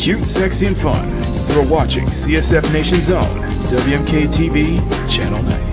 Cute, sexy, and fun. You're watching CSF Nation's own WMK TV, Channel 90.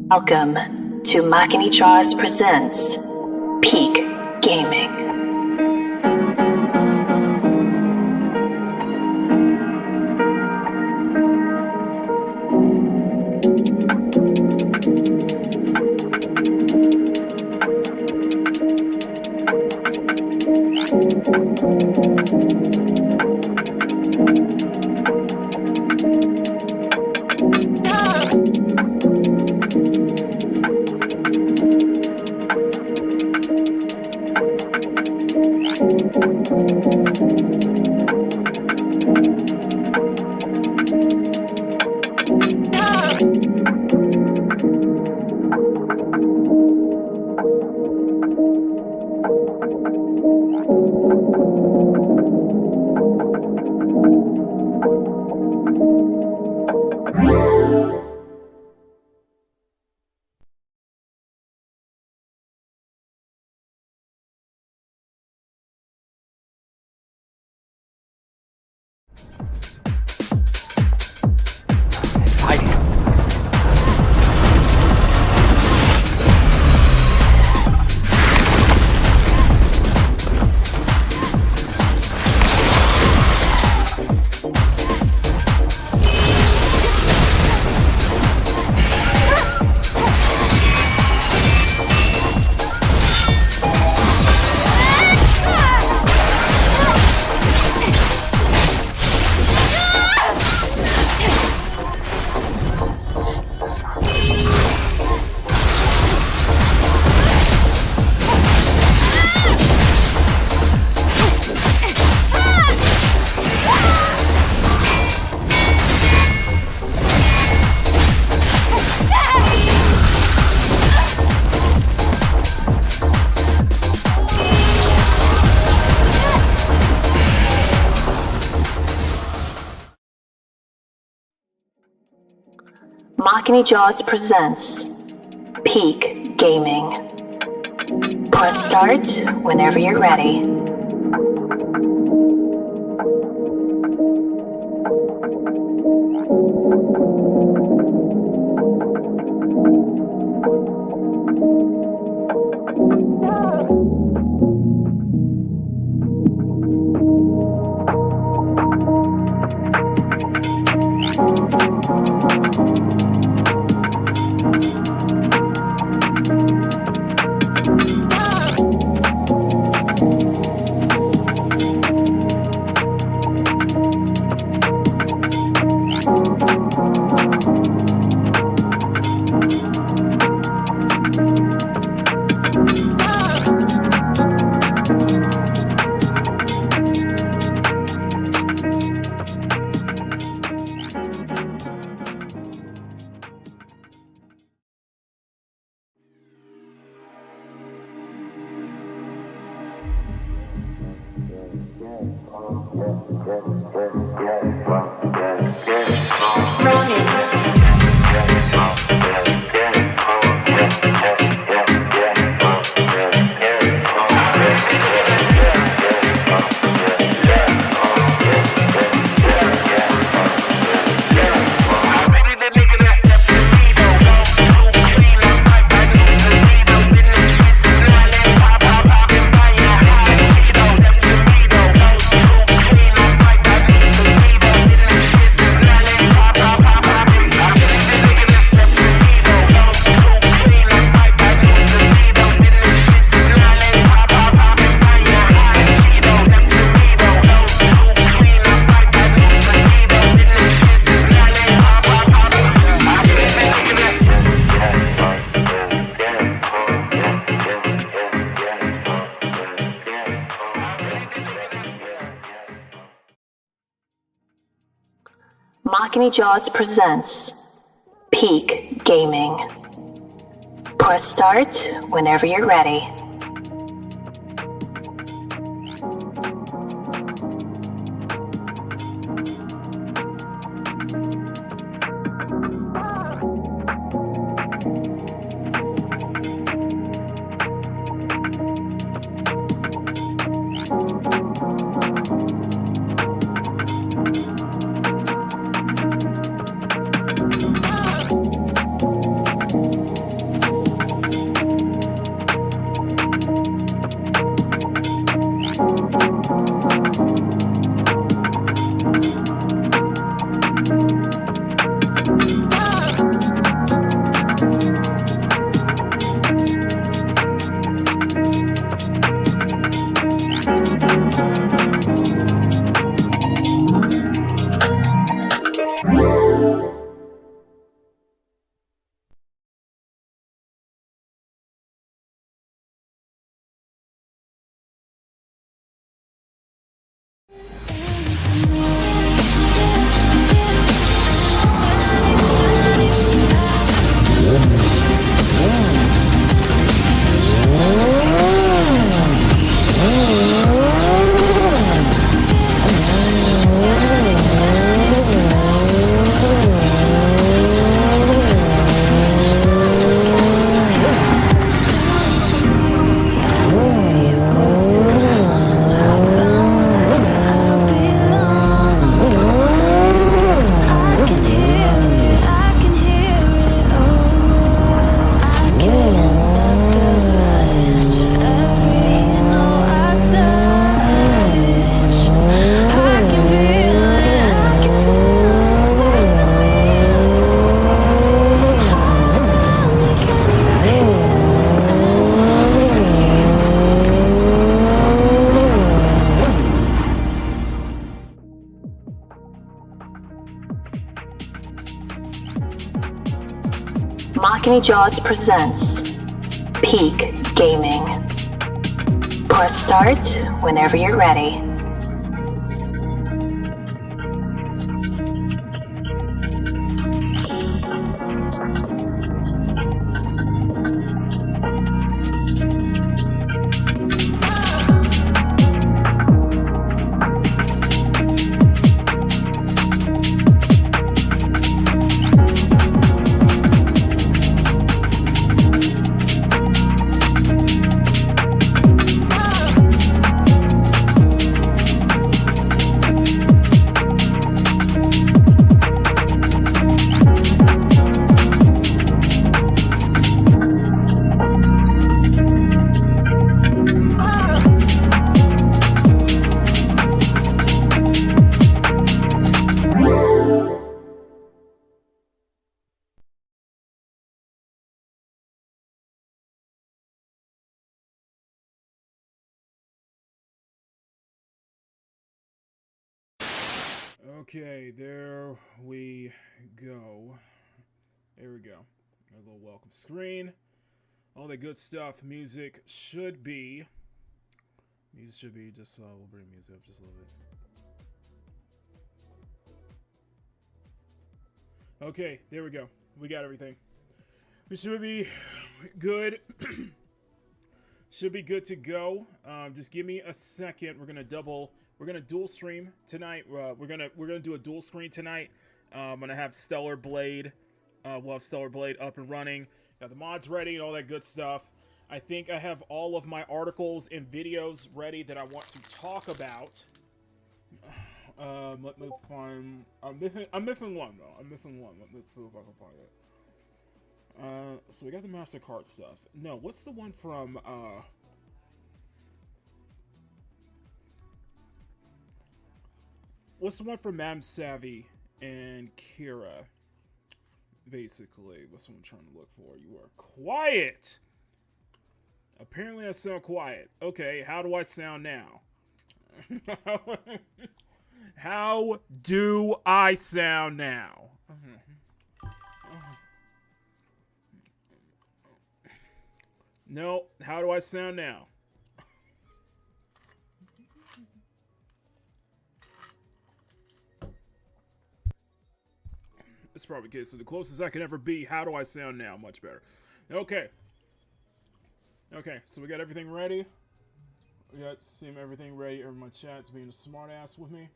Welcome to Makini presents Peak Gaming. Makini presents Peak Gaming. Press start whenever you're ready. Makini Jaws presents Peak Gaming. Press start whenever you're ready. Makini Jaws presents Peak Gaming. Press start whenever you're ready. Okay, there we go. There we go. A little welcome screen. All that good stuff. Music should be just, we'll bring music up just a little bit. Okay, there we go. We got everything. We should be good. Should be good to go. Just give me a second. We're going to double We're gonna dual stream tonight. We're gonna do a dual screen tonight. I'm gonna have Stellar Blade. We'll have Stellar Blade up and running. Got the mods ready and all that good stuff. I think I have all of my articles and videos ready that I want to talk about. Let me find. I'm missing one though. I'm missing one. Let me see if I can find it. So we got the Mastercard stuff. No, what's the one from? What's the one from Mam Savvy and Kira? Basically, what's the one I'm trying to look for? You are quiet. Apparently, I sound quiet. Okay, how do I sound now? How do I sound now? No, how do I sound now? It's probably the case. So the closest I can ever be. How do I sound now? Much better. Okay. Okay, so we got everything ready. We got everything ready. My chat's being a smart ass with me.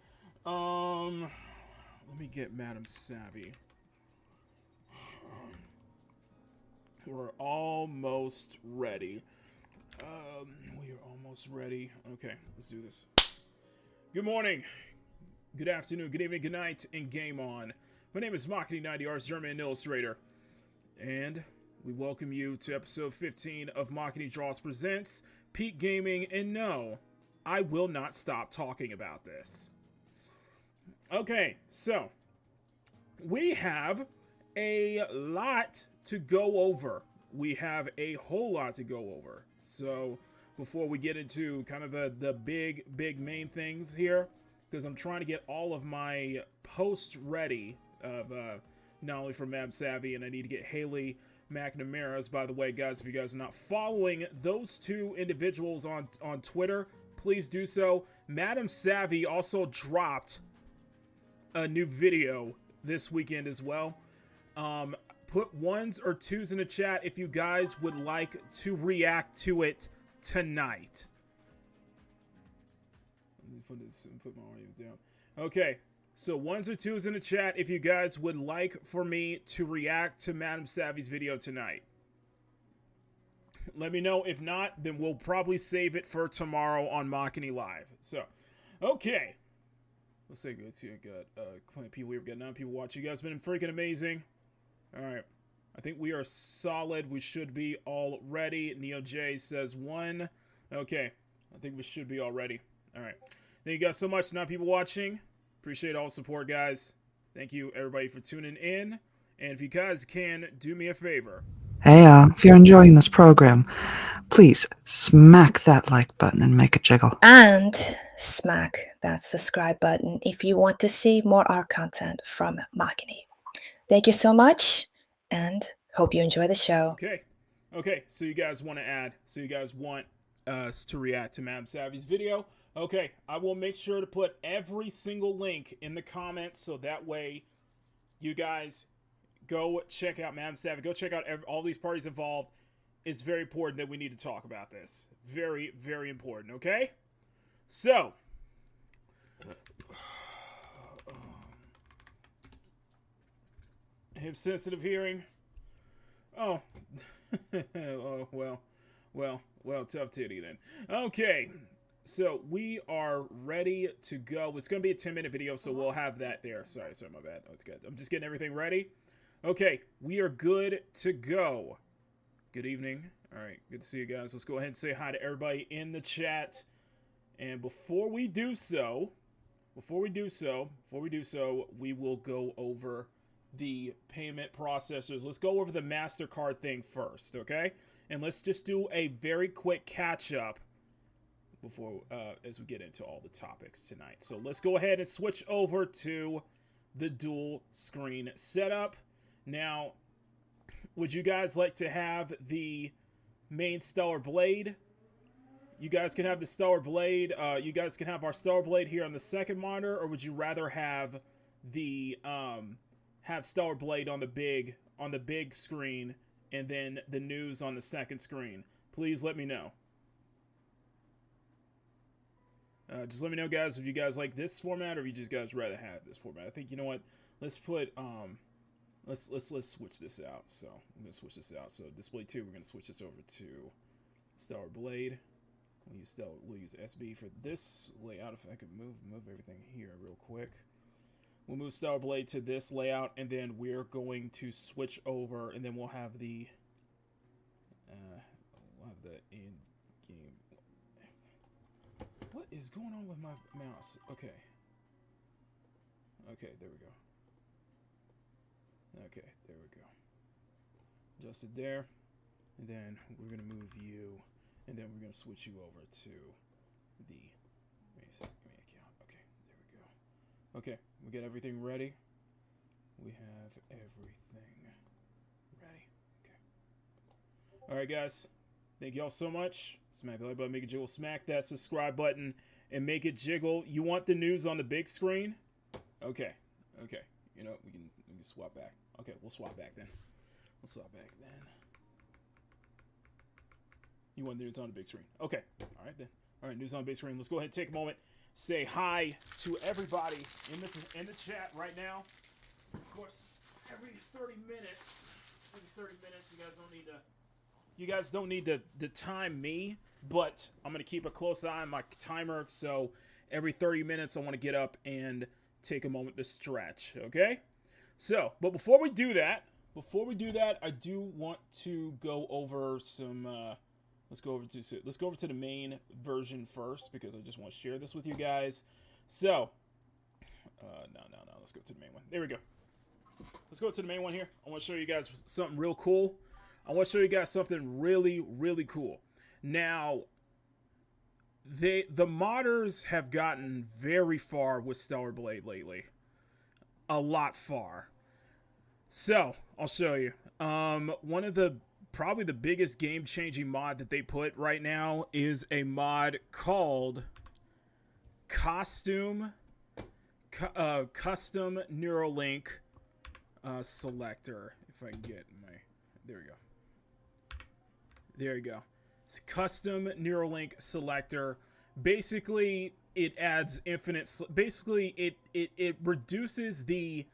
Let me get Madam Savvy. We're almost ready. We are almost ready. Okay, let's do this. Good morning, good afternoon, good evening, good night, and game on. My name is Makini 90Rs, German illustrator, and we welcome you to episode 15 of Makini Draws Presents Peak Gaming. And no, I will not stop talking about this. Okay, so we have a lot to go over. We have a whole lot to go over. So before we get into kind of the big main things here, because I'm trying to get all of my posts ready of not only from Mab Savvy, and I need to get Haley McNamara's. By the way, guys, if you guys are not following those two individuals on Twitter, please do so. Madam Savvy also dropped a new video this weekend as well. Put ones or twos in the chat if you guys would like to react to it tonight. Let me put my audio down. Okay, so ones or twos in the chat if you guys would like for me to react to Madam Savvy's video tonight. Let me know. If not, then we'll probably save it for tomorrow on Makini Live. So, okay. Let's say good. See, I got plenty of people here. We've got 9 people watching. You guys have been freaking amazing. All right. I think we are solid. We should be all ready. Neo J says 1. Okay. I think we should be all ready. All right. Thank you guys so much. 9 people watching. Appreciate all the support, guys. Thank you, everybody, for tuning in. And if you guys can, do me a favor. Hey, if you're enjoying this program, please smack that like button and make it jiggle. And smack that subscribe button if you want to see more art content from Makini. Thank you so much, and hope you enjoy the show. Okay. Okay, so you guys want to add, so you guys want us to react to Madam Savvy's video. Okay, I will make sure to put every single link in the comments so that way you guys go check out Madam Savvy. Go check out all these parties involved. It's very important that we need to talk about this. Very, very important, okay? So, have sensitive hearing. Oh, oh well, tough titty then. Okay, so we are ready to go. It's going to be a 10-minute video, so we'll have that there. Sorry, my bad. Oh, it's good. I'm just getting everything ready. Okay, we are good to go. Good evening. All right, good to see you guys. Let's go ahead and say hi to everybody in the chat. And before we do so, we will go over the payment processors. Let's go over the Mastercard thing first, okay? And let's just do a very quick catch-up before as we get into all the topics tonight. So let's go ahead and switch over to the dual screen setup. Now, would you guys like to have the main Stellar Blade? You guys can have the Stellar Blade. You guys can have our Stellar Blade here on the second monitor, or would you rather have the have Stellar Blade on the big screen and then the news on the second screen? Please let me know. Just let me know, guys, if you guys like this format or if you just guys rather have this format. I think, you know what? Let's put let's switch this out. So I'm gonna switch this out. So display 2, we're gonna switch this over to Stellar Blade. We'll use SB for this layout. If I could move everything here real quick. We'll move Stellar Blade to this layout, and then we're going to switch over, and then we'll have the in game. What is going on with my mouse? Okay, there we go. Okay, there we go. Adjust it there, and then we're gonna move you, and then we're gonna switch you over to the main account. Okay, there we go. Okay, we got everything ready. We have everything ready. Okay. All right, guys. Thank you all so much. Smack the like button, make it jiggle. Smack that subscribe button and make it jiggle. You want the news on the big screen? Okay. Okay. You know, we can swap back. Okay, we'll swap back then. You want the news on the big screen? Okay. All right then. All right, news on the big screen. Let's go ahead and take a moment. Say hi to everybody in the chat right now. Of course, every 30 minutes, you guys don't need to time me, but I'm going to keep a close eye on my timer, so every 30 minutes I want to get up and take a moment to stretch, okay? So, but before we do that, I do want to go over some let's go over to the main version first, because I just want to share this with you guys. So, no, let's go to the main one. There we go. Let's go to the main one here. I want to show you guys something real cool. I want to show you guys something really, really cool. Now, the modders have gotten very far with Stellar Blade lately. A lot far. So, I'll show you. One of probably the biggest game-changing mod that they put right now is a mod called Custom Neuralink Selector. If I can get my... There we go. There you go. It's Custom Neuralink Selector. Basically, it adds infinite... Basically, it reduces the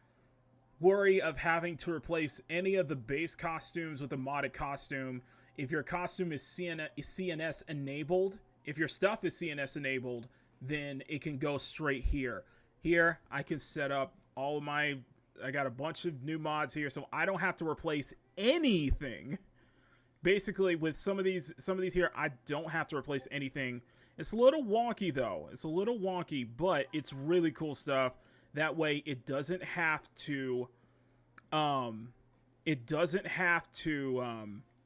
worry of having to replace any of the base costumes with a modded costume. If your costume is CNS enabled, if your stuff is CNS enabled, then it can go straight here. Here, I can set up all of my... I got a bunch of new mods here, so I don't have to replace anything. Basically, with some of these here, I don't have to replace anything. It's a little wonky, though. It's a little wonky, but it's really cool stuff. That way, it doesn't have to,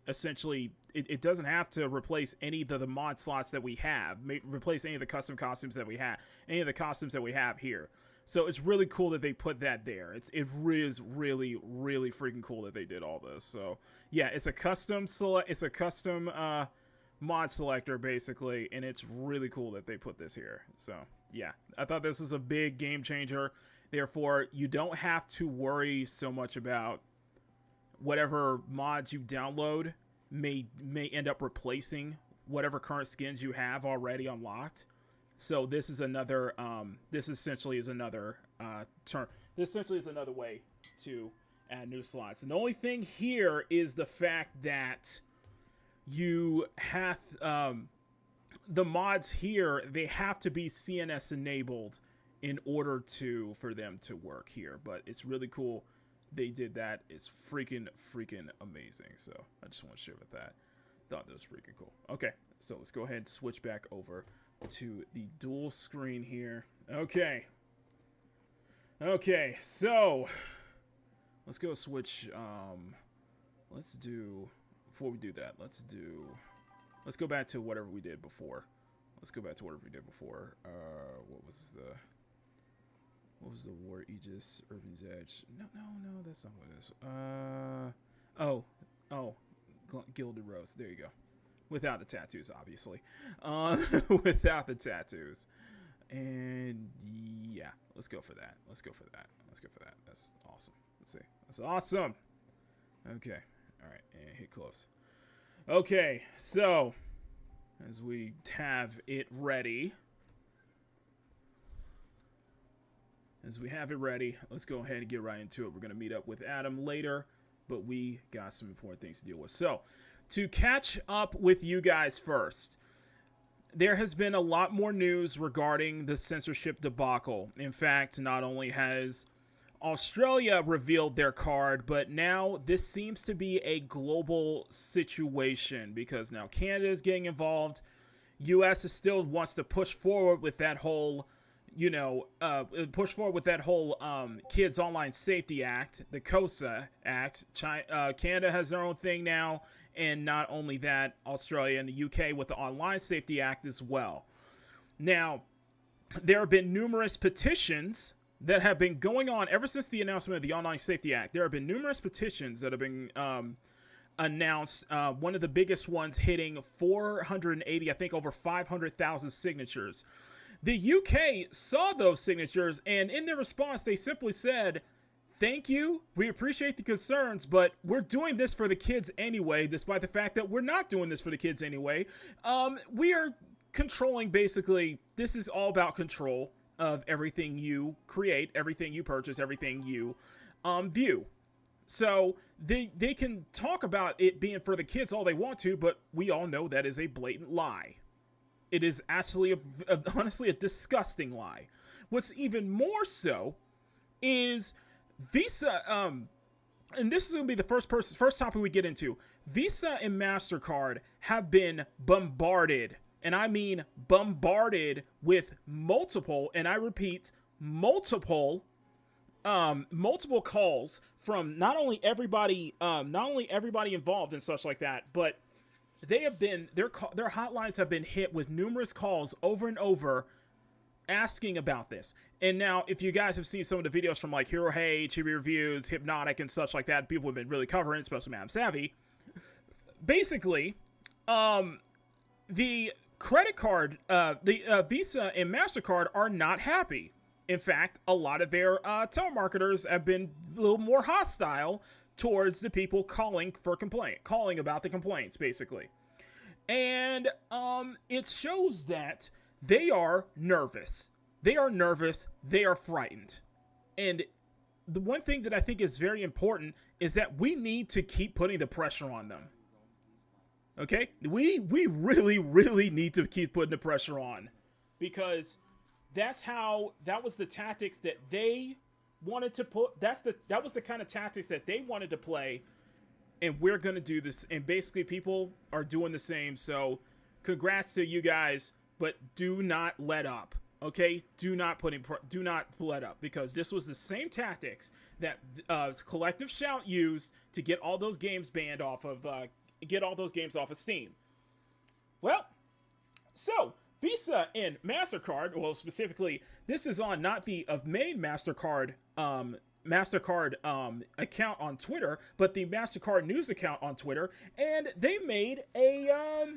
essentially, it doesn't have to replace any of the mod slots that we have, replace any of the custom costumes that we have, any of the costumes that we have here. So it's really cool that they put that there. It is really, really freaking cool that they did all this. So yeah, it's a custom mod selector basically, and it's really cool that they put this here. So yeah, I thought this was a big game changer. Therefore, you don't have to worry so much about whatever mods you download may end up replacing whatever current skins you have already unlocked. So this is another this essentially is another way to add new slots. And the only thing here is the fact that you have the mods here, they have to be CNS enabled in order for them to work here. But it's really cool they did that. It's freaking amazing. So I just want to share with that. Thought that was freaking cool. Okay, so let's go ahead and switch back over to the dual screen here. Okay, so let's go switch. Let's do, before we do that, let's go back to whatever we did before. What was the War Aegis, Irvin's Edge? No, that's not what it is. Gilded Rose. There you go. Without the tattoos, obviously. Without the tattoos. And yeah, let's go for that. That's awesome. Let's see. That's awesome. Okay. All right. And hit close. Okay. So, as we have it ready, as we have it ready, let's go ahead and get right into it. We're going to meet up with Adam later, but we got some important things to deal with. So, to catch up with you guys first, there has been a lot more news regarding the censorship debacle. In fact, not only has Australia revealed their card, but now this seems to be a global situation because now Canada is getting involved. U.S. is still wants to push forward with that whole, Kids Online Safety Act, the COSA Act. Canada has their own thing now, and not only that, Australia and the UK with the Online Safety Act as well. Now, there have been numerous petitions that have been going on ever since the announcement of the Online Safety Act. There have been numerous petitions that have been announced. One of the biggest ones hitting 480, I think over 500,000 signatures. The UK saw those signatures, and in their response, they simply said, "Thank you, we appreciate the concerns, but we're doing this for the kids anyway, despite the fact that we're not doing this for the kids anyway. We are controlling, basically, this is all about control of everything you create, everything you purchase, everything you view." So they can talk about it being for the kids all they want to, but we all know that is a blatant lie. It is actually, honestly, a disgusting lie. What's even more so is Visa, and this is going to be the first topic we get into. Visa and Mastercard have been bombarded, and I mean bombarded with multiple, and I repeat, multiple calls from not only everybody involved and such like that, but they have been their hotlines have been hit with numerous calls over and over asking about this. And now, if you guys have seen some of the videos from like Hero Hey, Chibi Reviews, Hypnotic, and such like that, people have been really covering, especially Madam Savvy. Basically, the credit card, the Visa and Mastercard are not happy. In fact, a lot of their telemarketers have been a little more hostile towards the people calling about the complaints, basically. And it shows that they are nervous. They are nervous. They are frightened. And the one thing that I think is very important is that we need to keep putting the pressure on them. Okay? We really, really need to keep putting the pressure on. Because that was the tactics that they wanted to put. That was the kind of tactics that they wanted to play, and we're gonna do this. And basically, people are doing the same. So, congrats to you guys, but do not let up. Okay, do not let up, because this was the same tactics that Collective Shout used to get all those games banned off of Steam. Well, so Visa and Mastercard, well, specifically, this is on not the main Mastercard account on Twitter, but the Mastercard news account on Twitter, and they made a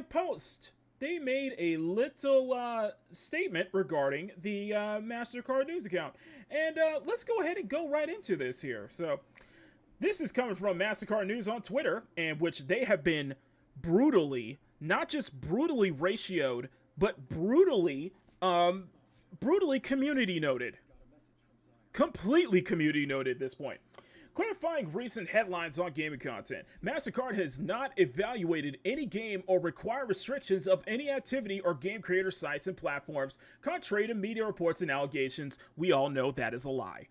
post. They made a little statement regarding the Mastercard news account, and let's go ahead and go right into this here. So, this is coming from Mastercard News on Twitter, in which they have been not just brutally ratioed, but brutally community noted. Completely community noted at this point. Clarifying recent headlines on gaming content. Mastercard has not evaluated any game or required restrictions of any activity or game creator sites and platforms, contrary to media reports and allegations. We all know that is a lie.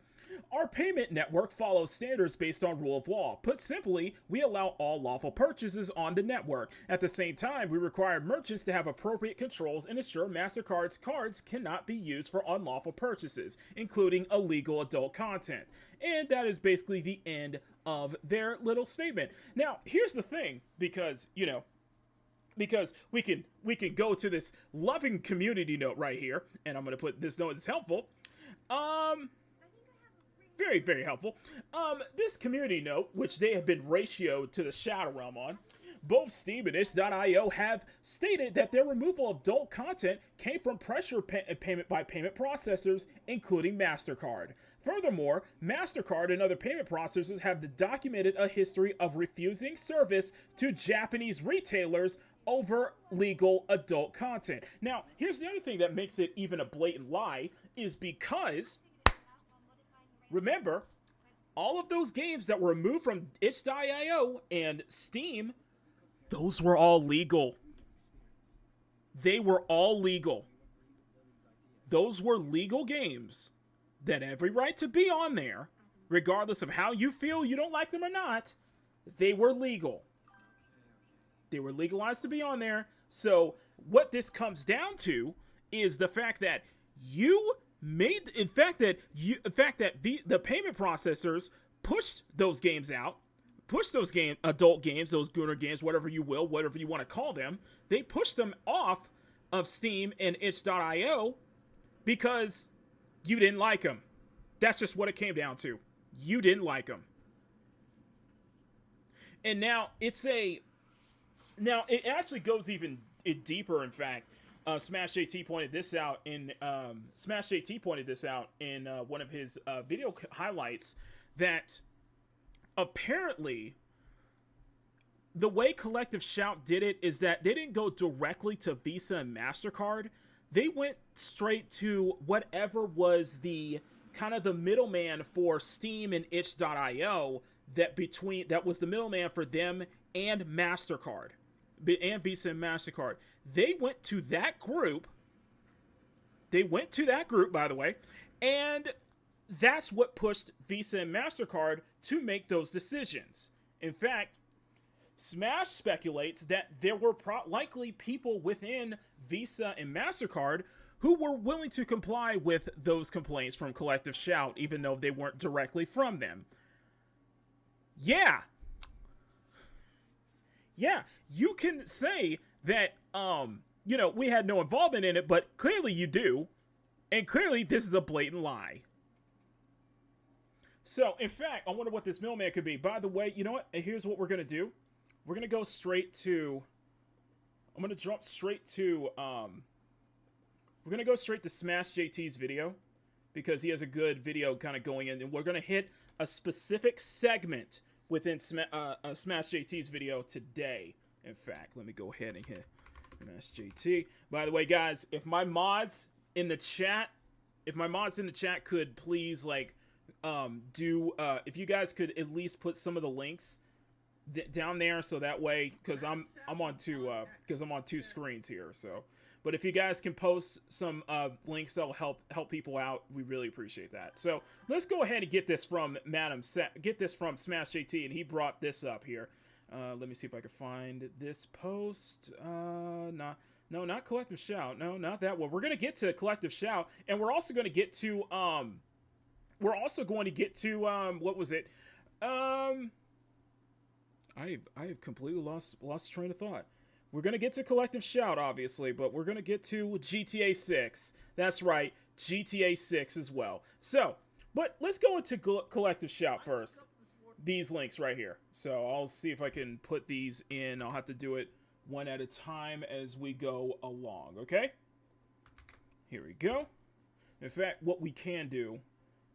Our payment network follows standards based on rule of law. Put simply, we allow all lawful purchases on the network. At the same time, we require merchants to have appropriate controls and ensure Mastercard's cards cannot be used for unlawful purchases, including illegal adult content. And that is basically the end of their little statement. Now, here's the thing, because we can go to this loving community note right here, and I'm going to put this note that's helpful. Very, very helpful. This community note, which they have been ratioed to the Shadow Realm on, both Steam and itch.io have stated that their removal of adult content came from pressure payment by payment processors, including MasterCard. Furthermore, MasterCard and other payment processors have documented a history of refusing service to Japanese retailers over legal adult content. Now, here's the other thing that makes it even a blatant lie is because, remember, all of those games that were removed from itch.io and Steam, those were all legal. They were all legal. Those were legal games that have every right to be on there, regardless of how you feel, you don't like them or not. They were legal. They were legalized to be on there. So what this comes down to is the fact that you made, the payment processors pushed those games out, pushed those adult games, those gooner games, whatever you will, whatever you want to call them. They pushed them off of Steam and itch.io because you didn't like them. That's just what it came down to. You didn't like them. And now it actually goes even deeper. In fact, Smash JT pointed this out in one of his video highlights that apparently the way Collective Shout did it is that they didn't go directly to Visa and Mastercard. They went straight to whatever was the kind of the middleman for Steam and itch.io that was the middleman for them and Mastercard and Visa and Mastercard. They went to that group. By the way, and that's what pushed Visa and Mastercard to make those decisions. In fact, Smash speculates that there were likely people within Visa and Mastercard who were willing to comply with those complaints from Collective Shout, even though they weren't directly from them. Yeah, you can say that, we had no involvement in it, but clearly you do. And clearly this is a blatant lie. So, in fact, I wonder what this middleman could be. By the way, you know what? Here's what we're going to do. We're going to go straight to... I'm going to jump straight to... we're going to go straight to Smash JT's video, because he has a good video kind of going in. And we're going to hit a specific segment within Smash JT's video today. In fact, let me go ahead and hit Smash JT. By the way, guys, if my mods in the chat could please, like... if you guys could at least put some of the links down there, so that way, because I'm on two screens here. So, but if you guys can post some links that'll help people out, we really appreciate that. So let's go ahead and get this from Smash JT, and he brought this up here. Let me see if I can find this post. No, not Collective Shout. No, not that one. We're gonna get to Collective Shout, and we're also going to get to what was it? I have completely lost train of thought. We're gonna get to Collective Shout, obviously, but we're gonna get to GTA 6. That's right, GTA 6 as well. So, but let's go into Collective Shout first. These links right here. So I'll see if I can put these in. I'll have to do it one at a time as we go along. Okay. Here we go. In fact, what we can do.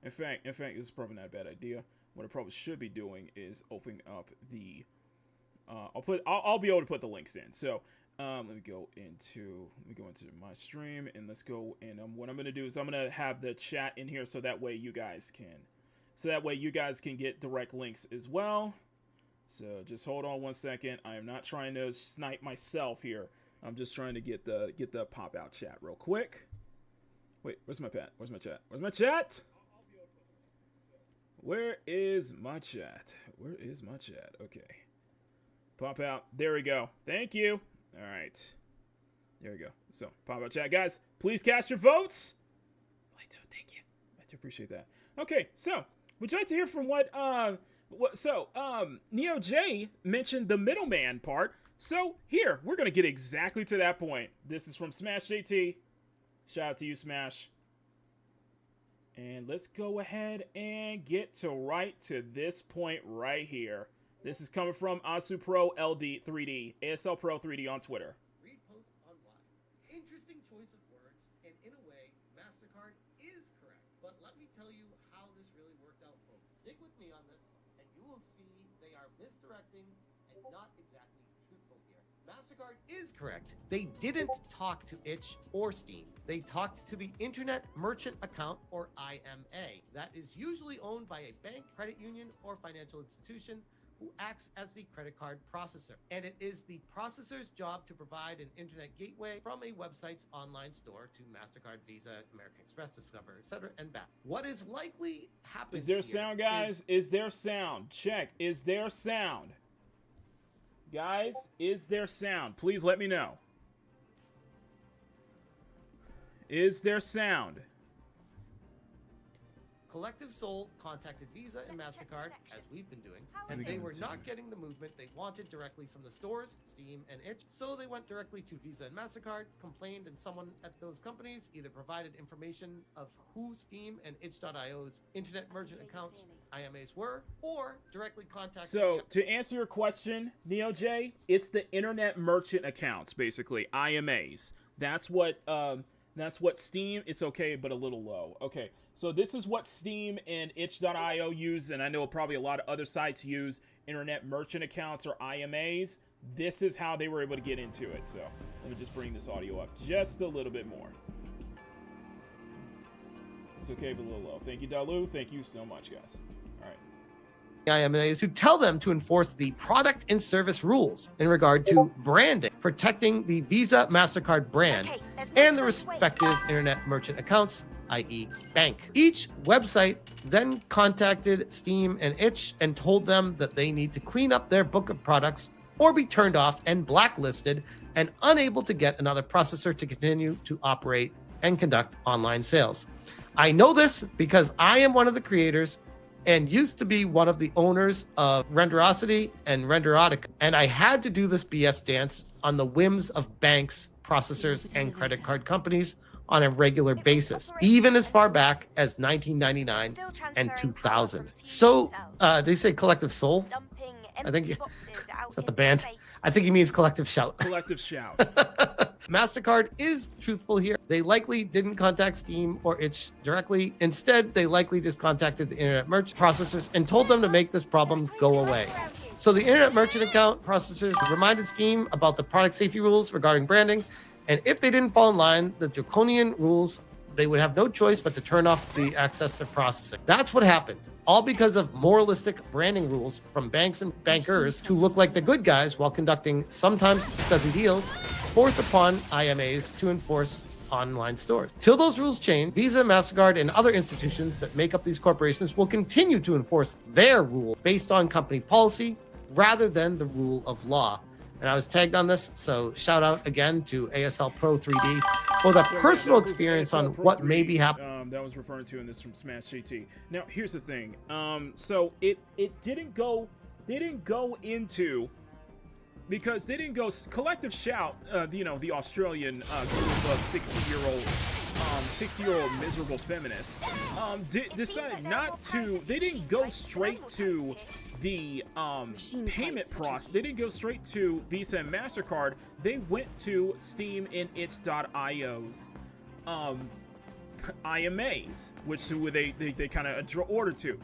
In fact, this is probably not a bad idea. What I probably should be doing is opening up the. I'll be able to put the links in. So let me go into my stream, and let's go. And what I'm gonna do is I'm gonna have the chat in here, so that way you guys can get direct links as well. So just hold on one second. I am not trying to snipe myself here. I'm just trying to get the pop out chat real quick. Wait, where's my chat? Where's my chat? Where's my chat? Where is my chat? Where is my chat? Okay. Pop out. There we go. Thank you. All right. There we go. So, pop out chat. Guys, please cast your votes. I do. Thank you. I do appreciate that. Okay, so, would you like to hear from Neo J mentioned the middleman part. So, here, we're going to get exactly to that point. This is from Smash JT. Shout out to you, Smash. And let's go ahead and get to this point right here. This is coming from Asu Pro LD 3D, ASL Pro 3D on Twitter. Read post online. Interesting choice of words, and in a way, Mastercard is correct. But let me tell you how this really worked out, folks. Stick with me on this, and you will see they are misdirecting and not exactly truthful here. Mastercard is correct. They didn't talk to Itch or Steam. They talked to the Internet Merchant Account, or IMA. That is usually owned by a bank, credit union, or financial institution who acts as the credit card processor. And it is the processor's job to provide an internet gateway from a website's online store to Mastercard, Visa, American Express, Discover, etc., and back. What is likely happening? Is there sound, guys? Is there sound? Check. Is there sound? Guys, is there sound? Please let me know. Is there sound? Collective Soul contacted Visa and Mastercard, as we've been doing, and they were not getting the movement they wanted directly from the stores, Steam and Itch, so they went directly to Visa and Mastercard, complained, and someone at those companies either provided information of who Steam and Itch.io's internet merchant accounts, IMAs, were, or directly contacted... So, to answer your question, Neo J, it's the internet merchant accounts, basically, IMAs. That's what Steam, it's okay, but a little low. Okay, so this is what Steam and itch.io use, and I know probably a lot of other sites use internet merchant accounts or IMAs. This is how they were able to get into it. So let me just bring this audio up just a little bit more. It's okay, but a little low. Thank you, Dalu. Thank you so much, guys. All right. IMAs who tell them to enforce the product and service rules in regard to branding, protecting the Visa MasterCard brand, and the respective internet merchant accounts, i.e. bank. Each website then contacted Steam and Itch and told them that they need to clean up their book of products or be turned off and blacklisted and unable to get another processor to continue to operate and conduct online sales. I know this because I am one of the creators and used to be one of the owners of Renderosity and Renderotica, and I had to do this BS dance on the whims of banks, processors, and credit card companies on a regular basis, even as far back as 1999 and 2000. So they say Collective Soul. I think is that the band? I think he means Collective Shout. Collective Shout. Mastercard is truthful here. They likely didn't contact Steam or Itch directly. Instead, they likely just contacted the internet merchant processors and told them to make this problem go away. So the internet merchant account processors reminded Steam about the product safety rules regarding branding, and if they didn't fall in line, the draconian rules, they would have no choice but to turn off the access to processing. That's what happened. All because of moralistic branding rules from banks and bankers to look like the good guys while conducting sometimes scuzzy deals, forced upon IMAs to enforce online stores. Till those rules change, Visa, MasterCard, and other institutions that make up these corporations will continue to enforce their rule based on company policy rather than the rule of law. And I was tagged on this, so shout out again to ASL Pro 3D for that personal experience on what may be happening. That was referring to in this from Smash GT. Now, here's the thing. So it didn't go into, because they didn't go Collective Shout, the Australian group of 60-year-old miserable feminists, decided not to. They didn't go straight to the payment process. They didn't go straight to Visa and MasterCard. They went to Steam and itch.io's IMAs, which they kind of order to.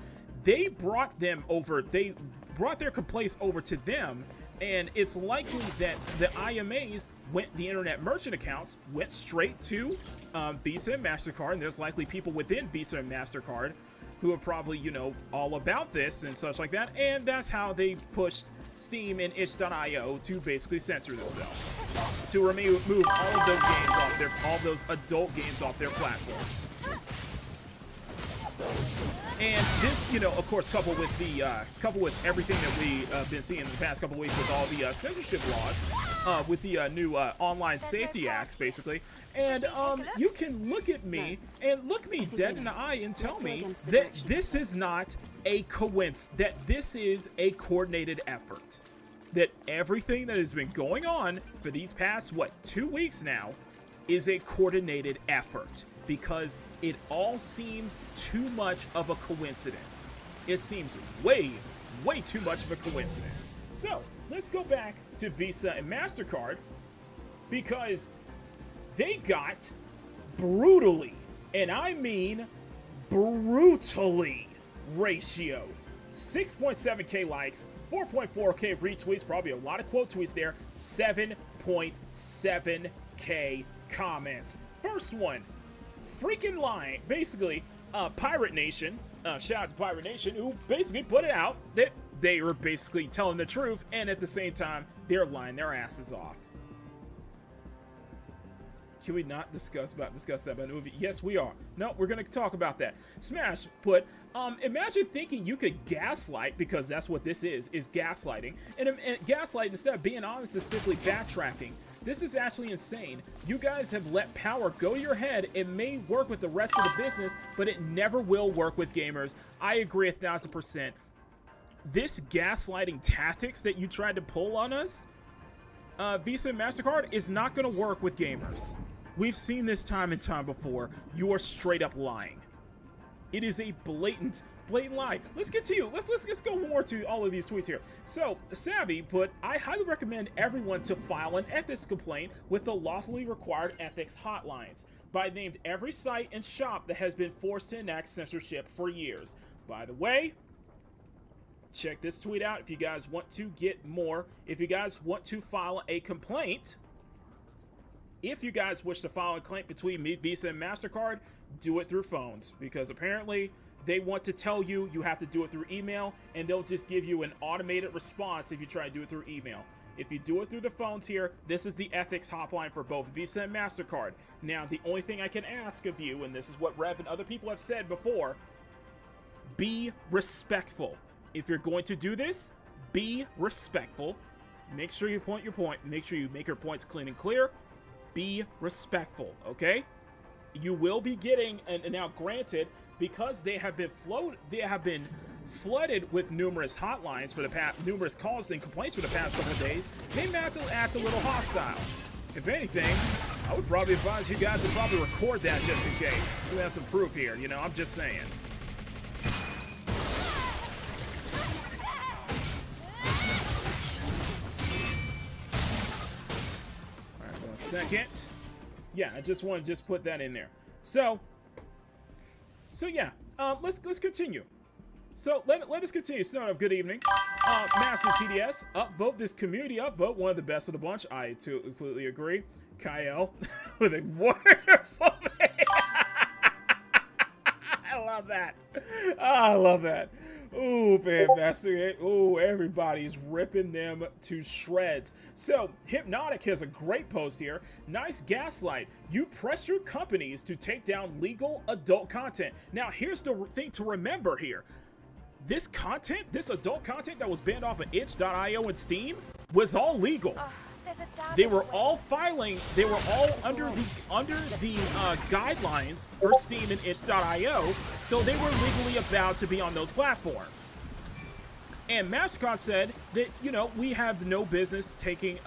They brought them over. They brought their complaints over to them, and it's likely that the IMAs the internet merchant accounts went straight to Visa and MasterCard, and there's likely people within Visa and MasterCard who are probably, all about this and such like that, and that's how they pushed Steam and itch.io to basically censor themselves, to remove all of those games off all those adult games off their platform. And this, of course, coupled with everything that we've been seeing in the past couple weeks with all the censorship laws, with the new Online Safety Acts, basically. And you can look at me and look me dead in the eye and tell me that this is not a coincidence, that this is a coordinated effort. That everything that has been going on for these past, 2 weeks now, is a coordinated effort. Because it all seems too much of a coincidence. It seems way, way too much of a coincidence. So, let's go back to Visa and MasterCard, because they got brutally, and I mean brutally, ratioed. 6.7k likes, 4.4k retweets, probably a lot of quote tweets there, 7.7K comments. First one, freaking lying. Basically, Pirate Nation, shout out to Pirate Nation, who basically put it out that they were basically telling the truth, and at the same time, they're lying their asses off. Can we not discuss that about the movie? Yes, we are. No, we're gonna talk about that. Smash put, imagine thinking you could gaslight, because that's what this is gaslighting. And gaslight, instead of being honest, is simply backtracking. This is actually insane. You guys have let power go to your head. It may work with the rest of the business, but it never will work with gamers. I agree 1000%. This gaslighting tactics that you tried to pull on us, Visa and Mastercard, is not going to work with gamers. We've seen this time and time before. You are straight up lying. It is a blatant lie. Let's continue. Let's go more to all of these tweets here. So, Savvy put, I highly recommend everyone to file an ethics complaint with the lawfully required ethics hotlines. By named every site and shop that has been forced to enact censorship for years. By the way, check this tweet out if you guys want to get more. If you guys want to file a complaint, if you guys wish to file a complaint between me, Visa, and Mastercard, do it through phones, because apparently they want to tell you you have to do it through email, and they'll just give you an automated response if you try to do it through email. If you do it through the phones here, this is the ethics hotline for both Visa and Mastercard. Now, the only thing I can ask of you, and this is what Rev and other people have said before, be respectful. If you're going to do this, be respectful. Make sure you point your point. Make sure you make your points clean and clear. Be respectful, okay? You will be getting, and now granted, because they have been flooded with numerous hotlines for the past, numerous calls and complaints for the past couple of days, they may have to act a little hostile. If anything, I would probably advise you guys to probably record that just in case, so we have some proof here. You know, I'm just saying. Second, yeah, I just want to put that in there. So yeah, let's continue. So let us continue. So good evening, Master TDS. Upvote this community. Upvote one of the best of the bunch. I too completely agree. Kyle with a wonderful name. I love that. I love that. Ooh, Fantastic. Ooh, everybody's ripping them to shreds. So, Hypnotic has a great post here. Nice gaslight. You press your companies to take down legal adult content. Now, here's the thing to remember here. This content, this adult content that was banned off of itch.io and Steam, was all legal. They were all filing, they were all under the guidelines for Steam and itch.io, so they were legally allowed to be on those platforms. And Mastercard said that, you know, we have no business taking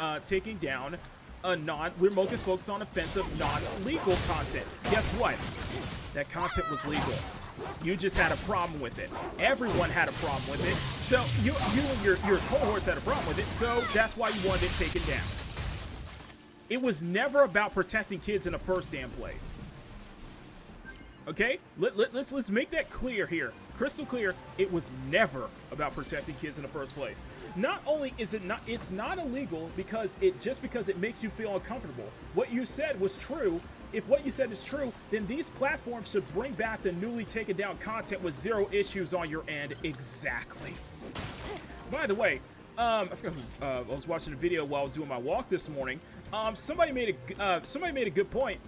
down we're focused on offensive, non-legal content. Guess what? That content was legal. You just had a problem with it. Everyone had a problem with it. So you and your cohorts had a problem with it, so that's why you wanted it taken down. It was never about protecting kids in the first damn place. Okay? Let's make that clear here. Crystal clear, it was never about protecting kids in the first place. Not only is it's not illegal because it makes you feel uncomfortable. What you said was true. If what you said is true, then these platforms should bring back the newly taken down content with zero issues on your end. Exactly. By the way, I was watching a video while I was doing my walk this morning. Somebody made a good point.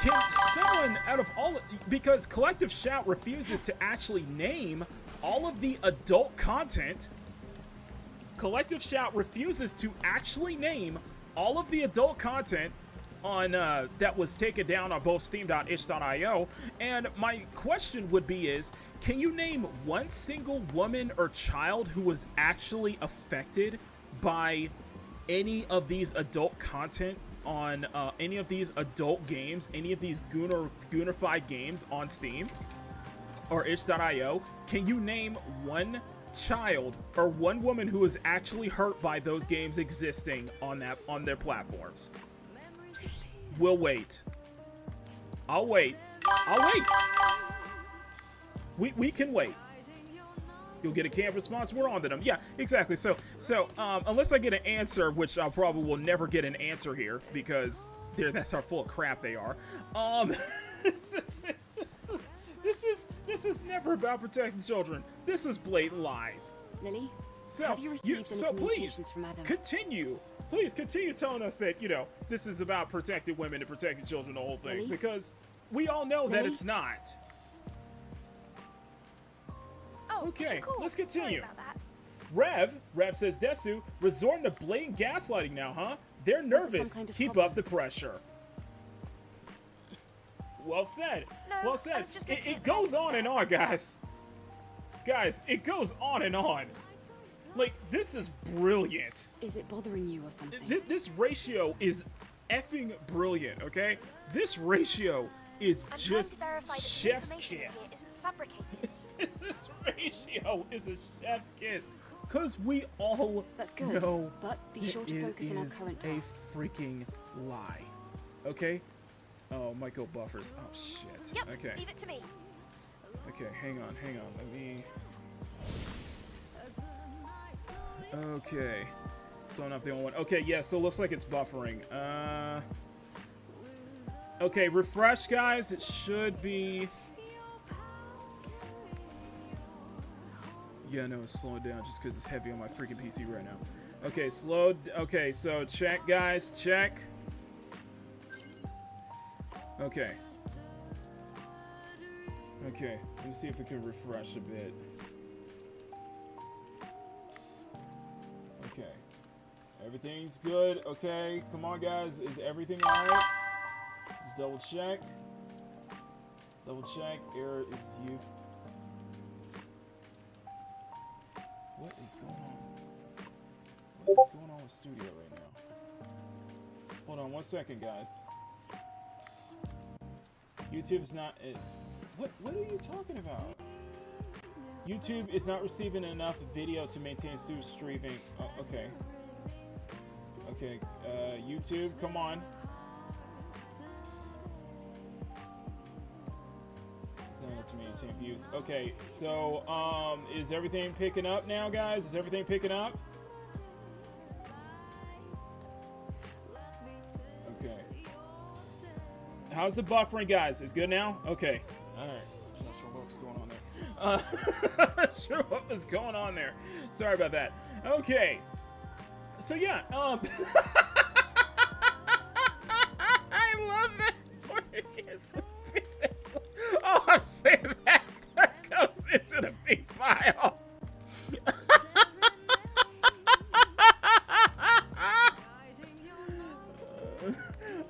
Can someone out of all, because Collective Shout refuses to actually name all of the adult content. Collective Shout refuses to actually name all of the adult content on that was taken down on both Steam.itch.io. And my question would be is, can you name one single woman or child who was actually affected by any of these adult content on any of these adult games, any of these Goonified games on Steam or itch.io? Can you name one child or one woman who was actually hurt by those games existing on their platforms? We'll wait. I'll wait. We can wait. You'll get a canned response. We're on to them. Yeah, exactly. So unless I get an answer, which I probably will never get an answer here because that's how full of crap they are. This is never about protecting children. This is blatant lies. Lily, So, have you received any communications from Adam? Please continue telling us that, this is about protecting women and protecting children, the whole thing. Lily? Because we all know that Lily? it's not. Oh, Okay, cool. let's continue. Sorry about that. Rev says, Desu, resorting to blatant gaslighting now, huh? They're this some nervous. kind of Keep problem? up the pressure. Well said. No, Well I said. was just looking It at goes the on and on, guys. Guys, it goes on and on. Like, this is brilliant. Is it bothering you or something? This ratio is effing brilliant, okay? This ratio is I'm trying just to verify that the chef's information in here kiss. isn't fabricated. This ratio is a chef's kiss. Because we all That's good, know but be sure to it focus on our is current a task. freaking lie. Okay? Oh, Michael buffers. Oh, shit. Yep, Okay. leave it to me. Okay, hang on. Let me... Okay. So I'm not the only one. Okay, yeah, so it looks like it's buffering. Okay, refresh, guys. It should be... Yeah, no, it's slowing down just because it's heavy on my freaking PC right now. Okay, okay, so check, guys. Check. Okay. Okay, let me see if we can refresh a bit. Okay. Everything's good. Okay, come on, guys. Is everything alright? Just double check. Double check. Error is you. What is going on? What is going on with Studio right now? Hold on 1 second, guys. YouTube's not... What are you talking about? YouTube is not receiving enough video to maintain studio streaming. Oh, okay. Okay, YouTube, come on. To maintain views. Okay, so is everything picking up now, guys? Is everything picking up? Okay. How's the buffering, guys? Is good now? Okay. All right. I'm not sure what was going on there. Not sure what was going on there. Sorry about that. Okay. So yeah. I love that. Oh, I'm saying that goes into the big pile.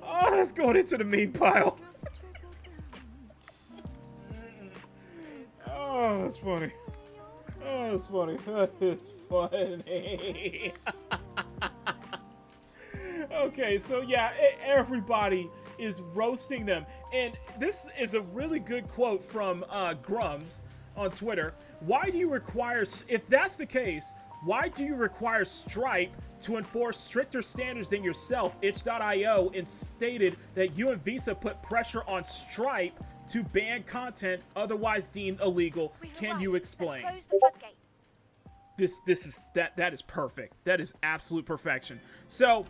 Oh, that's going into the mean pile. Oh, that's funny. Oh, that's funny. It's funny. Okay, so yeah, everybody is roasting them. And this is a really good quote from Grums on Twitter. Why do you require, if that's the case, why do you require Stripe to enforce stricter standards than yourself? Itch.io stated that you and Visa put pressure on Stripe to ban content otherwise deemed illegal. Can you explain? Let's close the floodgate. That is perfect. That is absolute perfection. So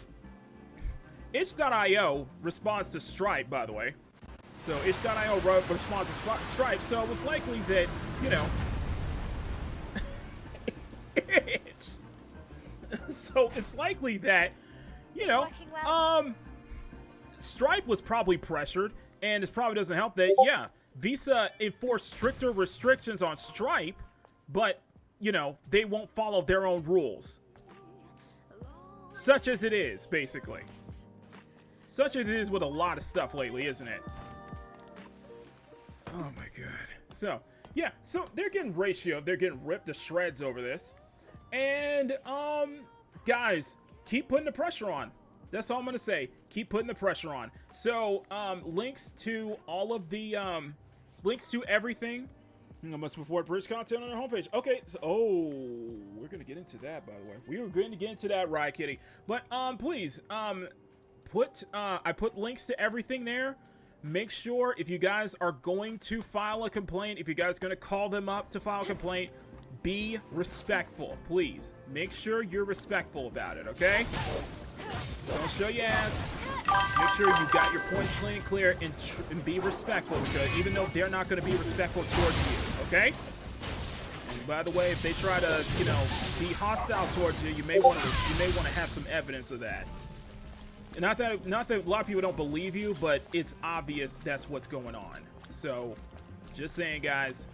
Itch.io responds to Stripe, by the way. So Itch.io responds to Stripe, so it's likely that, Itch. So it's likely that, working well. Stripe was probably pressured, and it probably doesn't help that, yeah, Visa enforced stricter restrictions on Stripe, but, they won't follow their own rules. Such as it is, basically. Such as it is with a lot of stuff lately, isn't it? Oh my god. So, yeah, so they're getting they're getting ripped to shreds over this. And, guys, keep putting the pressure on. That's all I'm gonna say. Keep putting the pressure on. So, links to all of the, links to everything. I must report British content on our homepage. Okay, so, we're gonna get into that, by the way. We were going to get into that, Riot Kitty. But, please, I put links to everything there. Make sure if you guys are going to file a complaint, if you guys are going to call them up to file a complaint, be respectful, please. Make sure you're respectful about it, okay? Don't show your ass. Make sure you got your points clean and clear, and be respectful, because even though they're not going to be respectful towards you, okay? And by the way, if they try to, you know, be hostile towards you, you may want to have some evidence of that. And not that a lot of people don't believe you, but it's obvious that's what's going on. So, just saying, guys,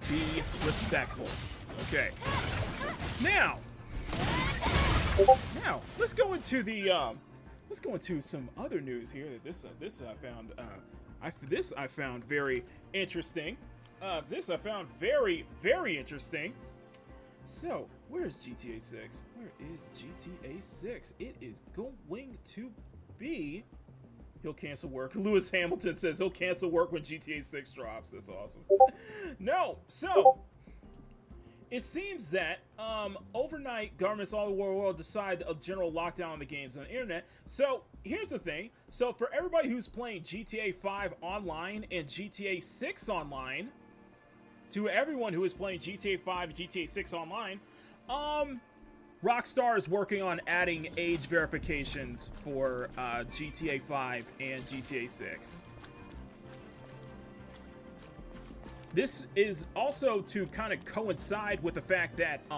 be respectful. Okay. Now, let's go into some other news here. This I found very interesting. This I found very, very interesting. So, where's GTA 6? Where is GTA 6? It is going to be... He'll cancel work. Lewis Hamilton says he'll cancel work when GTA 6 drops. That's awesome. No, so... It seems that overnight, governments all over the world decide a general lockdown on the games on the internet. So here's the thing. So for everybody who's playing GTA 5 online and GTA 6 online, to everyone who is playing GTA 5 and GTA 6 online, Rockstar is working on adding age verifications for GTA 5 and GTA 6. This is also to kind of coincide with the fact that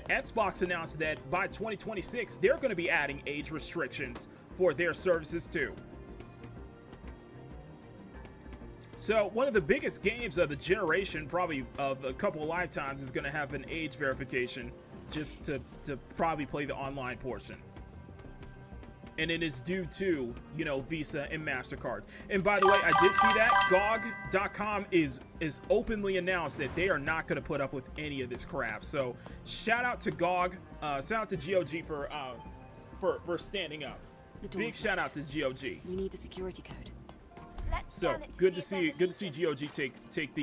Xbox announced that by 2026 they're going to be adding age restrictions for their services too. So one of the biggest games of the generation, probably of a couple of lifetimes, is going to have an age verification just to probably play the online portion. And it is due to, you know, Visa and Mastercard. And by the way, I did see that GOG.com is openly announced that they are not going to put up with any of this crap. So shout out to GOG, shout out to GOG for standing up. Big shout out to GOG. We need the security code. So good to see GOG take the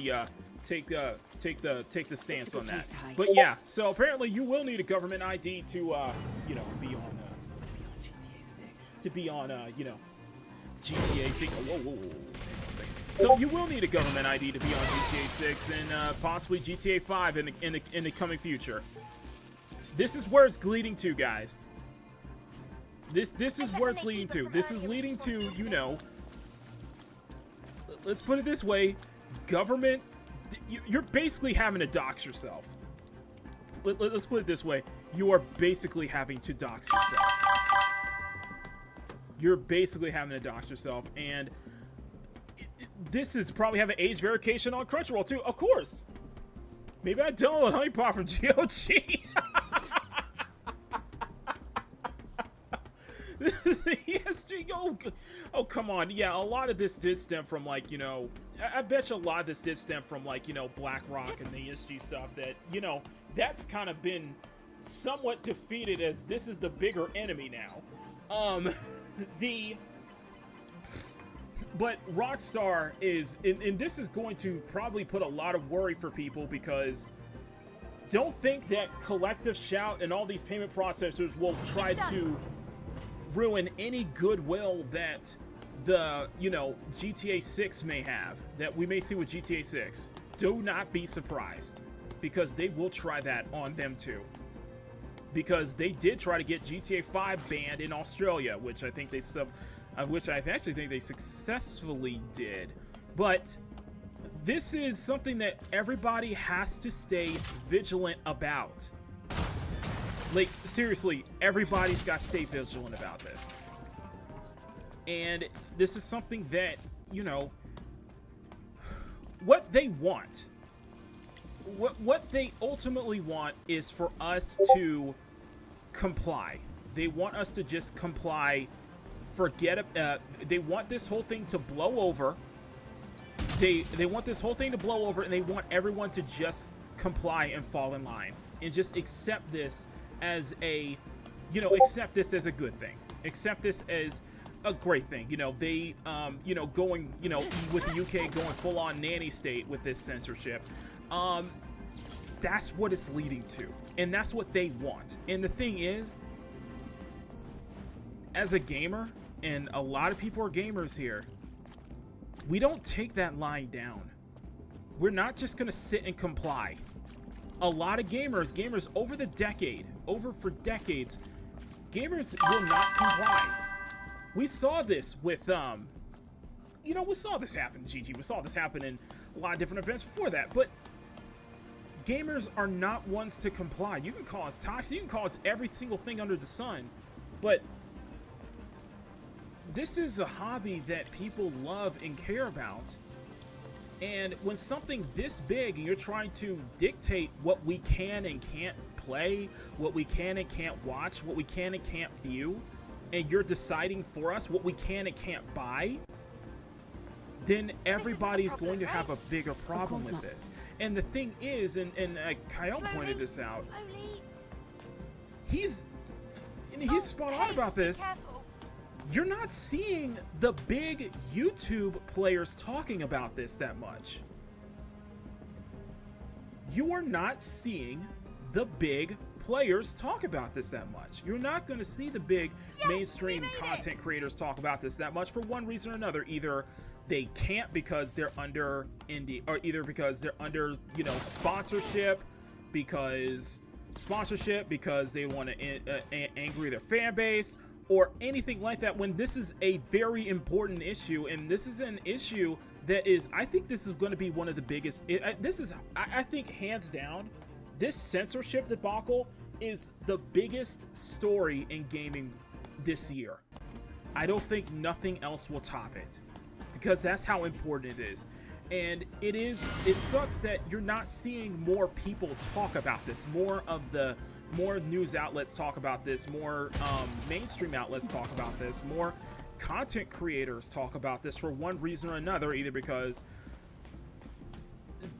stance on that. But yeah, so apparently you will need a government ID to you know, be on you know, GTA 6. Whoa. So you will need a government ID to be on GTA 6 and possibly GTA 5 in the coming future. This is where it's leading to, guys. This is where it's leading to. This is leading to, you know, let's put it this way, government, you're basically having to dox yourself. Let's put it this way, you are basically having to dox yourself. You're basically having to dox yourself, and this is probably having age verification on Crunchyroll too, of course. Maybe I download Honeypot from GOG. ESG, oh, come on. Yeah, a lot of this did stem from, like, you know, I bet you a lot of this did stem from, like, you know, BlackRock and the ESG stuff that, you know, that's kind of been somewhat defeated as this is the bigger enemy now. But Rockstar is, and this is going to probably put a lot of worry for people, because don't think that Collective Shout and all these payment processors will try to ruin any goodwill that the, you know, GTA 6 may have, that we may see with GTA 6. Do not be surprised, because they will try that on them too. Because they did try to get GTA 5 banned in Australia, which I think they actually think they successfully did. But this is something that everybody has to stay vigilant about. Like, seriously, everybody's got to stay vigilant about this. And this is something that, you know, what they want, what they ultimately want is for us to comply. They want us to just comply, forget, they want this whole thing to blow over. They want this whole thing to blow over, and they want everyone to just comply and fall in line and just accept this as a, you know, accept this as a good thing. Accept this as a great thing. You know, they, you know, going, you know, with the UK going full on nanny state with this censorship. That's what it's leading to, and that's what they want. And the thing is, as a gamer, and a lot of people are gamers here, we don't take that line down. we're not just gonna sit and comply. A lot of gamers over the decade, for decades, gamers will not comply. We saw this with, you know, we saw this happen, GG. We saw this happen in a lot of different events before that, but gamers are not ones to comply. You can call us toxic, you can call us every single thing under the sun, but this is a hobby that people love and care about. And when something this big and you're trying to dictate what we can and can't play, what we can and can't watch, what we can and can't view, and you're deciding for us what we can and can't buy, then everybody's going to have a bigger problem with this. And the thing is, and Kyle pointed this out, he's spot on about this. You're not seeing the big YouTube players talking about this that much. You are not seeing the big players talk about this that much. You're not going to see the big mainstream content creators talk about this that much for one reason or another. Either they can't because they're under indie, or either because they're under, you know, sponsorship because they want to angry their fan base, or anything like that, when this is a very important issue. And this is an issue that is, I think this is going to be one of the biggest, I think hands down, this censorship debacle is the biggest story in gaming this year. I don't think nothing else will top it, because that's how important it is. And it sucks that you're not seeing more people talk about this, more news outlets talk about this, more mainstream outlets talk about this, more content creators talk about this for one reason or another, either because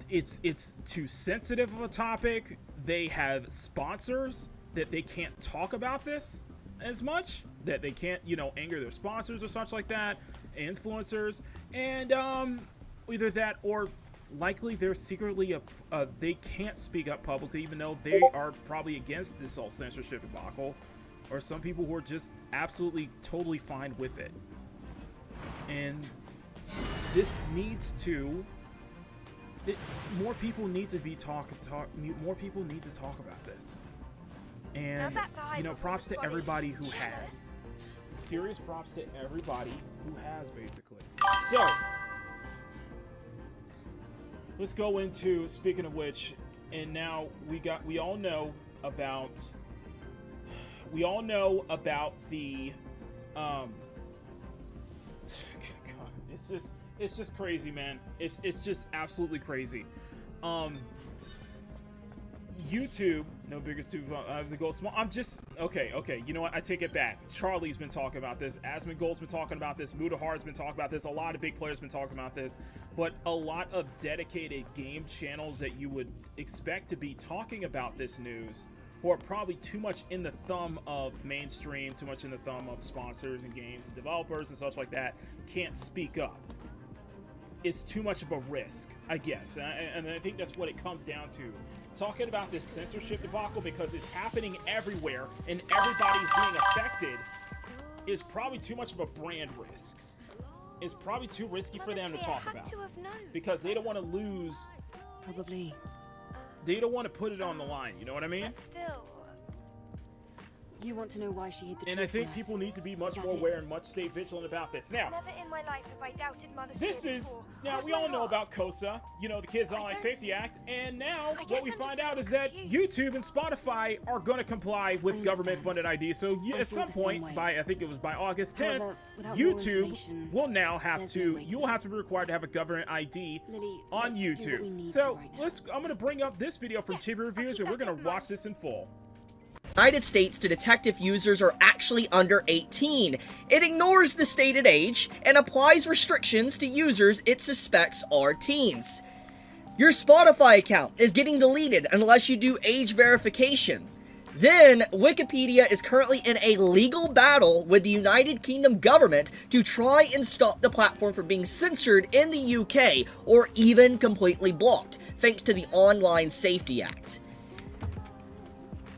it's too sensitive of a topic, they have sponsors that they can't talk about this as much, that they can't, you know, anger their sponsors or such like that, influencers, and either that, or likely they're secretly they can't speak up publicly, even though they are probably against this whole censorship debacle, or some people who are just absolutely totally fine with it. And this needs to, more people need to be more people need to talk about this. And you know, props to everybody who has. Serious props to everybody who has, basically. So let's go into, speaking of which, and now we all know about the God, it's just crazy, man. It's just absolutely crazy. YouTube, no bigger stupid as a goal small. I'm just okay. You know what? I take it back. Charlie's been talking about this. Asmongold's Gold's been talking about this. Mudahar's been talking about this. A lot of big players been talking about this. But a lot of dedicated game channels that you would expect to be talking about this news, who are probably too much in the thumb of mainstream, too much in the thumb of sponsors and games and developers and such like that, can't speak up. It's too much of a risk, I guess. And I think that's what it comes down to. Talking about this censorship debacle, because it's happening everywhere and everybody's being affected, is probably too much of a brand risk. It's probably too risky for them to talk about, because they don't want to lose. Probably. They don't want to put it on the line, you know what I mean? But still, You want to know why she hid the truth and I think from us? people need to be much Is that more it? aware and much stay vigilant about this. Now, never in my life have I doubted Mother's this Day is, before. now Cross we my all know heart. about COSA, you know, the Kids I Online don't Safety think- Act, and now I what guess we I'm find just out a is little that confused. YouTube and Spotify are going to comply with I government-funded understand. ID. So I at feel some the same point, way. by I think it was by August 10th, However, without more YouTube information, will now have there's to, no way to you will know. have to be required to have a government ID Lily, on let's just do what we YouTube. need So to right now. I'm going to bring up this video from Yes, Chibi I'll Reviews, keep and we're that going in to watch mind. this in full. United States to detect if users are actually under 18. It ignores the stated age and applies restrictions to users it suspects are teens. Your Spotify account is getting deleted unless you do age verification. Then, Wikipedia is currently in a legal battle with the United Kingdom government to try and stop the platform from being censored in the UK or even completely blocked, thanks to the Online Safety Act.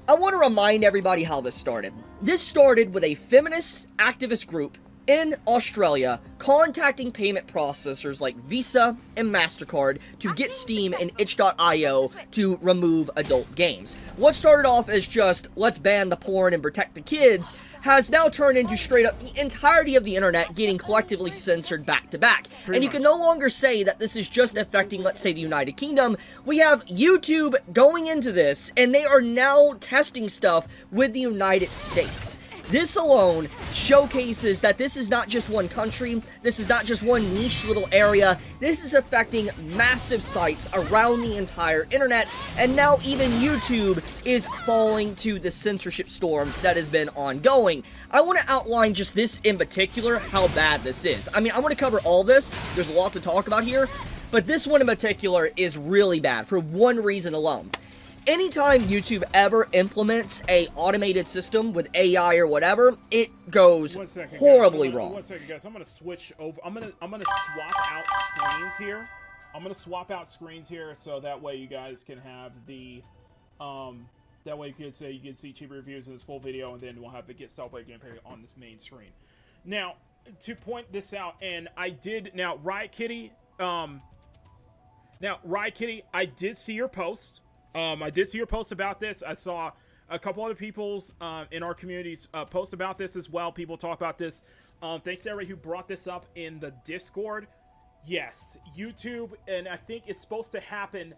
I want to remind everybody how this started. This started with a feminist activist group in Australia contacting payment processors like Visa and Mastercard to get Steam and itch.io to remove adult games. What started off as just, let's ban the porn and protect the kids, has now turned into straight up the entirety of the internet getting collectively censored back to back. And you can no longer say that this is just affecting, let's say, the United Kingdom. We have YouTube going into this, and they are now testing stuff with the United States. This alone showcases that this is not just one country, this is not just one niche little area, this is affecting massive sites around the entire internet, and now even YouTube is falling to the censorship storm that has been ongoing. I want to outline just this in particular, how bad this is. I mean, I want to cover all this, there's a lot to talk about here, but this one in particular is really bad for one reason alone. Anytime YouTube ever implements a automated system with AI or whatever, it goes horribly wrong. 1 second, guys. I'm gonna switch over. I'm gonna swap out screens here. I'm gonna swap out screens here so that way you guys can have the that way you can see cheaper reviews in this full video, and then we'll have the Get Style Play gameplay on this main screen. Now, to point this out, and I did Riot Kitty. Riot Kitty, I did see your post. I did see your post about this. I saw a couple other people's in our communities post about this as well. People talk about this. Thanks to everybody who brought this up in the Discord. Yes, YouTube, and I think it's supposed to happen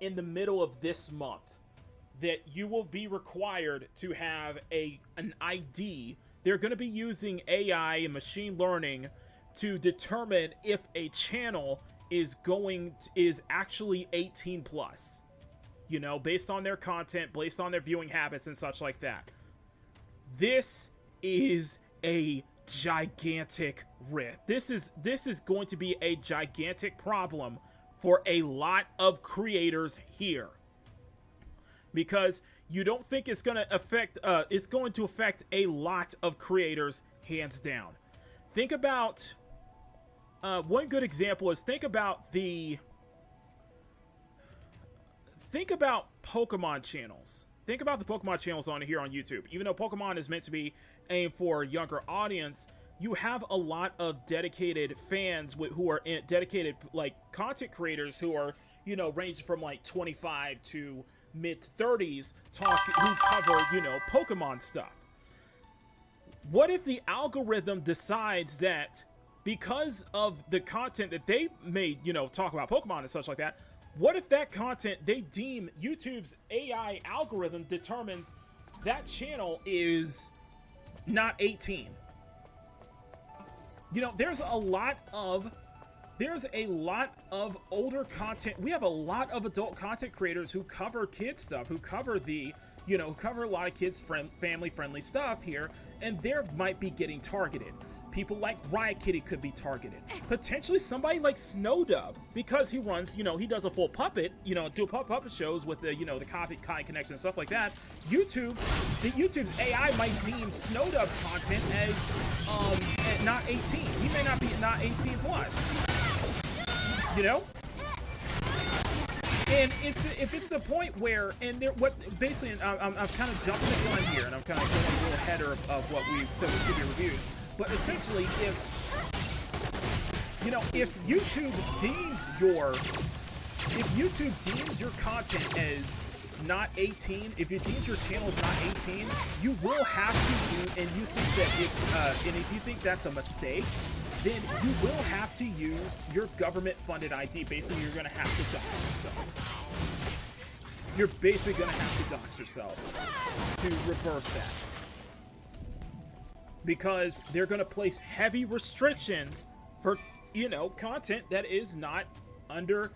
in the middle of this month, that you will be required to have an ID. They're going to be using AI and machine learning to determine if a channel is actually 18 plus. You know, based on their content, based on their viewing habits and such like that. This is a gigantic risk. This is going to be a gigantic problem for a lot of creators here. Because you don't think it's going to affect a lot of creators hands down. Think about one good example is think about Pokemon channels. Think about the Pokemon channels on here on YouTube. Even though Pokemon is meant to be aimed for a younger audience, you have a lot of dedicated fans who are dedicated like content creators who are, you know, range from like 25 to mid 30s who cover, you know, Pokemon stuff. What if the algorithm decides that because of the content that they made, you know, talk about Pokemon and such like that, what if that content they deem YouTube's AI algorithm determines that channel is not 18? You know, there's a lot of older content. We have a lot of adult content creators who cover kids stuff, who cover cover a lot of kids family friendly stuff here, and they might be getting targeted. People like Riot Kitty could be targeted. Potentially somebody like Snowdub, because he runs, you know, he does a full puppet, you know, do puppet shows with the, you know, the copy connection and stuff like that. YouTube's AI might deem Snowdub content as not 18. He may not be not 18 plus. You know? And if it's the point where, and there, what basically, I'm kind of jumping the gun here, and I'm kind of going a little header of what we said should be reviewed. But essentially, if YouTube deems your content as not 18, if it deems your channel is not 18, you will have to and you think that and if you think that's a mistake, then you will have to use your government-funded ID. Basically, you're going to have to dox yourself. You're basically going to have to dox yourself to reverse that. Because they're going to place heavy restrictions for, you know, content that is not under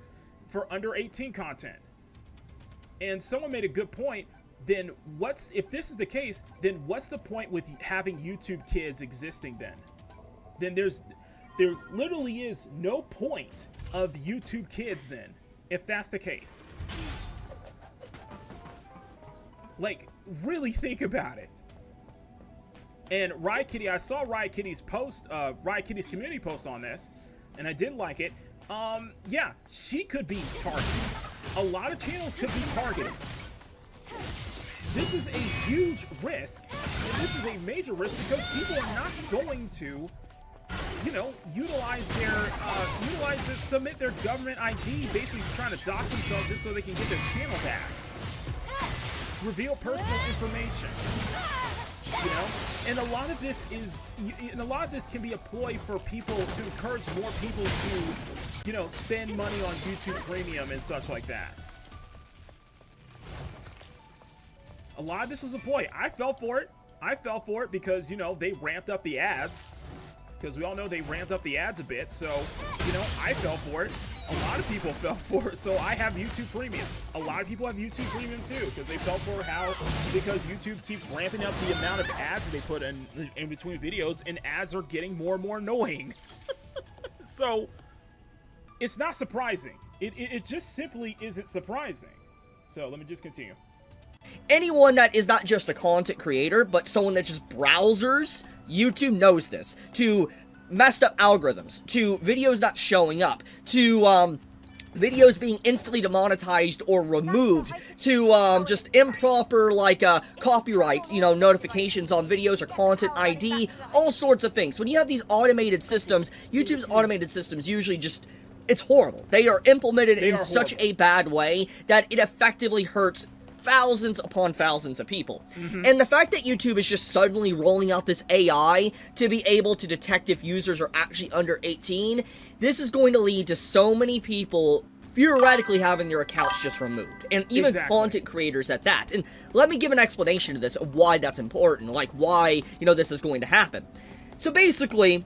18 content. And someone made a good point. Then if this is the case, then what's the point with having YouTube Kids existing then? Then there literally is no point of YouTube Kids then, if that's the case. Like, really think about it. And Riot Kitty, I saw Riot Kitty's post, Riot Kitty's community post on this, and I did like it. Yeah, she could be targeted. A lot of channels could be targeted. This is a huge risk, and this is a major risk because people are not going to you know, submit their government ID, basically trying to dox themselves just so they can get their channel back. Reveal personal information. You know, and a lot of this can be a ploy for people to encourage more people to, you know, spend money on YouTube Premium and such like that. A lot of this was a ploy. I fell for it because, you know, they ramped up the ads. Because we all know they ramped up the ads a bit, so, you know, I fell for it. A lot of people fell for it, so I have YouTube Premium. A lot of people have YouTube Premium too, because they fell for because YouTube keeps ramping up the amount of ads they put in between videos, and ads are getting more and more annoying. So, it's not surprising. It just simply isn't surprising. So, let me just continue. Anyone that is not just a content creator, but someone that just browsers, YouTube knows this. To messed up algorithms, to videos not showing up, to videos being instantly demonetized or removed, to just improper, like, copyright, you know, notifications on videos or content ID, all sorts of things. When you have these automated systems, YouTube's automated systems usually just, it's horrible. They are implemented in such a bad way that it effectively hurts thousands upon thousands of people. And the fact that YouTube is just suddenly rolling out this AI to be able to detect if users are actually under 18, this is going to lead to so many people theoretically having their accounts just removed, and even content creators at that. And let me give an explanation to this, of why that's important, like why, you know, this is going to happen. So basically,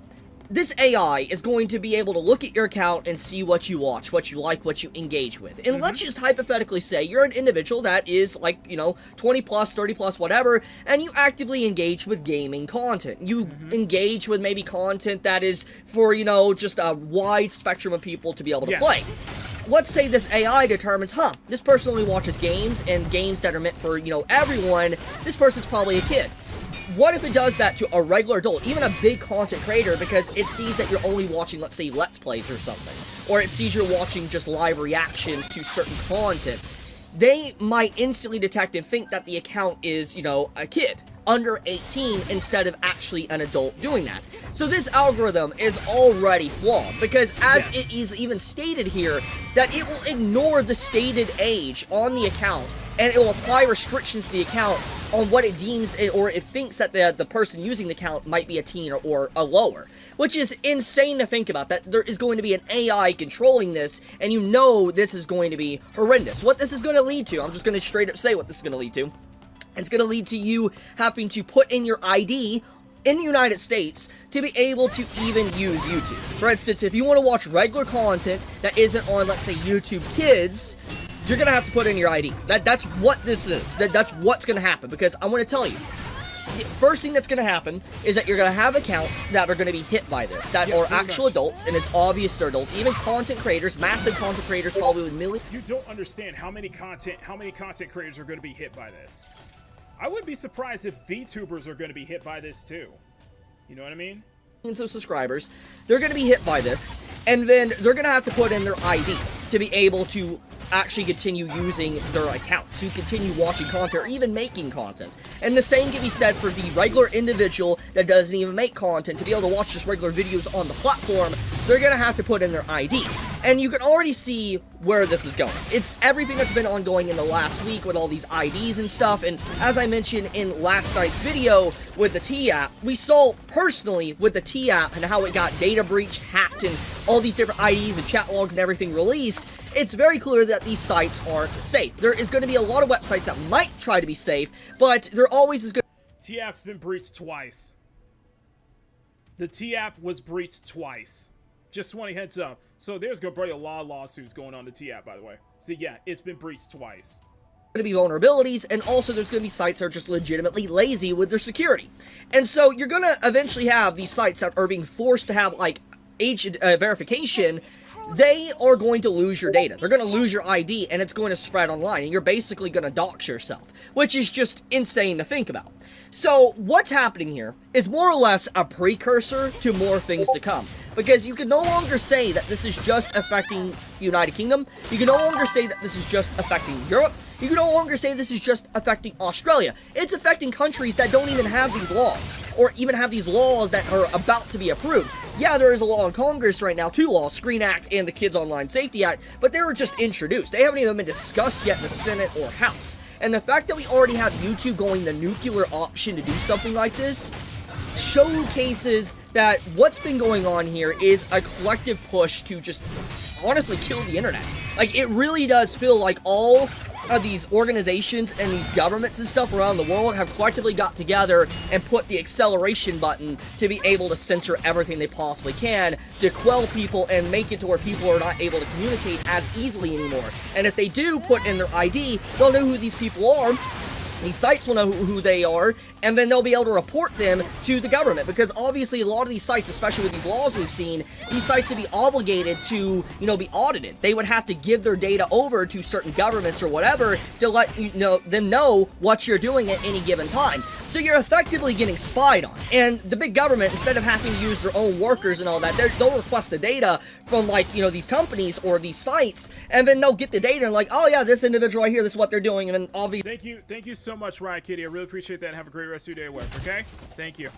this AI is going to be able to look at your account and see what you watch, what you like, what you engage with. And let's just hypothetically say you're an individual that is, like, you know, 20 plus, 30 plus, whatever, and you actively engage with gaming content. You engage with maybe content that is for, you know, just a wide spectrum of people to be able to play. Let's say this AI determines, this person only watches games, and games that are meant for, you know, everyone. This person's probably a kid. What if it does that to a regular adult, even a big content creator, because it sees that you're only watching, let's say, Let's Plays or something, or it sees you're watching just live reactions to certain content? They might instantly detect and think that the account is, you know, a kid under 18 instead of actually an adult doing that. So this algorithm is already flawed, because as it is even stated here, that it will ignore the stated age on the account, and it will apply restrictions to the account on what it deems or it thinks that the person using the account might be a teen or a lower. Which is insane to think about, that there is going to be an AI controlling this, and you know this is going to be horrendous. What this is going to lead to, I'm just going to straight up say what this is going to lead to. It's going to lead to you having to put in your ID in the United States to be able to even use YouTube. For instance, if you want to watch regular content that isn't on, let's say, YouTube Kids, you're going to have to put in your ID. That's what this is. That's what's going to happen, because I want to tell you, the first thing that's going to happen is that you're going to have accounts that are going to be hit by this, that are actual adults, and it's obvious they're adults. Even content creators, massive content creators, probably with millions. You don't understand how many content creators are going to be hit by this. I wouldn't be surprised if VTubers are going to be hit by this too. You know what I mean? Of subscribers, they're going to be hit by this, and then they're going to have to put in their ID to be able to actually continue using their account, to continue watching content or even making content. And the same can be said for the regular individual that doesn't even make content. To be able to watch just regular videos on the platform, they're going to have to put in their ID. And you can already see where this is going. It's everything that's been ongoing in the last week with all these IDs and stuff. And as I mentioned in last night's video with the T-app, we saw personally with the T-app and how it got data breached, hacked, and all these different IDs and chat logs and everything released. It's very clear that these sites aren't safe. There is going to be a lot of websites that might try to be safe, but there always is good. T-app's been breached twice. The T-app was breached twice. Just want a heads up. So there's going to be a lot of lawsuits going on the T-app, by the way. So yeah, it's been breached twice. Going to be vulnerabilities, and also there's going to be sites that are just legitimately lazy with their security. And so you're going to eventually have these sites that are being forced to have, like, age verification. They are going to lose your data. They're going to lose your ID, and it's going to spread online, and you're basically going to dox yourself, which is just insane to think about. So what's happening here is more or less a precursor to more things to come, because you can no longer say that this is just affecting the United Kingdom. You can no longer say that this is just affecting Europe. You can no longer say this is just affecting Australia. It's affecting countries that don't even have these laws, or even have these laws that are about to be approved. yeah, there is a law in Congress right now, 2 laws, Screen Act and the Kids Online Safety Act, but they were just introduced. They haven't even been discussed yet in the Senate or House. And the fact that we already have YouTube going the nuclear option to do something like this showcases that what's been going on here is a collective push to just honestly kill the internet. Like, it really does feel like all of these organizations and these governments and stuff around the world have collectively got together and put the acceleration button to be able to censor everything they possibly can to quell people and make it to where people are not able to communicate as easily anymore. And if they do put in their ID, they'll know who these people are. These sites will know who they are, and then they'll be able to report them to the government, because obviously a lot of these sites, especially with these laws we've seen, these sites would be obligated to, you know, be audited. They would have to give their data over to certain governments or whatever to let them know what you're doing at any given time. So you're effectively getting spied on. And the big government, instead of having to use their own workers and all that, they'll request the data from, like, you know, these companies or these sites, and then they'll get the data and like, oh yeah, this individual right here, this is what they're doing, and then obviously... Thank you so much, Riot Kitty. I really appreciate that. Have a great rest of your day at work, okay? Thank you.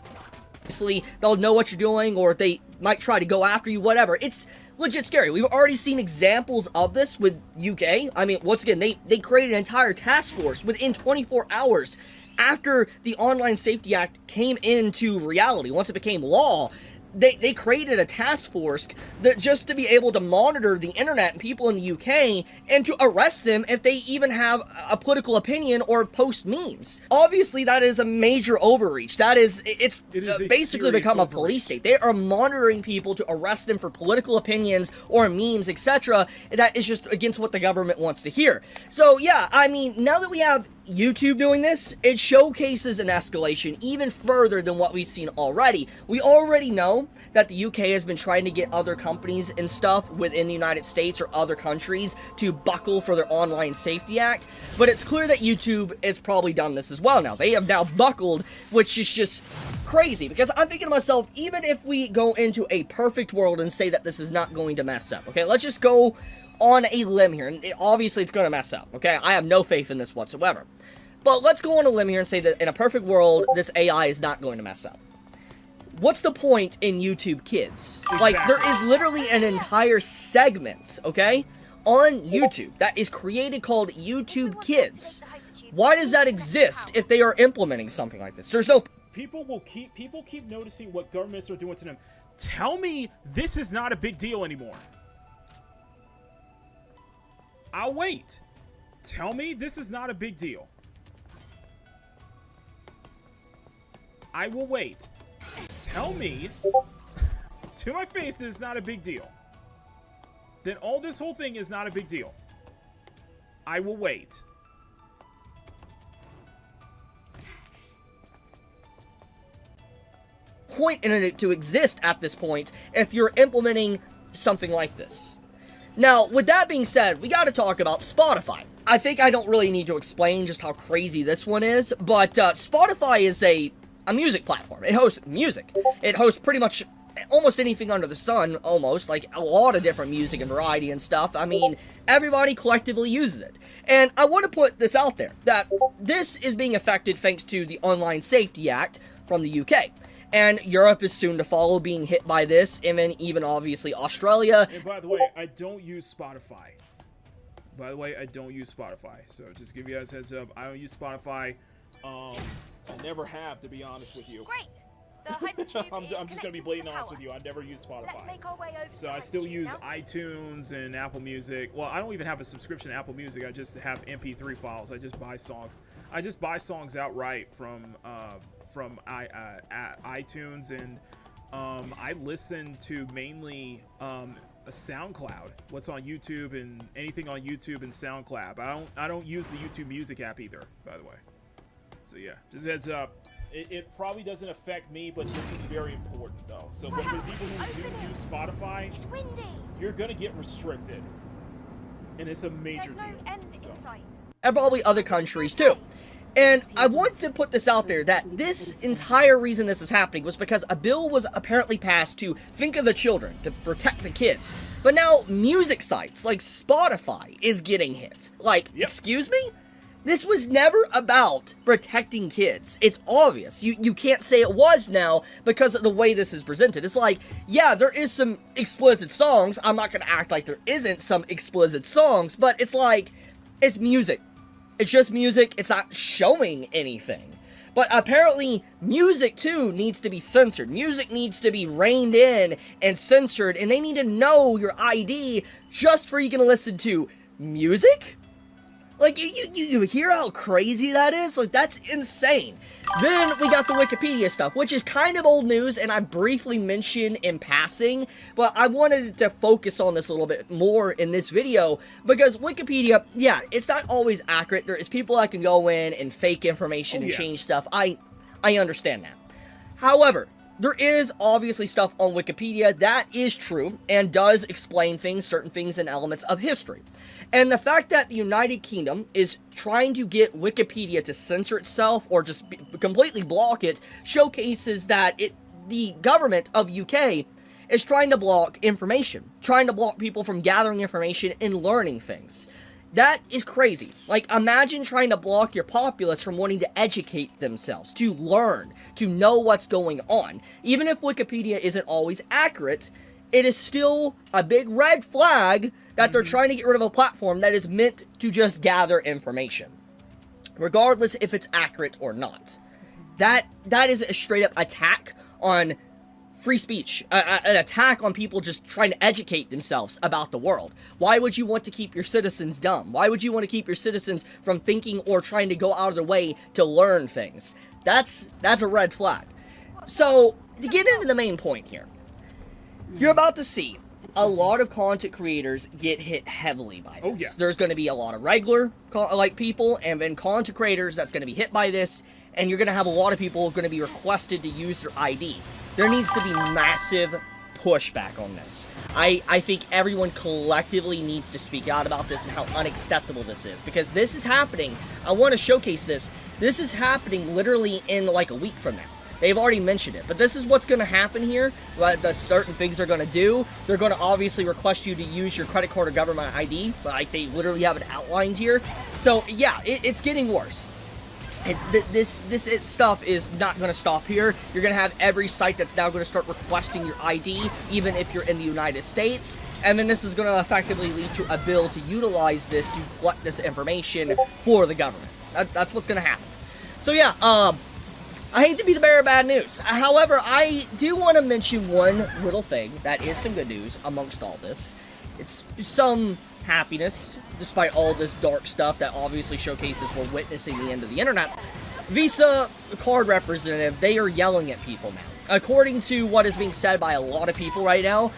They'll know what you're doing, or they might try to go after you, whatever. It's legit scary. We've already seen examples of this with UK. I mean, once again, they created an entire task force within 24 hours after the Online Safety Act came into reality. Once it became law, they created a task force that just to be able to monitor the internet and people in the UK and to arrest them if they even have a political opinion or post memes. Obviously, that is a major overreach. It's basically become a police state. They are monitoring people to arrest them for political opinions or memes, etc. That is just against what the government wants to hear. So yeah, I mean, now that we have YouTube doing this, it showcases an escalation even further than what we've seen already. We already know that the UK has been trying to get other companies and stuff within the United States or other countries to buckle for their Online Safety Act, but it's clear that YouTube has probably done this as well now. They have now buckled, which is just crazy, because I'm thinking to myself, even if we go into a perfect world and say that this is not going to mess up, okay, let's just go on a limb here, and obviously it's going to mess up, okay? I have no faith in this whatsoever. But let's go on a limb here and say that in a perfect world, this AI is not going to mess up. What's the point in YouTube Kids? Exactly. Like, there is literally an entire segment, okay, on YouTube that is created called YouTube Kids. Why does that exist if they are implementing something like this? There's no... People keep noticing what governments are doing to them. Tell me this is not a big deal anymore. I'll wait. Tell me this is not a big deal. I will wait. Tell me to my face that it's not a big deal. Then all this whole thing is not a big deal. I will wait. Point in it to exist at this point if you're implementing something like this. Now, with that being said, we gotta talk about Spotify. I think I don't really need to explain just how crazy this one is, but Spotify is a music platform. It hosts music. It hosts pretty much almost anything under the sun, almost, like a lot of different music and variety and stuff. I mean, everybody collectively uses it. And I want to put this out there, that this is being affected thanks to the Online Safety Act from the UK. And Europe is soon to follow, being hit by this, and then even obviously Australia. And by the way, I don't use Spotify. So just give you guys a heads up. I don't use Spotify. I never have, to be honest with you. Great. The hypertube I'm just gonna be blatantly honest with you. I never use Let's Spotify. make our way over So to I the still hypertube use now. iTunes and Apple Music. Well, I don't even have a subscription to Apple Music. I just have MP3 files. I just buy songs. I just buy songs outright from iTunes, and I listen to mainly a SoundCloud. What's on YouTube and anything on YouTube and SoundCloud. I don't use the YouTube Music app either, by the way. So yeah, just heads up. It probably doesn't affect me, but this is very important though. So but for the people who do use Spotify, It's windy. you're gonna get restricted, and it's a major There's no deal. end So. in sight. And probably other countries too. And I want to put this out there, that this entire reason this is happening was because a bill was apparently passed to think of the children, to protect the kids. But now music sites like Spotify is getting hit. Like, Yep. excuse me? This was never about protecting kids. It's obvious. You can't say it was now because of the way this is presented. It's like, yeah, there is some explicit songs. I'm not going to act like there isn't some explicit songs, but it's like, it's music. It's just music. It's not showing anything. But apparently, music too needs to be censored. Music needs to be reined in and censored, and they need to know your ID just for you can listen to music? Like, you hear how crazy that is? Like, that's insane. Then we got the Wikipedia stuff, which is kind of old news, and I briefly mentioned in passing, but I wanted to focus on this a little bit more in this video, because Wikipedia, yeah, it's not always accurate. There is people that can go in and fake information and change stuff. I understand that. However, there is obviously stuff on Wikipedia that is true and does explain things, certain things and elements of history. And the fact that the United Kingdom is trying to get Wikipedia to censor itself or just completely block it showcases that the government of UK is trying to block information, trying to block people from gathering information and learning things. That is crazy. Like, imagine trying to block your populace from wanting to educate themselves, to learn, to know what's going on. Even if Wikipedia isn't always accurate, it is still a big red flag that they're trying to get rid of a platform that is meant to just gather information, regardless if it's accurate or not. That is a straight up attack on free speech, an attack on people just trying to educate themselves about the world. Why would you want to keep your citizens dumb? Why would you want to keep your citizens from thinking or trying to go out of their way to learn things? That's a red flag. So, to get into the main point here, you're about to see a lot of content creators get hit heavily by this. Oh, yeah. There's going to be a lot of regular people, and then content creators that's going to be hit by this, and you're going to have a lot of people going to be requested to use their ID. There needs to be massive pushback on this. I think everyone collectively needs to speak out about this and how unacceptable this is, because this is happening. I want to showcase this. This is happening literally in like a week from now. They've already mentioned it, but this is what's going to happen here. The certain things they're going to do. They're going to obviously request you to use your credit card or government ID, like they literally have it outlined here. So yeah, it's getting worse. This stuff is not going to stop here. You're going to have every site that's now going to start requesting your ID, even if you're in the United States. And then this is going to effectively lead to a bill to utilize this to collect this information for the government. That's what's going to happen. So yeah, I hate to be the bearer of bad news. However, I do want to mention one little thing that is some good news amongst all this. It's some happiness, despite all this dark stuff that obviously showcases we're witnessing the end of the internet. Visa card representative, they are yelling at people now. According to what is being said by a lot of people right now,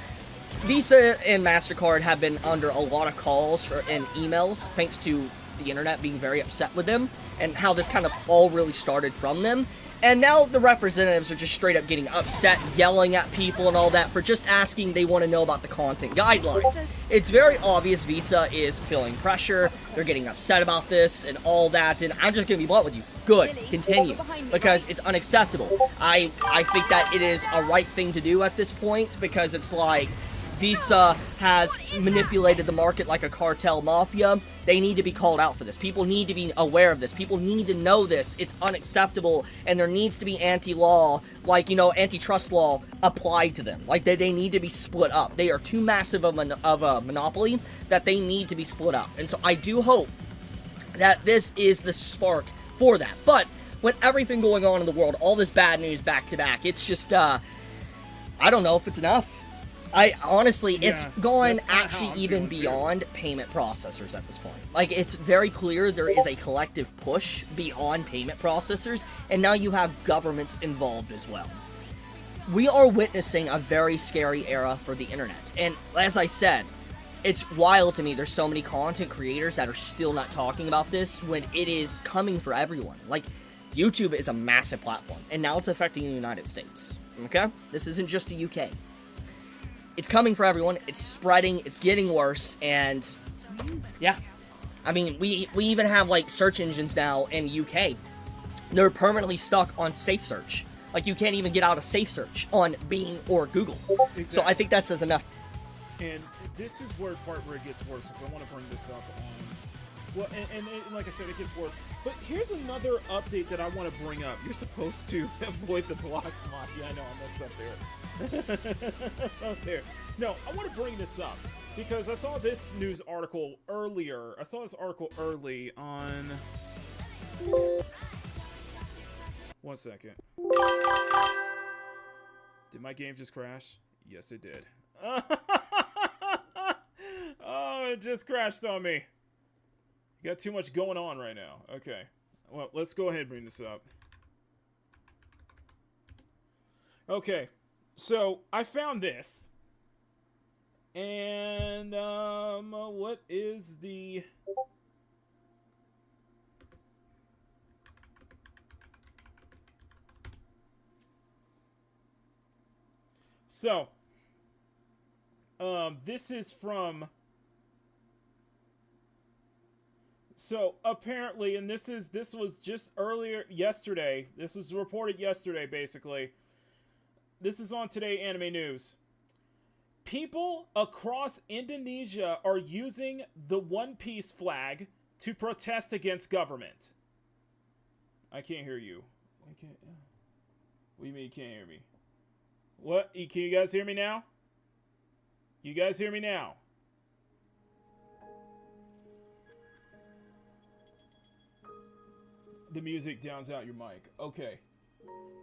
Visa and Mastercard have been under a lot of calls and emails, thanks to the internet being very upset with them, and how this kind of all really started from them. And now the representatives are just straight up getting upset, yelling at people and all that for just asking they want to know about the content guidelines. It's very obvious Visa is feeling pressure, they're getting upset about this and all that, and I'm just going to be blunt with you. Good, continue, because it's unacceptable. I think that it is a right thing to do at this point, because it's like Visa has manipulated the market like a cartel mafia. They need to be called out for this. People need to be aware of this. People need to know this. It's unacceptable, and there needs to be anti-law, like, you know, antitrust law applied to them. Like, they need to be split up. They are too massive of a monopoly that they need to be split up. And so I do hope that this is the spark for that. But with everything going on in the world, all this bad news back to back, it's just, I don't know if it's enough. Honestly, it's gone actually even beyond payment processors at this point. Like, it's very clear there is a collective push beyond payment processors, and now you have governments involved as well. We are witnessing a very scary era for the internet, and as I said, it's wild to me there's so many content creators that are still not talking about this when it is coming for everyone. Like, YouTube is a massive platform, and now it's affecting the United States, okay? This isn't just the UK. It's coming for everyone, it's spreading, it's getting worse, and yeah. I mean, we even have, like, search engines now in UK. They're permanently stuck on safe search. Like, you can't even get out of safe search on Bing or Google. Exactly. So I think that says enough. And this is where it gets worse. If I want to bring this up Well, and like I said, it gets worse. But here's another update that I want to bring up. You're supposed to avoid the blocks, Maki. I know I messed up there. Up there. No, I want to bring this up because I saw this news article earlier. I saw this article early on. 1 second. Did my game just crash? Yes, it did. Oh, it just crashed on me. Got too much going on right now. Okay. Well, let's go ahead and bring this up. Okay. So, I found this. And, what is the... So, this is from... So apparently, and this was just earlier yesterday. This was reported yesterday, basically. This is on Today Anime News. People across Indonesia are using the One Piece flag to protest against government. I can't hear you. I can't. What do you mean you can't hear me? What? Can you guys hear me now? You guys hear me now? The music downs out your mic. Okay.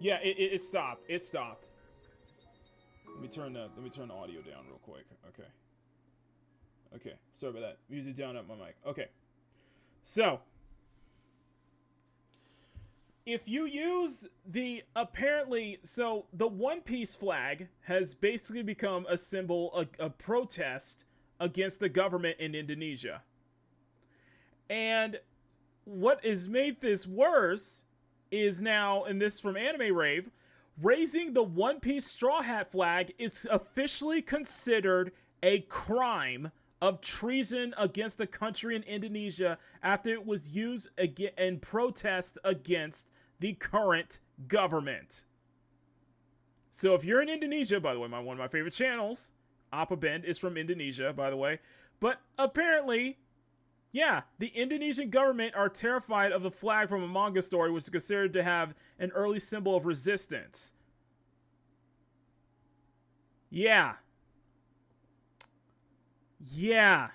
Yeah, it stopped. It stopped. Let me turn the audio down real quick. Okay. Okay. Sorry about that. Music down at my mic. Okay. So, if you use the so the One Piece flag has basically become a symbol, a protest against the government in Indonesia. And what has made this worse is now, and this from Anime Rave, raising the One Piece Straw Hat flag is officially considered a crime of treason against the country in Indonesia after it was used again in protest against the current government. So if you're in Indonesia, by the way, one of my favorite channels, Appa Bend, is from Indonesia, by the way, but apparently... yeah, the Indonesian government are terrified of the flag from a manga story, which is considered to have an early symbol of resistance. Yeah. Yeah.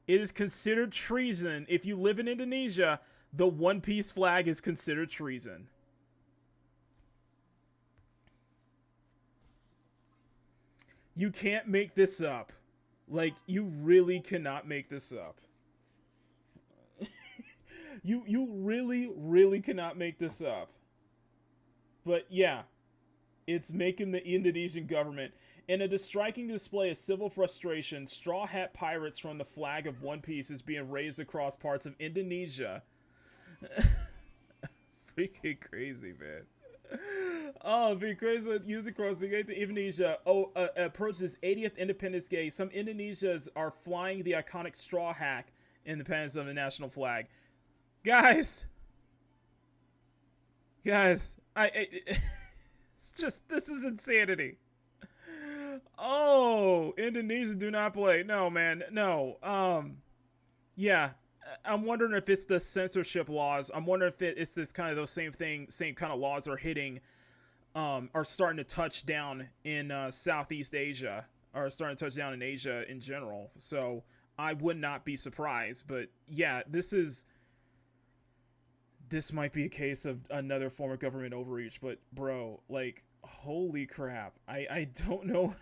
It is considered treason. If you live in Indonesia, the One Piece flag is considered treason. You can't make this up. Like, you really cannot make this up. You really, really cannot make this up. But yeah, it's making the Indonesian government. In a striking display of civil frustration, straw hat pirates from the flag of One Piece is being raised across parts of Indonesia. Freaking crazy, man. Oh, be crazy. Used across the gate to Indonesia. Approaches 80th Independence Day. Some Indonesians are flying the iconic straw hat independence of the national flag. Guys, it's just, this is insanity. Oh, Indonesia do not play. No, man, no. Yeah, I'm wondering if it's the censorship laws. I'm wondering if it's this kind of those same kind of laws are hitting, are starting to touch down in Southeast Asia, or starting to touch down in Asia in general. So I would not be surprised. But yeah, this might be a case of another form of government overreach, but bro, like, holy crap. I don't know.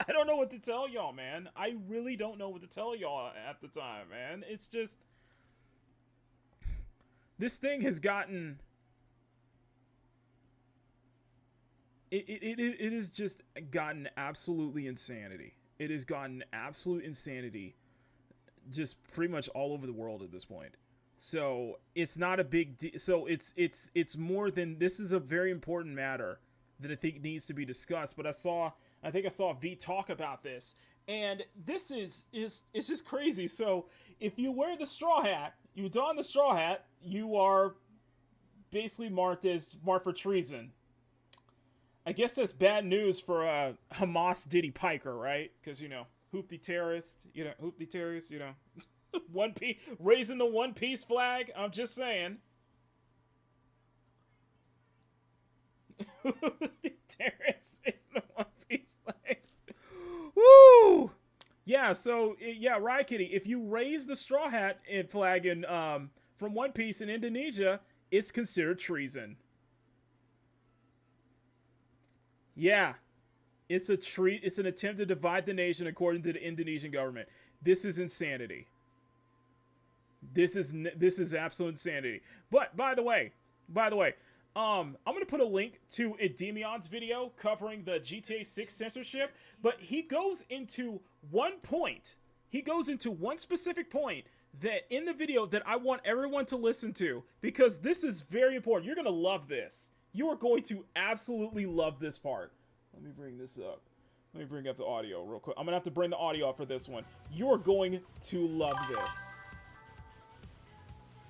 I don't know what to tell y'all, man. I really don't know what to tell y'all at the time, man. It's just, this thing has gotten, it has just gotten absolutely insanity. It has gotten absolute insanity just pretty much all over the world at this point. So it's not a big deal. So it's more than, this is a very important matter that I think needs to be discussed. But I think I saw V talk about this, and this is it's just crazy. So if you wear the straw hat, you don the straw hat, you are basically marked for treason. I guess that's bad news for Hamas Diddy Piker, right? Because, you know, hoopty terrorist, you know. One Piece, raising the One Piece flag. I'm just saying. Terrence, it's the One Piece flag. Woo! Yeah, so yeah, Riot Kitty, if you raise the Straw Hat flag in from One Piece in Indonesia, it's considered treason. Yeah. It's an attempt to divide the nation according to the Indonesian government. This is insanity. This is absolute insanity. But by the way, I'm gonna put a link to Edemion's video covering the GTA 6 censorship. But he goes into one point. He goes into one specific point that in the video that I want everyone to listen to, because this is very important. You're gonna love this. You are going to absolutely love this part. Let me bring this up. Let me bring up the audio real quick. I'm gonna have to bring the audio up for this one. You're going to love this,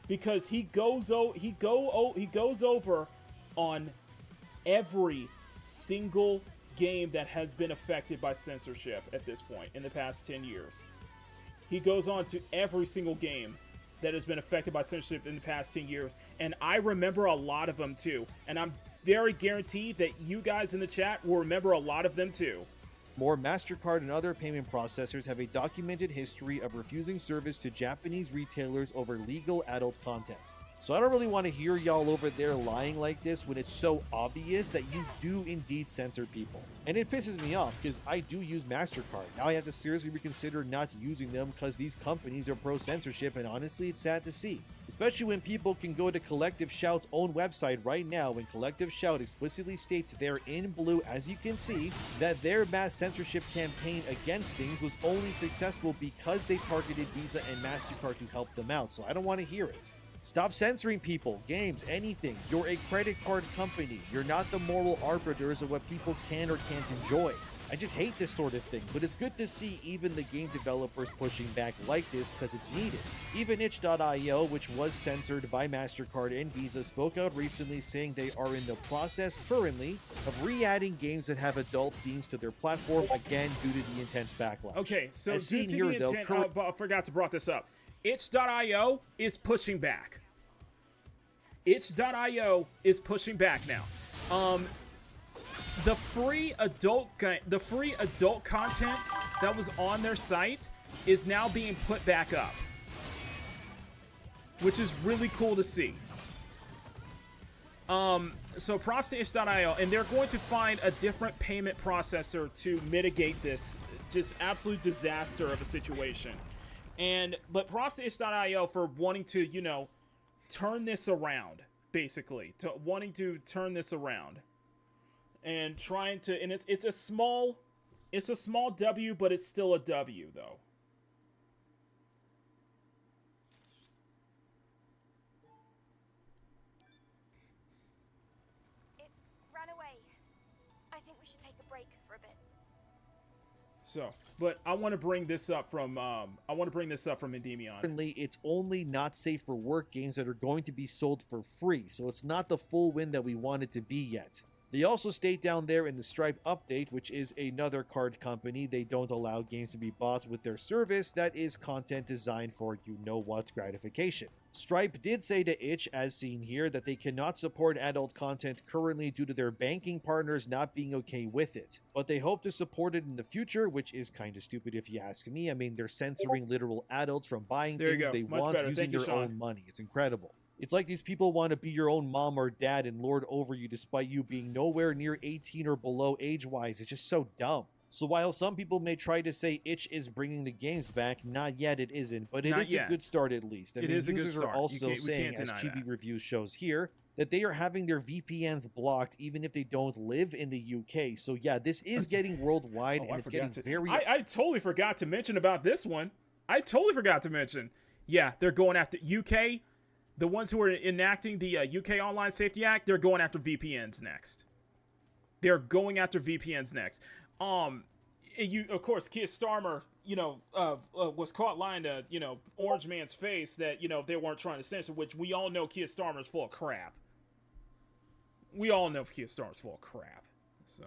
because he goes over on every single game that has been affected by censorship at this point in the past 10 years. He goes on to every single game that has been affected by censorship in the past 10 years, and I remember a lot of them too, and I'm very guaranteed that you guys in the chat will remember a lot of them too. More Mastercard and other payment processors have a documented history of refusing service to Japanese retailers over legal adult content. So I don't really want to hear y'all over there lying like this when it's so obvious that you do indeed censor people. And it pisses me off because I do use MasterCard. Now I have to seriously reconsider not using them because these companies are pro-censorship, and honestly it's sad to see. Especially when people can go to Collective Shout's own website right now, when Collective Shout explicitly states there in blue, as you can see, that their mass censorship campaign against things was only successful because they targeted Visa and MasterCard to help them out. So I don't want to hear it. Stop censoring people, games, anything. You're a credit card company. You're not the moral arbiters of what people can or can't enjoy. I just hate this sort of thing, but it's good to see even the game developers pushing back like this because it's needed. Even itch.io, which was censored by MasterCard and Visa, spoke out recently saying they are in the process currently of re-adding games that have adult themes to their platform, again due to the intense backlash. Okay, so As due seen to here, the though, intent, I forgot to brought this up. Itch.io is pushing back. Itch.io is pushing back now. The free adult content that was on their site is now being put back up, which is really cool to see. So props to itch.io, and they're going to find a different payment processor to mitigate this just absolute disaster of a situation. But props to itch.io for wanting to, you know, turn this around, basically, wanting to turn this around. And trying to, and it's a small W, but it's still a W though. It ran away. I think we should take a break for a bit. So, but I want to bring this up from Endemion. Currently, it's only not safe for work games that are going to be sold for free, so it's not the full win that we want it to be yet. They also state down there in the Stripe update, which is another card company, they don't allow games to be bought with their service that is content designed for you-know-what gratification. Stripe did say to Itch, as seen here, that they cannot support adult content currently due to their banking partners not being okay with it. But they hope to support it in the future, which is kind of stupid if you ask me. I mean, they're censoring literal adults from buying things they want using their own money. It's incredible. It's like these people want to be your own mom or dad and lord over you despite you being nowhere near 18 or below age-wise. It's just so dumb. So while some people may try to say Itch is bringing the games back, not yet it isn't, but it is a good start at least. I mean, users are also saying, as Chibi Reviews shows here, that they are having their VPNs blocked even if they don't live in the UK. So yeah, this is getting worldwide, and it's getting very... I totally forgot to mention about this one. I totally forgot to mention. Yeah, they're going after UK... The ones who are enacting the UK Online Safety Act, they're going after VPNs next. They're going after VPNs next. And of course, Keir Starmer, was caught lying to, Orange Man's face that, they weren't trying to censor, which we all know Keir Starmer's full of crap. We all know Keir Starmer's full of crap. So.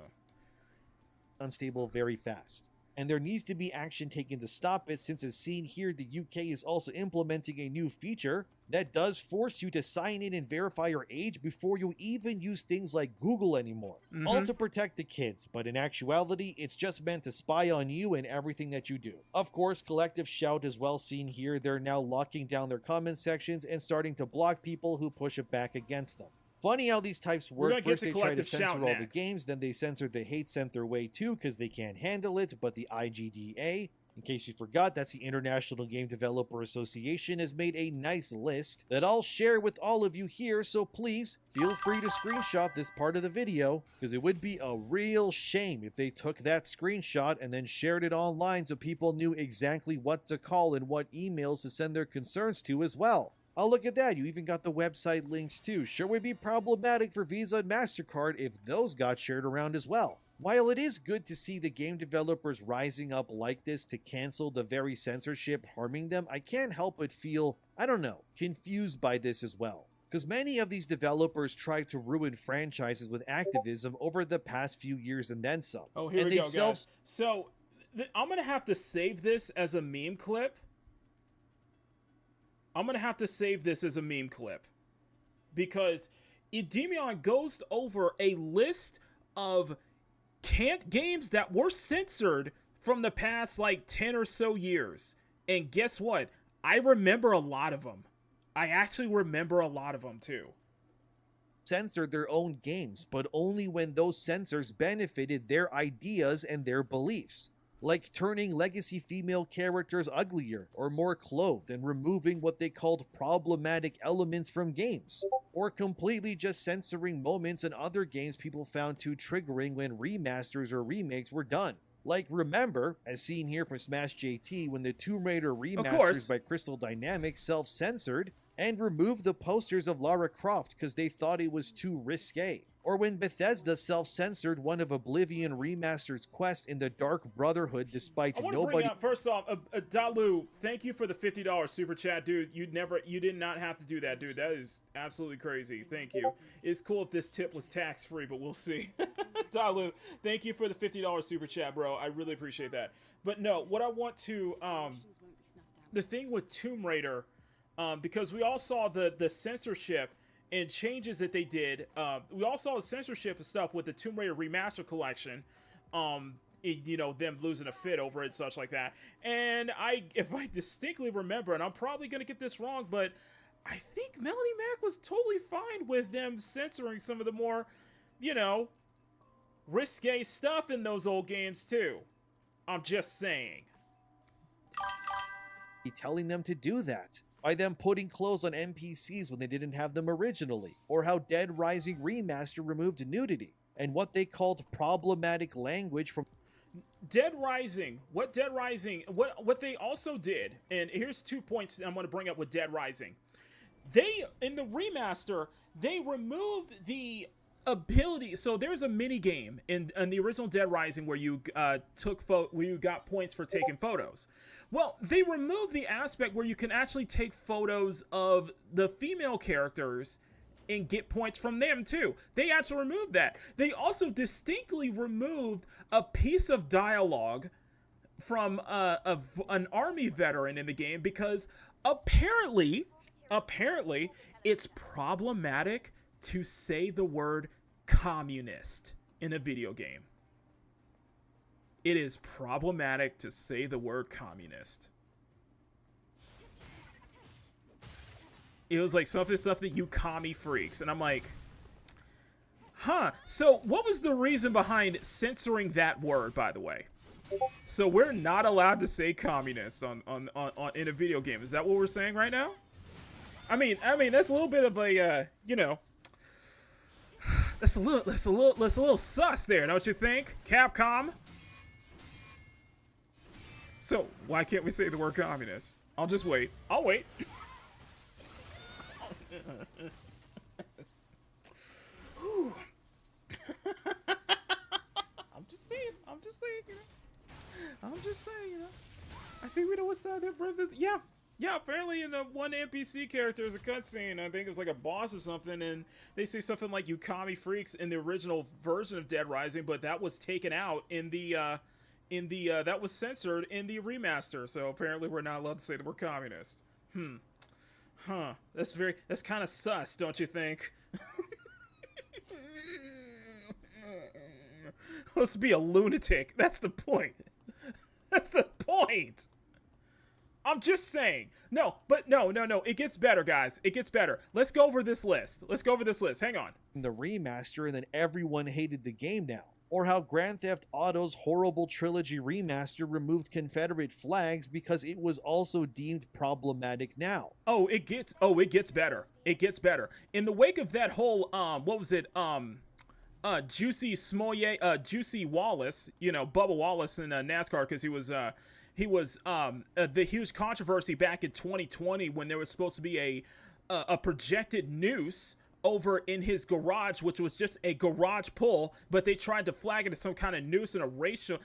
Unstable very fast. and there needs to be action taken to stop it, since as seen here, the UK is also implementing a new feature that does force you to sign in and verify your age before you even use things like Google anymore. All to protect the kids, but in actuality, it's just meant to spy on you and everything that you do. Of course, Collective Shout as well seen here, they're now locking down their comment sections and starting to block people who push it back against them. Funny how these types work. First they try to censor all the games, then they censor the hate sent their way too because they can't handle it, but the IGDA, in case you forgot, that's the International Game Developer Association, has made a nice list that I'll share with all of you here, so please feel free to screenshot this part of the video, because it would be a real shame if they took that screenshot and then shared it online so people knew exactly what to call and what emails to send their concerns to as well. Oh, look at that, you even got the website links too. Sure would be problematic for Visa and Mastercard if those got shared around as well. While it is good to see the game developers rising up like this to cancel the very censorship harming them, I can't help but feel, I don't know, confused by this as well. Because many of these developers tried to ruin franchises with activism over the past few years and then some. Oh, here we go, guys. So, I'm going to have to save this as a meme clip. Because Demion goes over a list of games that were censored from the past like 10 or so years. And guess what? I remember a lot of them. I actually remember a lot of them too. Censored their own games, but only when those censors benefited their ideas and their beliefs. Like turning legacy female characters uglier or more clothed and removing what they called problematic elements from games. Or completely just censoring moments in other games people found too triggering when remasters or remakes were done. Like, remember, as seen here from Smash JT, when the Tomb Raider remasters by Crystal Dynamics self-censored and removed the posters of Lara Croft because they thought it was too risque. Or when Bethesda self-censored one of Oblivion Remastered's quest in the Dark Brotherhood despite nobody... First off, Dalu, thank you for the $50 super chat, dude. You did not have to do that, dude. That is absolutely crazy. Thank you. It's cool if this tip was tax-free, but we'll see. Dalu, thank you for the $50 super chat, bro. I really appreciate that. But no, what I want to... the thing with Tomb Raider... because we all saw the censorship and changes that they did. We all saw the censorship and stuff with the Tomb Raider Remaster Collection. You know, them losing a fit over it and such like that. And if I distinctly remember, and I'm probably going to get this wrong, but I think Melanie Mac was totally fine with them censoring some of the more, you know, risque stuff in those old games too. I'm just saying. Telling them to do that. By them putting clothes on NPCs when they didn't have them originally, or how Dead Rising Remaster removed nudity, and what they called problematic language from Dead Rising. What they also did, and here's 2 points I'm going to bring up with Dead Rising. In the remaster, they removed the ability. So there's a mini game in the original Dead Rising where you where you got points for taking photos. Well, they removed the aspect where you can actually take photos of the female characters and get points from them too. They actually removed that. They also distinctly removed a piece of dialogue from an army veteran in the game because apparently it's problematic to say the word communist in a video game. It is problematic to say the word communist. It was like something you commie freaks. And I'm like, huh. So what was the reason behind censoring that word, by the way? So we're not allowed to say communist on in a video game. Is that what we're saying right now? I mean that's a little bit of a you know, that's a little sus there, don't you think, Capcom? So, why can't we say the word communist? I'll just wait. I'll wait. I'm just saying, you know. I think we know what side their breath is. Yeah, apparently in the one NPC character is a cutscene. I think it was like a boss or something, and they say something like, you commie freaks in the original version of Dead Rising, but that was taken out in the in the that was censored in the remaster. So apparently we're not allowed to say that we're communist. Huh. That's kind of sus, don't you think? Let's be a lunatic. That's the point. That's the point. I'm just saying. No. It gets better, guys. It gets better. Let's go over this list. Hang on. The remaster, and then everyone hated the game now. Or how Grand Theft Auto's horrible trilogy remaster removed Confederate flags because it was also deemed problematic now. It gets better. It gets better. In the wake of that whole Juicy Wallace, Bubba Wallace in NASCAR, because he was the huge controversy back in 2020 when there was supposed to be a projected noose over in his garage, which was just a garage pull, but they tried to flag it as some kind of noose and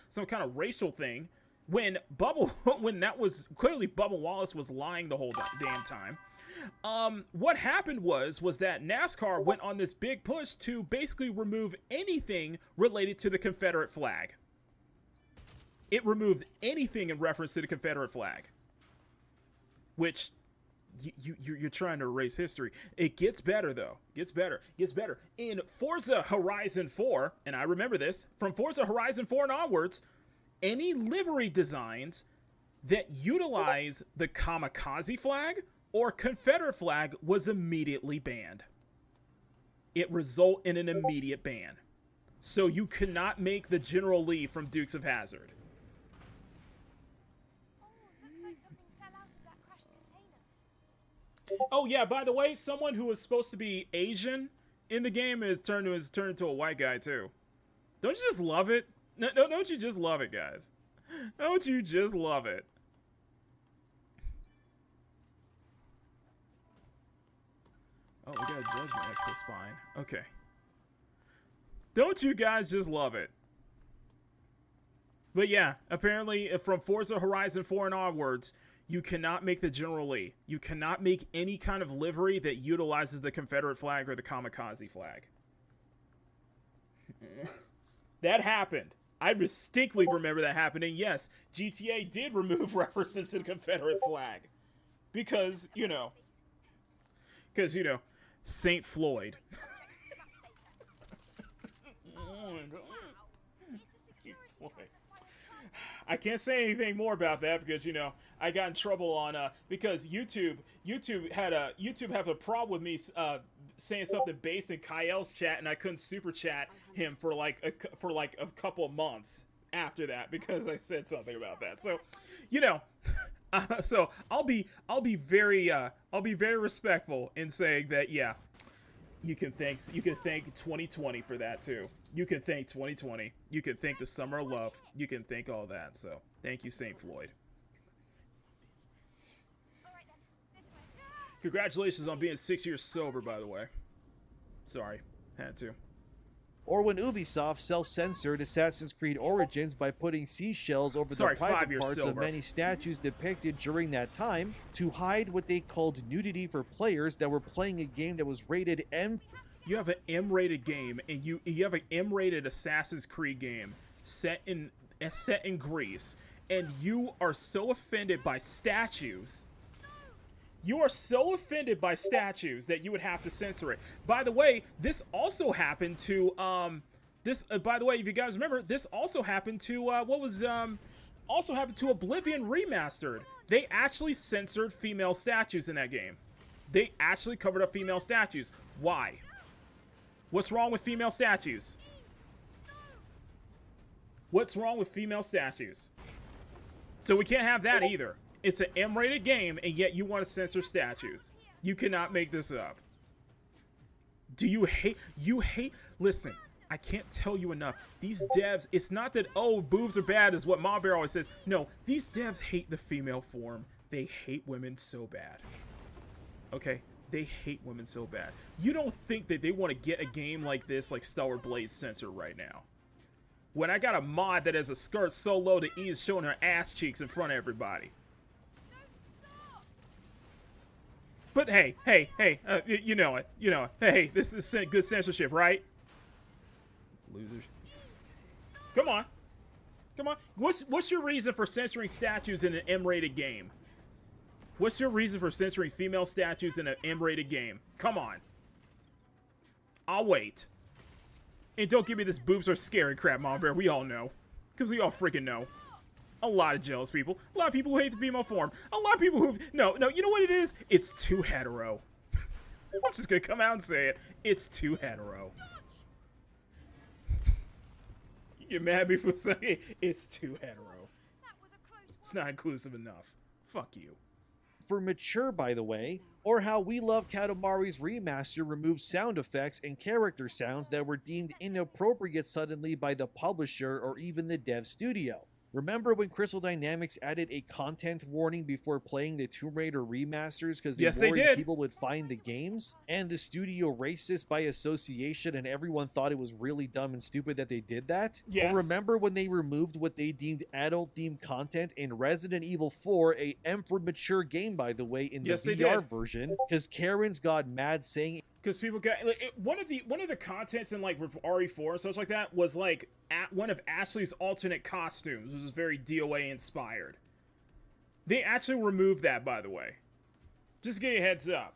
some kind of racial thing. When that was clearly Bubba Wallace was lying the whole damn time. What happened was that NASCAR went on this big push to basically remove anything related to the Confederate flag. It removed anything in reference to the Confederate flag, which you're trying to erase history. It gets better though. Gets better. In Forza Horizon 4, and I remember this from Forza Horizon 4 and onwards, any livery designs that utilize the kamikaze flag or Confederate flag was immediately banned. It result in an immediate ban. So you cannot make the General Lee from Dukes of Hazzard. Oh yeah, by the way, someone who was supposed to be Asian in the game is turned into a white guy too. Don't you just love it? No, don't you just love it, guys? Don't you just love it? Oh, we got a Judgment Exo Spine. Okay. Don't you guys just love it? But yeah, apparently from Forza Horizon 4 and onwards, you cannot make the General Lee. You cannot make any kind of livery that utilizes the Confederate flag or the kamikaze flag. That happened. I distinctly remember that happening. Yes, GTA did remove references to the Confederate flag. Because, St. Floyd. Oh my God. I can't say anything more about that because I got in trouble on because YouTube had a problem with me saying something based in Kyle's chat, and I couldn't super chat him for like a couple of months after that because I said something about that. So, so I'll be very respectful in saying that you can thank 2020 for that too. You can thank 2020. You can thank the summer of love. You can thank all that. So thank you, St. Floyd. Congratulations on being 6 years sober, by the way. Sorry, had to. Or when Ubisoft self-censored Assassin's Creed Origins by putting seashells over the private parts of many statues depicted during that time to hide what they called nudity for players that were playing a game that was rated M. You have an M-rated game, and you have an M-rated Assassin's Creed game set in Greece, and you are so offended by statues. You are so offended by statues that you would have to censor it. By the way, this also happened to by the way, if you guys remember, this also happened to also happened to Oblivion Remastered. They actually censored female statues in that game. They actually covered up female statues. Why? What's wrong with female statues? What's wrong with female statues? So we can't have that either. It's an M-rated game, and yet you want to censor statues. You cannot make this up. Do you hate... Listen, I can't tell you enough. These devs, it's not that, oh, boobs are bad is what Mom Bear always says. No, these devs hate the female form. They hate women so bad. Okay? They hate women so bad. You don't think that they want to get a game like this, like Stellar Blade, censored right now. When I got a mod that has a skirt so low that E is showing her ass cheeks in front of everybody. But hey, you know it. Hey, this is good censorship, right? Losers. Come on. Come on. What's your reason for censoring statues in an M-rated game? What's your reason for censoring female statues in an M-rated game? Come on. I'll wait. And don't give me this boobs are scary crap, Mom Bear. We all know. Because we all freaking know. A lot of jealous people. A lot of people who hate the female form. A lot of people who... No, you know what it is? It's too hetero. I'm just gonna come out and say it. It's too hetero. You get mad at me for saying it's too hetero. It's not inclusive enough. Fuck you. For mature, by the way, or how We Love Katamari's remaster removed sound effects and character sounds that were deemed inappropriate suddenly by the publisher or even the dev studio. Remember when Crystal Dynamics added a content warning before playing the Tomb Raider remasters because Yes, they worried did. people would find the games? And the studio racist by association and everyone thought it was really dumb and stupid that they did that? Yes. Or remember when they removed what they deemed adult-themed content in Resident Evil 4, a M for mature game, by the way, in the Yes, they VR did. version? Because Karens got mad saying Because people got like, one of the contents in like RE4 and such like that was like one of Ashley's alternate costumes, which was very DOA inspired. They actually removed that, by the way. Just to give you a heads up,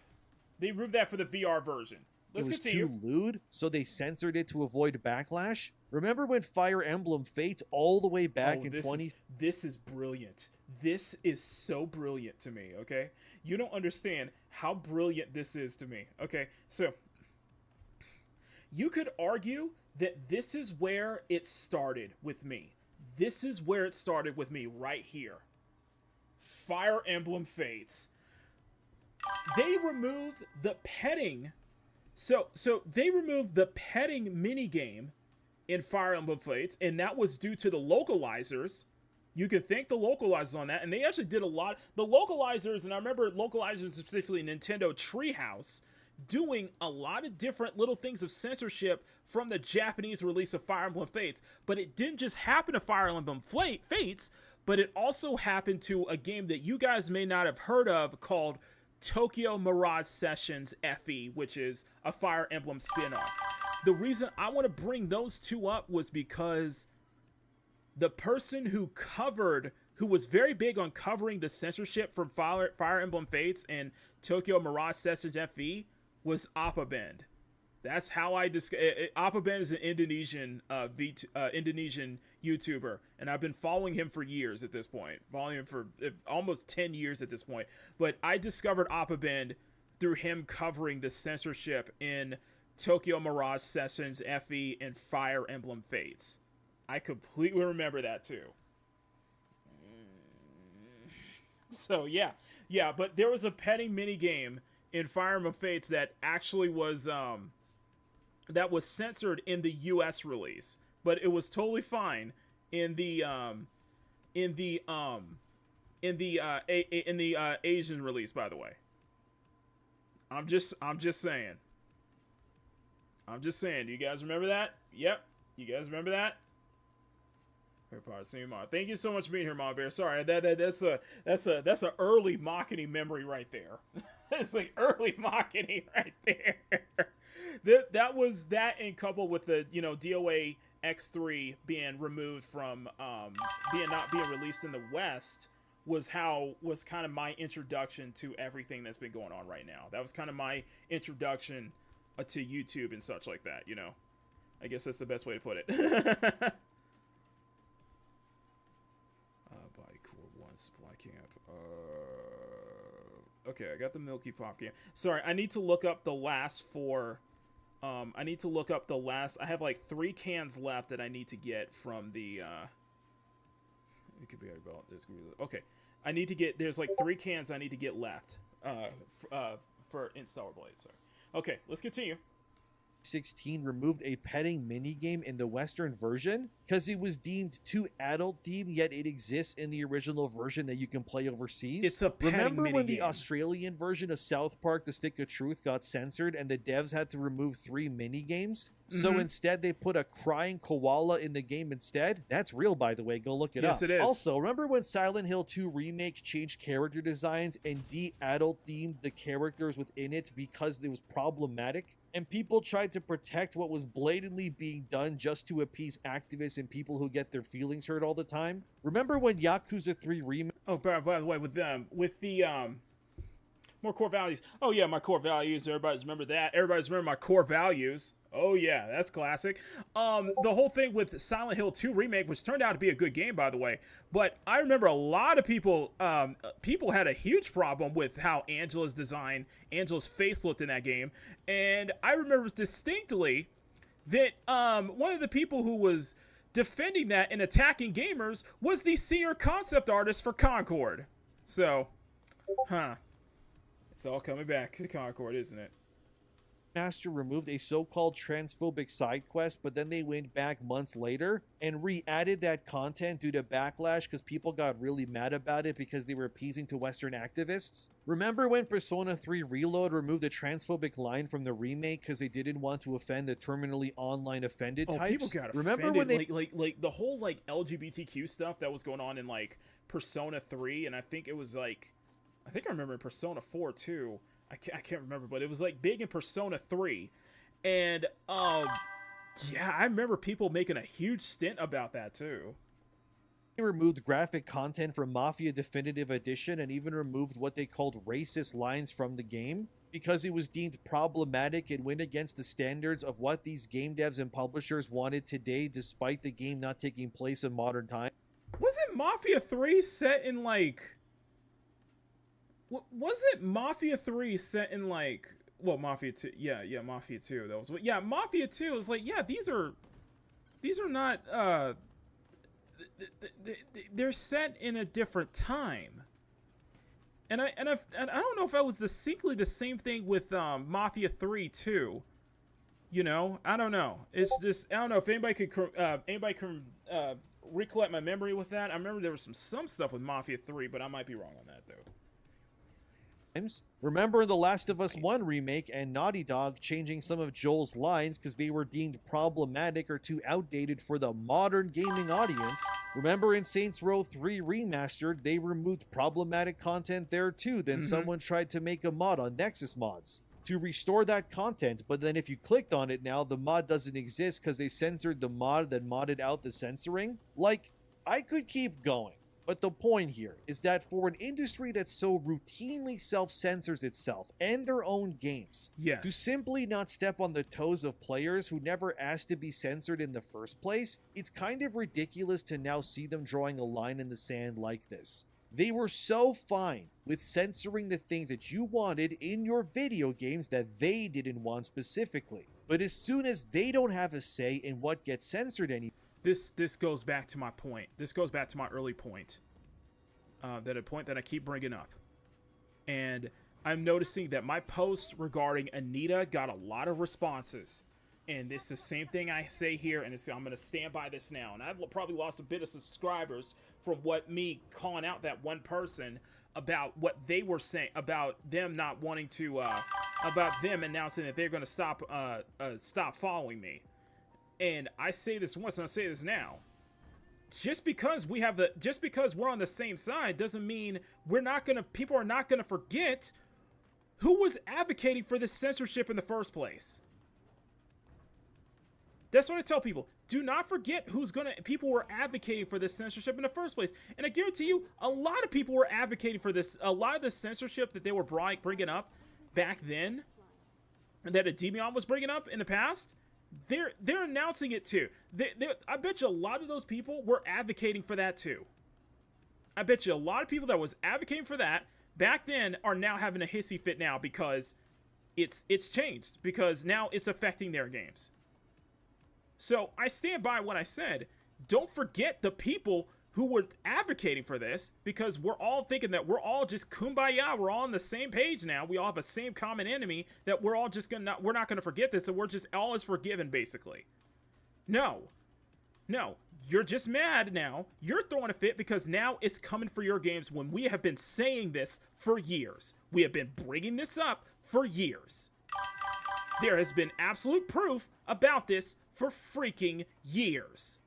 they removed that for the VR version. Let's it was continue. too lewd, so they censored it to avoid backlash. Remember when Fire Emblem Fates all the way back in 20... This is brilliant. This is so brilliant to me, okay? You don't understand how brilliant this is to me, okay? So, you could argue that this is where it started with me. This is where it started with me, right here. Fire Emblem Fates. They removed the petting... So they removed the petting minigame in Fire Emblem Fates, and that was due to the localizers. You can thank the localizers on that, and they actually did a lot. The localizers, and I remember localizers specifically Nintendo Treehouse, doing a lot of different little things of censorship from the Japanese release of Fire Emblem Fates. But it didn't just happen to Fire Emblem Fates, but it also happened to a game that you guys may not have heard of called Tokyo Mirage Sessions FE, which is a Fire Emblem spin-off. The reason I want to bring those two up was because the person who was very big on covering the censorship from Fire Emblem Fates and Tokyo Mirage Sessions FE was Appabend. That's how I Appabend is an Indonesian Indonesian YouTuber, and I've been following him for years at this point. Following him for almost 10 years at this point. But I discovered Appabend through him covering the censorship in Tokyo Mirage Sessions FE and Fire Emblem Fates. I completely remember that too. So yeah, but there was a petting mini game in Fire Emblem Fates that actually was censored in the U.S. release, but it was totally fine in the Asian release. By the way, I'm just saying. Do you guys remember that? Yep, you guys remember that? Thank you so much for being here, Mom Bear. Sorry, that's a early Makini memory right there. It's like early Makini right there. That was that, and coupled with the DOA X3 being removed from not being released in the West was kind of my introduction to everything that's been going on right now. That was kind of my introduction to YouTube and such like that. I guess that's the best way to put it. Body core 1 supply camp. Okay, I got the Milky Pop camp. Sorry, I need to look up the last 4. I have like 3 cans left that I need to get from the. It could be about this. Okay, there's like 3 cans I need to get left. For Installer Blade. Sorry. Okay, let's continue. 16 removed a petting minigame in the Western version because it was deemed too adult themed, yet it exists in the original version that you can play overseas. It's a petting Remember when the minigame. Australian version of South Park, The Stick of Truth, got censored and the devs had to remove 3 minigames? So instead they put a crying koala in the game instead? That's real, by the way. Go look it up. Yes, it is. Also, remember when Silent Hill 2 Remake changed character designs and de-adult themed the characters within it because it was problematic? and people tried to protect what was blatantly being done just to appease activists and people who get their feelings hurt all the time. Remember when Yakuza 3 Remake? Oh, by the way, with the more core values. Oh yeah, my core values. Everybody's remember that. Everybody's remember my core values. Oh yeah, that's classic. The whole thing with Silent Hill 2 remake, which turned out to be a good game, by the way. But I remember a lot of people, people had a huge problem with how Angela's face looked in that game, and I remember distinctly that one of the people who was defending that and attacking gamers was the senior concept artist for Concord. So, it's all coming back to Concord, isn't it? Master removed a so-called transphobic side quest, but then they went back months later and re-added that content due to backlash because people got really mad about it because they were appeasing to Western activists. Remember when Persona 3 Reload removed a transphobic line from the remake because they didn't want to offend the terminally online offended types? People got Remember offended. when they like the whole like LGBTQ stuff that was going on in like Persona 3, and I think I remember in Persona 4 too. I can't remember, but it was like big in Persona 3, and yeah, I remember people making a huge stint about that too. They removed graphic content from Mafia Definitive Edition and even removed what they called racist lines from the game because it was deemed problematic and went against the standards of what these game devs and publishers wanted today, despite the game not taking place in modern times. Wasn't Mafia 3 set in like... Wasn't Mafia 3 set in like... Well, Mafia 2... Yeah, Mafia 2. That was... Yeah, Mafia 2 is like, yeah, these are not... They're set in a different time. And I don't know if that was distinctly the same thing with Mafia 3 too. You know, I don't know. It's just, I don't know if anybody can recollect my memory with that. I remember there was some stuff with Mafia 3, but I might be wrong on that though. Remember The Last of Us 1 remake and Naughty Dog changing some of Joel's lines because they were deemed problematic or too outdated for the modern gaming audience. Remember in Saints Row 3 Remastered, they removed problematic content there too. Then someone tried to make a mod on Nexus Mods to restore that content, but then if you clicked on it now, the mod doesn't exist because they censored the mod that modded out the censoring. Like, I could keep going. But the point here is that for an industry that so routinely self-censors itself and their own games, yes, to simply not step on the toes of players who never asked to be censored in the first place, it's kind of ridiculous to now see them drawing a line in the sand like this. They were so fine with censoring the things that you wanted in your video games that they didn't want specifically. But as soon as they don't have a say in what gets censored anymore, This goes back to my point. This goes back to my early point. That I keep bringing up. And I'm noticing that my post regarding Anita got a lot of responses. And it's the same thing I say here, and I'm going to stand by this now. And I've probably lost a bit of subscribers from what me calling out that one person about what they were saying about them not wanting to, about them announcing that they're going to stop following me. And I say this once and I say this now. Just because we're on the same side doesn't mean people are not gonna forget who was advocating for this censorship in the first place. That's what I tell people. Do not forget people were advocating for this censorship in the first place. And I guarantee you, a lot of people were advocating for this. A lot of the censorship that they were bringing up back then, that Ademion was bringing up in the past, they're announcing it too. I bet you a lot of those people were advocating for that too. I bet you a lot of people that was advocating for that back then are now having a hissy fit now because it's changed, because now it's affecting their games. So I stand by what I said. Don't forget the people who were advocating for this, because we're all thinking that we're all just kumbaya, we're all on the same page now, we all have a same common enemy, that we're all just we're not gonna forget this, and we're just all is forgiven, basically. No, you're just mad now, you're throwing a fit because now it's coming for your games, when we have been saying this for years. We have been bringing this up for years. There has been absolute proof about this for freaking years.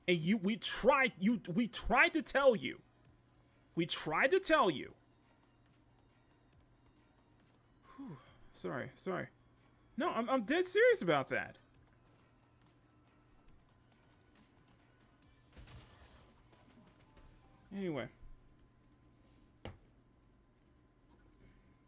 And we tried to tell you. We tried to tell you. Sorry. No, I'm dead serious about that. Anyway.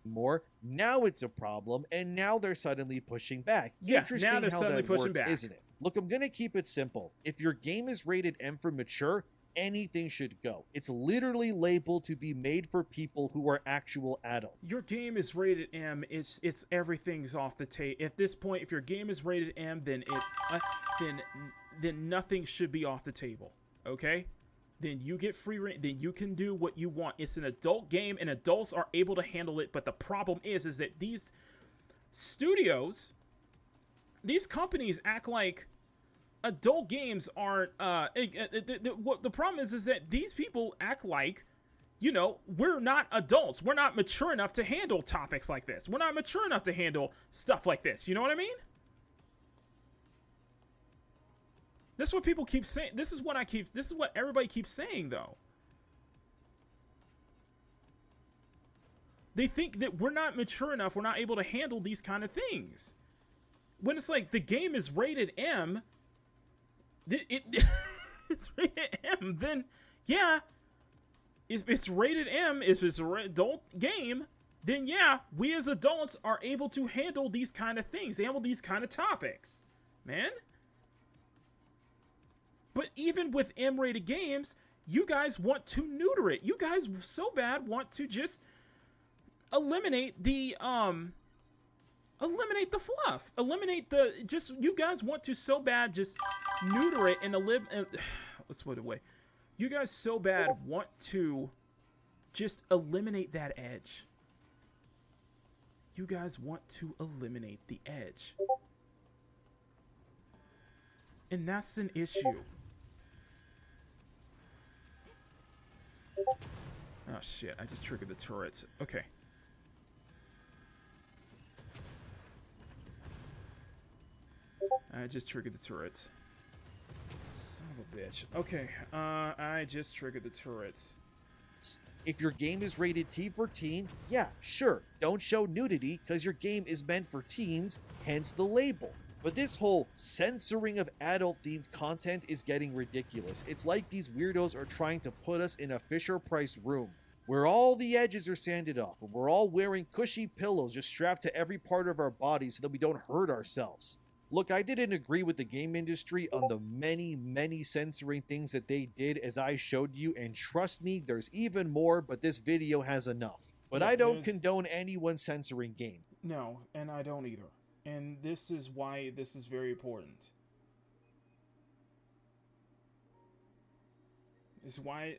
More. Now it's a problem, and now they're suddenly pushing back. Yeah, Interesting now they're how suddenly that pushing works, back. isn't it? Look, I'm gonna keep it simple. If your game is rated M for mature, anything should go. It's literally labeled to be made for people who are actual adults. Your game is rated M. It's everything's off the table. At this point, if your game is rated M, then then nothing should be off the table. Okay? Then you get free reign. Then you can do what you want. It's an adult game, and adults are able to handle it. But the problem is that these studios, these companies act like adult games aren't. The problem is that these people act like, you know, we're not adults. We're not mature enough to handle topics like this. We're not mature enough to handle stuff like this. You know what I mean? This is what people keep saying. This is what everybody keeps saying, though. They think that we're not mature enough. We're not able to handle these kind of things. When it's like the game is rated M, it's rated M. Then yeah, if it's rated M, if it's an adult game, then yeah, we as adults are able to handle these kind of things, handle these kind of topics, man. But even with M-rated games, you guys want to neuter it. You guys so bad want to just eliminate the fluff. Eliminate the you guys want to so bad just neuter it and let's put it away. You guys so bad want to just eliminate that edge. You guys want to eliminate the edge. And that's an issue. Oh shit, I just triggered the turrets. Okay. I just triggered the turrets. Son of a bitch. Okay, I just triggered the turrets. If your game is rated T for teen, yeah, sure, don't show nudity because your game is meant for teens, hence the label. But this whole censoring of adult-themed content is getting ridiculous. It's like these weirdos are trying to put us in a Fisher-Price room, where all the edges are sanded off, and we're all wearing cushy pillows just strapped to every part of our body so that we don't hurt ourselves. Look, I didn't agree with the game industry on the many censoring things that they did as I showed you, and trust me, there's even more, but this video has enough. But I don't condone anyone censoring game. No, and I don't either. And this is why this is very important. This is why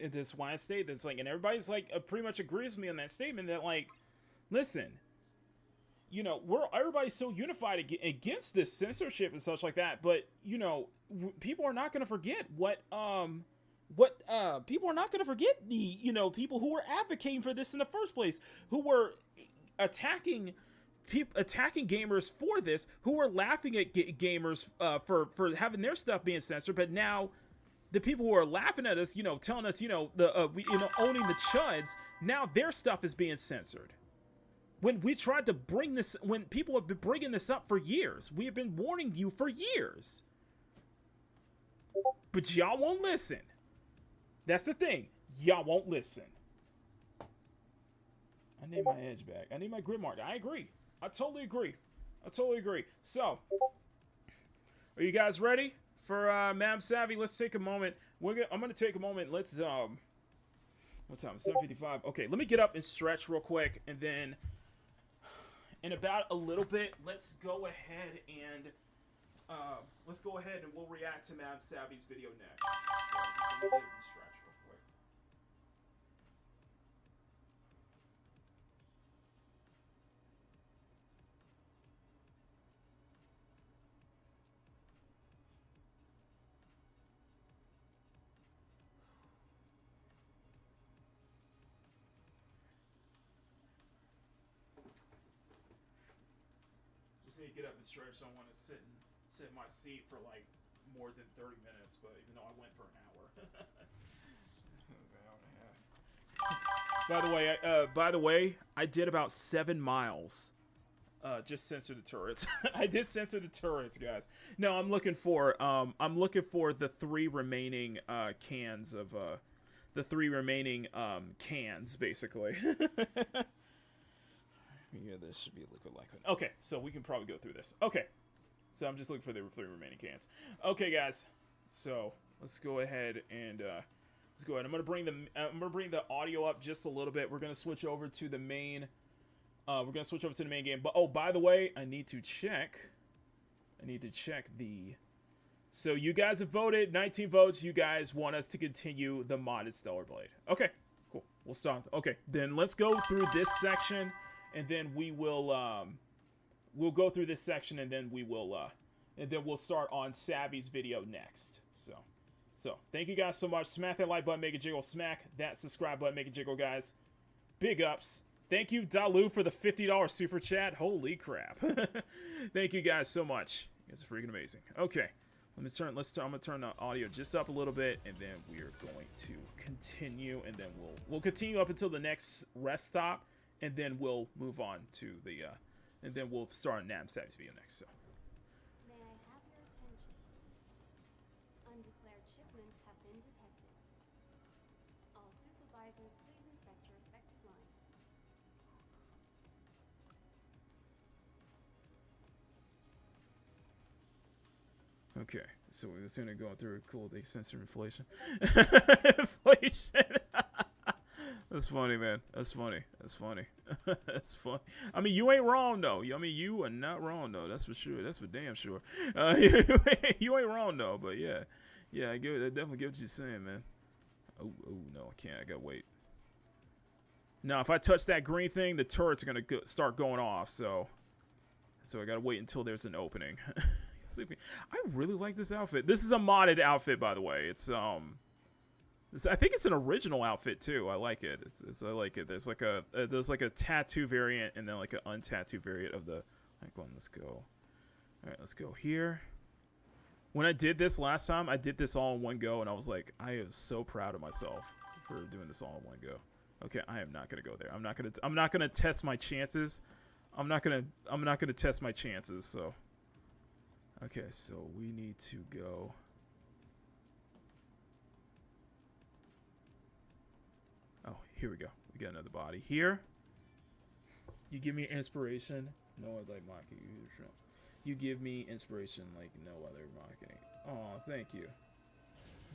I state that's like, and everybody's like pretty much agrees with me on that statement that like, listen, you know, everybody's so unified against this censorship and such like that, but you know, people are not going to forget people are not going to forget the, you know, people who were advocating for this in the first place, who were attacking gamers for this, who were laughing at gamers for having their stuff being censored, but now the people who are laughing at us, you know, telling us, you know, owning the chuds, now their stuff is being censored. When we tried to bring this, when people have been bringing this up for years, we have been warning you for years, but y'all won't listen. That's the thing, y'all won't listen. I need my edge back. I need my grid mark. I agree. I totally agree. So, are you guys ready for Mab Savvy? Let's take a moment. I'm gonna take a moment. Let's what time? 7:55. Okay, let me get up and stretch real quick, and then in about a little bit, let's go ahead and we'll react to Mab Savvy's video next. So just let me get up and stretch real quick. Just need to get up and stretch. So I want to sit in my seat for like more than 30 minutes, but even though I went for an hour. By the way, I did about 7 miles Just censor the turrets. I did censor the turrets, guys. No, I'm looking for the 3 remaining cans of the 3 remaining cans, basically. Yeah, this should be liquid like. Okay, so we can probably go through this. Okay, so I'm just looking for the 3 remaining cans. Okay, guys, so let's go ahead and let's go ahead. I'm gonna bring the audio up just a little bit. We're gonna switch over to the main. Game. But oh, by the way, I need to check the. So you guys have voted 19 votes. You guys want us to continue the modded Stellar Blade. Okay, cool. We'll start. Okay, then let's go through this section, and then we'll go through this section, and then we'll start on Savvy's video next. So thank you guys so much. Smack that like button, make it jiggle. Smack that subscribe button, make it jiggle, guys. Big ups. Thank you, Dalu, for the $50 super chat. Holy crap. Thank you guys so much. You guys are freaking amazing. Okay. I'm gonna turn the audio just up a little bit, and then we're going to continue, and then we'll continue up until the next rest stop, and then we'll move on to the and then we'll start Nam Savvy's video next. So May I have your attention? Undeclared shipments have been detected. All supervisors, please inspect your respective lines. okay, so we're just gonna go through cool. They censor inflation. Inflation. That's funny, man. That's funny. That's funny. That's funny. I mean, you ain't wrong though. I mean, you are not wrong though. That's for sure. That's for damn sure. You ain't wrong though. But yeah, I definitely get what you're saying, man. Oh no, I can't. I gotta wait. Now, if I touch that green thing, the turrets are gonna start going off. So I gotta wait until there's an opening. I really like this outfit. This is a modded outfit, by the way. It's I think it's an original outfit too. I like it. I like it. There's like a tattoo variant and then like an untattoo variant of the. Like one. Let's go. All right, let's go here. When I did this last time, I did this all in one go, and I was like, I am so proud of myself for doing this all in one go. Okay, I am not gonna go there. I'm not gonna test my chances. I'm not gonna test my chances. So. Okay, so we need to go. Oh, here we go. We got another body here. You give me inspiration. No other like Makini. You give me inspiration like no other Makini. Oh, thank you.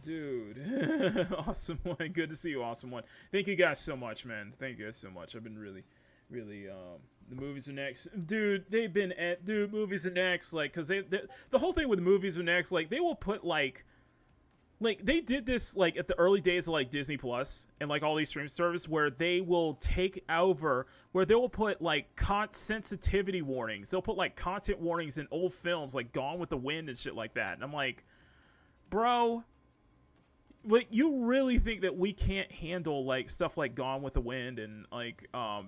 Dude. Awesome one. Good to see you, awesome one. Thank you guys so much, man. Thank you guys so much. I've been really the movies are next, dude. They've been at movies are next, like, because the whole thing with movies are next, like, they will put like they did this like at the early days of like Disney Plus and like all these stream services where they will take over, where they will put like sensitivity warnings. They'll put like content warnings in old films like Gone with the Wind and shit like that. And I'm like, bro, like, you really think that we can't handle like stuff like Gone with the Wind and like hell,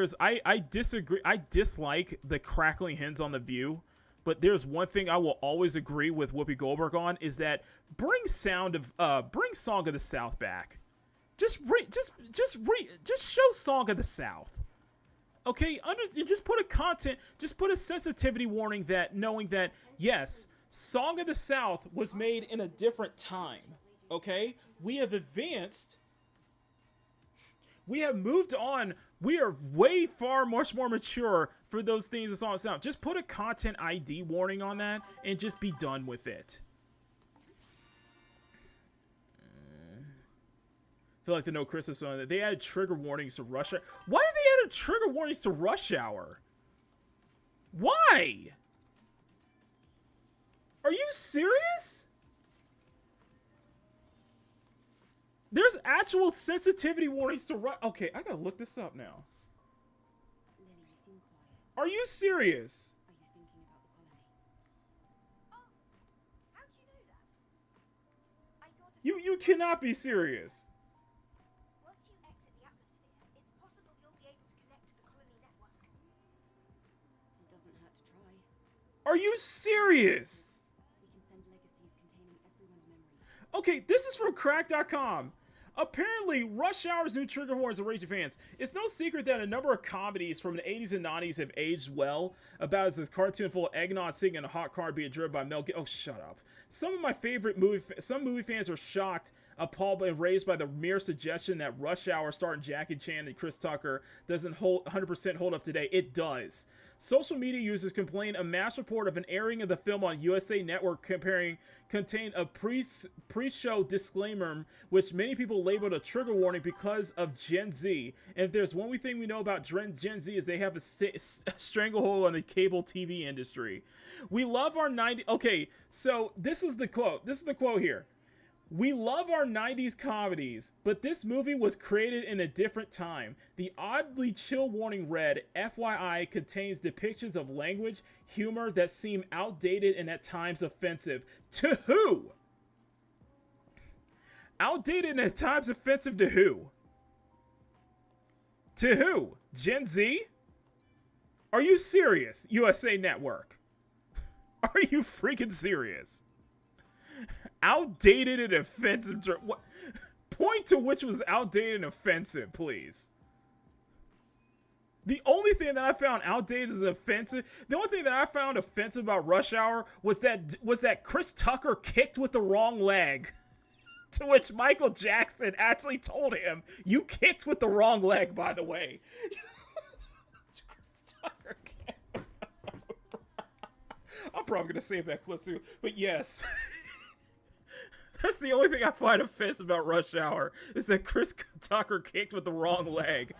I disagree. I dislike the crackling hens on The View, but there's one thing I will always agree with Whoopi Goldberg on is that bring Song of the South back. Just show Song of the South. Okay, just put a sensitivity warning that knowing that yes, Song of the South was made in a different time. Okay, we have advanced. We have moved on. We are much more mature for those things in Song of the South. Just put a content ID warning on that and just be done with it. I feel like the No Christmas song that they added trigger warnings to Rush Hour. Why did they add trigger warnings to Rush Hour? Why? Are you serious? There's actual sensitivity warnings to Rush. Okay, I gotta look this up now. Lily, you seem quiet. Are you serious? Are you thinking about the colony? How do you know that? I thought if You cannot be serious. once you exit the atmosphere, it's possible you'll be able to connect to the colony network. It doesn't hurt to try. Are you serious? We can send legacies containing everyone's memories. Okay, this is from crack.com. Apparently, Rush Hour's new trigger warnings are raging fans. It's no secret that a number of comedies from the 80s and 90s have aged well. About as this cartoon full of eggnog singing and a hot car being driven by Mel Gibson. Oh, shut up. Some of my favorite some movie fans are shocked, appalled, and raised by the mere suggestion that Rush Hour starring Jackie Chan and Chris Tucker doesn't 100% hold up today. It does. Social media users complain a mass report of an airing of the film on USA Network contained a pre-show disclaimer, which many people labeled a trigger warning because of Gen Z. And if there's one thing we know about Gen Z is they have a stranglehold on the cable TV industry. We love our 90s. Okay, so this is the quote. This is the quote here. We love our 90s comedies, but this movie was created in a different time. The oddly chill warning read, FYI, contains depictions of language, humor that seem outdated and at times offensive. To who? Outdated and at times offensive to who? To who? Gen Z? Are you serious, USA Network? Are you freaking serious? Outdated and offensive. What? Point to which was outdated and offensive, please. The only thing that I found outdated and offensive, the only thing that I found offensive about Rush Hour was that Chris Tucker kicked with the wrong leg. To which Michael Jackson actually told him, "You kicked with the wrong leg, by the way." Chris Tucker kicked. I'm probably gonna save that clip too, but yes. That's the only thing I find offensive about Rush Hour, is that Chris Tucker kicked with the wrong leg.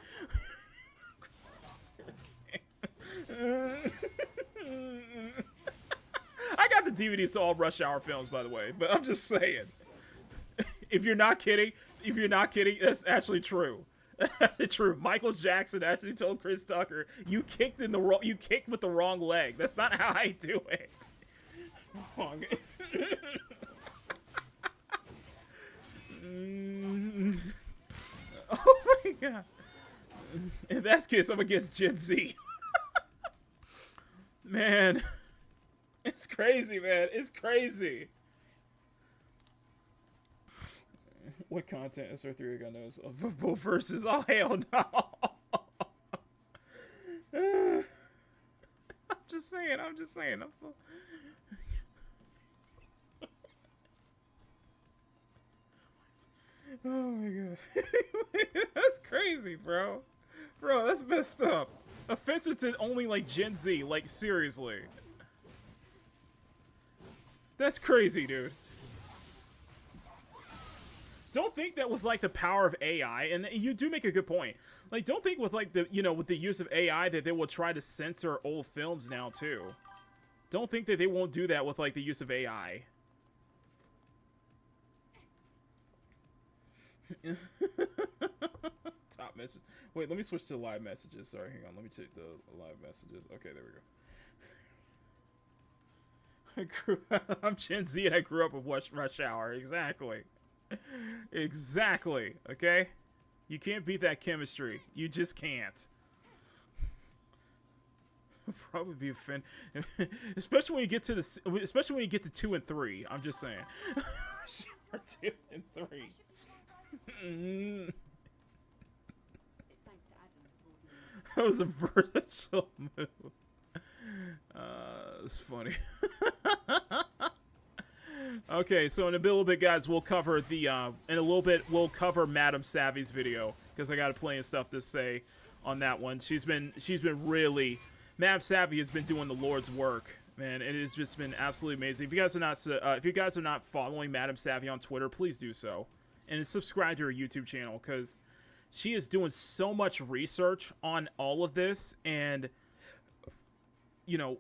I got the DVDs to all Rush Hour films, by the way, but I'm just saying. If you're not kidding, that's actually true. That's true. Michael Jackson actually told Chris Tucker, you kicked with the wrong leg. That's not how I do it. Wrong. Oh my god. In that case, I'm against Gen Z. Man. It's crazy, man. It's crazy. What content is SR3 got knows of both verses? Oh, hell no. I'm just saying. I'm so... Oh my god. That's crazy, bro. Bro, that's messed up. Offensive to only, like, Gen Z. Like, seriously. That's crazy, dude. Don't think that with, like, the power of AI, and you do make a good point. Like, don't think with, like, the, you know, with the use of AI that they will try to censor old films now, too. Don't think that they won't do that with, like, the use of AI. Top message. Wait, let me switch to live messages. Sorry, hang on. Let me check the live messages. Okay, there we go. I'm Gen Z and I grew up with Rush Hour. Exactly. Exactly. Okay? You can't beat that chemistry. You just can't. Probably be offended. Especially when you get to especially when you get to 2 and 3. I'm just saying. Rush Hour 2 and 3. That was a virtual move. It's funny. Okay, so in a little bit, guys, we'll cover the in a little bit we'll cover Madam Savvy's video because I got plenty of stuff to say on that one. She's been really, Madam Savvy has been doing the Lord's work, man. It has just been absolutely amazing. If you guys are not following Madam Savvy on Twitter, please do so. And subscribe to her YouTube channel because she is doing so much research on all of this. And, you know,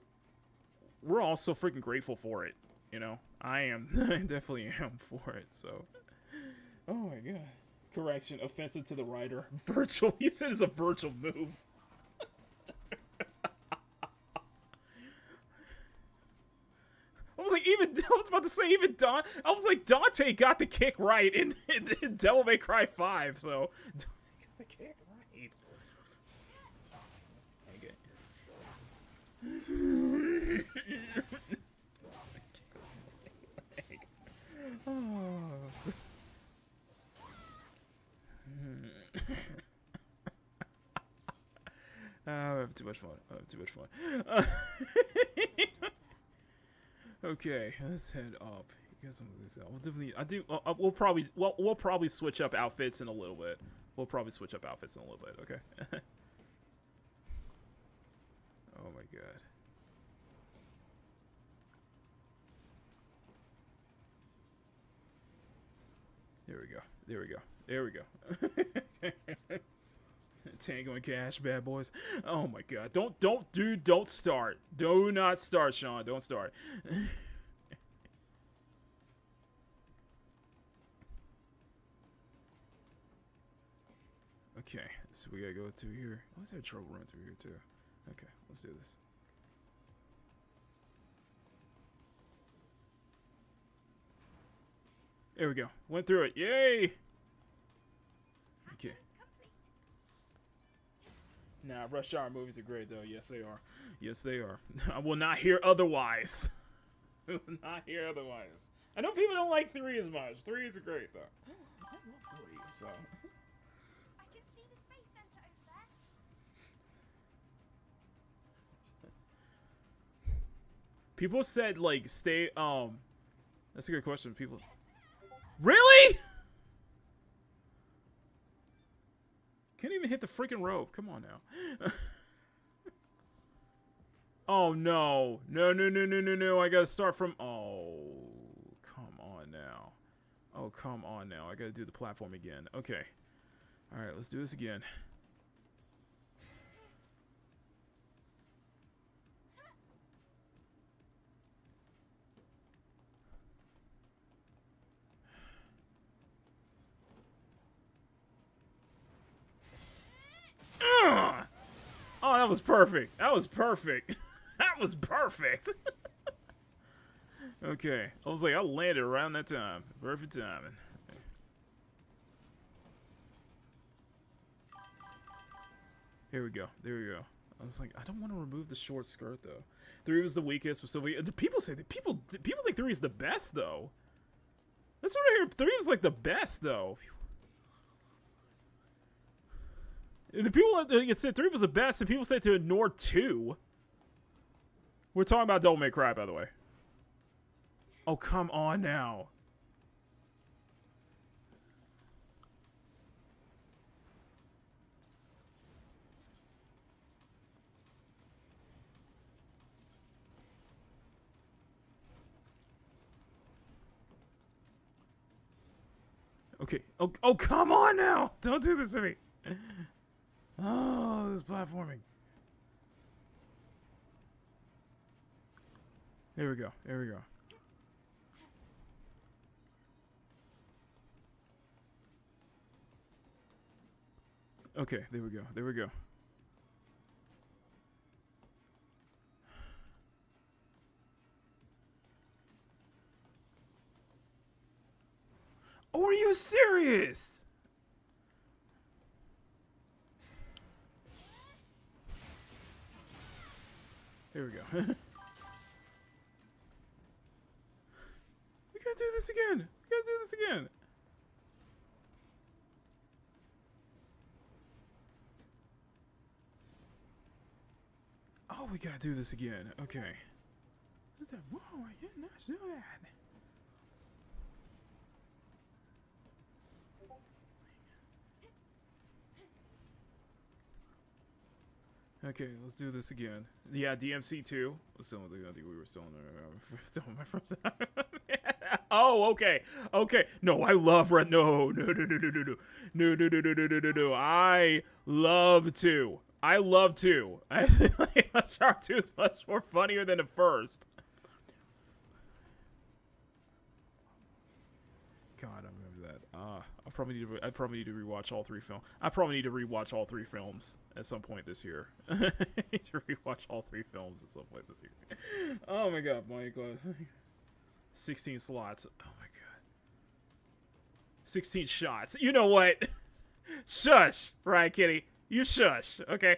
we're all so freaking grateful for it. You know, I am. I definitely am for it. So, oh my God. Correction. Offensive to the writer. Virtual. You said it's a virtual move. I was about to say, even Don. I was like, Dante got the kick right in Devil May Cry 5, so Dante got the kick right. Okay. having too much fun. I'm having too much fun. Okay, let's head up. You guys want this out? We'll definitely. We'll probably switch up outfits in a little bit. Okay. Oh my god. There we go. Tango and Cash, bad boys. Oh my god. Don't start. Do not start, Sean. Don't start. Okay, so we gotta go through here. I always have trouble running through here too. Okay, let's do this. There we go. Went through it. Yay! Okay. Nah, Rush Hour movies are great though. Yes, they are. Yes, they are. I will not hear otherwise. I will not hear otherwise. I know people don't like 3 as much. 3 is great though. I love 3, so. I can see the space center over there. People said like stay. That's a good question. People. Really? Can't even hit the freaking rope. Come on now. Oh no. No. I gotta start from. Oh, come on now. Oh, come on now. I gotta do the platform again. Okay. Alright, let's do this again. Oh, that was perfect. That was perfect. That was perfect. Okay. I was like, I landed around that time. Perfect timing. Here we go. There we go. I was like, I don't want to remove the short skirt though. 3 was the weakest. So people say that people think 3 is the best though. That's what I hear. 3 was like the best though. The people that said 3 was the best, and people say to ignore 2. We're talking about Devil May Cry, by the way. Oh, come on now. Okay. Oh, come on now. Don't do this to me. Oh, this platforming. There we go. There we go. Okay, there we go. There we go. Oh, are you serious? There we go. We gotta do this again. We gotta do this again. Oh, we gotta do this again. Okay. Whoa, I did not do that. Okay, let's do this again. Yeah, DMC 2. I think we were still in my first time. Oh, okay. Okay. No, I love Red. No. I love 2. I love 2. I feel like Shark 2 is much more funnier than the first. God, I remember that. I probably need to rewatch all 3 films. I probably need to rewatch all 3 films at some point this year. I need to rewatch all 3 films at some point this year. Oh my god, Michael. 16 slots. Oh my god. 16 shots. You know what? Shush, Ryan Kitty. You shush, okay?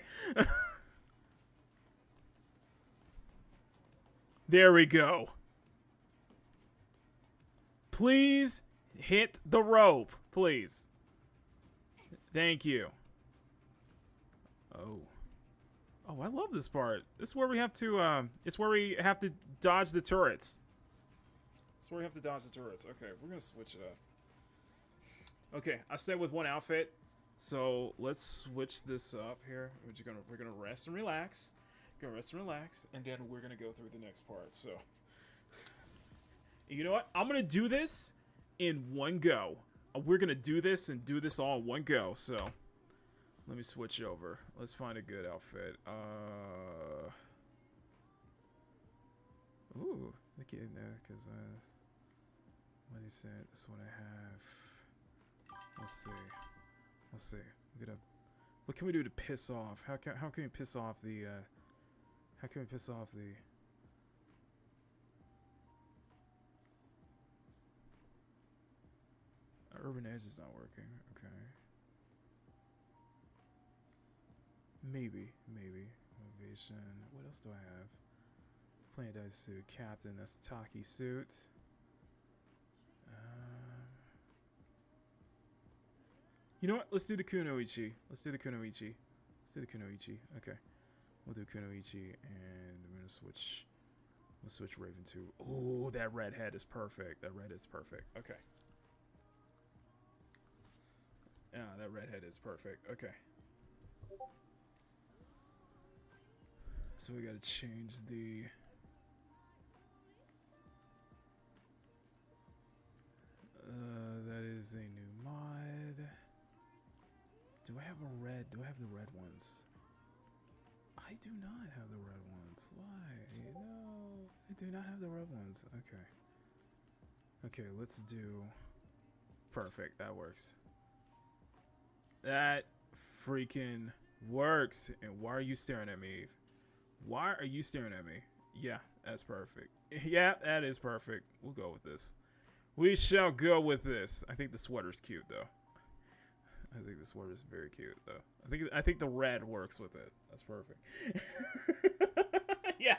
There we go. Please hit the rope, please. Thank you. Oh. Oh, I love this part. This is where we have to, it's where we have to dodge the turrets. It's where we have to dodge the turrets. Okay, we're gonna switch it up. Okay, I stayed with one outfit, so let's switch this up here. We're gonna rest and relax. Gonna rest and relax, and then we're gonna go through the next part. So, you know what? I'm gonna do this in one go. We're gonna do this and do this all in one go. So, let me switch over. Let's find a good outfit. Ooh, look at that, because what he said. That's what I have. Let's see. Let's see. What can we do to piss off? How can we piss off the? How can we piss off the? Urban Edge is not working. Okay. Maybe. Motivation. What else do I have? Playing dice suit. Captain. That's the Taki suit. You know what? Let's do the Kunoichi. Okay. We'll do Kunoichi, and we're gonna switch. We'll switch Raven to. Oh, that red head is perfect. Okay. Yeah, that red head is perfect. Okay. So we gotta change the. That is a new mod. Do I have a red? Do I have the red ones? I do not have the red ones. Why? No, I do not have the red ones. Okay. Okay, let's do. Perfect. That works. That freaking works. And why are you staring at me, Eve? Why are you staring at me? Yeah, that's perfect. Yeah, that is perfect. We'll go with this. We shall go with this. I think the sweater's cute, though. I think the sweater is very cute, though. I think the red works with it. That's perfect. Yeah,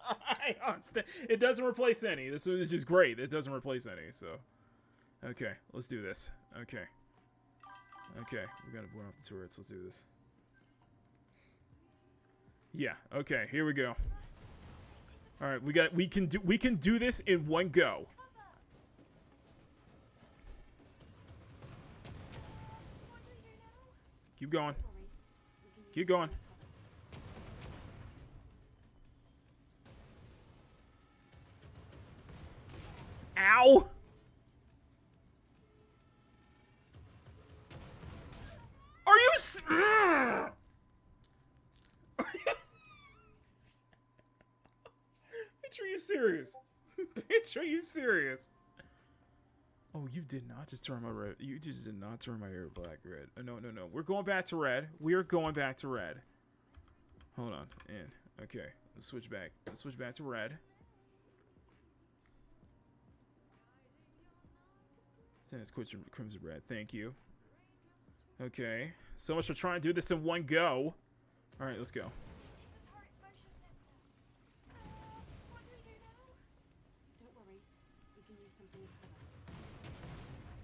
I understand. It doesn't replace any. This is just great. It doesn't replace any. So, okay, let's do this. Okay, we gotta burn off the turrets. Let's do this. Yeah. Okay. Here we go. All right. We can do this in one go. Keep going. Keep going. Ow! Are you? Are you? Bitch, are you serious? Bitch, are you serious? Oh, you did not just turn my red. You just did not turn my hair black red. No. We're going back to red. We're going back to red. Hold on. And okay, let's switch back. Let's switch back to red. Send us crimson red. Thank you. Okay. So much for trying to do this in one go. All right, let's go. Don't worry, we can use something as cover.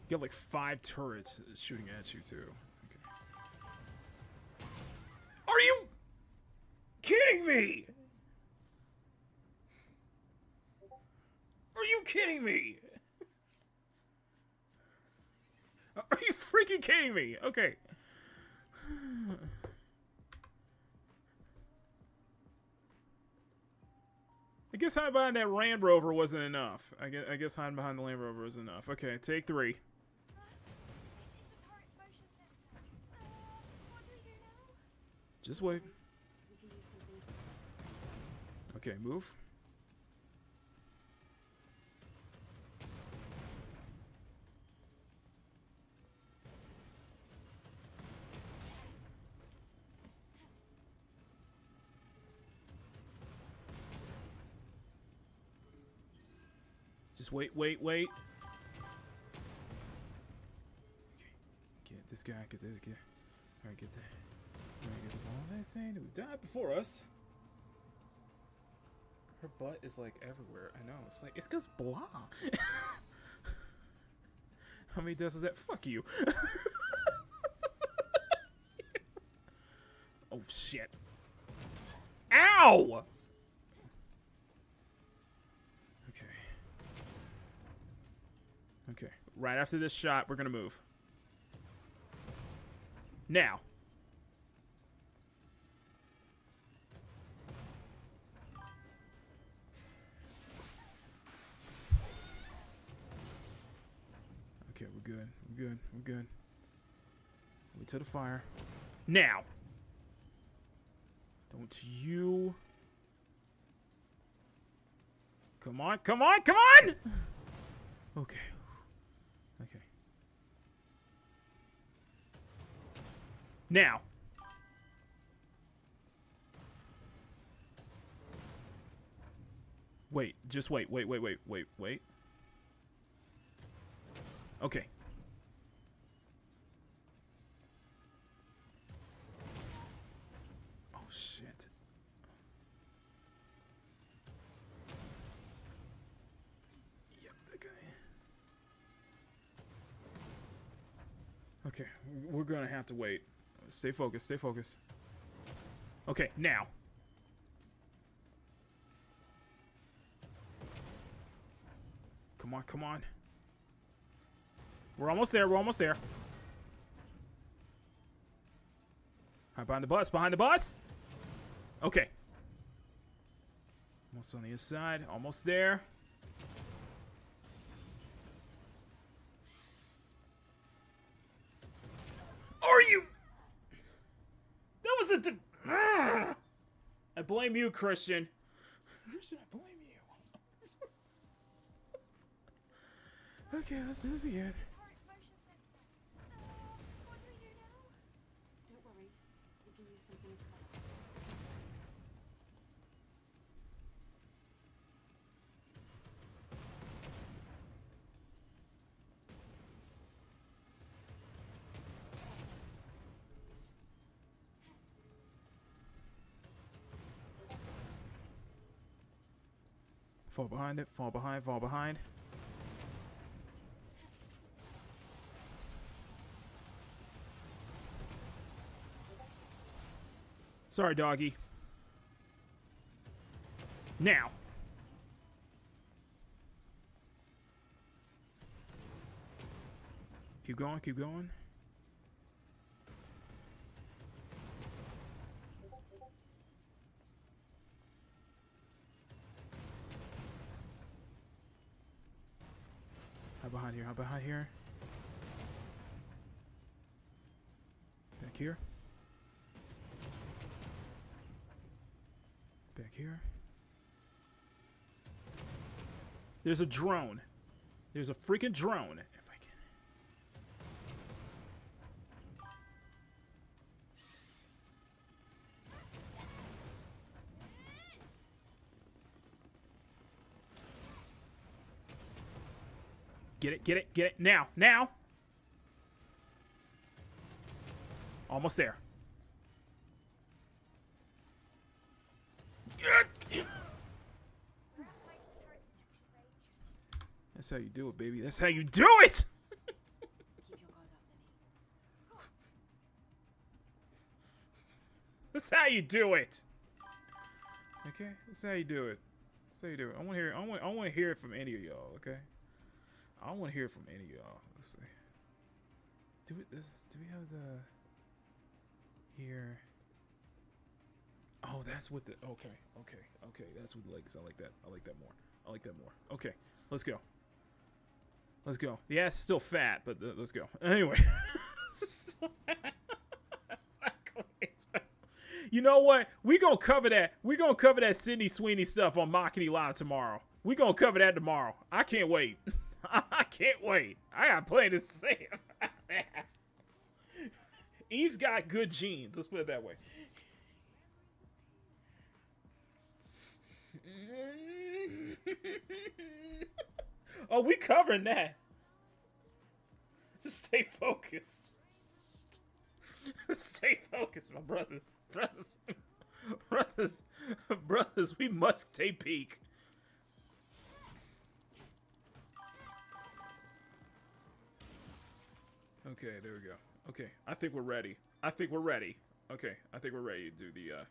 You got like 5 turrets shooting at you too. Okay. Are you kidding me? Are you kidding me? Are you freaking kidding me? Okay. I guess hiding behind that Land Rover wasn't enough. I guess hiding behind the Land Rover was enough. Okay, take 3. Just wait. We can use something as cover. Okay, move. Just wait. Okay. Get this guy, get this guy. Alright, get the ball vaccine who died before us. Her butt is like everywhere. I know. It's like, it's cause blah. How many deaths is that? Fuck you. Oh shit. Ow! Okay. Okay. Right after this shot, we're gonna move. Now. Okay, we're good. We're good. We're good. Wait to the fire. Now. Don't you... Come on, come on, come on! Okay. Okay. Now. Wait, just wait, wait, wait, wait, wait, wait. Okay. Oh, shit. Yep, that guy. Okay, we're gonna have to wait. Stay focused, stay focused. Okay, now. Come on, come on. We're almost there, we're almost there. Right behind the bus, behind the bus. Okay. Almost on the other side, almost there. Are you? That was a... I blame you, Christian. Christian, I blame you. Okay, let's do this again. Don't worry, we can use something as cover. Fall behind it, fall behind, fall behind. Sorry, doggy. Now. Keep going, keep going. How behind here? How behind here? Back here. Back here. There's a drone. There's a freaking drone. If I can. Get it, get it, get it. Now, now. Almost there. That's how you do it, baby. That's how you do it! Keep your guard up, Lily. That's how you do it. Okay? That's how you do it. That's how you do it. I want to hear I want to hear it from any of y'all, okay? I want to hear it from any of y'all. Let's see. Do we have the here? Oh, that's with the okay. That's with the legs. I like that. I like that more. I like that more. Okay, let's go. Let's go. Yeah, it's still fat, but let's go. Anyway. You know what? We gonna cover that. We gonna cover that Sydney Sweeney stuff on Makini Live tomorrow. We gonna cover that tomorrow. I can't wait. I can't wait. I got plenty to say about that. Eve's got good genes. Let's put it that way. Oh, we covering that. Just stay focused. Stay focused, my brothers. Brothers, we must take peek. Okay, there we go. Okay, I think we're ready. Okay, I think we're ready to do the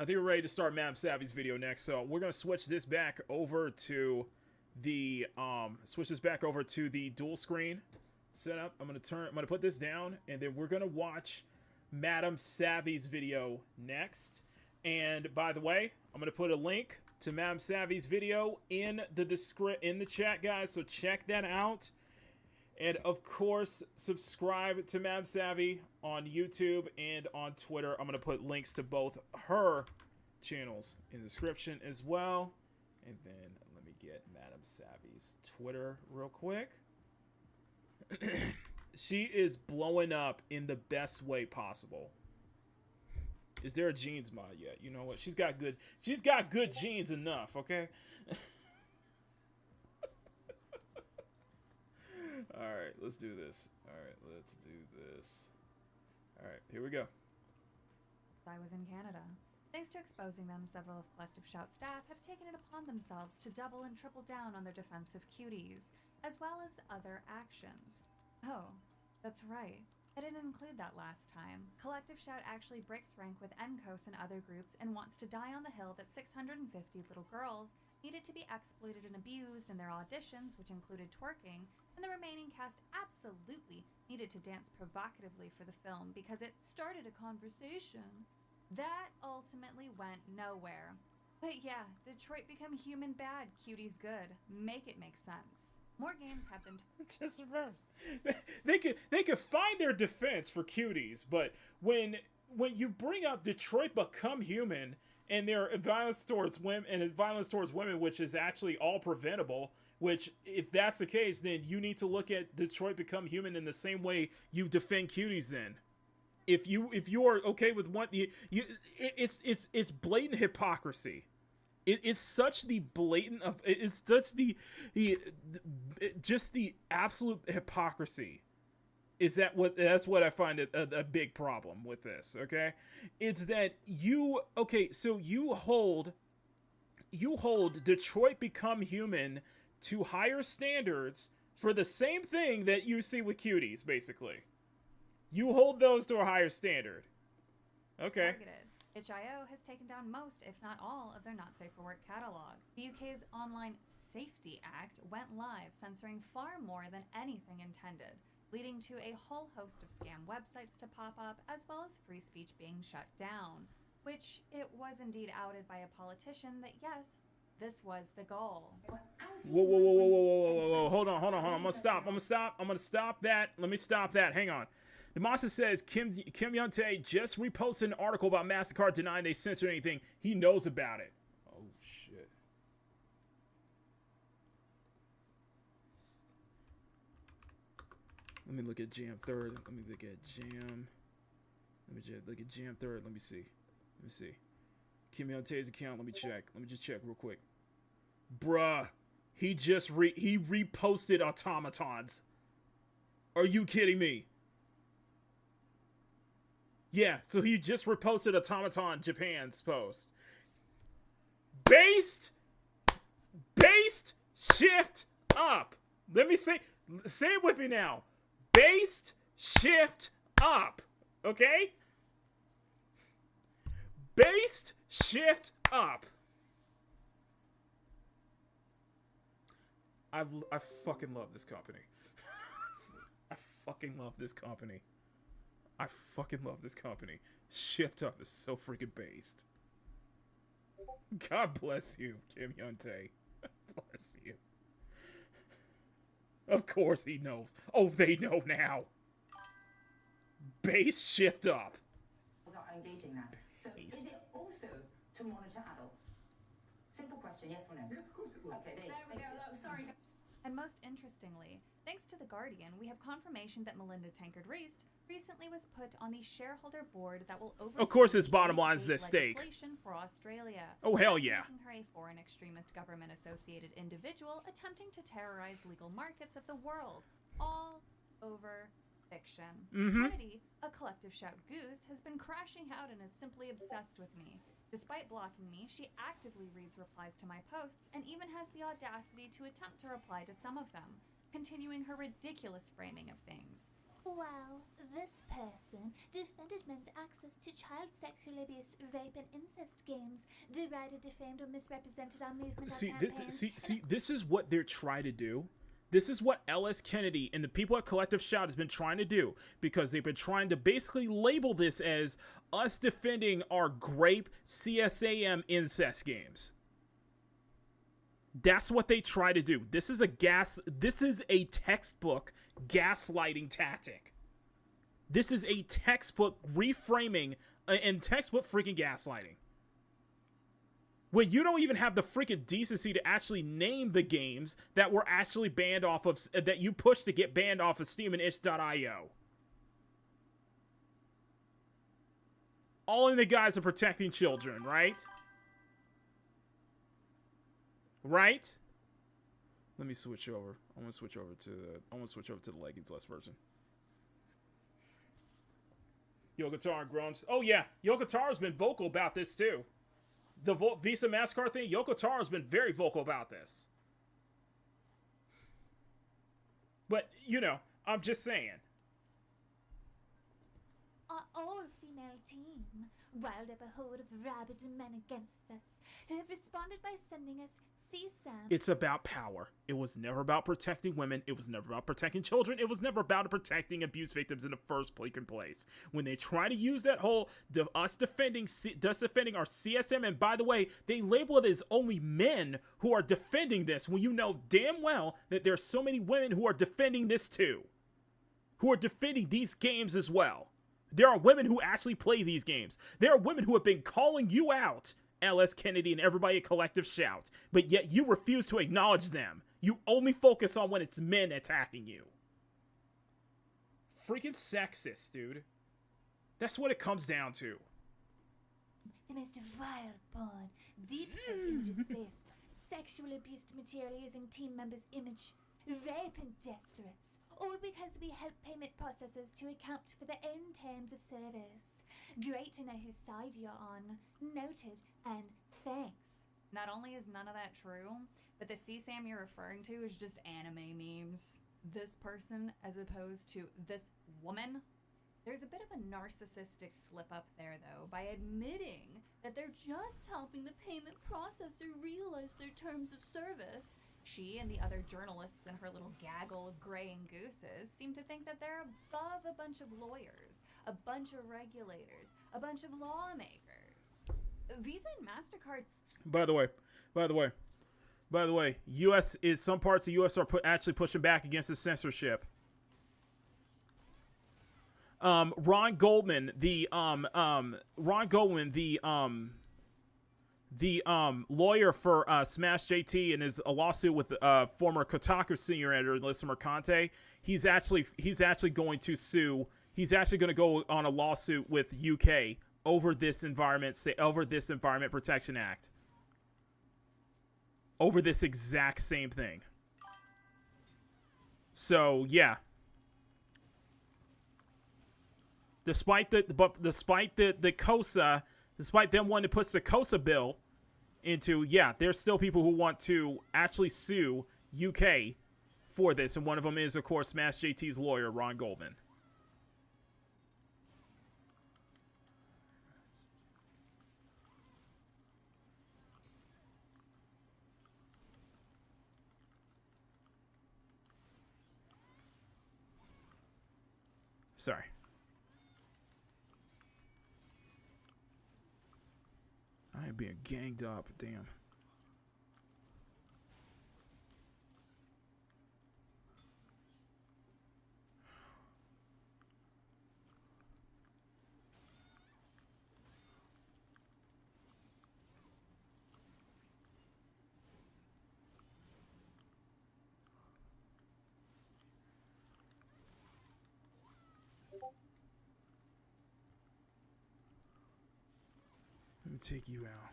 I think we're ready to start Madam Savvy's video next. So we're gonna switch this back over to the dual screen setup. I'm gonna put this down, and then we're gonna watch Madam Savvy's video next. And by the way, I'm gonna put a link to Madam Savvy's video in the chat, guys. So check that out. And of course, subscribe to Madam Savvy on YouTube and on Twitter. I'm going to put links to both her channels in the description as well. And then let me get Madam Savvy's Twitter real quick. She is blowing up in the best way possible. Is there a jeans mod yet? You know what? She's got good jeans enough, okay? Alright, let's do this. Alright, here we go. I was in Canada. Thanks to exposing them, several of Collective Shout staff have taken it upon themselves to double and triple down on their defense of cuties, as well as other actions. Oh, that's right. I didn't include that last time. Collective Shout actually breaks rank with NCOS and other groups and wants to die on the hill that 650 little girls needed to be exploited and abused in their auditions, which included twerking, and the remaining cast absolutely needed to dance provocatively for the film because it started a conversation. That ultimately went nowhere. But yeah, Detroit Become Human bad, cuties good. Make it make sense. More games have been... Just remember, they could find their defense for cuties, but when you bring up Detroit Become Human and their violence towards women, which is actually all preventable, which if that's the case, then you need to look at Detroit Become Human in the same way you defend cuties. Then, if you are okay with one, it's blatant hypocrisy. It is such the blatant of it's such the absolute hypocrisy. That's what I find a big problem with this. Okay, it's that so you hold Detroit Become Human to higher standards for the same thing that you see with cuties. Basically, you hold those to a higher standard. Okay. Targeted. Itch.io has taken down most, if not all, of their Not Safe for Work catalog. The UK's Online Safety Act went live, censoring far more than anything intended, leading to a whole host of scam websites to pop up, as well as free speech being shut down, which it was indeed outed by a politician that yes, this was the goal. Whoa. Hold on. I'm gonna stop that. Let me stop that. Hang on. Namasa says Kim Yuntae just reposted an article about Mastercard denying they censored anything. He knows about it. Oh shit. Let me look at Jam Third. Let me look at Jam. Look at Jam Third. Let me see. Kim Yuntae's account. Let me just check real quick. Bruh, he reposted automatons. Are you kidding me? Yeah, so he just reposted Automaton Japan's post. Based shift up. Let me say it with me now. Based shift up. Okay? Based shift up. I fucking love this company. I fucking love this company. Shift up is so freaking based. God bless you, Kim Yuntae. Bless you. Of course he knows. Oh, they know now. Base shift up. Are engaging that. So is it also to monitor adults? Simple question, yes or no? Yes, of course it will. Okay, there we go. Sorry. And most interestingly, thanks to The Guardian, we have confirmation that Melinda Tankard-Reist recently was put on the shareholder board that will oversee... Of course, its bottom line is this stake. ...legislation for Australia. Oh, hell yeah. Making her a foreign extremist government-associated individual attempting to terrorize legal markets of the world. All over fiction. Kennedy, a Collective Shout goose, has been crashing out and is simply obsessed with me. Despite blocking me, she actively reads replies to my posts and even has the audacity to attempt to reply to some of them, continuing her ridiculous framing of things. Well, this person defended men's access to child sexual abuse, rape, and incest games, derided, defamed, or misrepresented our movement. This is what they're trying to do. This is what L.S. Kennedy and the people at Collective Shout has been trying to do, because they've been trying to basically label this as us defending our grape CSAM incest games. That's what they try to do. This is a textbook gaslighting tactic. This is a textbook reframing and textbook freaking gaslighting. When you don't even have the freaking decency to actually name the games that were actually banned off of, that you pushed to get banned off of Steam and itch.io. All in the guise of protecting children, right? Right? Let me switch over. I want to switch over to the leggings less version. Yoko Taro grumps. Oh yeah, Yoko Taro's been vocal about this too. The Visa Mastercard thing, Yoko Taro's been very vocal about this. But, you know, I'm just saying. Our all-female team riled up a horde of rabid men against us, who have responded by sending us CSAM. It's about power. It was never about protecting women. It was never about protecting children. It was never about protecting abuse victims in the first place. When they try to use that whole us defending our CSM, and by the way, they label it as only men who are defending this, when you know damn well that there are so many women who are defending this too, who are defending these games as well. There are women who actually play these games. There are women who have been calling you out, L.S. Kennedy and everybody at Collective Shout, but yet you refuse to acknowledge them. You only focus on when it's men attacking you. Freaking sexist, dude. That's what it comes down to. The most vile porn, deep images-based, sexual abused material using team members' image, rape and death threats, all because we help payment processors to account for their own terms of service. Great to know whose side you're on. Noted, and thanks. Not only is none of that true, but the CSAM you're referring to is just anime memes. This person as opposed to this woman. There's a bit of a narcissistic slip up there, though, by admitting that they're just helping the payment processor realize their terms of service. She and the other journalists in her little gaggle of graying gooses seem to think that they're above a bunch of lawyers, a bunch of regulators, a bunch of lawmakers. Visa and MasterCard... By the way, some parts of U.S. are actually pushing back against the censorship. Ron Goldman, the lawyer for Smash JT and his lawsuit with former Kotaku senior editor Alyssa Mercante, he's actually going to sue. He's actually going to go on a lawsuit with UK over this Environment Protection Act, over this exact same thing. So yeah. Despite them wanting to push the COSA bill into, yeah, there's still people who want to actually sue UK for this, and one of them is, of course, Smash JT's lawyer, Ron Goldman. Sorry. I am being ganged up, damn. Let me take you out.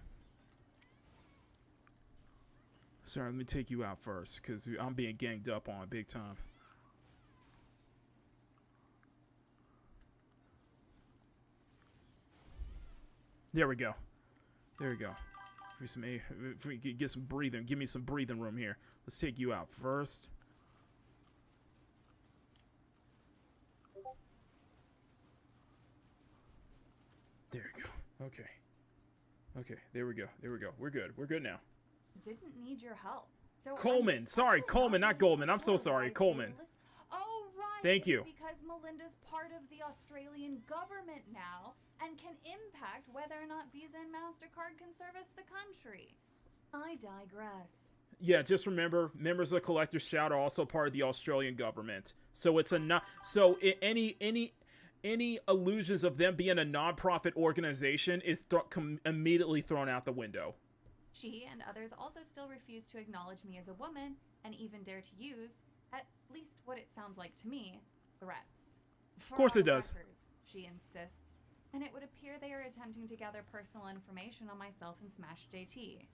Sorry, let me take you out first, because I'm being ganged up on big time. There we go. There we go. If we get some breathing, give me some breathing room here. Let's take you out first. There we go. Okay. Okay, there we go. There we go. We're good. We're good now. Didn't need your help. So Coleman. Sorry, Coleman, not Goldman. I'm so sorry. Coleman. Oh, right. Thank you. It's because Melinda's part of the Australian government now and can impact whether or not Visa and Mastercard can service the country. I digress. Yeah, just remember, members of the Collector's Shout are also part of the Australian government. So it's a not. Any illusions of them being a non-profit organization is immediately thrown out the window. She and others also still refuse to acknowledge me as a woman and even dare to use, at least what it sounds like to me, threats. Of course it does. Records, she insists, and it would appear they are attempting to gather personal information on myself and Smash JT.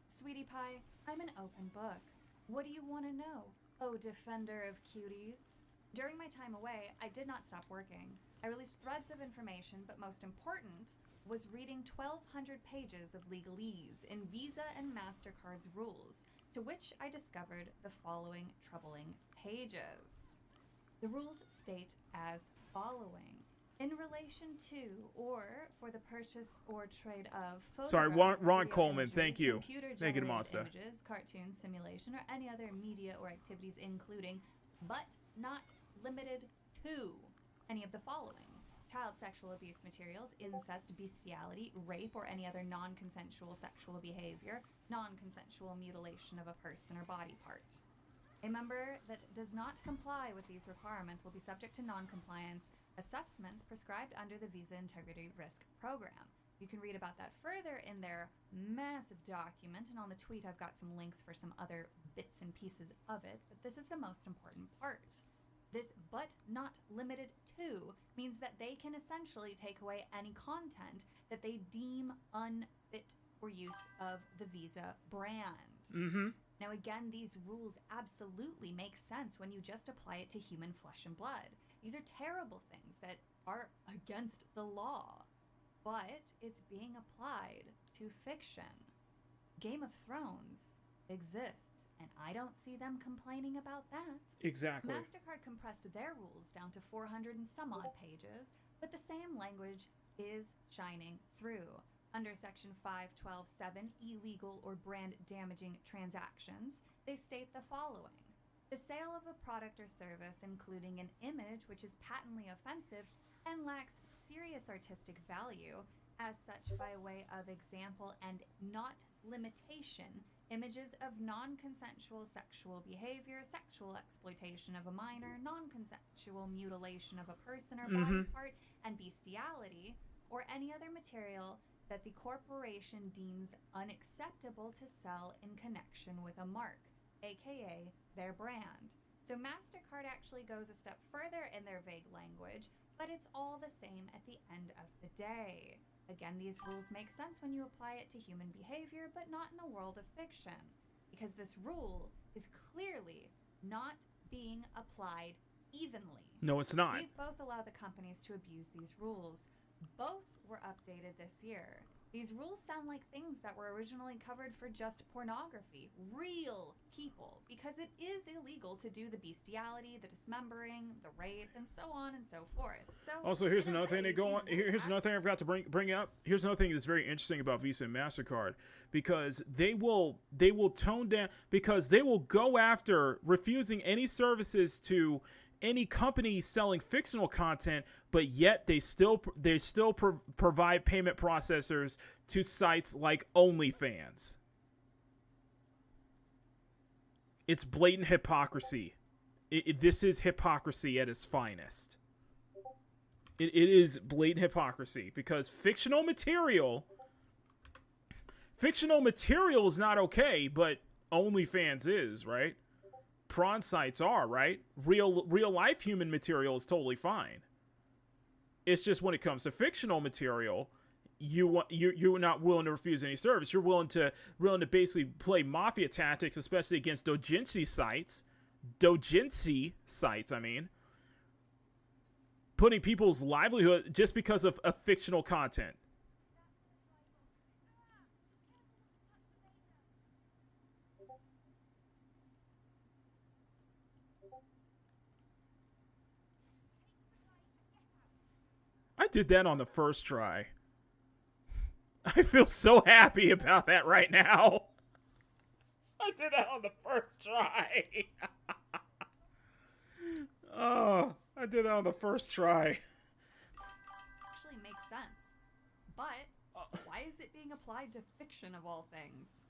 Sweetie Pie, I'm an open book. What do you want to know? Oh, defender of cuties. During my time away, I did not stop working. I released threads of information, but most important was reading 1,200 pages of legalese in Visa and Mastercard's rules, to which I discovered the following troubling pages. The rules state as following. In relation to, or for the purchase or trade of Sorry, photographs, Ron video Coleman, imagery, thank you. computer-generated Thank you, Monster. images, cartoons, simulation, or any other media or activities including, but not limited to, any of the following: child sexual abuse materials, incest, bestiality, rape, or any other non-consensual sexual behavior, non-consensual mutilation of a person or body part. A member that does not comply with these requirements will be subject to non-compliance assessments prescribed under the Visa Integrity Risk Program. You can read about that further in their massive document, and on the tweet I've got some links for some other bits and pieces of it, but this is the most important part. This "but not limited to" means that they can essentially take away any content that they deem unfit for use of the Visa brand. Mm-hmm. Now again, these rules absolutely make sense when you just apply it to human flesh and blood. These are terrible things that are against the law, but it's being applied to fiction. Game of Thrones exists, and I don't see them complaining about that. Exactly. Mastercard compressed their rules down to 400 and some odd pages, but the same language is shining through. Under Section 512.7, illegal or brand damaging transactions, they state the following. The sale of a product or service, including an image which is patently offensive and lacks serious artistic value, as such by way of example and not limitation, images of non-consensual sexual behavior, sexual exploitation of a minor, non-consensual mutilation of a person or body part, and bestiality, or any other material that the corporation deems unacceptable to sell in connection with a mark, aka their brand. So MasterCard actually goes a step further in their vague language, but it's all the same at the end of the day. Again, these rules make sense when you apply it to human behavior, but not in the world of fiction, because this rule is clearly not being applied evenly. No, it's not. These both allow the companies to abuse these rules. Both were updated this year. These rules sound like things that were originally covered for just pornography, real people, because it is illegal to do the bestiality, the dismembering, the rape, and so on and so forth. So also, here's another thing they go on. Here's another thing I forgot to bring up. Here's another thing that's very interesting about Visa and Mastercard, because they will tone down, because they will go after refusing any services to any company selling fictional content, but yet they still provide payment processors to sites like OnlyFans. It's blatant hypocrisy. This is hypocrisy at its finest. It is blatant hypocrisy, because fictional material is not okay, but OnlyFans is, right? Prawn sites are, right? Real life human material is totally fine. It's just when it comes to fictional material, you're not willing to refuse any service. You're willing to basically play mafia tactics, especially against doujinshi sites, I mean, putting people's livelihood just because of fictional content. I did that on the first try. I feel so happy about that right now. I did that on the first try. Oh, I did that on the first try. Actually makes sense. But why is it being applied to fiction of all things?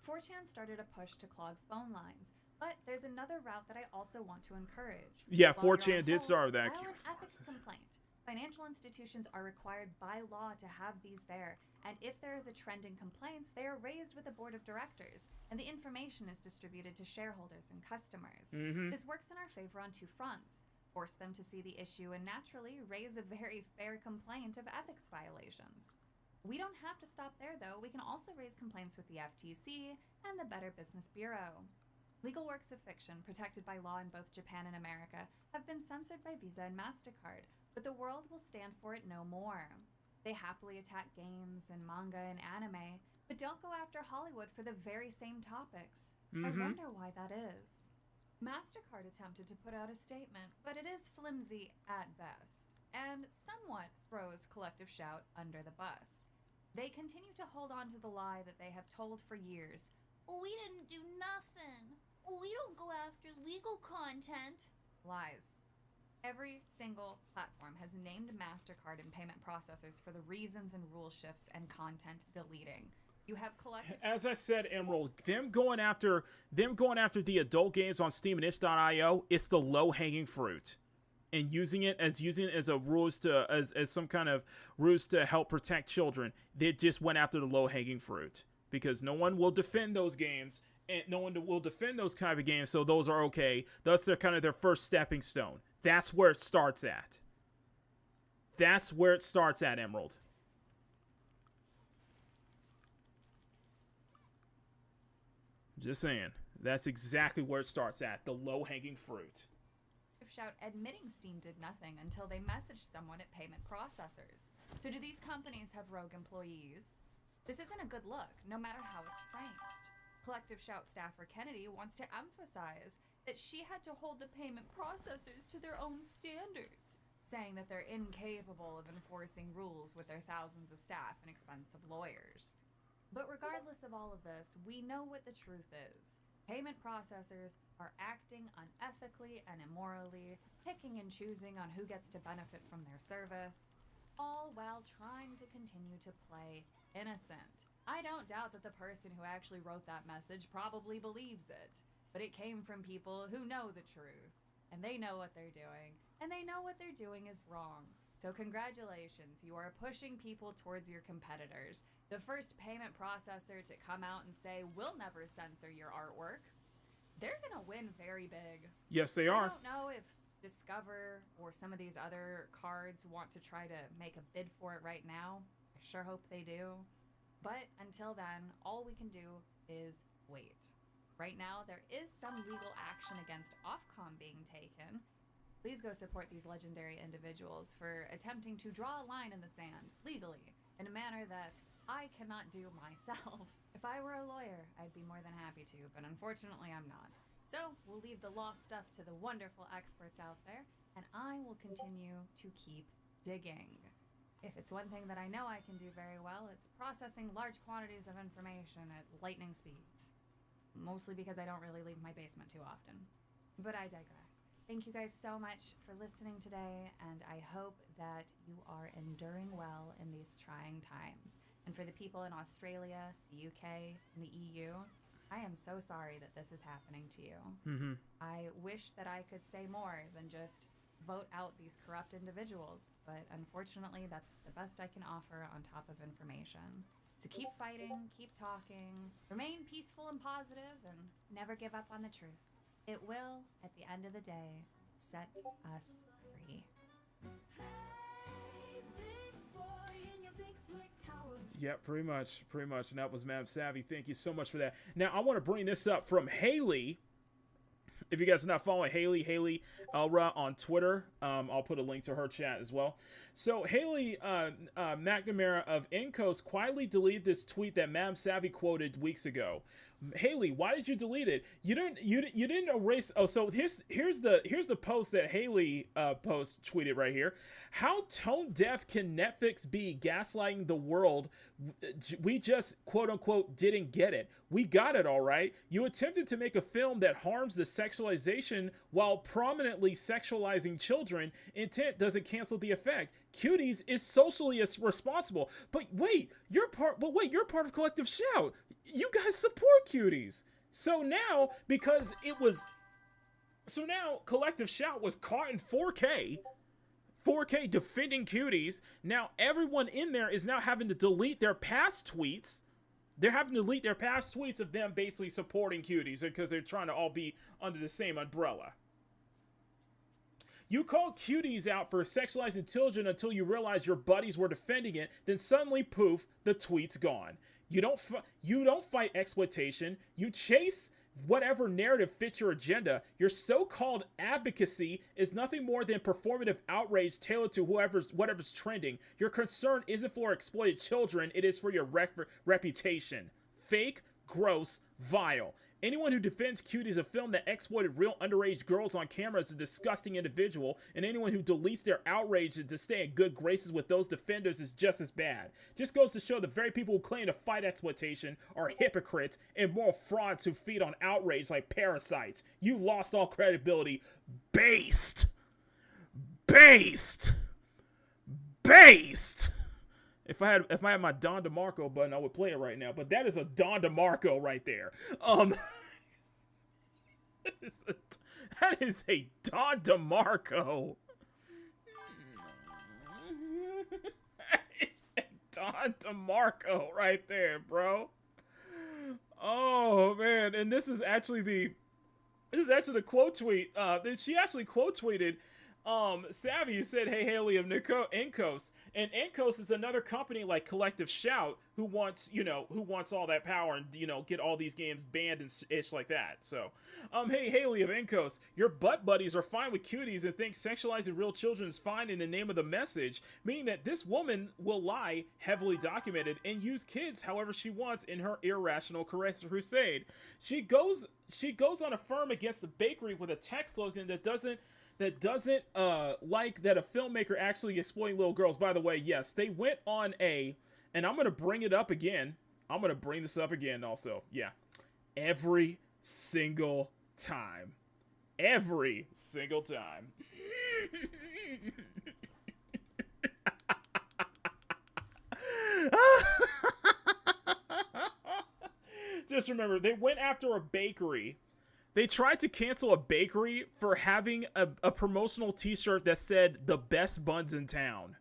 4chan started a push to clog phone lines, but there's another route that I also want to encourage. Yeah, While you're 4chan on did hold, start with that. file an ethics complaint. Financial institutions are required by law to have these there, and if there is a trend in complaints, they are raised with the board of directors, and the information is distributed to shareholders and customers. This works in our favor on two fronts. Force them to see the issue and naturally raise a very fair complaint of ethics violations. We don't have to stop there, though. We can also raise complaints with the FTC and the Better Business Bureau. Legal works of fiction, protected by law in both Japan and America, have been censored by Visa and Mastercard, but the world will stand for it no more. They happily attack games and manga and anime, but don't go after Hollywood for the very same topics. I wonder why that is. Mastercard attempted to put out a statement, but it is flimsy at best, and somewhat throws Collective Shout under the bus. They continue to hold on to the lie that they have told for years. We didn't do nothing. We don't go after legal content. Lies. Every single platform has named MasterCard and payment processors for the reasons and rule shifts and content deleting. You have collective... As I said, Emerald, them going after the adult games on Steam and itch.io, it's the low-hanging fruit. And using it as a ruse to as some kind of ruse to help protect children, they just went after the low-hanging fruit. Because no one will defend those games, and no one will defend those kind of games, so those are okay. Thus, they're kind of their first stepping stone. That's where it starts at. That's where it starts at, Emerald. Just saying. That's exactly where it starts at. The low-hanging fruit. Shout admitting Steam did nothing until they messaged someone at payment processors. So do these companies have rogue employees? This isn't a good look, no matter how it's framed. Collective Shout staffer Kennedy wants to emphasize that she had to hold the payment processors to their own standards, saying that they're incapable of enforcing rules with their thousands of staff and expensive lawyers. But regardless of all of this, we know what the truth is. Payment processors are acting unethically and immorally, picking and choosing on who gets to benefit from their service, all while trying to continue to play innocent. I don't doubt that the person who actually wrote that message probably believes it, but it came from people who know the truth, and they know what they're doing, and they know what they're doing is wrong. So congratulations, you are pushing people towards your competitors. The first payment processor to come out and say, we'll never censor your artwork, they're gonna win very big. Yes, they are. I don't know if Discover or some of these other cards want to try to make a bid for it right now. I sure hope they do. But until then, all we can do is wait. Right now, there is some legal action against Ofcom being taken. Please go support these legendary individuals for attempting to draw a line in the sand, legally, in a manner that I cannot do myself. If I were a lawyer, I'd be more than happy to, but unfortunately I'm not. So, we'll leave the law stuff to the wonderful experts out there, and I will continue to keep digging. If it's one thing that I know I can do very well, it's processing large quantities of information at lightning speeds. Mostly because I don't really leave my basement too often. But I digress. Thank you guys so much for listening today, and I hope that you are enduring well in these trying times. And for the people in Australia, the UK, and the EU, I am so sorry that this is happening to you. I wish that I could say more than just vote out these corrupt individuals, but unfortunately that's the best I can offer on top of information. So keep fighting, keep talking, remain peaceful and positive, and never give up on the truth. It will, at the end of the day, set us free. Yeah, pretty much. And that was Ma'am Savvy. Thank you so much for that. Now, I want to bring this up from Haley. If you guys are not following Haley Elra on Twitter, I'll put a link to her chat as well. So Haley McNamara of Encos quietly deleted this tweet that Ma'am Savvy quoted weeks ago. Haley, why did you delete it? You didn't erase. Oh, so here's the post that Haley tweeted right here. How tone deaf can Netflix be gaslighting the world? We just quote unquote didn't get it. We got it all right. You attempted to make a film that harms the sexualization while prominently sexualizing children. Intent doesn't cancel the effect. Cuties is socially responsible. But wait, you're part of Collective Shout. You guys support Cuties. So now Collective Shout was caught in 4K defending Cuties. Now everyone in there is now having to delete their past tweets. They're having to delete their past tweets of them basically supporting Cuties because they're trying to all be under the same umbrella. You called Cuties out for sexualizing children until you realized your buddies were defending it. Then suddenly, poof, the tweet's gone. You don't fight exploitation. You chase whatever narrative fits your agenda. Your so-called advocacy is nothing more than performative outrage tailored to whatever's trending. Your concern isn't for exploited children. It is for your reputation. Fake, gross, vile. Anyone who defends Cuties, a film that exploited real underage girls on camera, is a disgusting individual, and anyone who deletes their outrage to stay in good graces with those defenders is just as bad. Just goes to show the very people who claim to fight exploitation are hypocrites and moral frauds who feed on outrage like parasites. You lost all credibility. Based. If I had my Don DeMarco button, I would play it right now. But that is a Don DeMarco right there. That is a Don DeMarco. That is a Don DeMarco right there, bro. Oh man, and this is actually the quote tweet. She actually quote tweeted. Savvy said, "Hey Haley of Encos," and Encos is another company like Collective Shout who wants all that power and get all these games banned and ish like that. So, hey Haley of Encos, your butt buddies are fine with Cuties and think sexualizing real children is fine in the name of the message, meaning that this woman will lie, heavily documented, and use kids however she wants in her irrational crusade. She goes on a firm against the bakery with a text slogan that doesn't like that a filmmaker actually exploiting little girls. By the way, yes, they went on and I'm going to bring it up again. I'm going to bring this up again also. Yeah. Every single time. Just remember, they went after a bakery. They tried to cancel a bakery for having a promotional t-shirt that said "the best buns in town."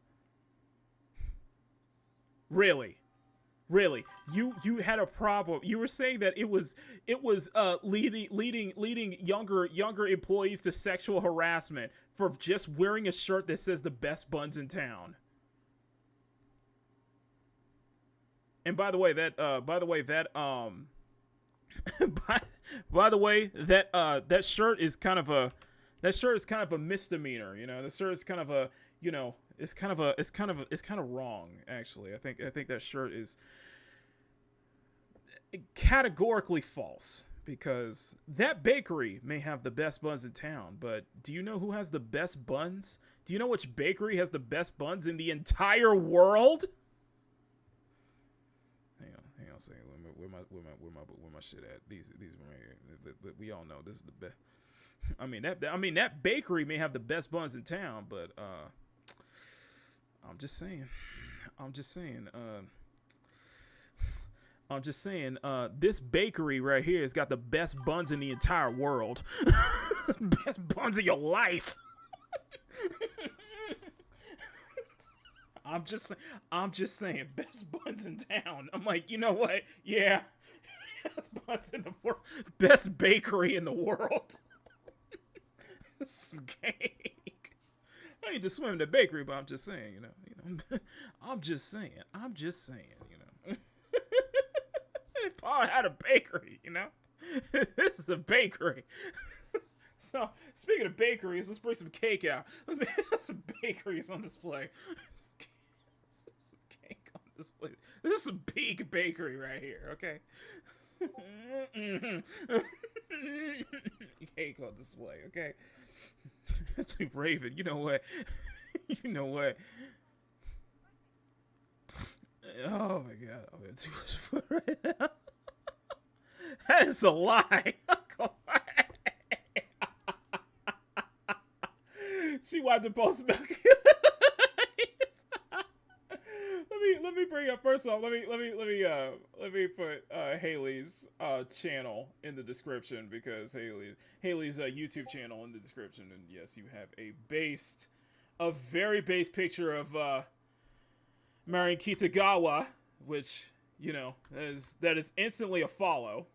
Really? You had a problem. You were saying that it was leading younger employees to sexual harassment for just wearing a shirt that says "the best buns in town." And by the way, that shirt is kind of a misdemeanor. The shirt is kind of a it's kind of wrong, actually. I think that shirt is categorically false, because that bakery may have the best buns in town, but do you know who has the best buns? Do you know which bakery has the best buns in the entire world? Hang on a second. Where my shit at? These right here. But we all know this is the best. I mean that bakery may have the best buns in town, but I'm just saying. This bakery right here has got the best buns in the entire world. Best buns of your life. I'm just saying, best buns in town. I'm like, you know what? Yeah, best buns in the world, best bakery in the world. Some cake. I need to swim in the bakery, but I'm just saying, I'm just saying, If Paul had a bakery, this is a bakery. So, speaking of bakeries, let's bring some cake out. Some bakeries on display. Some cake on display. This is some peak bakery right here, okay? Hate on display, okay? Sweet Raven, you know what? You know what? Oh my god, I'm having too much fun right now. That is a lie. She wiped the post back. Let me bring up first off. Let me put Haley's channel in the description, because Haley's YouTube channel in the description, and yes, you have a very base picture of Marion Kitagawa, which, you know, that is instantly a follow.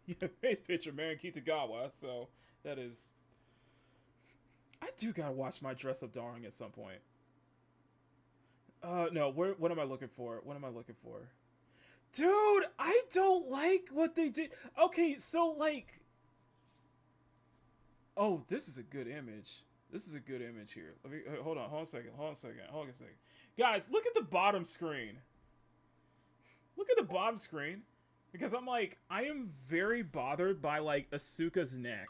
You have a base picture of Marion Kitagawa, so that is. I do gotta watch my Dress Up Darling at some point. No, what am I looking for? What am I looking for? Dude, I don't like what they did. Okay, so, like... Oh, this is a good image. This is a good image here. Let me, hold on a second. Guys, look at the bottom screen. Look at the bottom screen. Because I'm like, I am very bothered by, like, Asuka's neck.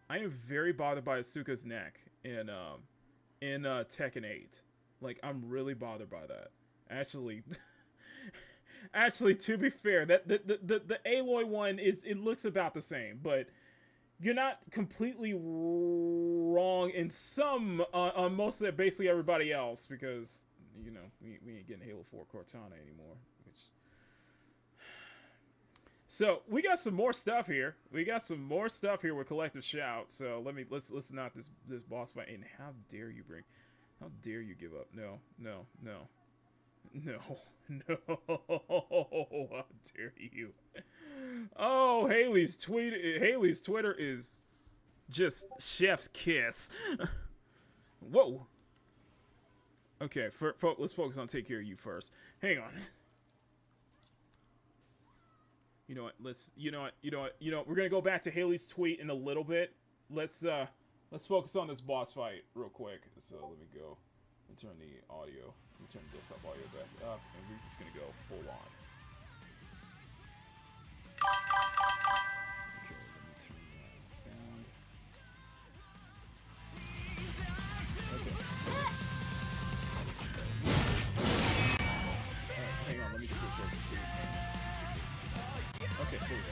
I am very bothered by Asuka's neck in Tekken 8. Like, I'm really bothered by that. Actually, to be fair, that the Aloy one it looks about the same, but you're not completely wrong in some on most of basically everybody else, because, you know, we ain't getting Halo 4 Cortana anymore. So we got some more stuff here. We got some more stuff here with Collective Shout. So let's not this boss fight. And how dare you give up? No. How dare you? Oh, Haley's Twitter is just chef's kiss. Whoa. Okay, let's focus on take care of you first. Hang on. You know what? We're gonna go back to Haley's tweet in a little bit. Let's focus on this boss fight real quick. So let me go and turn the audio. Let me turn the desktop audio back up, and we're just gonna go full on. Okay, let me turn the sound. Okay. Alright, hang on. Let me switch over to. Okay, here we go.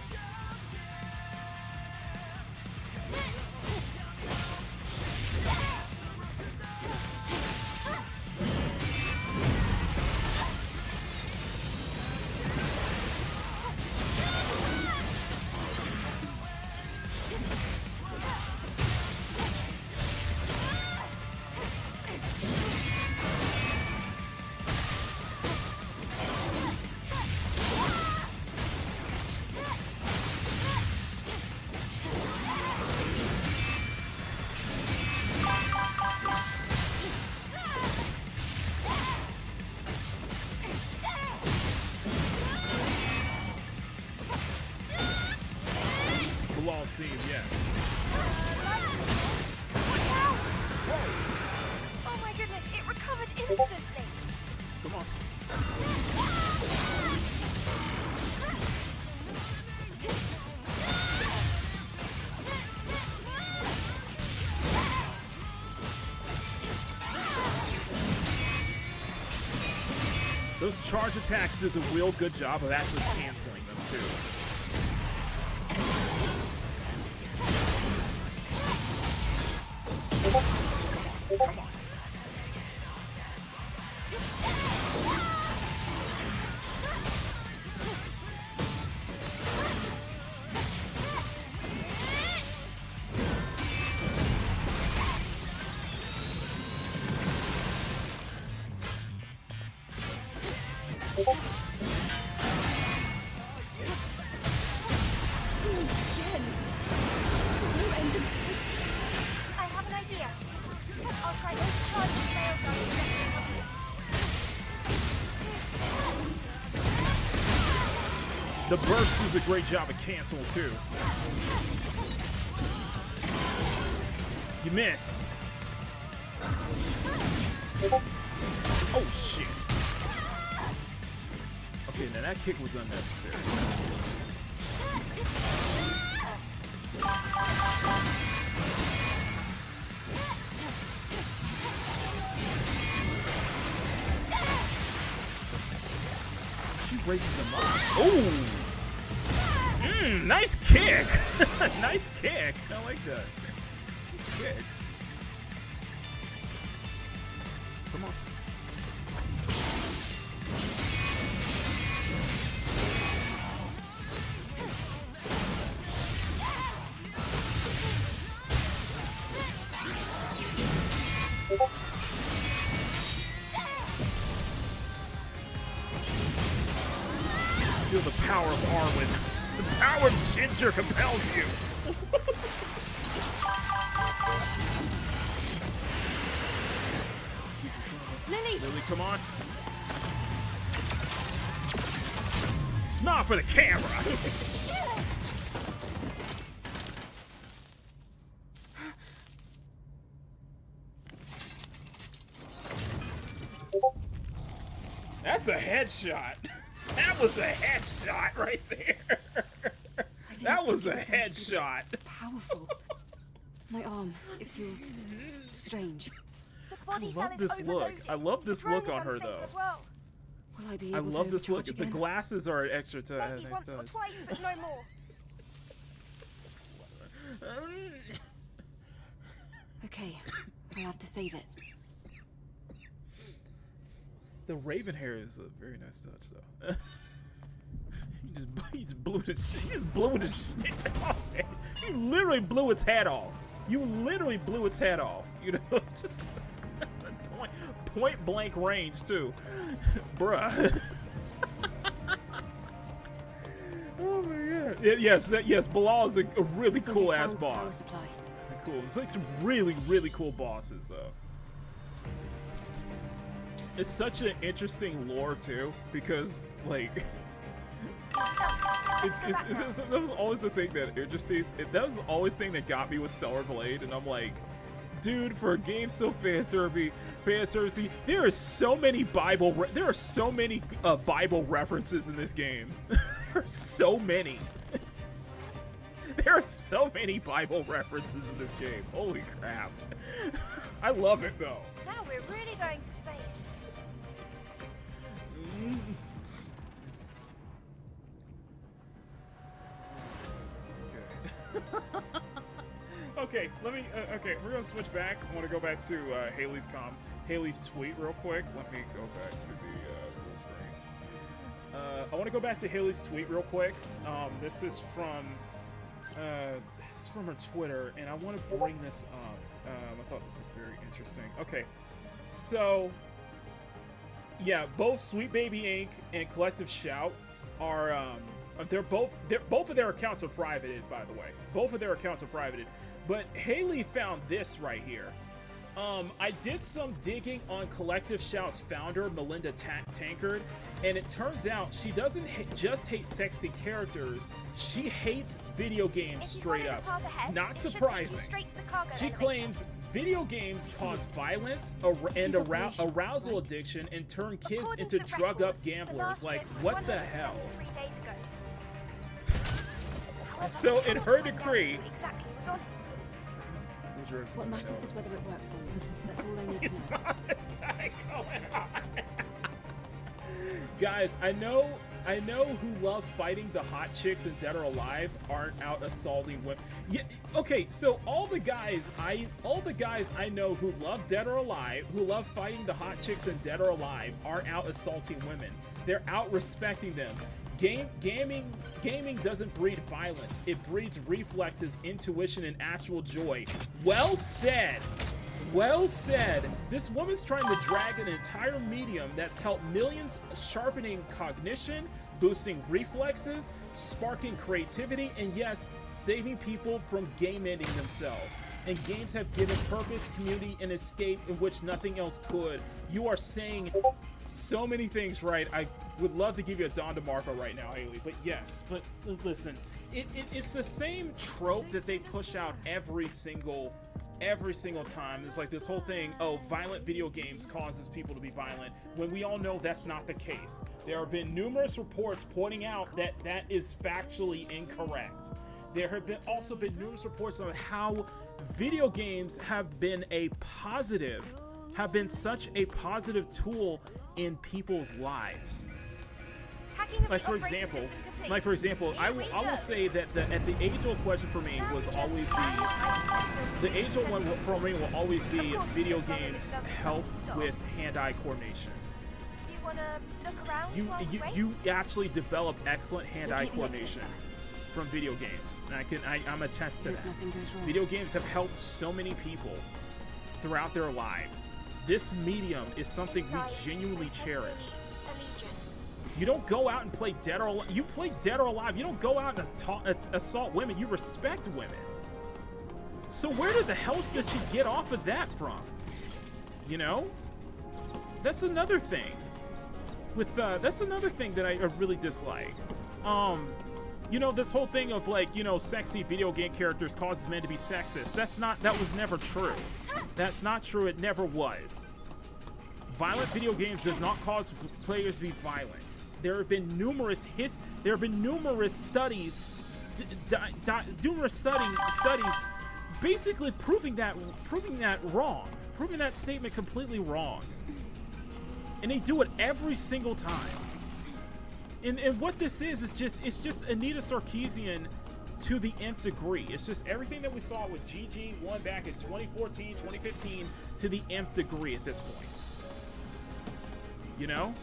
Theme, yes. Oh my goodness, it recovered instantly. Come on. Those charge attacks does a real good job of actually canceling them too. Come on. I have an idea. I'll try to charge the sail gun. The burst does a great job of cancel too. You missed. Oh shit. Okay, Okay, now that kick was unnecessary. She raises him up. Oh! Nice kick! Nice kick! I like that. Kick. Come on. Feel the power of Arwen. The power of Ginger compels you. Lily, come on. Smile for the camera. That's a headshot. That was a headshot right there. That was a headshot. Powerful. My arm, it feels strange. I love this look. I love this look on her though. Will I be able I love to this look. charge The again? glasses are an extra touch. Maybe once or twice, but no more. Okay, I'll have to save it. The raven hair is a very nice touch though. You just blew the shit. You just blew the shit off. You literally blew its head off. You literally blew its head off. You know, just point blank range too, bruh. Oh my god. Yes. Bilal is a really cool ass boss. Cool. It's like some really cool bosses though. It's such an interesting lore too, because like that was always the thing that interesting. That was always the thing that got me with Stellar Blade, and I'm like, dude, for a game so fan servicey, there are so many Bible references in this game. There are so many. There are so many Bible references in this game. Holy crap. I love it though. Now we're really going to space. Okay, let me. Okay, we're gonna switch back. I want to go back to Haley's tweet real quick. Let me go back to the full screen. I want to go back to Haley's tweet real quick. This is from her Twitter, and I want to bring this up. I thought this is very interesting. Okay, so yeah, both Sweet Baby Inc. and Collective Shout are both of their accounts are privated, by the way. Both of their accounts are privated. But Haley found this right here. I did some digging on Collective Shout's founder, Melinda Tankard, and it turns out she doesn't just hate sexy characters, she hates video games straight up. Not surprising. She claims video games cause violence and arousal addiction and turn kids into drug-up gamblers. Like, what the hell? So in her decree... What matters is whether it works or not. That's all I need to know. Guys, I know who love fighting the hot chicks in Dead or Alive aren't out assaulting women. Yeah, okay, so all the guys I know who love Dead or Alive, who love fighting the hot chicks in Dead or Alive, aren't out assaulting women. They're out respecting them. Gaming doesn't breed violence. It breeds reflexes, intuition, and actual joy. Well said. Well said. This woman's trying to drag an entire medium that's helped millions, sharpening cognition, boosting reflexes, sparking creativity, and yes, saving people from game ending themselves. And games have given purpose, community, and escape in which nothing else could. You are saying so many things right. I would love to give you a Don DeMarco right now, Haley, but yes, but listen, it's the same trope that they push out every single every single time. There's like this whole thing, oh, violent video games causes people to be violent, when we all know that's not the case. There have been numerous reports pointing out that that is factually incorrect. There have also been numerous reports on how video games have been such a positive tool in people's lives. Like for example, I will say that at the age-old question for me will always be video games help with hand-eye coordination. You actually develop excellent hand-eye coordination from video games, and I'm attest to that. Video games have helped so many people throughout their lives. This medium is something we genuinely cherish. You don't go out and play Dead or Alive. You play Dead or Alive. You don't go out and assault women. You respect women. So where the hell did she get off of that from? You know? That's another thing. That's another thing that I really dislike. You know, this whole thing of like, you know, sexy video game characters causes men to be sexist. That was never true. That's not true. It never was. Violent video games does not cause players to be violent. There have been numerous studies, basically proving that statement completely wrong. And they do it every single time. And what this is it's just Anita Sarkeesian to the nth degree. It's just everything that we saw with GG1 back in 2014, 2015 to the nth degree at this point. You know?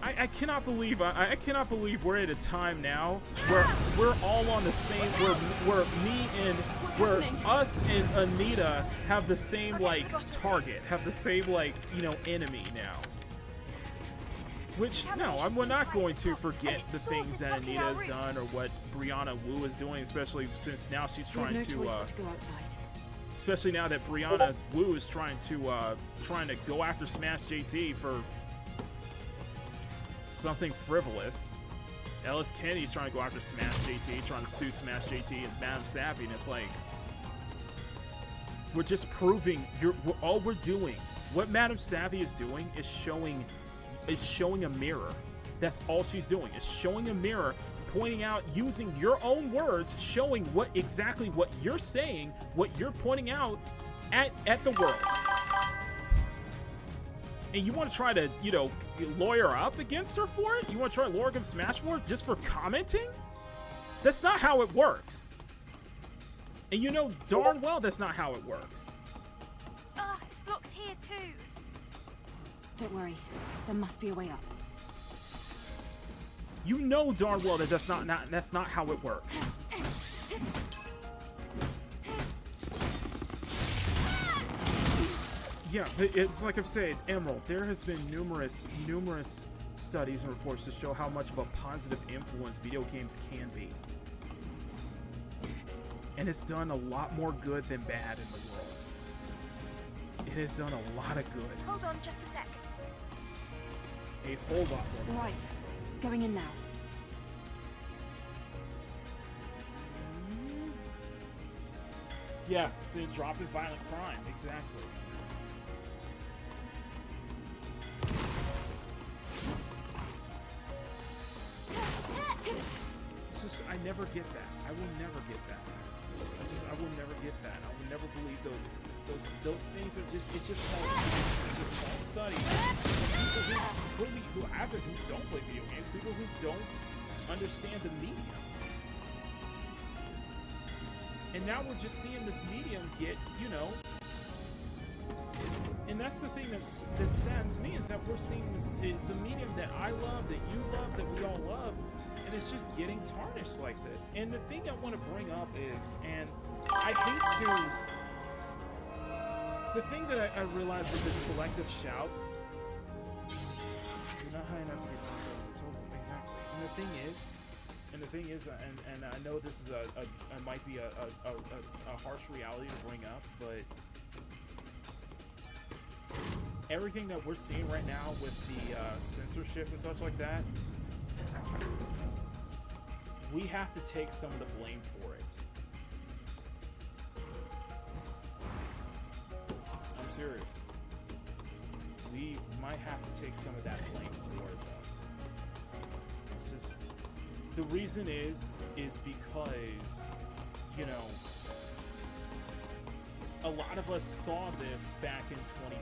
I cannot believe we're at a time now where we're all on the same where us and Anita have the same like target, have the same like, you know, enemy now. Which no, we're not going to forget the things that Anita has done or what Brianna Wu is doing, especially since now she's trying to especially now that Brianna Wu is trying to go after Smash JT for something frivolous. Ellis Kennedy's trying to go after Smash JT, trying to sue Smash JT and Madam Sappy, and it's like we're just proving all we're doing. What Madam Savvy is doing is showing a mirror. That's all she's doing, is showing a mirror, pointing out, using your own words, showing what you're saying, what you're pointing out at the world. And you want to try to, you know, lawyer up against her for it? You want to try to lawyer against Smash for it just for commenting? That's not how it works. And you know darn well that's not how it works. It's blocked here too. Don't worry, there must be a way up. You know darn well that that's not how it works. Yeah, it's like I've said, Emerald, there has been numerous studies and reports to show how much of a positive influence video games can be. And it's done a lot more good than bad in the world. It has done a lot of good. Hold on just a sec. A whole lot more. Right, going in now. Yeah, so dropping violent crime, exactly. It's just, I never get that. I will never get that. I will never get that. I will never believe those things are just, it's just false studies. People who don't play video games, people who don't understand the medium. And now we're just seeing this medium get, you know, and that's the thing that saddens me, is that we're seeing this, it's a medium that I love, that you love, that we all love, and it's just getting tarnished like this. And the thing I want to bring up is, and I hate to, the thing that I realized with this collective shout, you're not high enough to get total, exactly. And the thing is, and I know this is might be a harsh reality to bring up, but everything that we're seeing right now with the censorship and such like that, we have to take some of the blame for it. I'm serious. We might have to take some of that blame for it, though. It's just the reason is because, you know, a lot of us saw this back in 2012,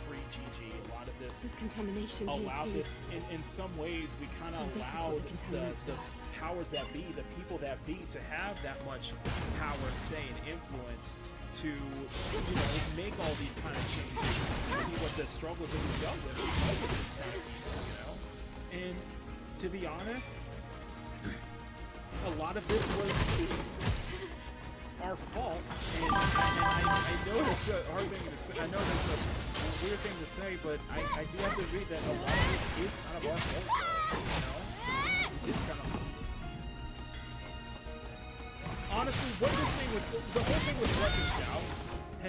pre-GG. A lot of this There's contamination allowed here too. this. In some ways, we kind So of this is allowed what the contaminants the were. powers that be, the people that be, to have that much power, say, and influence to, you know, make all these kind of changes. See what the struggles that we dealt with because of this kind of people, you know. And to be honest, a lot of this was our fault, and I know it's a hard thing to say. I know that's a weird thing to say, but I do have to agree that a lot of it is kind of our fault, you know? It's kind of... Honestly, what this thing with... The whole thing with Let the Shout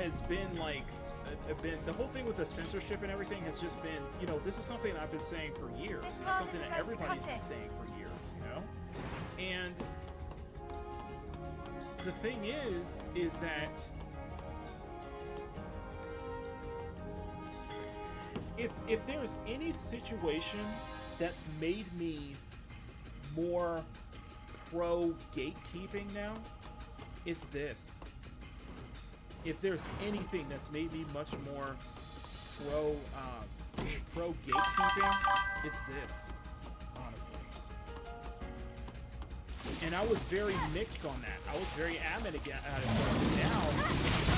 has been, like... the whole thing with the censorship and everything has just been, you know, this is something I've been saying for years. It's something that everybody's been saying for years, you know? And... the thing is that if there's any situation that's made me more pro gatekeeping now, it's this. If there's anything that's made me much more pro gatekeeping, it's this, honestly. And I was very mixed on that. I was very adamant at it, but now,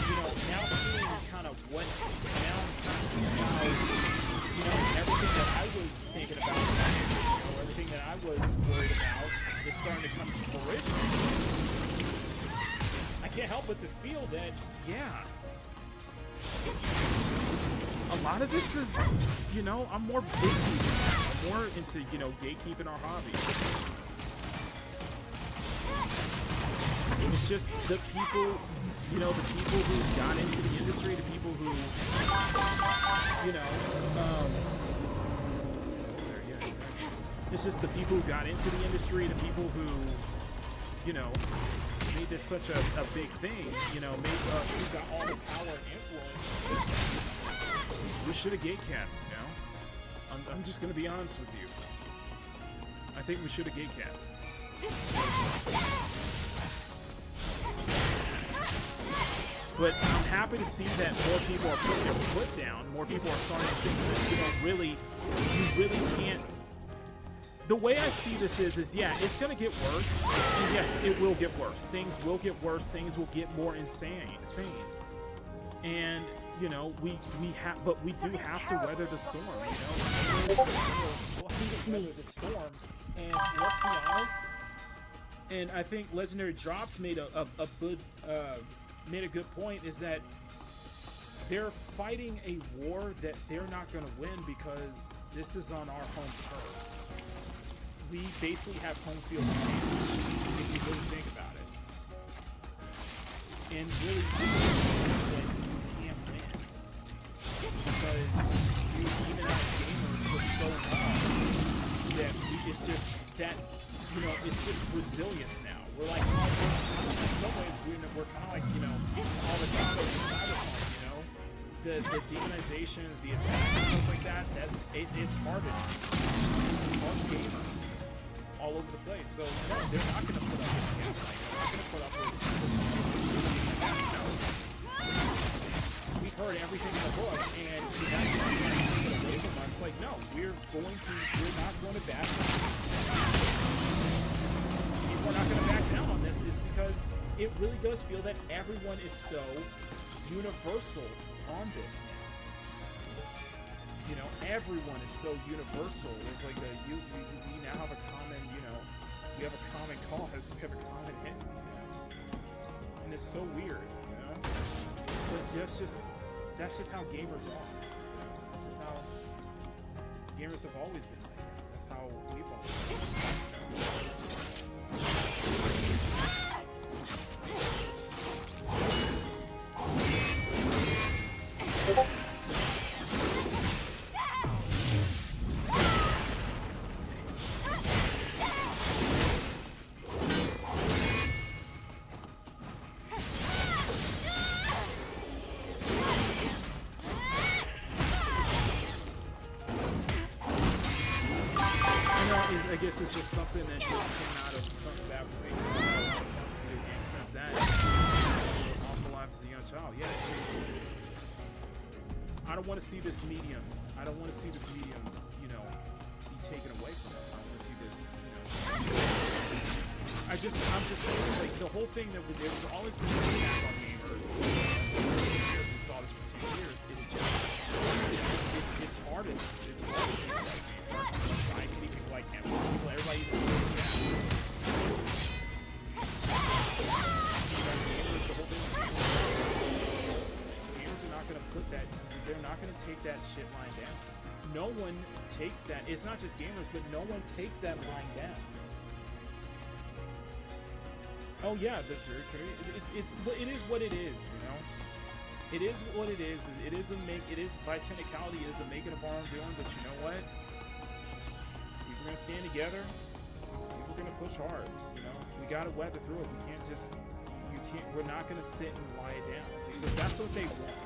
you know, now seeing kind of what, now kind of seeing how, you know, everything that I was thinking about, you know, everything that I was worried about is starting to come to fruition. I can't help but to feel that, yeah, a lot of this is, you know, I'm more gatekeeping. I'm more into, you know, gatekeeping our hobby. It's just the people, you know, the people who got into the industry, the people who, you know, it's just the people who got into the industry, the people who, you know, made this such a big thing, you know, who got all the power and influence. We should have gatecapped, you know? I'm just going to be honest with you. I think we should have gatecapped. But I'm happy to see that more people are putting their foot down. More people are starting to think that, you know, you really can't. The way I see this is yeah, it's gonna get worse. And yes, it will get worse. Things will get worse. Things will get more insane. And you know, we do have to weather the storm. You know, we'll have to weather the storm. And let's be honest. And I think Legendary Drops made a good point, is that they're fighting a war that they're not going to win because this is on our home turf. We basically have home field advantage, if you really think about it. And really, this is something that you can't win. Because even as gamers for so long, that it's just that, you know, it's just resilience now. We're like, in some ways, we're kind of like, you know, all the time of the cyberpunk, you know? The demonizations, the attacks, and stuff like that, it's hard to us. It's hard gamers all over the place. So, no, they're not going to put up with gaslighting. They're not going to put up with no. We've heard everything in the book, and you're not going to take it away from us. Like, no, we're not going to back down. We're not going to back down on this is because it really does feel that everyone is so universal on this now. You know, everyone is so universal. There's like we now have a common, you know, we have a common cause, we have a common enemy, you know? And it's so weird, you know? But that's just how gamers are. You know? That's just how gamers have always been like that. That's how we've always been. You know? I guess it's just something that just came out of something that video game since that. Awful life as a young child. Yeah, it's just. I don't want to see this medium. I don't want to see this medium, you know, be taken away from us. I don't want to see this, you know. I'm just saying, like, the whole thing that there was always been an attack on gamers. We saw this for 2 years. It's just, it's hard. It's hard. It's hard to find people like him. People, everybody even gamers, the whole thing. Gamers are not going to put that. They're not going to take that shit line down. No one takes that. It's not just gamers, but no one takes that line down. Oh yeah, that's very true. It is what it is, you know. It is what it is. It is by technicality, it is a making of our own doing. But you know what? If we're gonna stand together, we're gonna push hard. You know, we gotta weather through it. We can't just. We're not gonna sit and lie down because that's what they want.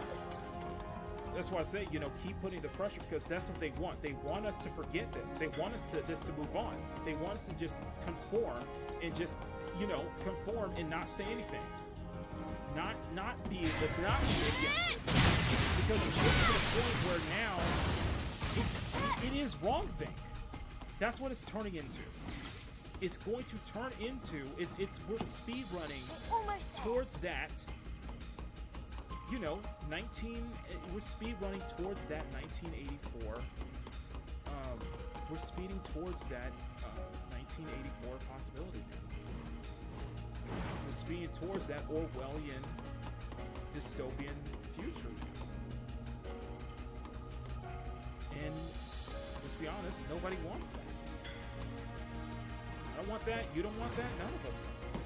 That's why I say, you know, keep putting the pressure because that's what they want. They want us to forget this. They want us to move on. They want us to just conform and just, you know, conform and not say anything. Not be against this. Because it's getting to the point where now it is wrong thing. That's what it's turning into. It's going to turn into we're speed running towards that. You know, we're speed running towards that 1984. We're speeding towards that 1984 possibility. We're speeding towards that Orwellian dystopian future. And let's be honest, nobody wants that. I don't want that. You don't want that. None of us want that.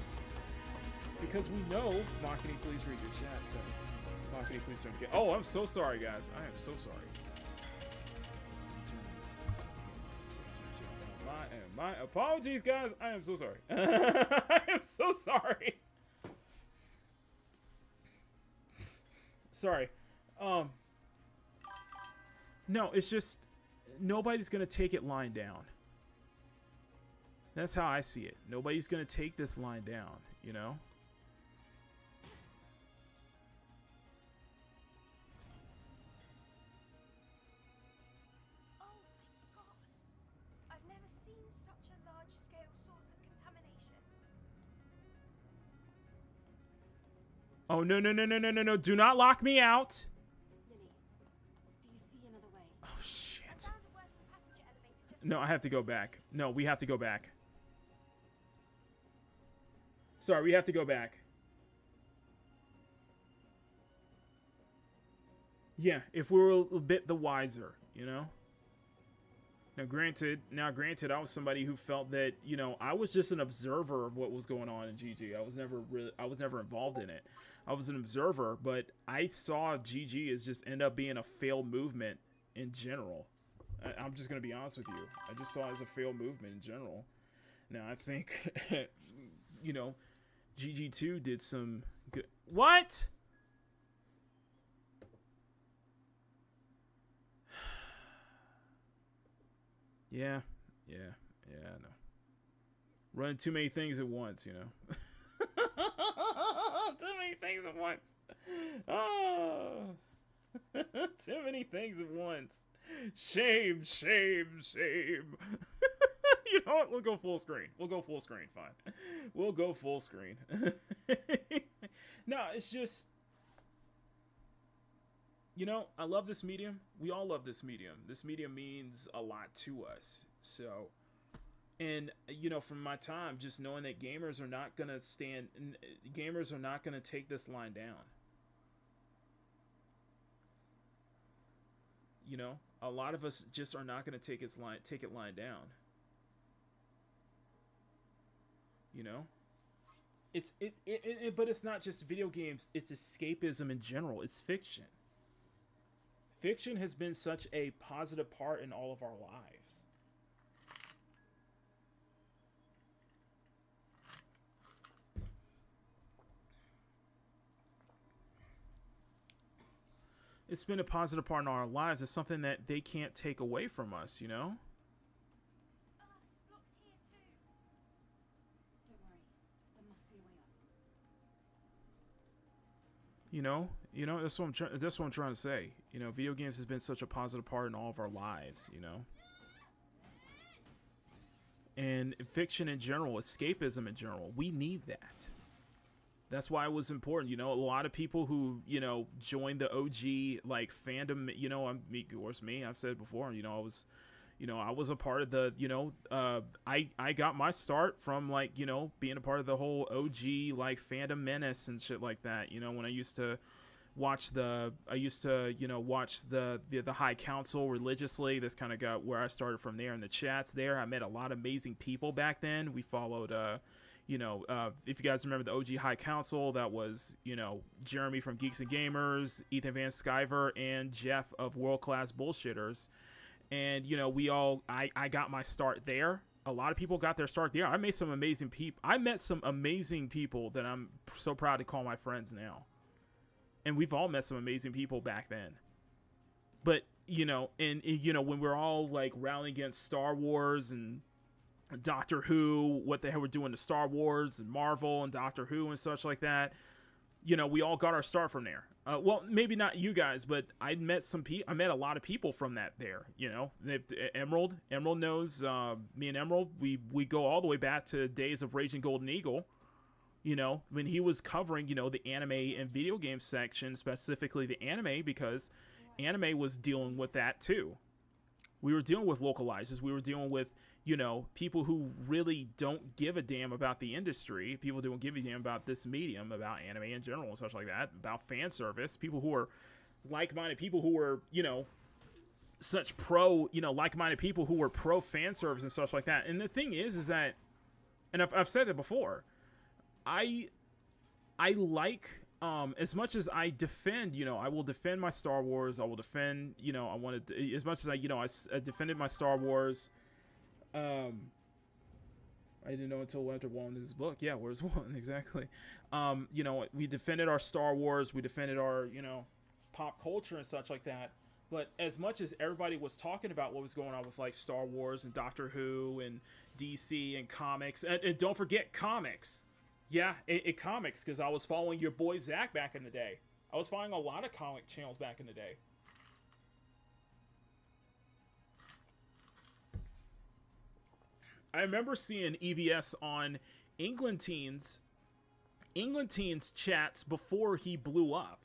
Because we know, Makini, please read your chat. So. Oh, I'm so sorry, guys. I am so sorry. My apologies, guys. I am so sorry. I am so sorry. Sorry. No, it's just nobody's gonna take it lying down. That's how I see it. Nobody's gonna take this line down, you know? Oh, no. Do not lock me out. Lily, do you see another way? Oh, shit. No, I have to go back. No, we have to go back. Sorry, we have to go back. Yeah, if we were a bit the wiser, you know? Now, granted, I was somebody who felt that, you know, I was just an observer of what was going on in GG. I was never involved in it. I was an observer, but I saw GG as just end up being a failed movement in general. I'm just going to be honest with you. I just saw it as a failed movement in general. Now, I think, you know, GG2 did some good... What? Yeah, I know. Running too many things at once, you know. Too many things at once. Oh. Too many things at once. Shame. You know what? We'll go full screen. Fine. We'll go full screen. No, it's just... You know, I love this medium. We all love this medium. This medium means a lot to us. So, and, you know, from my time, just knowing that gamers are not going to take this line down. You know, a lot of us just are not going to take it lying down. You know? But it's not just video games. It's escapism in general. It's fiction. Fiction has been such a positive part in all of our lives. It's been a positive part in our lives. It's something that they can't take away from us, you know? That's what I'm trying to say. Video games has been such a positive part in all of our lives. And fiction in general, escapism in general, we need that. That's why it was important. A lot of people who joined the OG like fandom. Of course, me. I've said it before. I was a part of the. I got my start from being a part of the whole OG like fandom menace and shit like that. When I used to watch the High Council religiously. That's kind of got where I started from there in the chats there. I met a lot of amazing people back then. We followed if you guys remember the OG High Council, that was Jeremy from Geeks and Gamers, Ethan Van Sciver, and Jeff of World Class Bullshitters. And I got my start there. A lot of people got their start there. I met some amazing people that I'm so proud to call my friends now. And we've all met some amazing people back then. But, when we're all like rallying against Star Wars and Doctor Who, what the hell we're doing to Star Wars and Marvel and Doctor Who and such like that, we all got our start from there. Well, maybe not you guys, but I met a lot of people from that there. Emerald knows me and Emerald. We go all the way back to days of Raging Golden Eagle. When he was covering, the anime and video game section, specifically the anime, because anime was dealing with that too. We were dealing with localizers. We were dealing with, people who really don't give a damn about the industry. People who don't give a damn about this medium, about anime in general and such like that, about fan service. People who are like-minded, people who are, like-minded people who were pro fan service and such like that. And the thing is that, and I've said it before, I like, as much as I defend, I will defend my Star Wars. I will defend, I wanted to, as much as I defended my Star Wars. I didn't know until after Walden's book. Yeah, where's Walden? Exactly. We defended our Star Wars. We defended our, pop culture and such like that. But as much as everybody was talking about what was going on with like Star Wars and Doctor Who and DC and comics, and don't forget comics. Yeah, it comics, because I was following your boy Zach back in the day. I was following a lot of comic channels back in the day. I remember seeing EVS on England Teens chats before he blew up,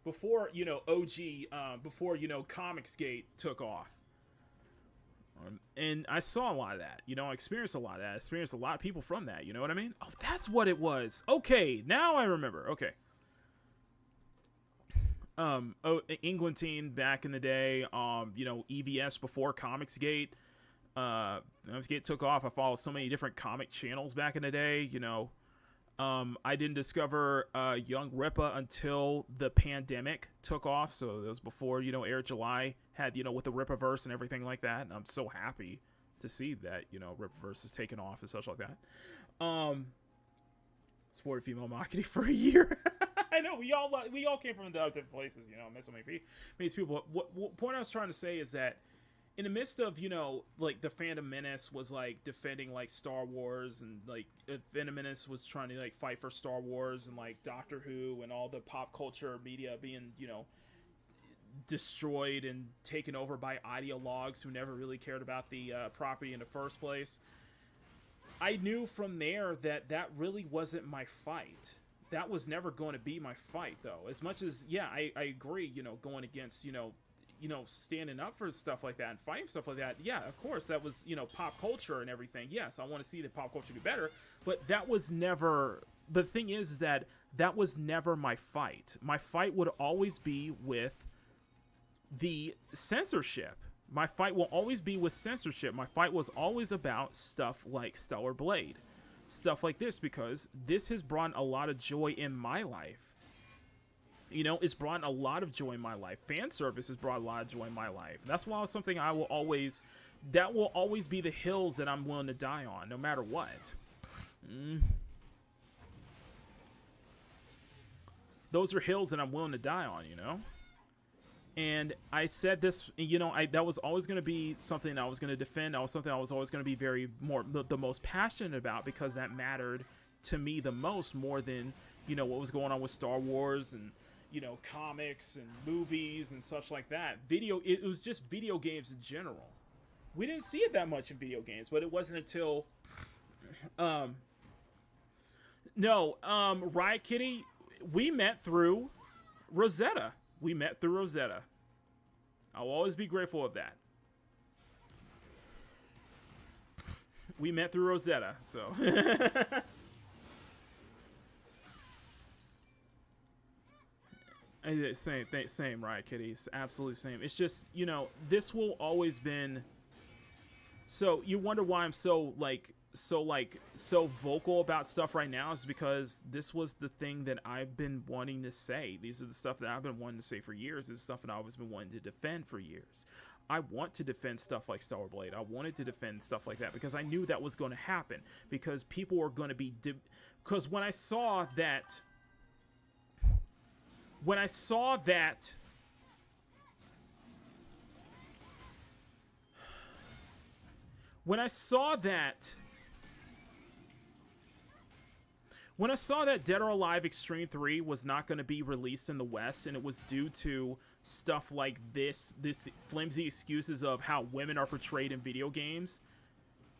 before, before, Comicsgate took off. And I saw a lot of that, I experienced a lot of that. I experienced a lot of people from that, you know what I mean? Oh, that's what it was. Okay, now I remember. Okay. England Teen back in the day, EVS before Comicsgate. Comicsgate took off. I followed so many different comic channels back in the day, I didn't discover Young Rippa until the pandemic took off. So it was before, Air July had, with the Rippaverse and everything like that. And I'm so happy to see that, Rippaverse is taken off and such like that. Supported female Makini for a year. I know we all came from different places, met so many people. What point I was trying to say is that in the midst of, like the Phantom Menace was like defending like Star Wars, and like Phantom Menace was trying to like fight for Star Wars, and like Doctor Who and all the pop culture media being, destroyed and taken over by ideologues who never really cared about the property in the first place. I knew from there that really wasn't my fight. That was never going to be my fight, though. As much as, yeah, I agree, going against, standing up for stuff like that and fighting stuff like that. Yeah, of course, that was, pop culture and everything. Yes, I want to see the pop culture be better, but that was never, the thing is that was never my fight. My fight would always be with the censorship. My fight will always be with censorship. My fight was always about stuff like Stellar Blade. Stuff like this, because this has brought a lot of joy in my life. It's brought a lot of joy in my life. Fan service has brought a lot of joy in my life. That's why it's something that will always be the hills that I'm willing to die on, no matter what. Those are hills that I'm willing to die on, And I said this, that was always going to be something I was going to defend. That was something I was always going to be the most passionate about, because that mattered to me the most, more than, you know, what was going on with Star Wars and, you know, comics and movies and such like that. It was just video games in general. We didn't see it that much in video games, but it wasn't until, Riot Kitty, we met through Rosetta. I'll always be grateful of that. We met through Rosetta, so. Same, Riot Kitty. It's absolutely same. It's just, you know, this will always been. So you wonder why I'm so vocal about stuff right now is because this was the thing that I've been wanting to say. These are the stuff that I've been wanting to say for years. This is stuff that I've always been wanting to defend for years. I want to defend stuff like Stellar Blade. I wanted to defend stuff like that because I knew that was going to happen. Because people are going to be... Because when I saw that... When I saw that Dead or Alive Extreme 3 was not going to be released in the West, and it was due to stuff like this flimsy excuses of how women are portrayed in video games,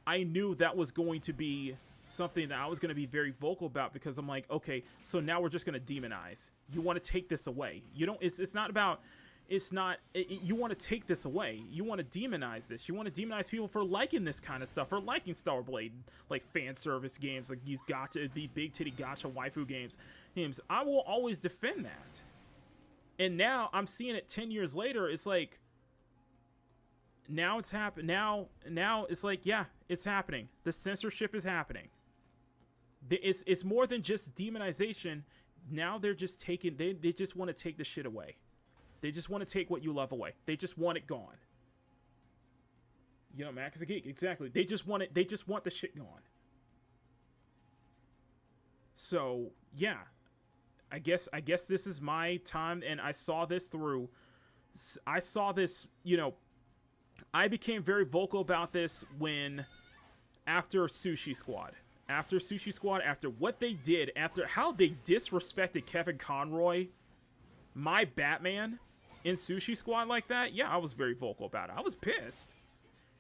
I knew that was going to be something that I was going to be very vocal about, because I'm like, okay, so now we're just going to demonize. You want to take this away. You don't, it's not about, you want to take this away. You want to demonize this. You want to demonize people for liking this kind of stuff, for liking Stellar Blade, like fan service games, like these big titty gotcha waifu games. I will always defend that. And now I'm seeing it 10 years later. It's like, now it's happening. Now it's like, yeah, it's happening. The censorship is happening. It's more than just demonization. Now they're just taking, they just want to take the shit away. They just want to take what you love away. They just want it gone. You know, Mac is a geek. Exactly. They just want it. They just want the shit gone. So yeah, I guess this is my time, and I saw this, you know, I became very vocal about this after Sushi Squad. After what they did, after how they disrespected Kevin Conroy, my Batman, in Sushi Squad like that, yeah, I was very vocal about it. I was pissed.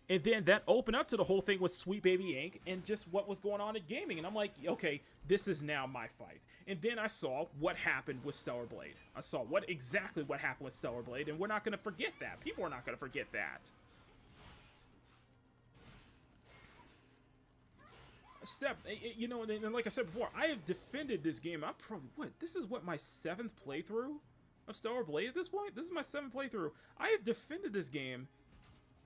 And then that opened up to the whole thing with Sweet Baby Inc. and just what was going on in gaming. And I'm like, okay, this is now my fight. And then I saw what happened with Stellar Blade. I saw exactly what happened with Stellar Blade, and we're not going to forget that. People are not going to forget that. You know, and like I said before, I have defended this game. I'm probably, this is my 7th playthrough of Stellar Blade at this point? This is my 7th playthrough. I have defended this game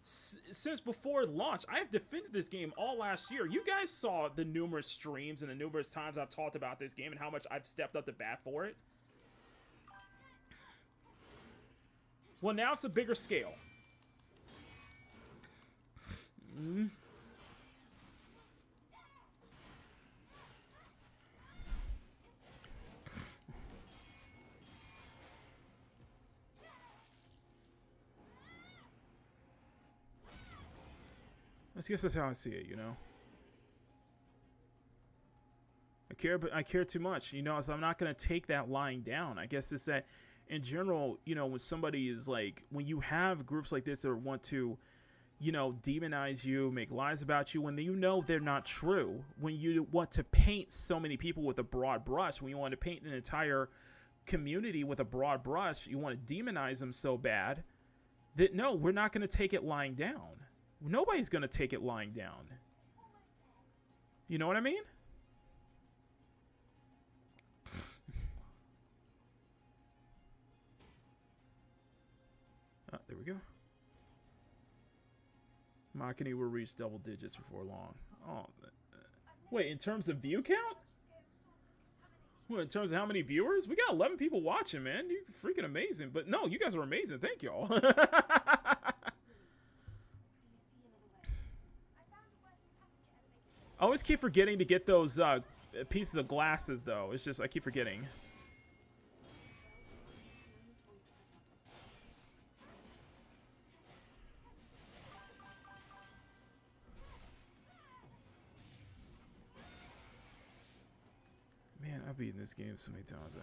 since before launch. I have defended this game all last year. You guys saw the numerous streams and the numerous times I've talked about this game and how much I've stepped up to bat for it. Well, now it's a bigger scale. I guess that's how I see it, you know. I care too much, you know, so I'm not going to take that lying down. I guess it's that, in general, you know, when somebody is like, when you have groups like this that want to, you know, demonize you, make lies about you, when you know they're not true, when you want to paint so many people with a broad brush, when you want to paint an entire community with a broad brush, you want to demonize them so bad that, no, we're not going to take it lying down. Nobody's going to take it lying down. You know what I mean? There we go. Makini will reach double digits before long. Oh, wait, in terms of view count? Well, in terms of how many viewers? We got 11 people watching, man. You're freaking amazing. But no, you guys are amazing. Thank y'all. I always keep forgetting to get those pieces of glasses, though. It's just, I keep forgetting. Man, I've beaten this game so many times.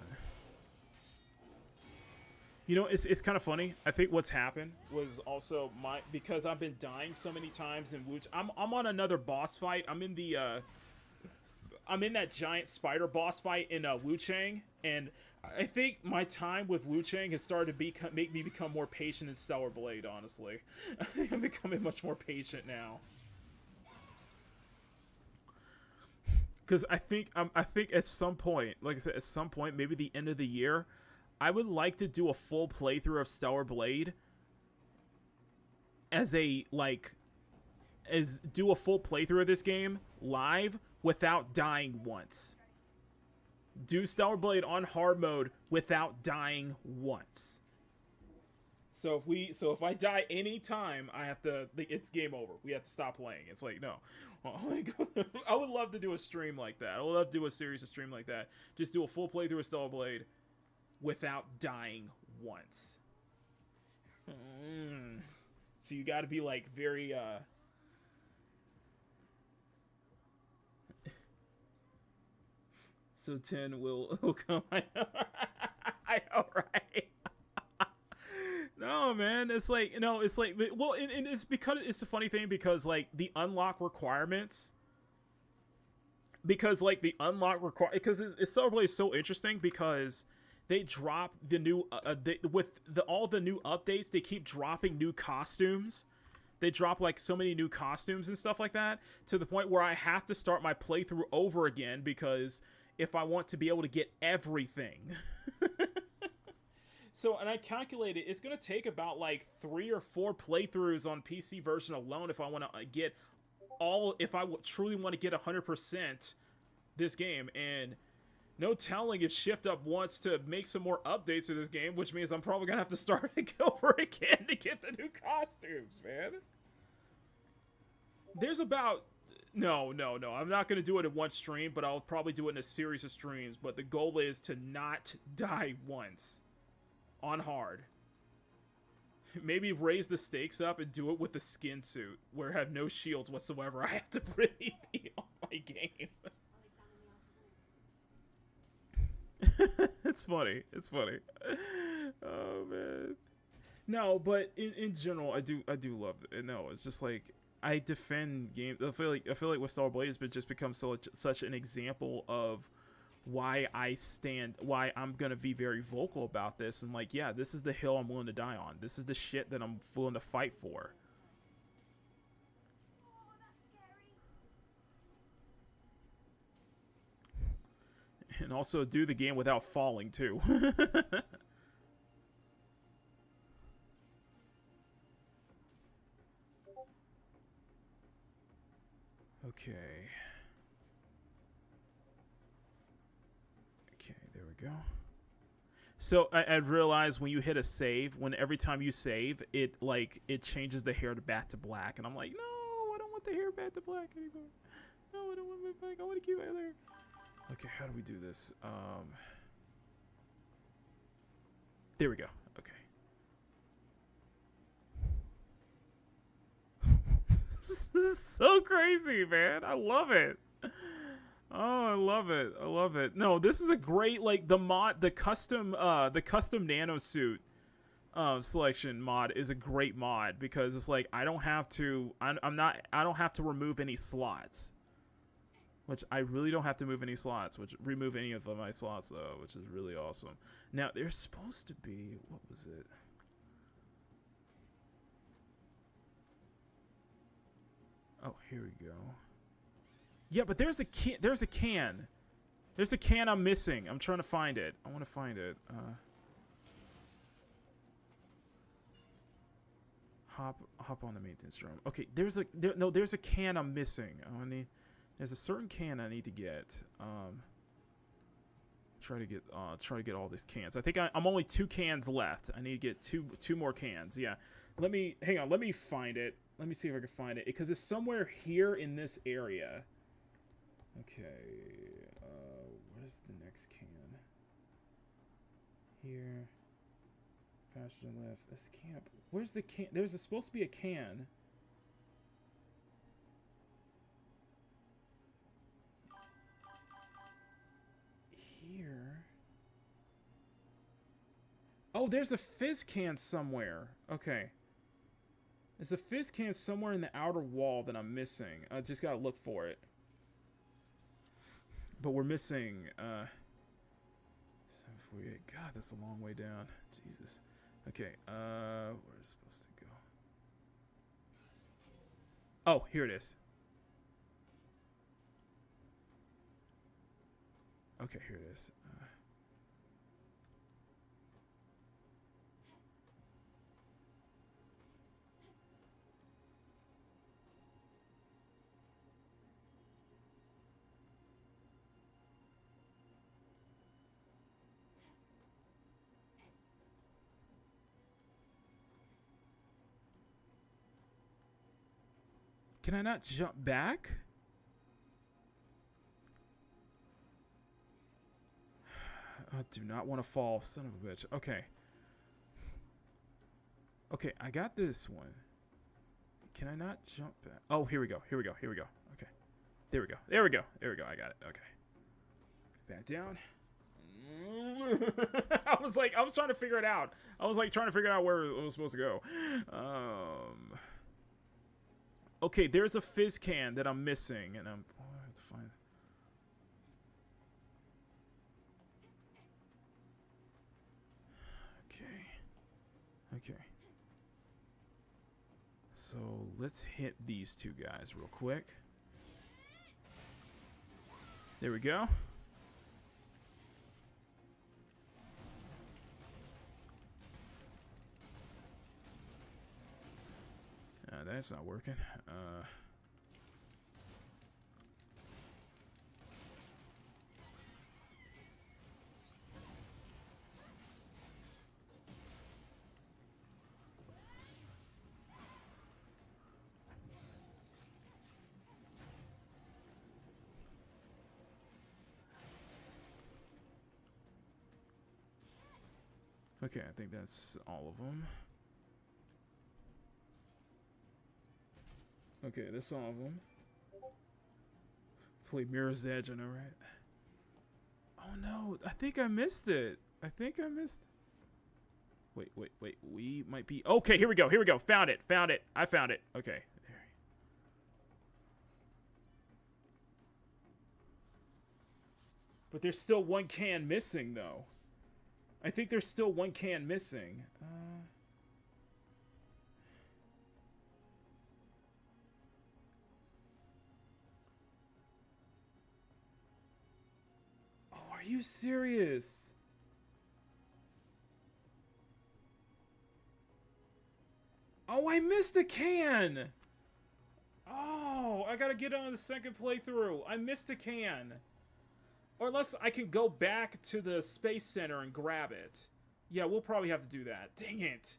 You know, it's kind of funny. I think what's happened was also because I've been dying so many times in Wu. I'm on another boss fight. I'm in that giant spider boss fight in Wu Chang, and I think my time with Wu Chang has started to make me become more patient in Stellar Blade. Honestly, I think I'm becoming much more patient now. Because I think at some point, like I said, at some point, maybe the end of the year, I would like to do a full playthrough of Stellar Blade do a full playthrough of this game live without dying once. Do Stellar Blade on hard mode without dying once. So if I die any time, it's game over. We have to stop playing. It's like, no. I would love to do a stream like that. I would love to do a series of stream like that. Just do a full playthrough of Stellar Blade without dying once. So you got to be like very so 10 will come. I know, right? No, man, it's like, you know, it's like, well, and it's because it's a funny thing because like the unlock requirements, because Stellar Blade is so interesting because they drop the new all the new updates. They keep dropping new costumes. They drop like so many new costumes and stuff like that to the point where I have to start my playthrough over again because if I want to be able to get everything. So, and I calculated it's going to take about like 3 or 4 playthroughs on PC version alone if I want to get truly want to get 100% this game. And no telling if Shift Up wants to make some more updates to this game, which means I'm probably going to have to start over again to get the new costumes, man. There's about... No. I'm not going to do it in one stream, but I'll probably do it in a series of streams. But the goal is to not die once. On hard. Maybe raise the stakes up and do it with the skin suit, where I have no shields whatsoever. I have to really be on my game. It's funny. It's funny. Oh man. No, but in general, I do love it. No, it's just like I defend games. I feel like with Stellar Blade has just become such an example of why I'm gonna be very vocal about this and like, yeah, this is the hill I'm willing to die on. This is the shit that I'm willing to fight for. And also do the game without falling too. Okay. Okay, there we go. So I realized when you hit a save, every time you save, it changes the hair back to black, and I'm like, no, I don't want the hair back to black anymore. No, I don't want it back. I want to keep my hair. Okay, how do we do this? There we go. Okay. This is so crazy, man. I love it. Oh, I love it. I love it. No, this is a great, like, the custom nano suit selection mod is a great mod because it's like I don't have to remove any slots. Which I really don't have to remove any of my slots though, which is really awesome. Now there's supposed to be, what was it? Oh, here we go. Yeah, but there's a can. There's a can I'm missing. I'm trying to find it. I want to find it. Hop on the maintenance room. Okay, there's a can I'm missing. There's a certain can I need to get. Try to get all these cans. I think I'm only 2 cans left. I need to get two more cans. Yeah. Hang on. Let me find it. Let me see if I can find it because it's somewhere here in this area. Okay. Where's the next can? Here. Faster left. This camp. Where's the can? There's supposed to be a can. here. Oh, there's a fizz can somewhere. Okay. There's a fizz can somewhere in the outer wall that I'm missing. I just gotta look for it. But we're missing, 748. God, that's a long way down. Jesus. Okay, where is it supposed to go? Oh, here it is. Okay, here it is. Can I not jump back? I do not want to fall, son of a bitch. Okay. Okay, I got this one. Can I not jump back? Oh, here we go. Here we go. Here we go. Okay. There we go. There we go. There we go. I got it. Okay. Back down. I was trying to figure it out. I was like trying to figure out where it was supposed to go. Okay, there's a fizz can that I'm missing, and I have to find. Okay. So let's hit these two guys real quick. There we go. That's not working. Okay, I think that's all of them. Okay, that's all of them. Play Mirror's Edge, I know, right? Oh no, I think I missed it. Wait. We might be. Okay, here we go. Found it. I found it. Okay. There. But there's still one can missing, though. I think there's still one can missing. Oh, are you serious? Oh, I missed a can. Oh, I gotta get on the second playthrough. I missed a can. Or unless I can go back to the Space Center and grab it. Yeah, we'll probably have to do that. Dang it.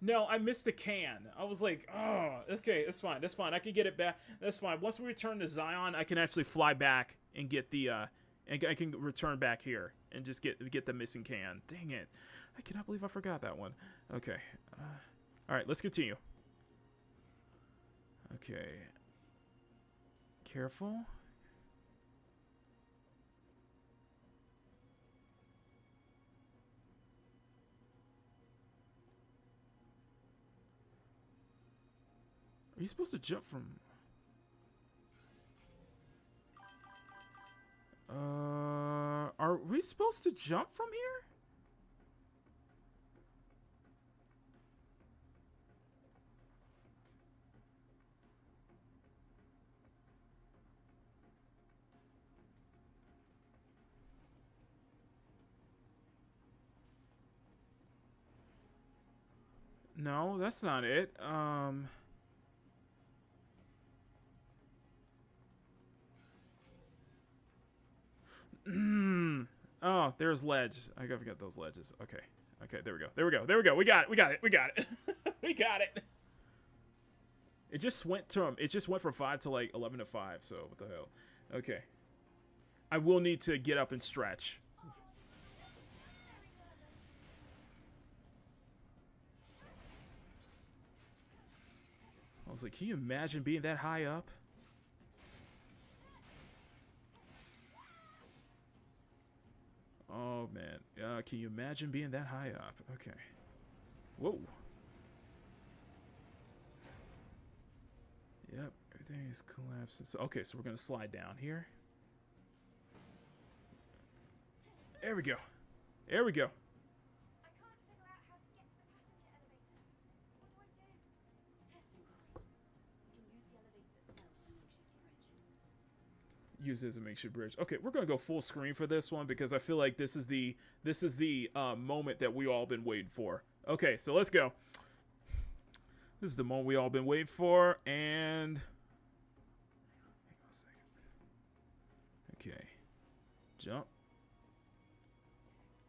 No, I missed a can. I was like, oh, okay, that's fine. I can get it back. That's fine. Once we return to Zion, I can actually fly back and get the, and I can return back here and just get the missing can. Dang it. I cannot believe I forgot that one. Okay. All right, let's continue. Okay. Careful. Are you supposed to jump from... Are we supposed to jump from here? No, that's not it. Oh, there's ledge. I gotta get those ledges. Okay. Okay, there we go. We got it. We got it. It just went from 5 to like 11 to 5, so what the hell. Okay. I will need to get up and stretch. I was like, can you imagine being that high up? Oh man, can you imagine being that high up? Okay. Whoa. Yep, everything is collapsing. So, okay, so we're gonna slide down here. There we go. There we go. I can't figure out how to get to the passenger elevator. What do? We can use the elevator that fell as a makeshift bridge. Use it as a makeshift bridge. Okay, we're gonna go full screen for this one because I feel like this is the moment that we all been waiting for. Okay, so let's go. This is the moment we all been waiting for, and hang on a second. Okay, jump.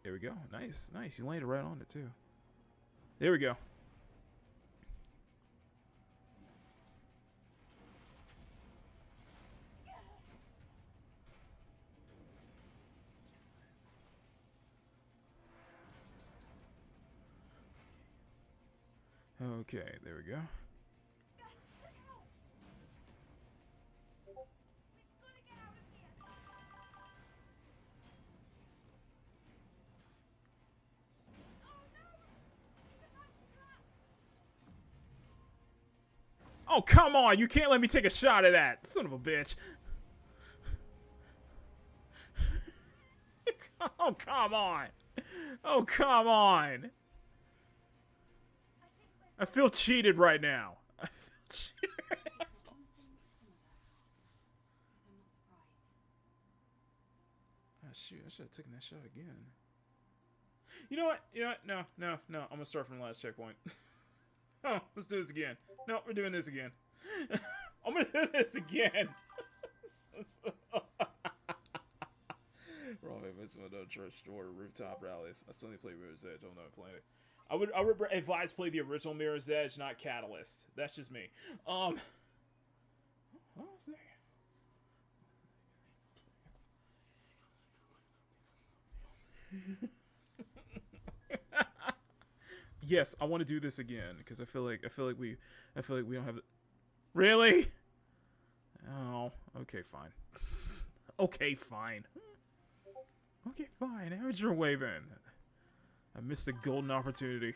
There we go. Nice, nice. You landed right on it too. There we go. Okay, there we go. Oh, come on! You can't let me take a shot at that! Son of a bitch! Oh, come on! Oh, come on! I feel cheated right now. I feel cheated right now. Oh, shoot. I should have taken that shot again. You know what? You know what? No, no, no. I'm going to start from the last checkpoint. Oh, let's do this again. No, we're doing this again. I'm going to do this again. Wrong events with no church store rooftop rallies. I still need to play Mirror's Edge. I'm not playing it. I would advise play the original Mirror's Edge, not Catalyst. That's just me. What was that? Yes, I want to do this again because I feel like we don't have. Really? Oh, okay, fine. Okay, fine. Okay, fine. Have it your way then. I missed a golden opportunity.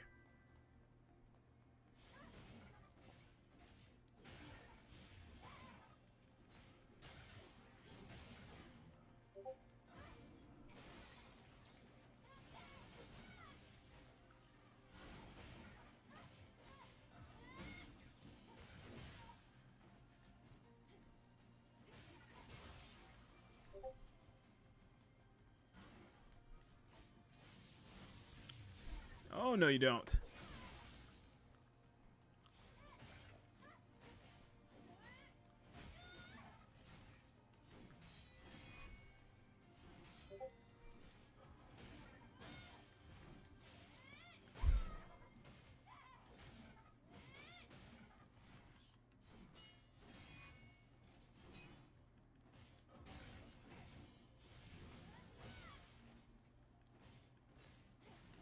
Oh, no, you don't.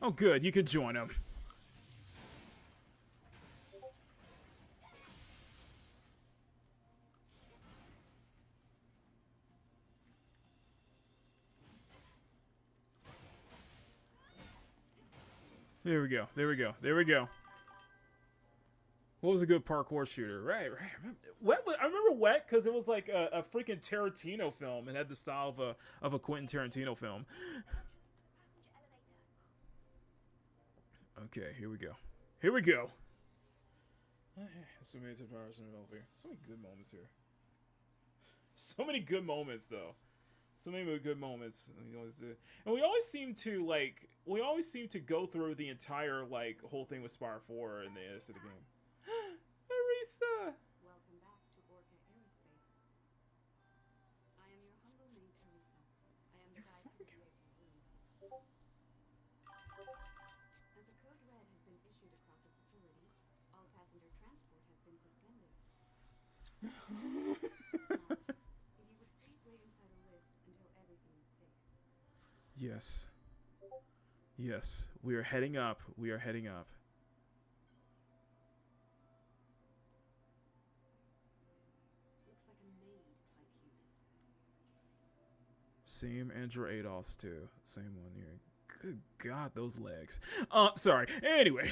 Oh, good. You could join him. There we go. There we go. There we go. What was a good parkour shooter? Right, right. I remember Wet because it was like a freaking Tarantino film. It had the style of a Quentin Tarantino film. Okay, here we go. Here we go. So many powers in So many good moments here. So many good moments though. So many good moments. And we always seem to go through the entire whole thing with Spire 4 in the end of the game. Arisa! Welcome back to Orca Aerospace. I am your humble maid, Arisa. I am the guide for the vehicle room. As a code red has been issued across the facility, all passenger transport has been suspended. Master, if you would please wait inside a lift until everything is safe. Yes. Yes. We are heading up. We are heading up. Same Andrew Ados too. Same one here. Good God, those legs. Sorry. Anyway.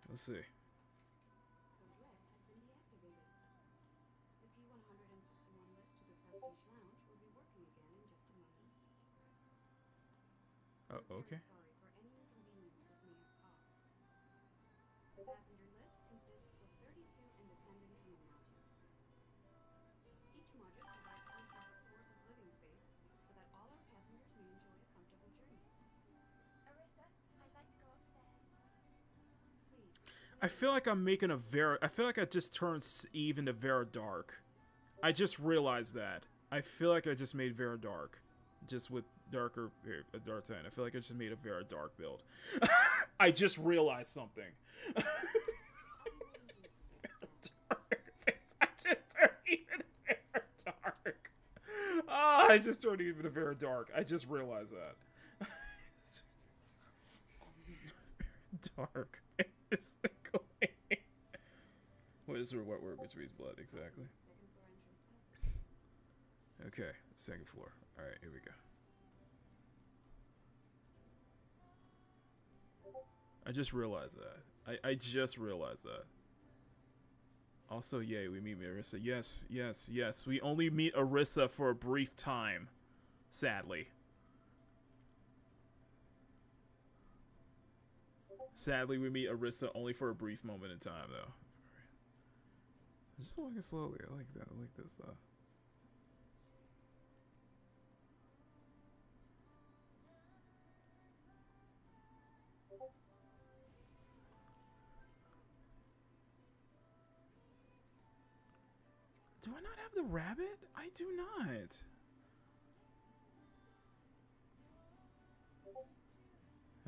Let's see. Oh, okay. The passenger lift consists of 32 independent room modules. Each module provides 4 separate floors of living space so that all our passengers may enjoy a comfortable journey. Arissa, I'd like to go upstairs. Please. I feel like I'm making a very... I feel like I just turned Eve into Vera Dark. I just realized that. I feel like I just made Vera Dark. Just with darker... Dark 10. I feel like I just made a Vera Dark build. I just realized something. I just turned even Vera Dark. Oh, I just turned even Vera Dark. I just realized that. Dark. What is the wet word which reads blood? Exactly. Okay, second floor. Alright, here we go. I just realized that. I just realized that. Also, yay, we meet Arissa. Yes, yes, yes. We only meet Arissa for a brief time. Sadly. Sadly, we meet Arissa only for a brief moment in time, though. I'm just walking slowly. I like that. I like this, though. Do I not have the rabbit? I do not.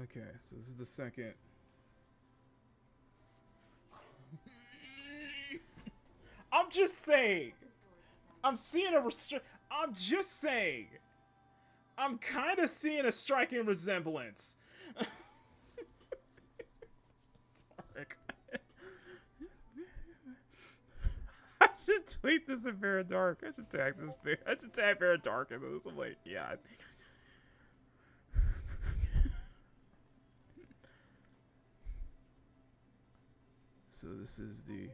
Okay, so this is the second. I'm just saying. I'm seeing a I'm just saying. I'm kind of seeing a striking resemblance. Dark. I should tweet this in Vera Dark. I should tag this. I should tag Vera Dark in this. I'm like, yeah. So this is the.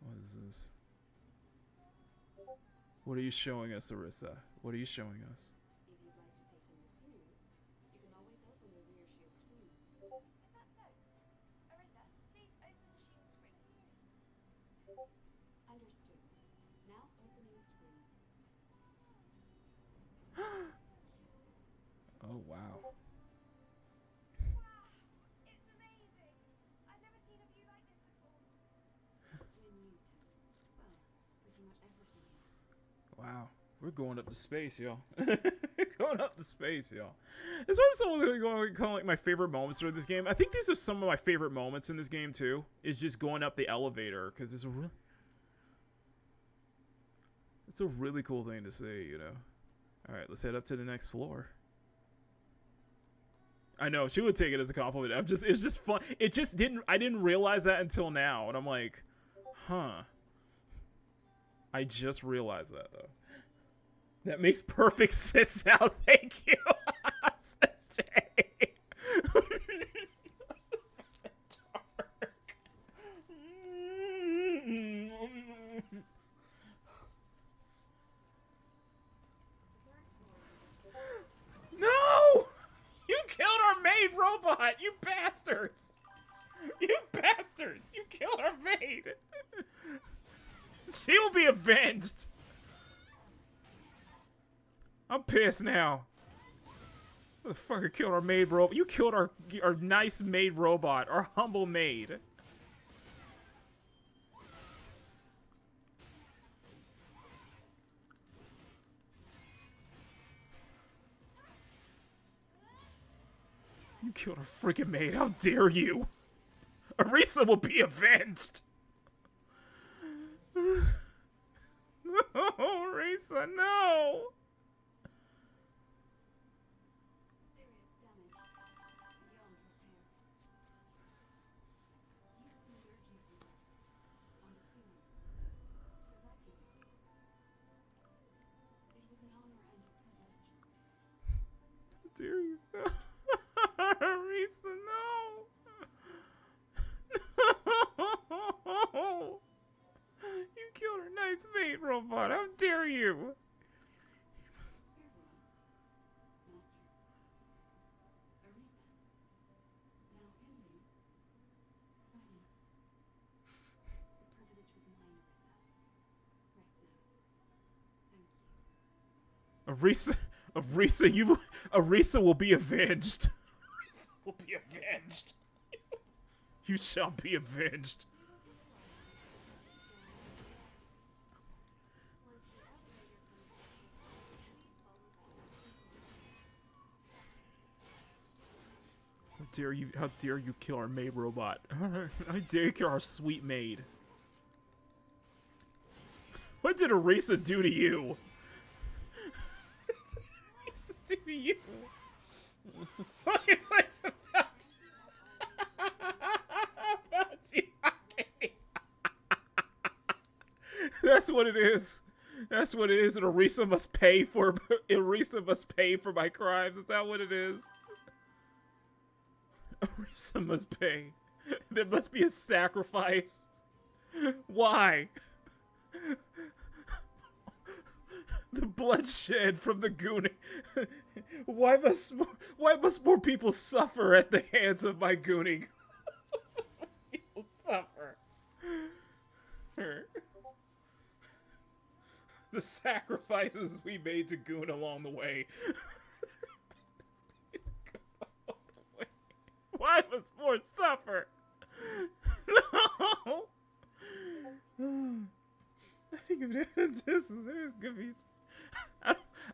What is this? What are you showing us, Arissa? What are you showing us? If you'd like to take in the scenery, you can always open the rear shield screen. Is that so? Arissa, please open the shield screen. Understood. Now opening screen. Oh, wow. It's amazing. I've never seen a view like this before. Well, pretty much everything. Wow. We're going up to space, yo. Going up to space, yo. It's always something going to like my favorite moments through this game. I think these are some of my favorite moments in this game, too. Is just going up the elevator, because it's a really cool thing to see, you know. Alright, let's head up to the next floor. I know, she would take it as a compliment. It's just fun. I didn't realize that until now. And I'm like, huh. I just realized that, though. That makes perfect sense now. Thank you. No! You killed our maid robot! You bastards! You bastards! You killed our maid! She will be avenged! I'm pissed now. Motherfucker killed our maid robot. You killed our nice maid robot. Our humble maid. You killed our freaking maid. How dare you? Arisa will be avenged. No, Arisa, no. Dare you? Arisa, no. No. You killed her nice mate, robot. How dare you? Arisa will be avenged. Arisa will be avenged. You shall be avenged. How dare you kill our maid robot? How dare you kill our sweet maid? What did Arisa do to you? Arisa do to you? What was about you? That's what it is. That's what it is, and Arisa must pay for my crimes. Is that what it is? Arisa must pay. There must be a sacrifice. Why? The bloodshed from the gooning. Why must more people suffer at the hands of my gooning? People suffer. The sacrifices we made to goon along the way. Why must more suffer? No. I think of this. There's gonna be.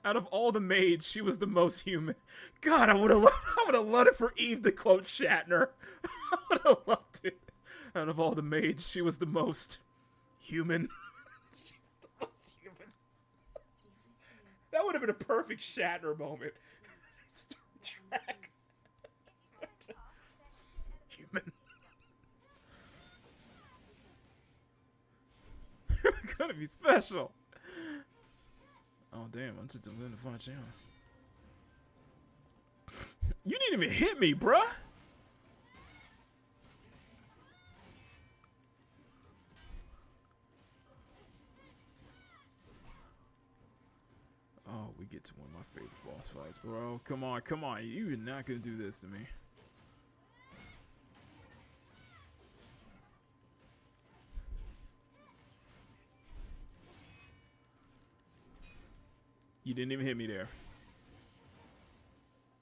Out of all the maids, she was the most human. God, I would have loved it for Eve to quote Shatner. I would have loved it. Out of all the maids, she was the most human. She was the most human. That would have been a perfect Shatner moment. Star Trek. Human. You're gonna be special. Oh damn! I'm just going to find channel. You didn't even hit me, bruh. Oh, we get to one of my favorite boss fights, bro. Come on, come on. You're not gonna do this to me. You didn't even hit me there.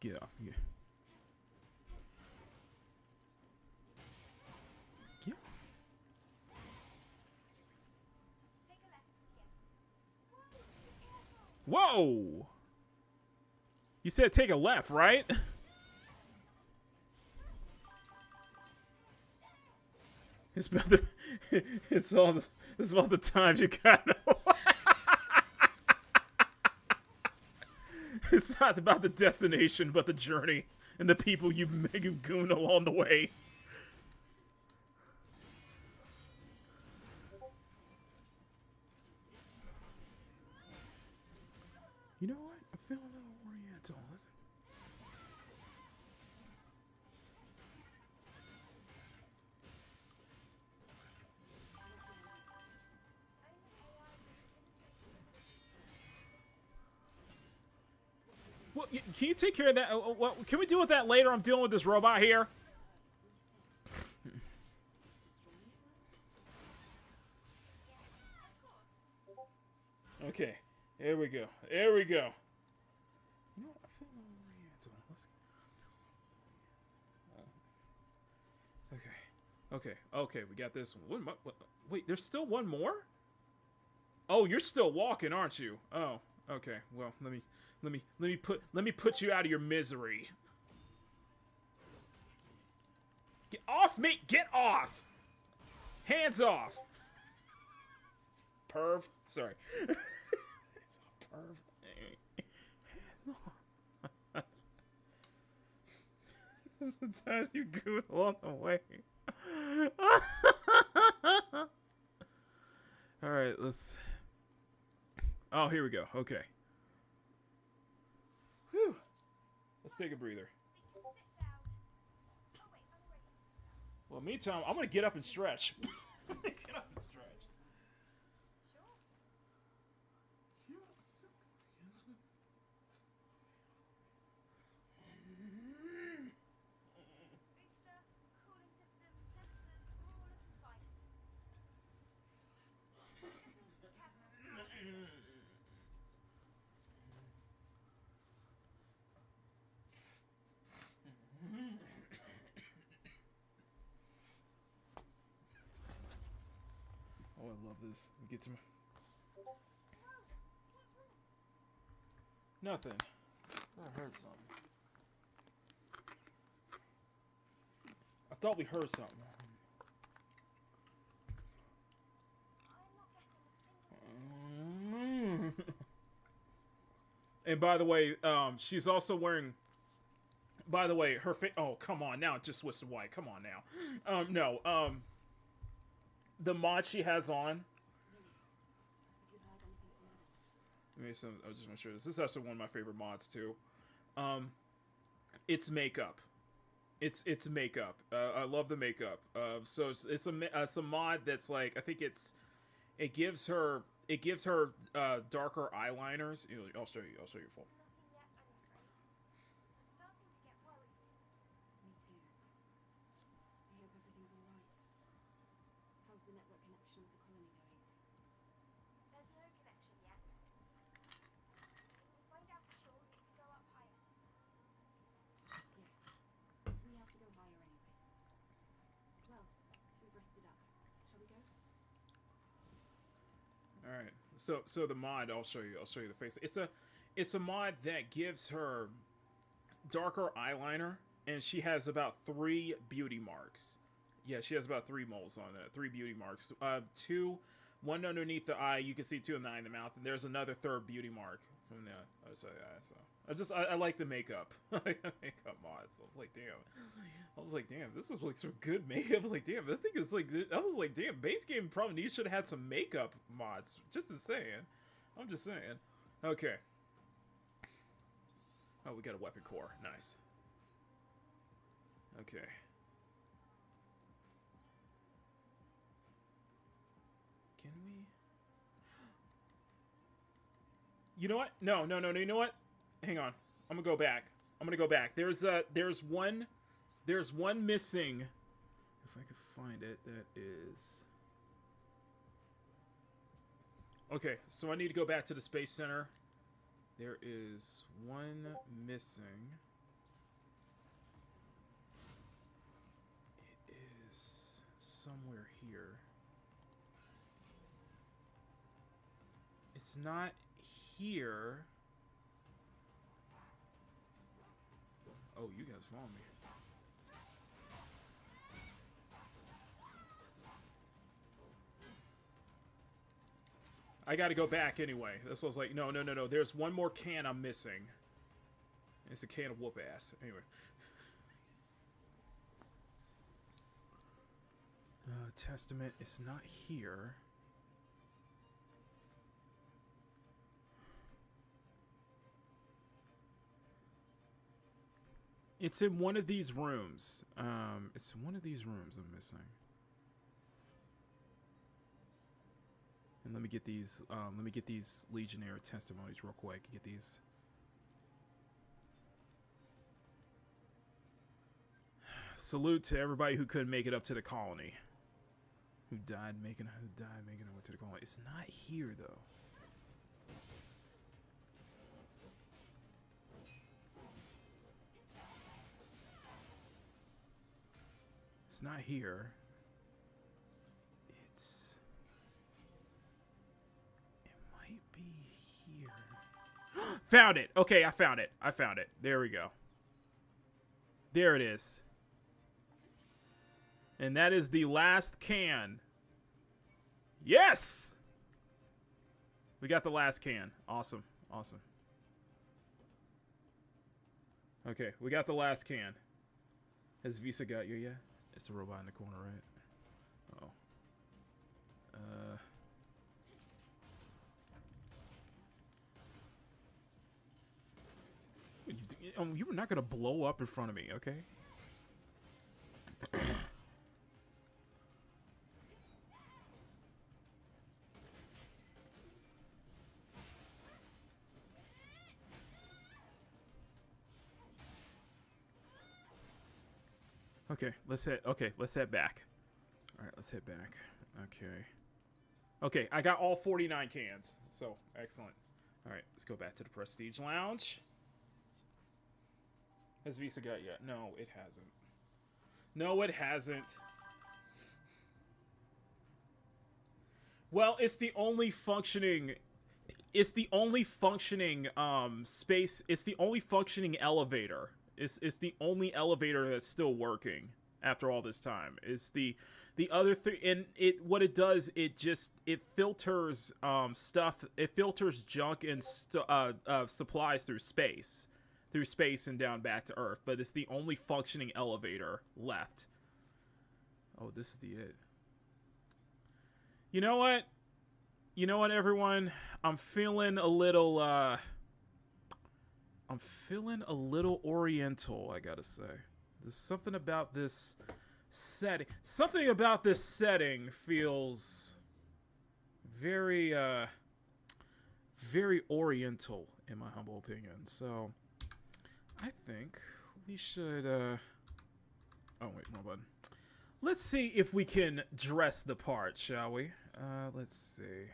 Get off. Yeah. Yeah. Whoa! You said take a left, right? It's about the. It's all the times you got. It's not about the destination, but the journey and the people you goon along the way. You know what? I'm feeling a little oriental. Listen. Well, can you take care of that? What can we deal with that later? I'm dealing with this robot here. Okay, there we go. There we go. You know what? I feel a little oriental. Let's... Okay, we got this one. Wait, there's still one more? Oh, you're still walking, aren't you? Oh, okay. Well, let me put you out of your misery. Get off me! Get off! Hands off! Perv. Sorry. Perv. Sometimes you goon along the way. Alright, let's... Oh, here we go. Okay. Whew. Let's take a breather. Well, meantime, I'm gonna get up and stretch. Get up and stretch. Oh, I love this. We get to my... Nothing. I heard something. I thought we heard something. And by the way, she's also wearing... By the way, her face... Oh, come on. Now it just switched to white. Come on now. No, the mod she has on... I just want to make sure this is actually one of my favorite mods too. It's makeup. It's makeup. I love the makeup. So it's a mod that's like, I think it gives her darker eyeliners. I'll show you full. Alright, so the mod, I'll show you the face. It's a mod that gives her darker eyeliner, and she has about 3 beauty marks. Yeah, she has about 3 moles on it, 3 beauty marks. 1 underneath the eye, you can see 2 in the eye and the mouth, and there's another 3rd beauty mark from the other side of the eye, so. I like the makeup. I like the makeup mods. I was like, damn, this is like some good makeup. I was like, damn, this thing is like, I was like, damn, base game probably should have had some makeup mods. Just saying. I'm just saying. Okay. Oh, we got a weapon core. Nice. Okay. Can we? You know what? No. You know what? Hang on. I'm gonna go back. There's one missing. If I could find it, that is. Okay, so I need to go back to the Space Center. There is one missing. It is somewhere here. It's not here. Oh, you guys follow me. I gotta go back anyway. This was like, no. There's one more can I'm missing. It's a can of whoop ass. Anyway. Testament is not here. It's in one of these rooms. It's one of these rooms I'm missing. And let me get these Legionnaire testimonies real quick. Get these. Salute to everybody who couldn't make it up to the colony. Who died making it to the colony. It's not here though. It's not here. It might be here. Found it. Okay, I found it. There we go. There it is. And that is the last can. Yes! We got the last can. Awesome. Awesome. Okay, we got the last can. Has Visa got you yet? It's the robot in the corner, right? Oh. You were not gonna blow up in front of me, okay? Let's head back. All right, let's head back. Okay, I got all 49 cans. So, excellent. All right, let's go back to the Prestige Lounge. Has Visa got yet? No, it hasn't. No, it hasn't. Well, it's the only functioning space. It's the only functioning elevator. It's the only elevator that's still working after all this time. It's the other thing, and what it does, it filters stuff. It filters junk and supplies through space and down back to Earth. But it's the only functioning elevator left. Oh, this is it. You know what? Everyone? I'm feeling a little oriental, I gotta say. There's something about this setting. Something about this setting feels very, very oriental, in my humble opinion. So, I think we should, oh, wait, wrong button. Let's see if we can dress the part, shall we? Let's see.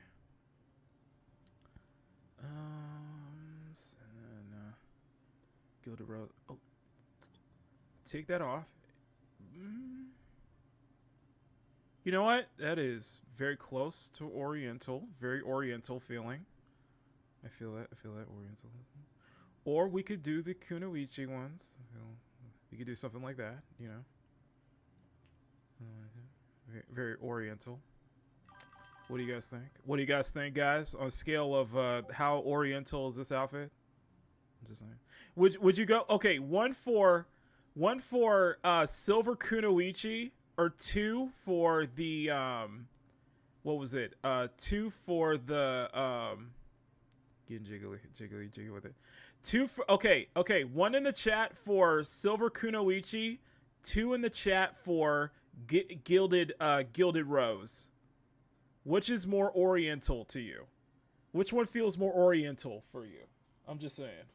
Gilded Rose. Oh. Take that off. You know what? That is very close to Oriental. Very Oriental feeling. I feel that Oriental. Or we could do the Kunoichi ones. We could do something like that, you know. Very, very Oriental. What do you guys think? What do you guys think, guys? On a scale of how Oriental is this outfit? I'm just saying. Would you go? Okay, one for silver Kunoichi, or 2 for the what was it? 2 for the getting jiggly with it. 2 for okay. 1 in the chat for silver Kunoichi, 2 in the chat for gilded rose. Which is more Oriental to you? Which one feels more Oriental for you? I'm just saying.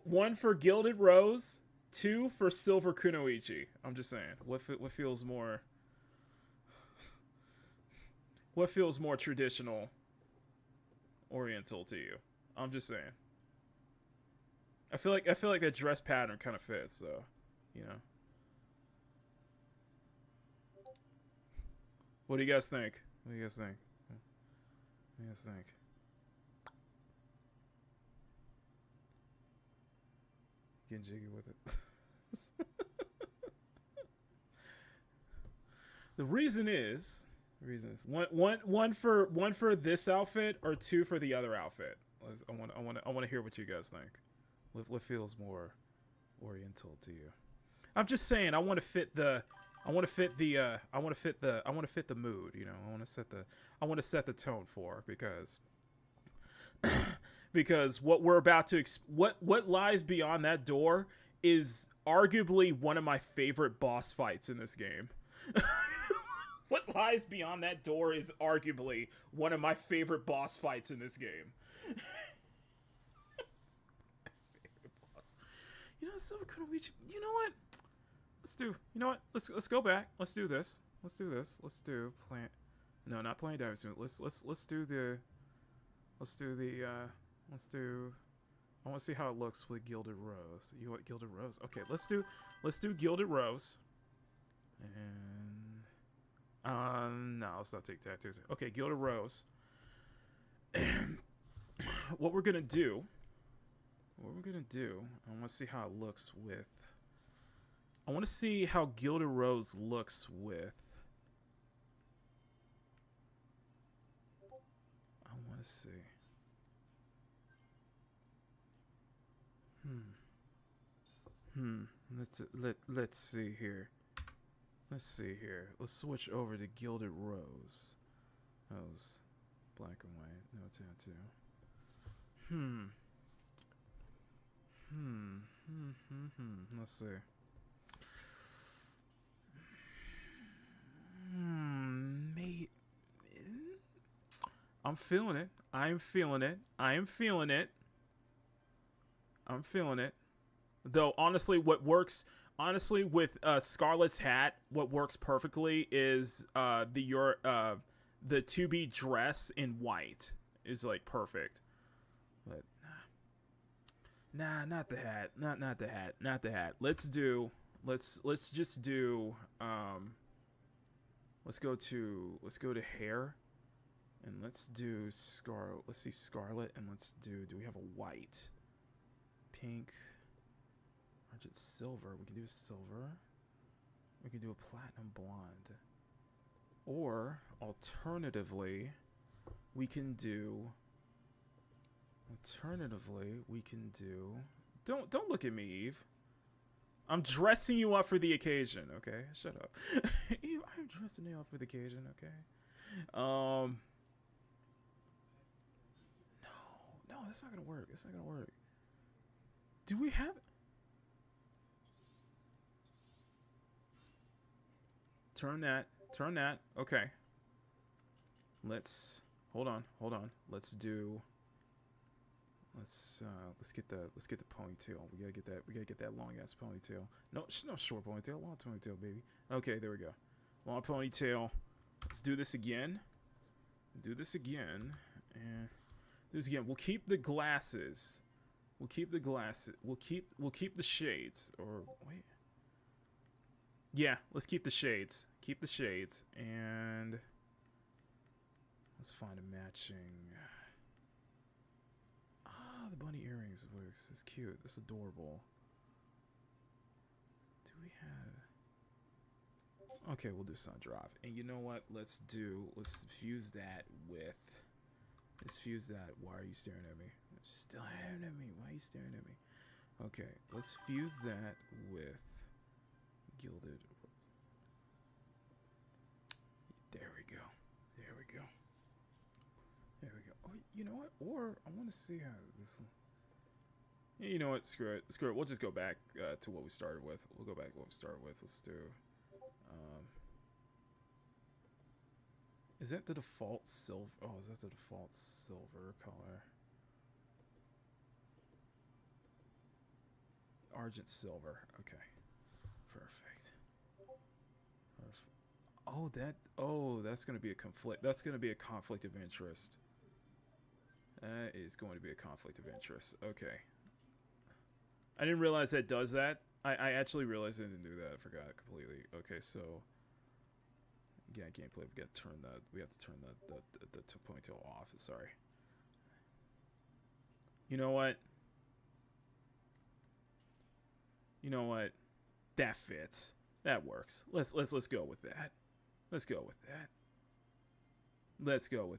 1 for Gilded Rose, 2 for Silver Kunoichi. I'm just saying. What feels more? What feels more traditional, Oriental to you? I'm just saying. I feel like that dress pattern kind of fits, so you know. What do you guys think? What do you guys think? Getting jiggy with it. The reason is one for this outfit, or 2 for the other outfit. I want to hear what you guys think. What feels more Oriental to you? I'm just saying. I want to fit the mood. You know. I want to set the tone for, because what we're about to what lies beyond that door is arguably one of my favorite boss fights in this game. What lies beyond that door is arguably one of my favorite boss fights in this game. You know, Silver Kunoichi. You know what? Let's do. You know what? Let's go back. Let's do this. Let's do plant. No, not playing diving suit. Let's do the. I want to see how it looks with Gilded Rose. You want Gilded Rose? Okay, let's do Gilded Rose. And no, let's not take tattoos. Okay, Gilded Rose. What we're gonna do. I want to see how it looks with I want to see how Gilded Rose looks with. I want to see. Let's see here. Let's see here. Let's switch over to Gilded Rose. Rose, black and white, no tattoo. Let's see. Mate. I'm feeling it. I'm feeling it. I'm feeling it. I'm feeling it. Though honestly, what works with Scarlet's hat, what works perfectly is the 2B dress in white is like perfect. But nah, not the hat. Not the hat. Not the hat. Let's just do let's go to hair. And let's do Scarlet. Let's see Scarlet, and do we have a white? Pink. Argent silver. We can do silver. We can do a platinum blonde. Or, alternatively, we can do... Don't look at me, Eve. I'm dressing you up for the occasion, okay? Shut up. Eve, I'm dressing you up for the occasion, okay? No, that's not gonna work. It's not gonna work. Do we have... Turn that. Okay. Let's hold on. Let's get the ponytail. We gotta get that long ass ponytail. No short ponytail, long ponytail, baby. Okay, there we go. Long ponytail. Let's do this again. We'll keep the glasses. We'll keep the shades. Or wait. Yeah, let's keep the shades. And let's find a matching. The bunny earrings works. It's cute. It's adorable. Do we have... Okay, we'll do sun drop. And you know what? Let's fuse that with... Why are you staring at me? Still staring at me. Why are you staring at me? Okay, let's fuse that with Gilded. There we go. Oh, you know what? Or I want to see how this... You know what? Screw it. We'll just go back to what we started with. Let's do... Is that the default silver? Oh, is that the default silver color? Argent silver. Okay. Perfect. That's going to be a conflict. That's going to be a conflict of interest. That is going to be a conflict of interest. Okay. I didn't realize that does that. I actually realized I didn't do that. I forgot completely. Okay, so again, gameplay. We have to turn the ponytail off. Sorry. You know what? That fits. That works. Let's go with that. Let's go with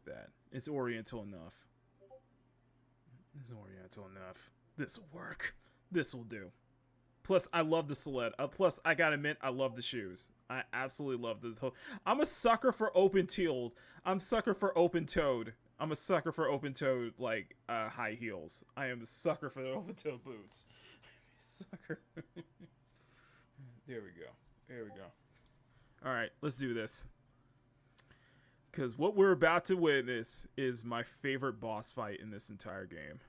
that. It's Oriental enough. This will work. This will do. Plus, I love the silhouette. Plus, I gotta admit, I love the shoes. I absolutely love this whole... I'm a sucker for open-toed. I'm a sucker for open-toed, like, high heels. I am a sucker for the open-toed boots. Sucker. There we go. Alright, let's do this. Because what we're about to witness is my favorite boss fight in this entire game.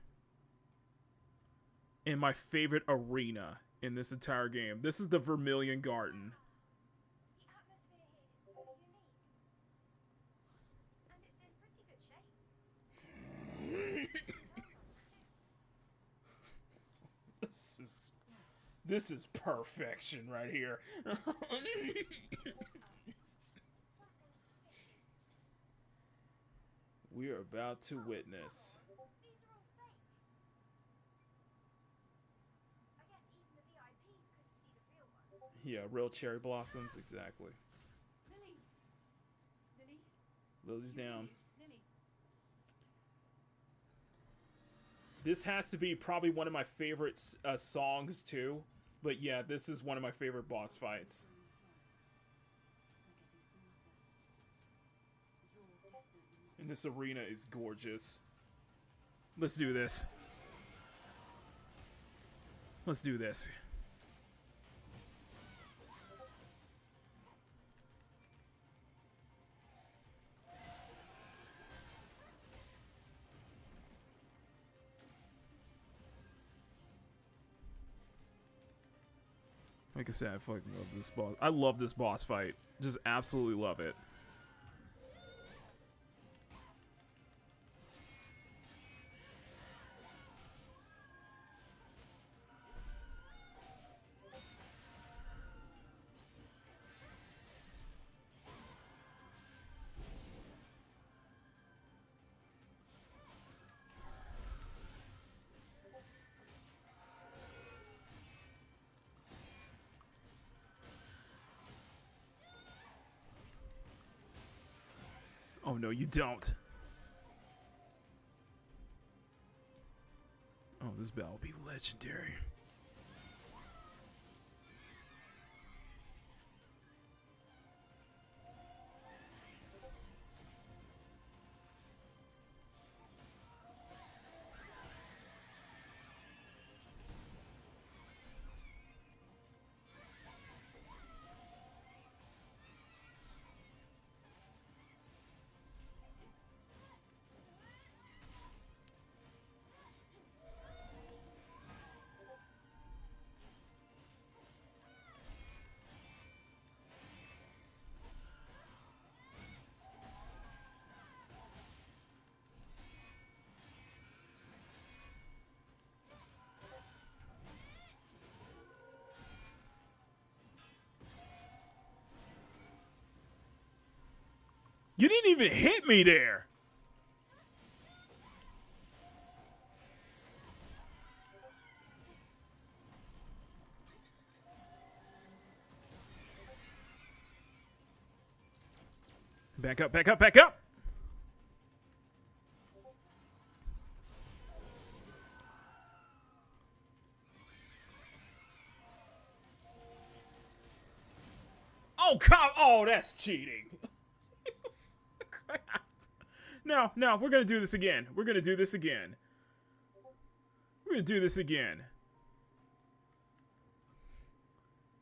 And my favorite arena in this entire game. This is the Vermilion Garden. This is perfection right here. We are about to witness. Yeah, real cherry blossoms, exactly. Lily. Lily. Lily's down. Lily. This has to be probably one of my favorite songs too. But yeah, this is one of my favorite boss fights. And this arena is gorgeous. Let's do this. Let's do this. Like I said, I fucking love this boss. I love this boss fight. Just absolutely love it. Oh no, you don't. Oh, this battle will be legendary. You didn't even hit me there. Back up, back up, back up. Oh, come. Oh, that's cheating. No, no, we're gonna do this again. We're gonna do this again. We're gonna do this again.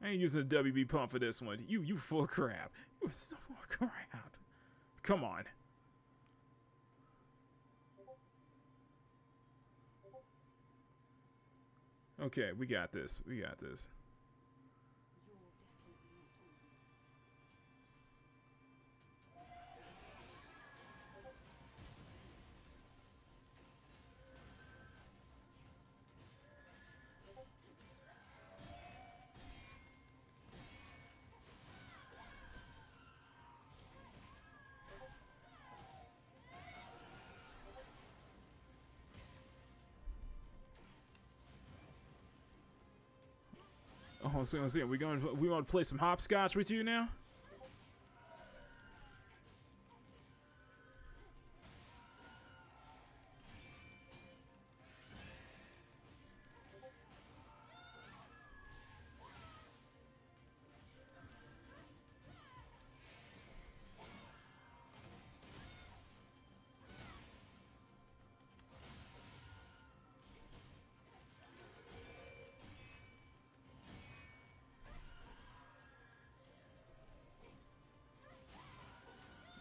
I ain't using a WB pump for this one. You full of crap. You so full of crap. Come on. Okay, we got this. We got this. Oh, so we want to play some hopscotch with you now?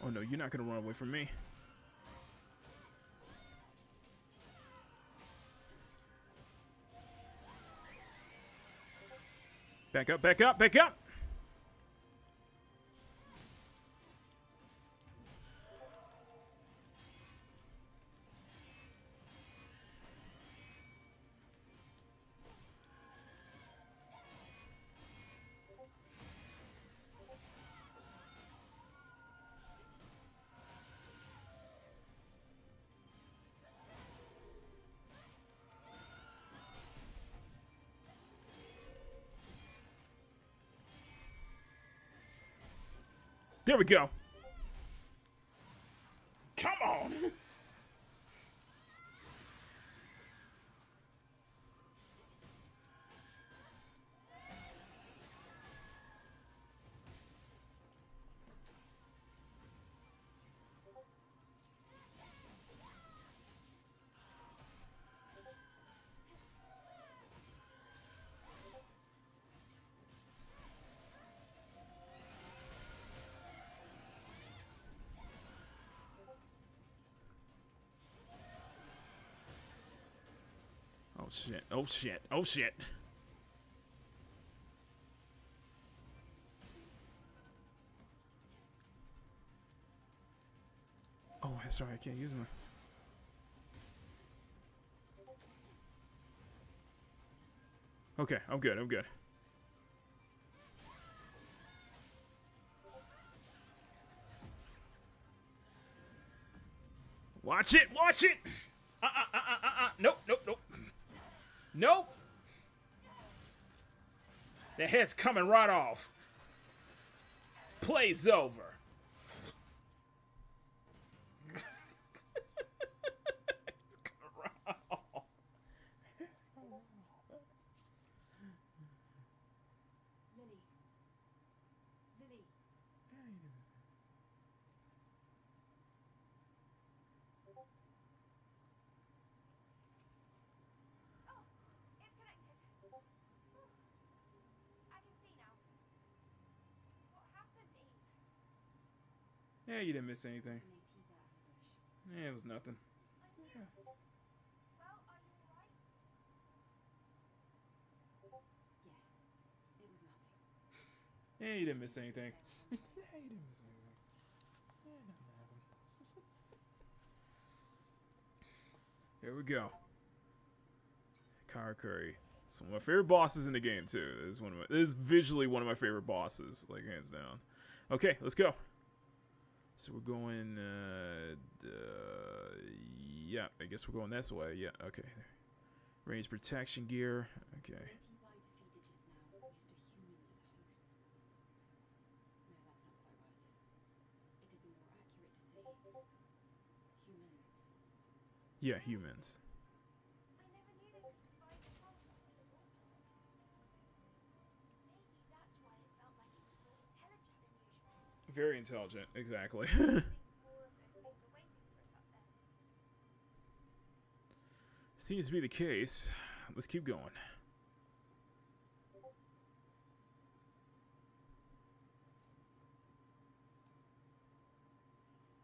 Oh no, you're not gonna run away from me. Back up, back up, back up! There we go. Come on. Oh shit, oh shit, oh shit. Oh, sorry, I can't use my... Okay, I'm good, I'm good. Watch it, watch it! Nope, nope, nope. Nope! The head's coming right off. Play's over. Lily. Lily. Oh, it's connected. I can see now. What happened, Eve? Yeah, you didn't miss anything. Yeah, it was nothing. Well, are you alright? Yes, it was nothing. Yeah, you didn't miss anything. Yeah, you didn't miss anything. Yeah, nothing happened. Here we go. Karakuri. It's one of my favorite bosses in the game too. This is visually one of my favorite bosses, like hands down. Okay, let's go. So we're going. Yeah, I guess we're going this way. Yeah, okay. Range protection gear. Okay. Yeah, humans. I never knew they could provide the contact before. Maybe that's why it felt like it was more intelligent than usual. Very intelligent, exactly. More of those things are waiting for us up there. Seems to be the case. Let's keep going.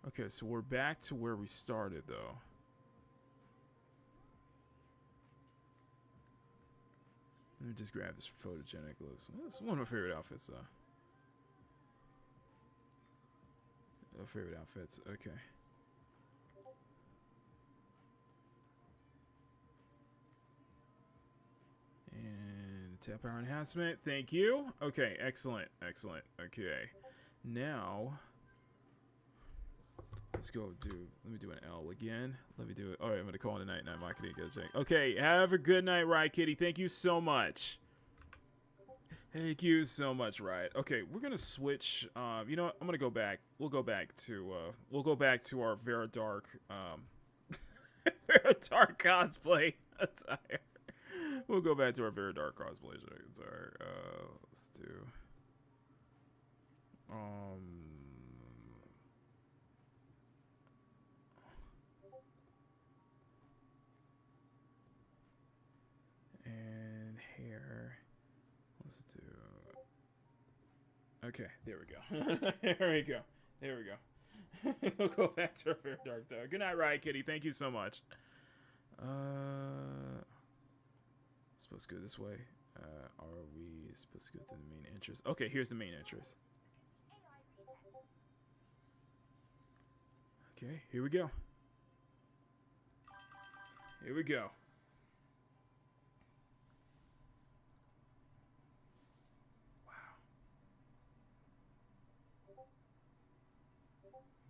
Okay, so we're back to where we started, though. Let me just grab this photogenic look. It's one of my favorite outfits, though. Favorite outfits. Okay. And tap power enhancement. Thank you. Okay, excellent. Excellent. Okay. Now, let's go let me do an L again. Let me do it. All right, I'm going to call it a night. Night, Makini. Okay, have a good night, Riot Kitty. Thank you so much. Thank you so much, Riot. Okay, we're gonna switch. You know what? I'm gonna go back. We'll go back to our Vera Dark Vera Dark cosplay attire. We'll go back to our Vera Dark cosplay attire. Let's do. And hair. Let's do. Okay, there we go. There we go. There we go. We'll go back to our Fair Dark Tower. Good night, Riot Kitty. Thank you so much. Supposed to go this way. Are we supposed to go to the main entrance? Okay, here's the main entrance. Okay, here we go. Here we go.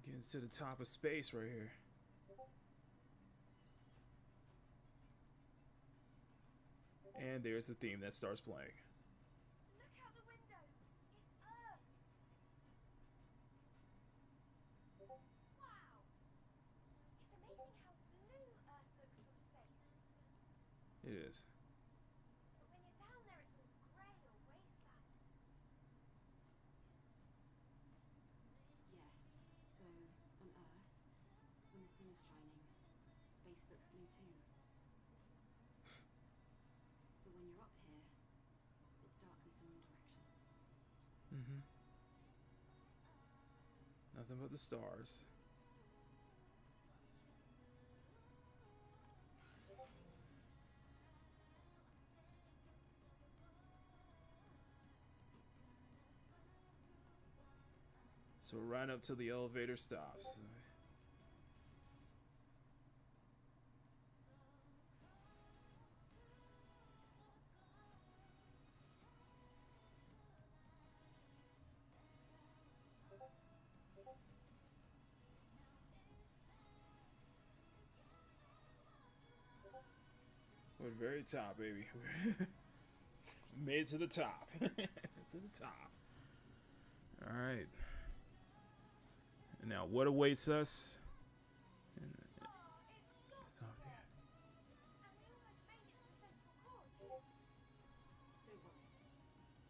Getting to the top of space right here. And there's the theme that starts playing. Look out the window. It's Earth. is. But when you're down there, it's all grey or wasteland. Yes, though on Earth, when the sun is shining, space looks blue too. But when you're up here, it's darkness in all directions. Mm-hmm. Nothing but the stars. So we're right up till the elevator stops. We're at the very top, baby. Made it to the top. To the top. Alright. And now what awaits us? It's off here. And we almost made it to the central court. Don't worry,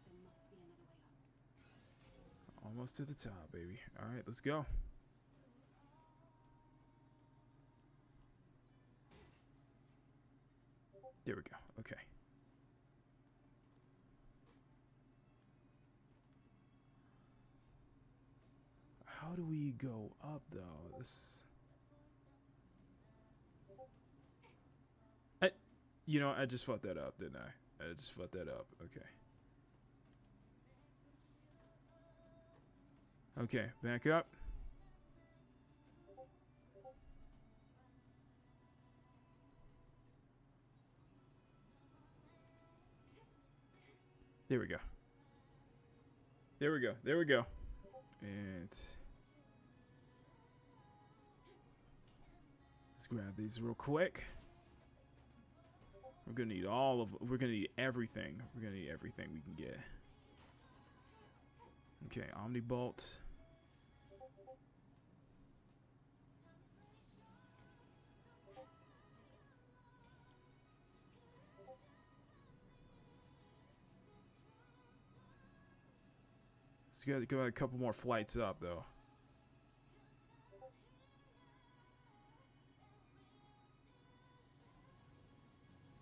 there must be another way up. Almost to the top, baby. Alright, let's go. There we go. Okay. How do we go up, though? This... You know, I just fucked that up, didn't I? I just fucked that up. Okay. Okay, back up. There we go. There we go. There we go. And let's grab these real quick. We're gonna need we're gonna need everything. We're gonna need everything we can get. Okay, Omnibolt. So you gotta go a couple more flights up, though.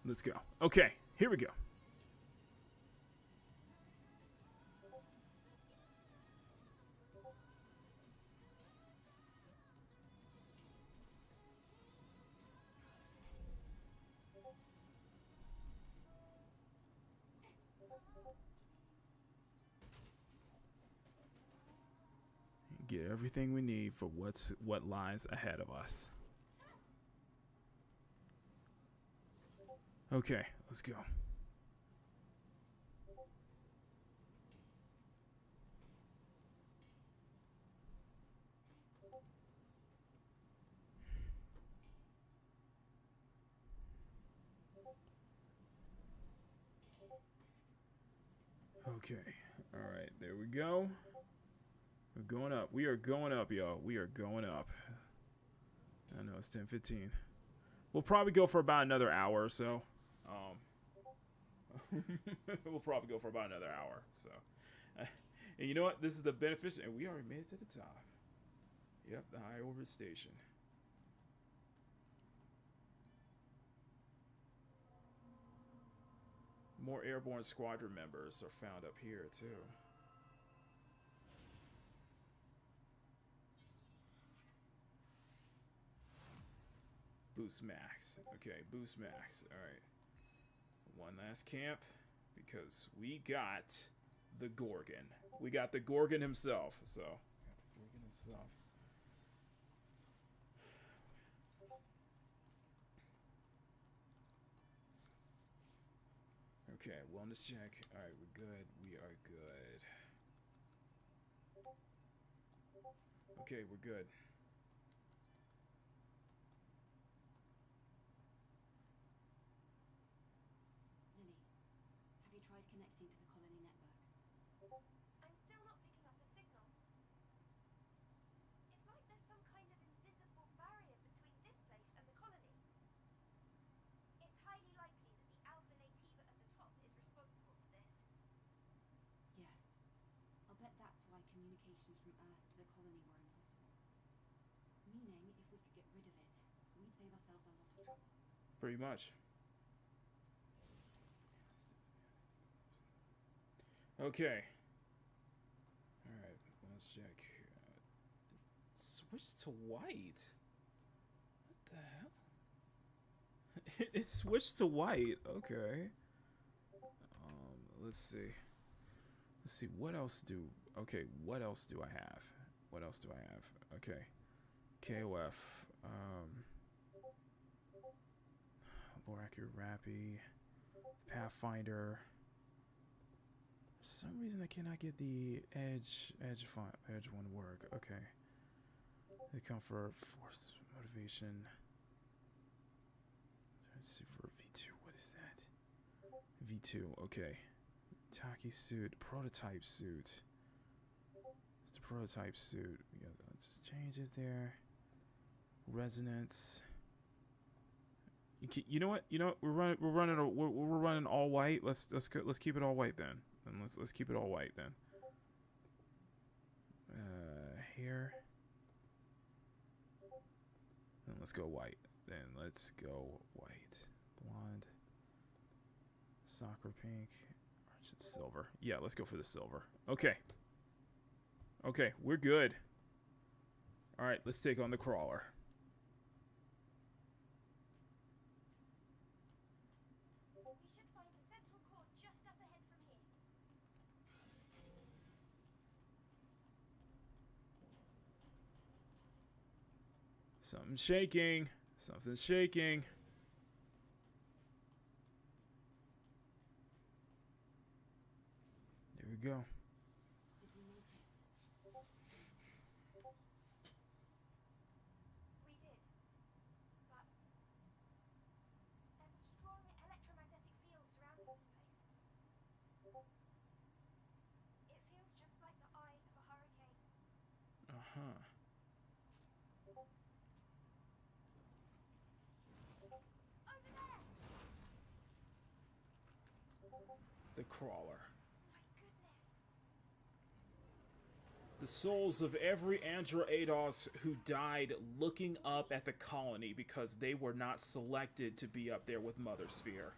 Let's go. Okay, here we go. Get everything we need for what lies ahead of us. Okay, let's go. Okay, all right, there we go. We're going up. We are going up, y'all. We are going up. I know it's 10:15. We'll probably go for about another hour or so. We'll probably go for about another hour. So, and you know what? This is the benefit, and we already made it to the top. Yep, the high orbit station. More airborne squadron members are found up here too. Boost max. Okay, boost max. Alright. One last camp. Because we got the Gorgon. We got the Gorgon himself. So, Gorgon himself. Okay, wellness check. Alright, we're good. We are good. Okay, we're good. Have you tried connecting to the colony network? I'm still not picking up a signal. It's like there's some kind of invisible barrier between this place and the colony. It's highly likely that the communications from Earth to the colony were impossible. Meaning, if we could get rid of it, we'd save ourselves a lot of trouble. Pretty much. Okay. Alright, let's check. Switch to white? What the hell? It switched to white. Okay. Let's see. Let's see. What else do... Okay, what else do I have? What else do I have? Okay. KOF. Loraku, Rappy. Pathfinder. For some reason I cannot get the edge one to work. Okay. They come for force motivation. Let's see for V2. What is that? V2. Okay. Taki suit. Prototype suit. It's the prototype suit. We got just changes there. Resonance. You know what? You know what? We're running all white. Let's keep it all white then. And let's keep it all white then. Here. Then let's go white. Then let's go white. Blonde. Soccer pink. Argent silver. Yeah, let's go for the silver. Okay. Okay, we're good. Alright, let's take on the crawler. We should find the central core just up ahead from here. Something's shaking. Something's shaking. There we go. Did we make it? We did. But there's a strong electromagnetic field surrounding this place. It feels just like the eye of a hurricane. Uh-huh. Over there! The crawler. My goodness. The souls of every Andro Ados who died looking up at the colony because they were not selected to be up there with Mother Sphere.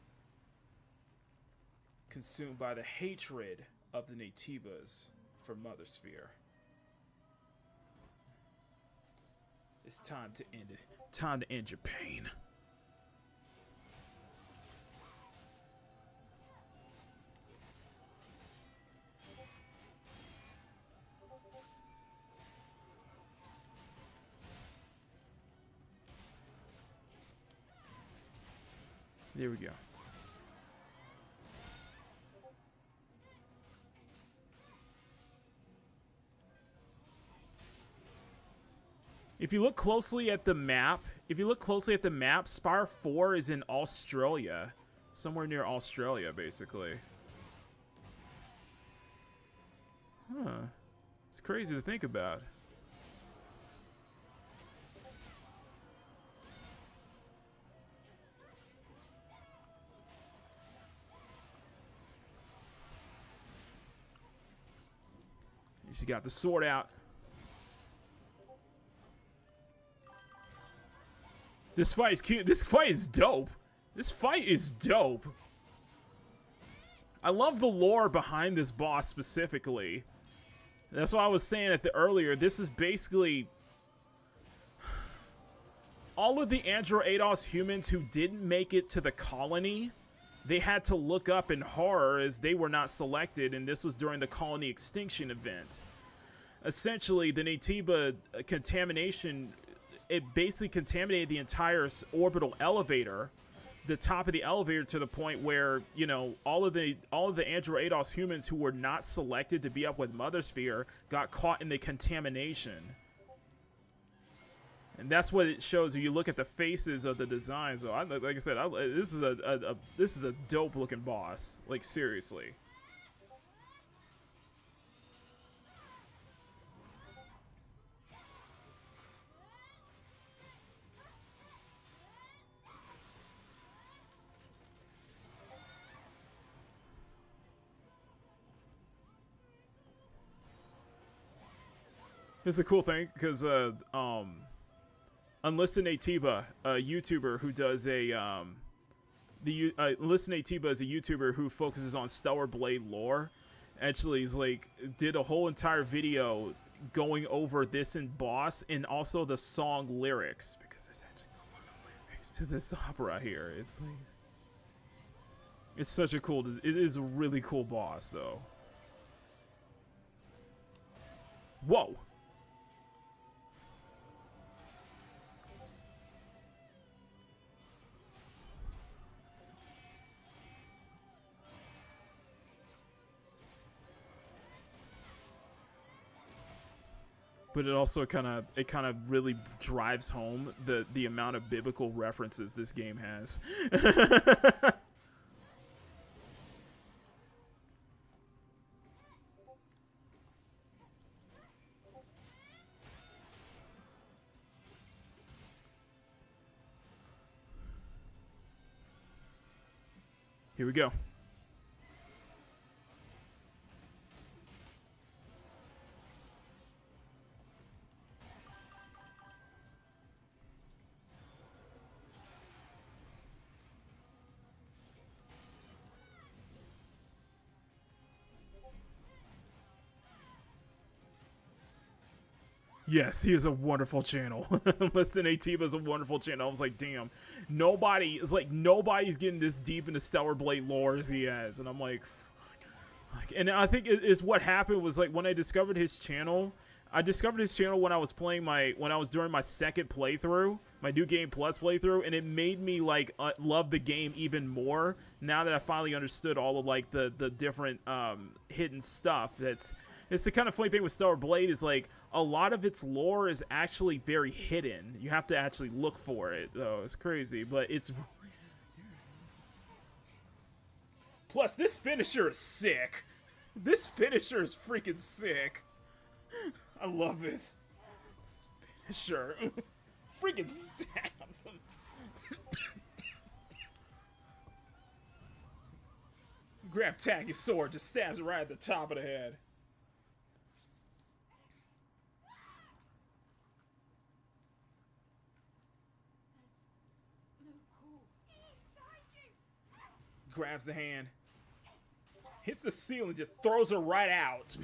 Consumed by the hatred of the Natibas for Mother Sphere. It's time to end it. Time to end your pain. There we go. If you look closely at the map, Spire 4 is in Australia. Somewhere near Australia, basically. Huh. It's crazy to think about. She got the sword out. This fight is cute. This fight is dope. This fight is dope. I love the lore behind this boss specifically. That's why I was saying at the earlier. This is basically all of the Andro Ados humans who didn't make it to the colony. They had to look up in horror as they were not selected, and this was during the colony extinction event. Essentially, the Natiba contamination, it basically contaminated the entire orbital elevator, the top of the elevator, to the point where, you know, all of the Andro Ados humans who were not selected to be up with Mother Sphere got caught in the contamination. And that's what it shows if you look at the faces of the designs. So, like I said, this is a dope looking boss. Like, seriously. It's a cool thing because Unlisted Atiba, a YouTuber who does a Unlisted Atiba is a YouTuber who focuses on Stellar Blade lore. Actually, is like did a whole entire video going over this in Boss and also the song lyrics, because there's actually a lot of lyrics to this opera here. It's like, it's such a cool, it is a really cool boss though. Whoa. But it also kind of really drives home the amount of biblical references this game has. Here we go. Yes, he is a wonderful channel. Listen, Atiba is a wonderful channel. I was like, damn, nobody's getting this deep into Stellar Blade lore as he has, and I'm like, fuck. And I think it's what happened was like when I discovered his channel. I discovered his channel when I was playing during my second playthrough, my New Game Plus playthrough, and it made me like love the game even more. Now that I finally understood all of like the different hidden stuff that's. It's the kind of funny thing with Stellar Blade is like a lot of its lore is actually very hidden. You have to actually look for it, though. It's crazy, but it's. Plus, this finisher is sick. This finisher is freaking sick. I love this finisher. Freaking stabs him. Grab Tacky's sword, just stabs it right at the top of the head. Grabs the hand, hits the ceiling, just throws her right out.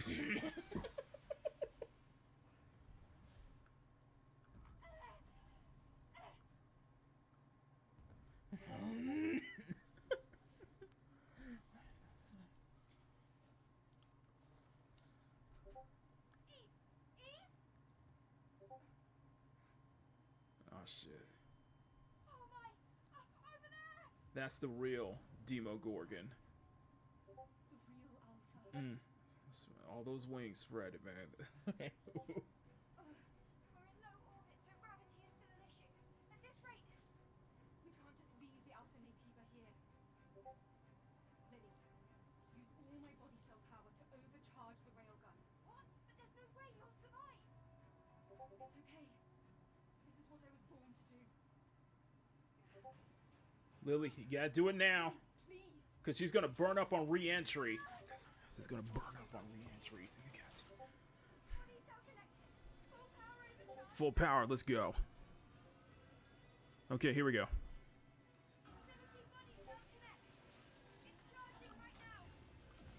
Oh shit. That's the real Demogorgon. All those wings spread it, man. We're in low orbit, so gravity is still an issue. At this rate, we can't just leave the Alpha Nativa here. Lily, use all my body cell power to overcharge the railgun. What? But there's no way you'll survive. It's okay. This is what I was born to do. Lily, you gotta do it now. Because she's gonna burn up on re-entry. She's gonna burn up on re-entry, so you got to. Full power, let's go. Okay, here we go.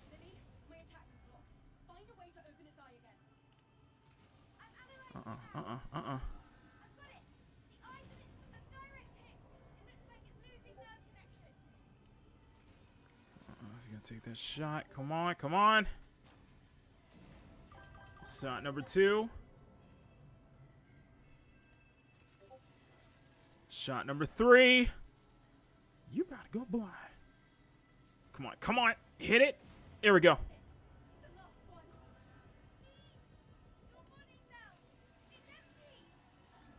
Lily, my attack was blocked. Find a way to open its eye again. Uh-uh. I've got it. The eye's a direct hit. It looks like it's losing nerve connection. He's gonna take that shot. Come on, come on. Shot number 2. Shot number 3. You about to go blind. Come on, come on. Hit it. There we go.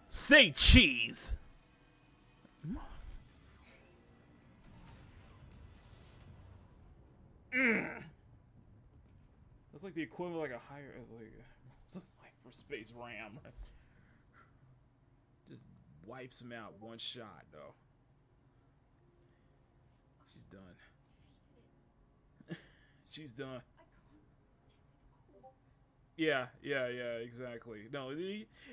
Say cheese. That's like the equivalent of like a higher, just hyperspace RAM. Just wipes him out one shot, though. She's done. She's done. Yeah, exactly. No,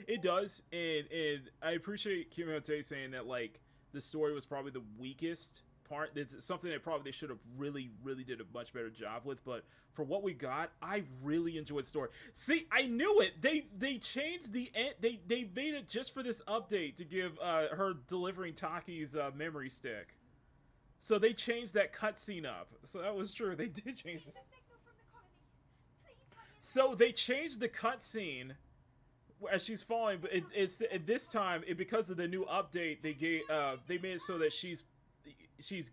it does, and I appreciate Kimote saying that like the story was probably the weakest part. It's something that probably they should have really did a much better job with. But for what we got, I really enjoyed the story. See, I knew it. They changed the end. They made it just for this update to give her delivering Taki's memory stick. So they changed that cutscene up. So that was true. They did change it. So they changed the cutscene as she's falling, but it's this time because of the new update they made it so that she's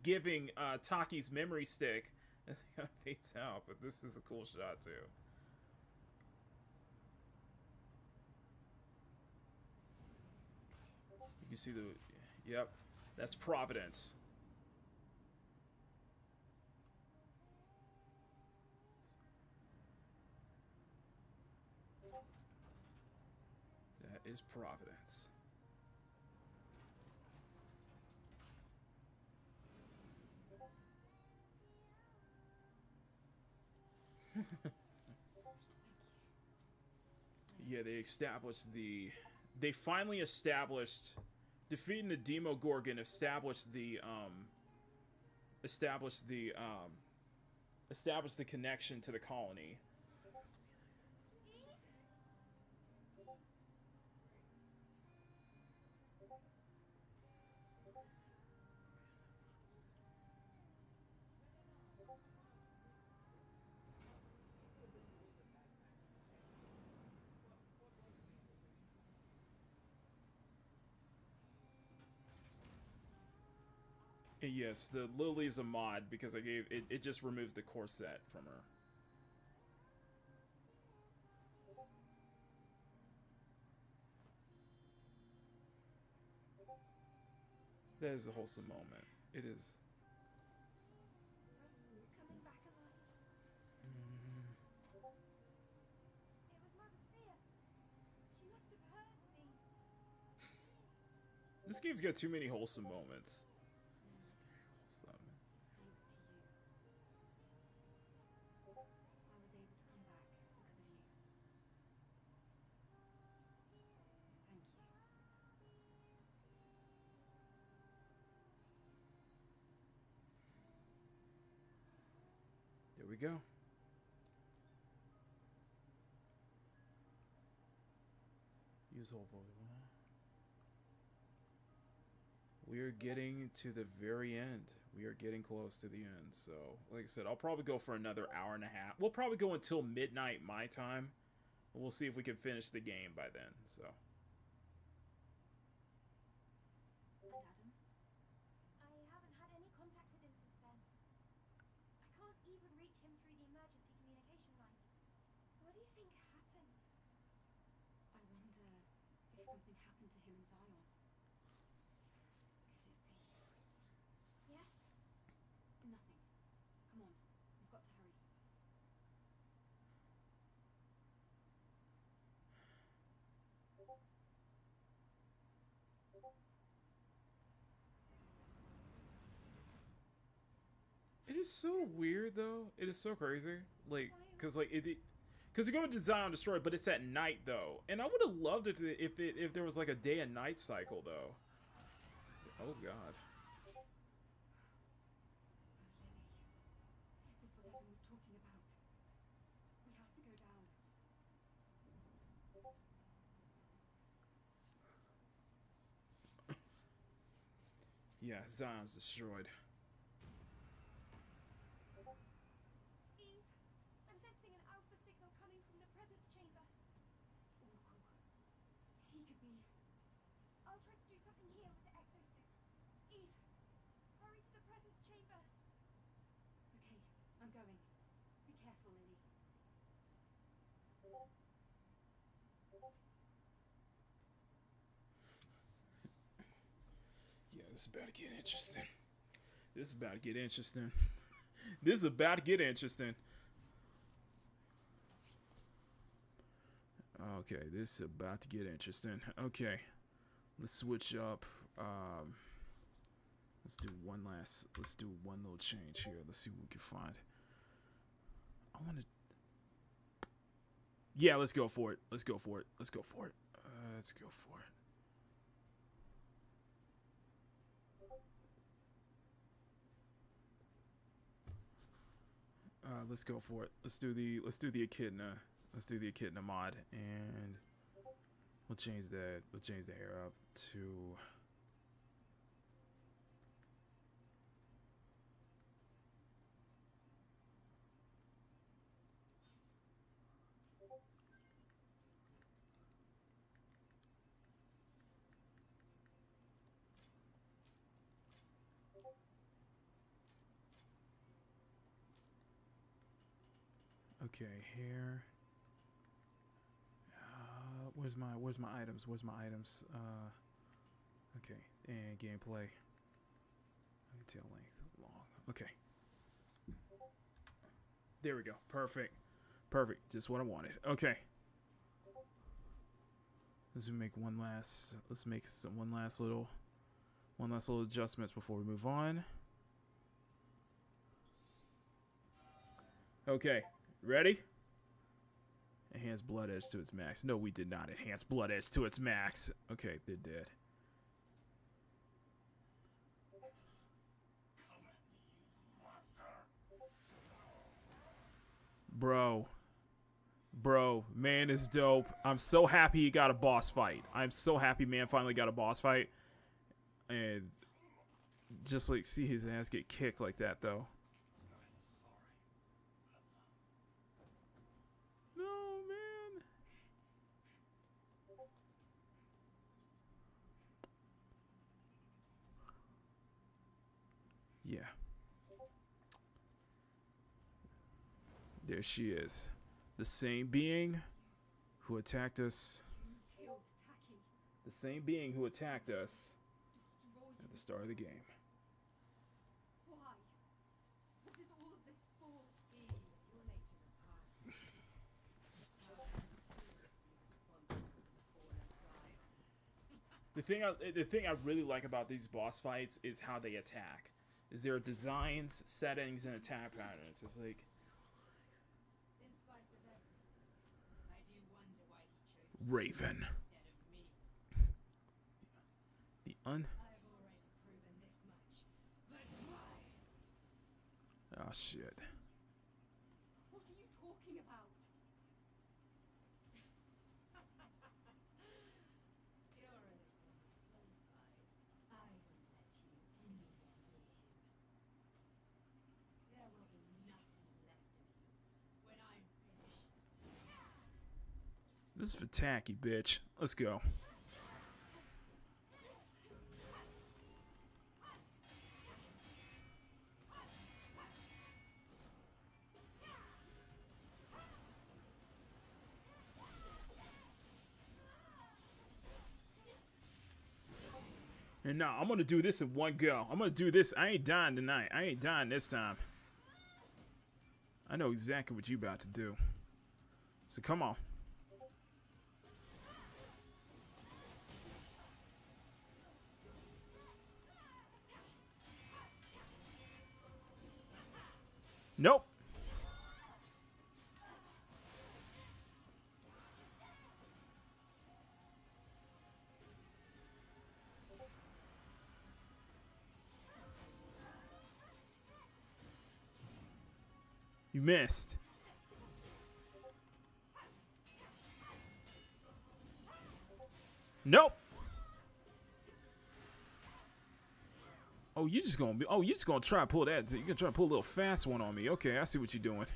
giving Taki's memory stick. It kind of fades out, but this is a cool shot too. You can see yep, that's Providence. That is Providence. Yeah, they finally established defeating the Demogorgon established the connection to the colony. And yes, the Lily is a mod because I gave it just removes the corset from her. That is a wholesome moment. It is. Coming back alive. It was Mother's fear. She must have hurt me. This game's got too many wholesome moments. It's thanks to you. I was able to come back because of you. Thank you. There we go. Use whole Pokemon. We are getting to the very end. We are getting close to the end. So, like I said, I'll probably go for another hour and a half. We'll probably go until midnight my time. We'll see if we can finish the game by then. So. And Adam? I haven't had any contact with him since then. I can't even reach him through the emergency communication line. What do you think happened? I wonder if something happened to him in Zion. Could it be? Yes? Nothing. Come on, we've got to hurry. It is so weird, though. It is so crazy. Like, because you're going to Zion Destroy, but it's at night, though. And I would have loved it if there was, like, a day and night cycle, though. Oh, God. Is this what Adam was talking about? We have to go down. Yeah, Zion's destroyed. Eve, I'm sensing an alpha signal coming from the presence chamber. Oracle. He could be... I'll try to do something here with the exosuit. Eve, hurry to the presence chamber. Okay, I'm going. Be careful, Lily. Yeah, this is about to get interesting. This is about to get interesting. This is about to get interesting. Okay, this is about to get interesting. Okay, let's switch up. Let's do one little change here. Let's see what we can find. I want to. Yeah, let's go for it. Let's go for it. Let's go for it. Let's go for it. Let's go for it. Let's do the echidna. Let's do the echidna mod, and we'll change that. We'll change the hair up to. Okay, hair. Where's my items? Where's my items? Okay, and gameplay. Tail length, long. Okay. There we go. Perfect. Perfect. Just what I wanted. Okay. Let's make one last. Let's make some one last little adjustments before we move on. Okay. Ready? Enhance blood edge to its max. No, we did not enhance blood edge to its max. Okay, they're dead. Bro, man is dope. I'm so happy he got a boss fight. I'm so happy man finally got a boss fight. And just like see his ass get kicked like that though. No, man. Yeah. There she is. The same being who attacked us. The same being who attacked us at the start of the game. Why? What is all of this for? The thing I really like about these boss fights is how they attack. Is their designs, settings, and attack patterns. It's like Raven. The Oh shit. What are you talking about? You're a little slow side. I won't let you anywhere near him. There will be nothing left of you when I'm finished. This is for tacky, bitch. Let's go. And now I'm gonna do this in one go. I'm gonna do this. I ain't dying tonight. I ain't dying this time. I know exactly what you about to do. So come on. Nope. You missed. Nope. Oh, you just gonna be. Oh, you just gonna try to pull that. You're gonna try to pull a little fast one on me. Okay, I see what you're doing.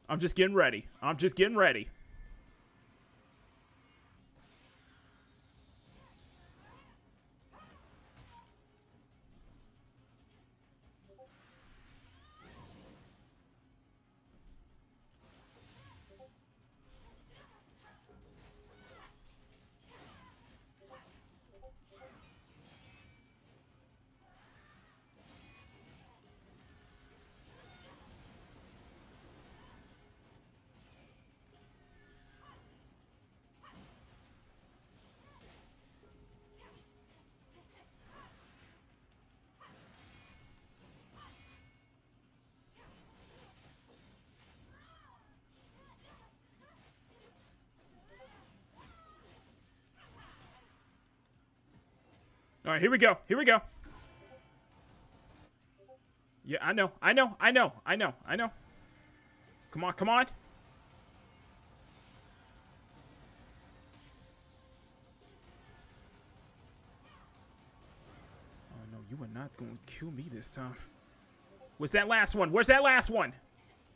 I'm just getting ready. I'm just getting ready. All right, here we go. Here we go. Yeah, I know. Come on, come on. Oh, no, you are not going to kill me this time. Where's that last one? Where's that last one?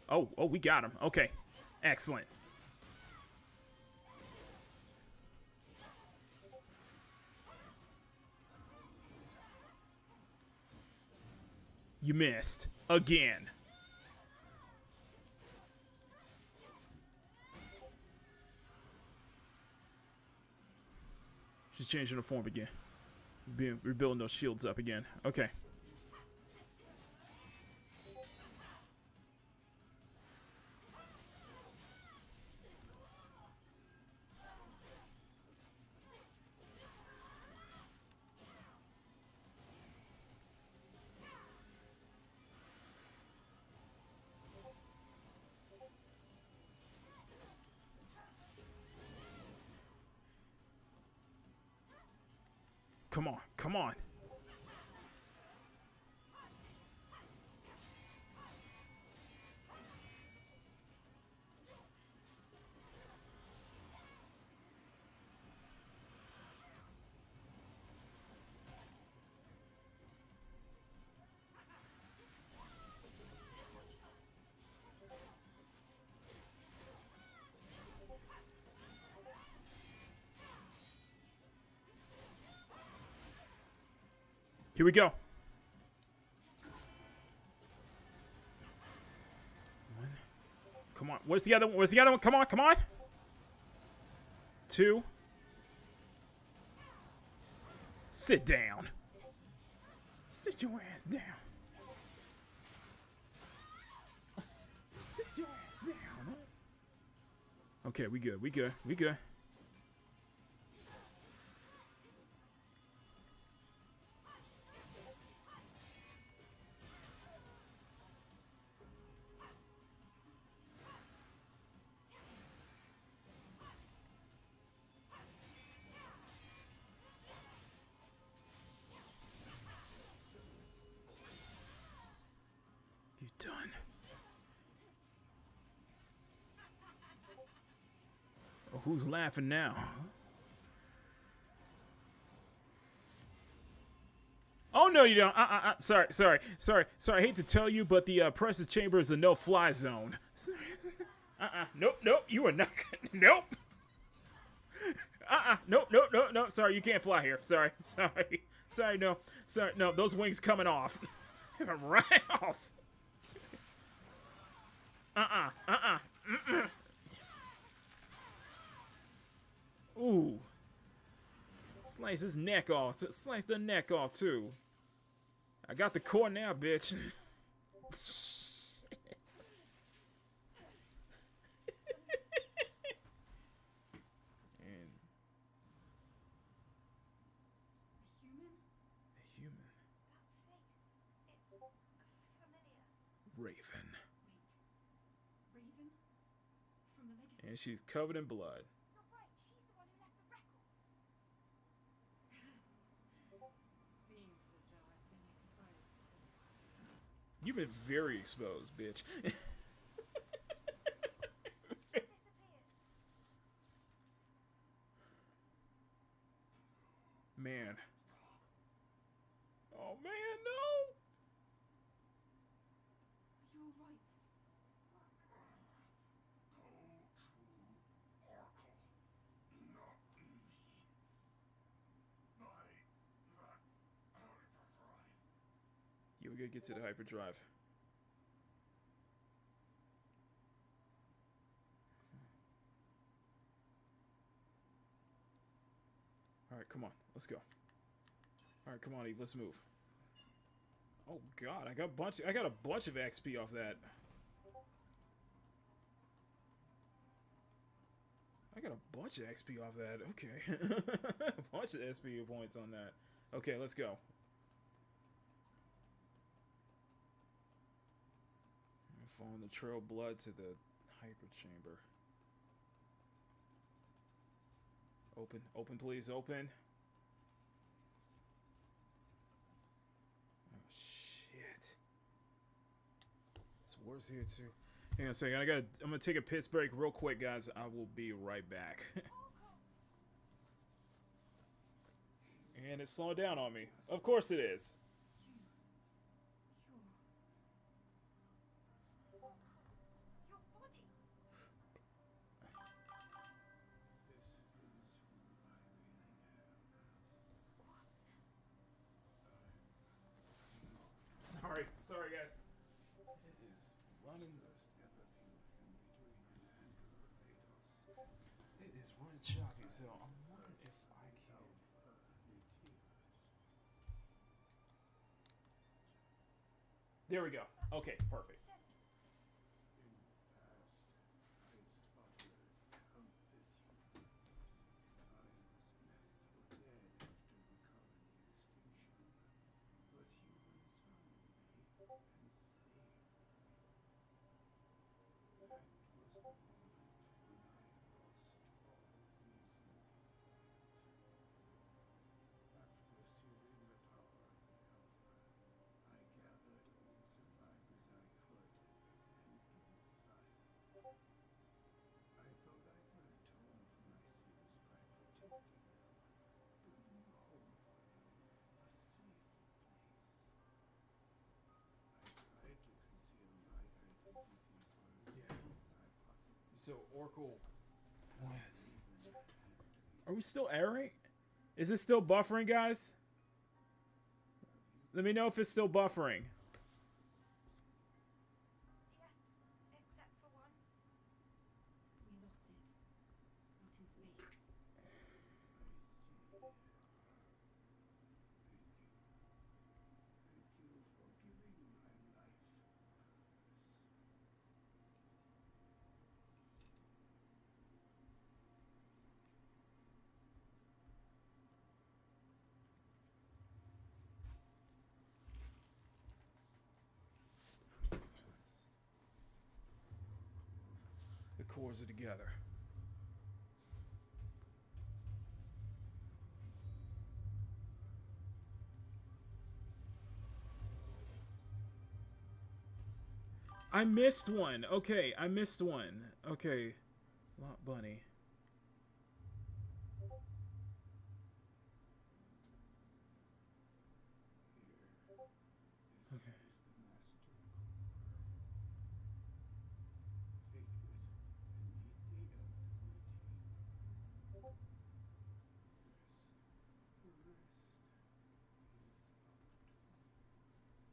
Oh, we got him. Okay, excellent. You missed. Again. She's changing the form again. We're building those shields up again. Okay. Come on, come on. Here we go. One. Come on. Where's the other one? Where's the other one? Come on, come on. 2. Sit down. Sit your ass down. Sit your ass down. Okay, we good. We good. We good. Done. Oh, who's laughing now? Oh no, you don't. Sorry. I hate to tell you, but the precious chamber is a no-fly zone. Nope. You are not. Nope. Nope. Sorry, you can't fly here. Sorry. No. Sorry, no. Those wings coming off. Right off. Ooh. Slice his neck off. Slice the neck off, too. I got the core now, bitch. And... A human. Raven. And she's covered in blood. You've been very exposed, bitch. Man. Oh man, no! You're right. Yeah, we gotta get to the hyperdrive. Alright, come on. Let's go. Alright, come on, Eve. Let's move. Oh god, I got a bunch of XP off that. I got a bunch of XP off that. Okay. A bunch of SP points on that. Okay, let's go. Following the trail of blood to the hyper chamber. Open, please, open. War's here too. Hang on a second. I'm gonna take a piss break real quick, guys. I will be right back. And it's slowing down on me. Of course it is. Sorry, guys. It is running. It is running choppy, so I'm wondering if I can. There we go. Okay, perfect. So Oracle was. Are we still airing? Is it still buffering, guys? Let me know if it's still buffering. The cores are together. I missed one. Okay, I missed one. Okay. Lot Bunny. Okay.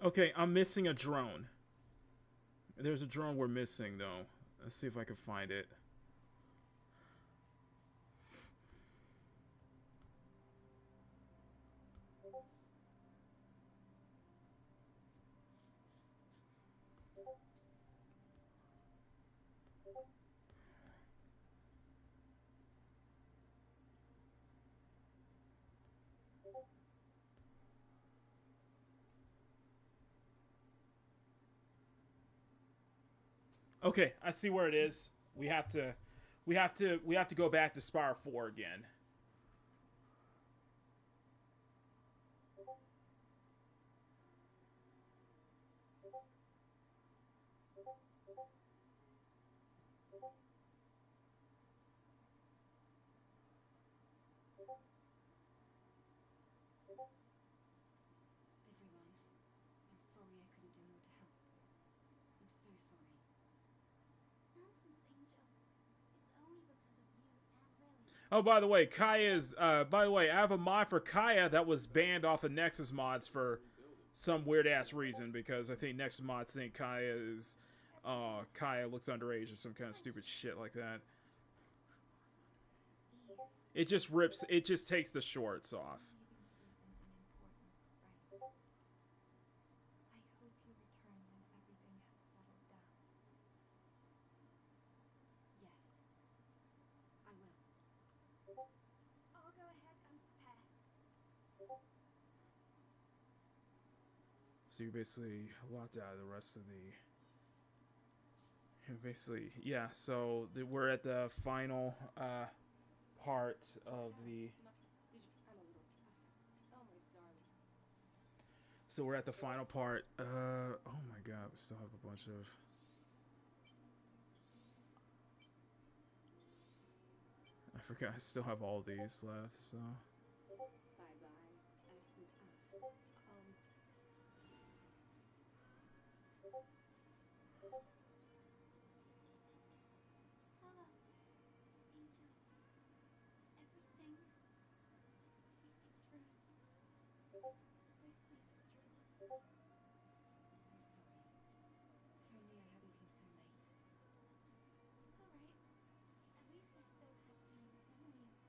Okay, I'm missing a drone. There's a drone we're missing, though. Let's see if I can find it. Okay, I see where it is. We have to go back to Spire 4 again. Everyone, I'm sorry I couldn't do more to help. I'm so sorry. Nonsense, Angel. It's only because of you and Lily. Oh, by the way, Kaya's. By the way, I have a mod for Kaya that was banned off of Nexus mods for some weird ass reason, because I think Nexus mods think Kaya is. Kaya looks underage or some kind of stupid shit like that. It just rips. It just takes the shorts off. I hope you return when everything has settled down. Yes, I will. I'll go ahead and prepare. So you're basically locked out of the rest of the. Basically, yeah. So we're at the final part of the. So we're at the final part. Oh my god, we still have a bunch of. forgot I still have all these left, so. Hello, Angel. Everything's ruined. Displaced my sister-in-law. I'm sorry. If only I hadn't been so late. It's alright. At least I still have my memories.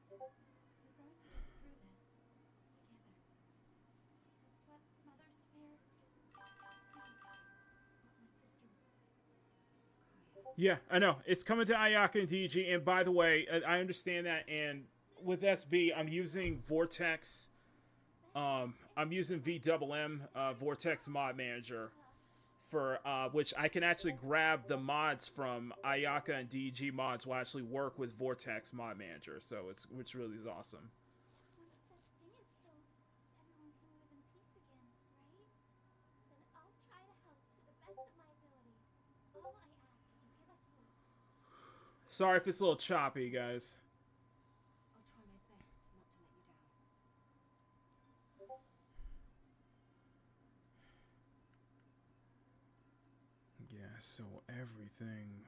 We're going to get through this together. That's what mothers fear. That's what my sister. Yeah, I know. It's coming to Ayaka and DG, and by the way, I understand that, and with SB, I'm using Vortex. I'm using VMM, Vortex Mod Manager, for which I can actually grab the mods from Ayaka and DG mods will actually work with Vortex Mod Manager, so which really is awesome. Once that thing is killed, everyone can live in peace again, right? Then I'll try to help to the best of my ability. All I ask is you give us hope. Sorry if it's a little choppy, guys. I'll try my best not to let you down. Yeah, so everything.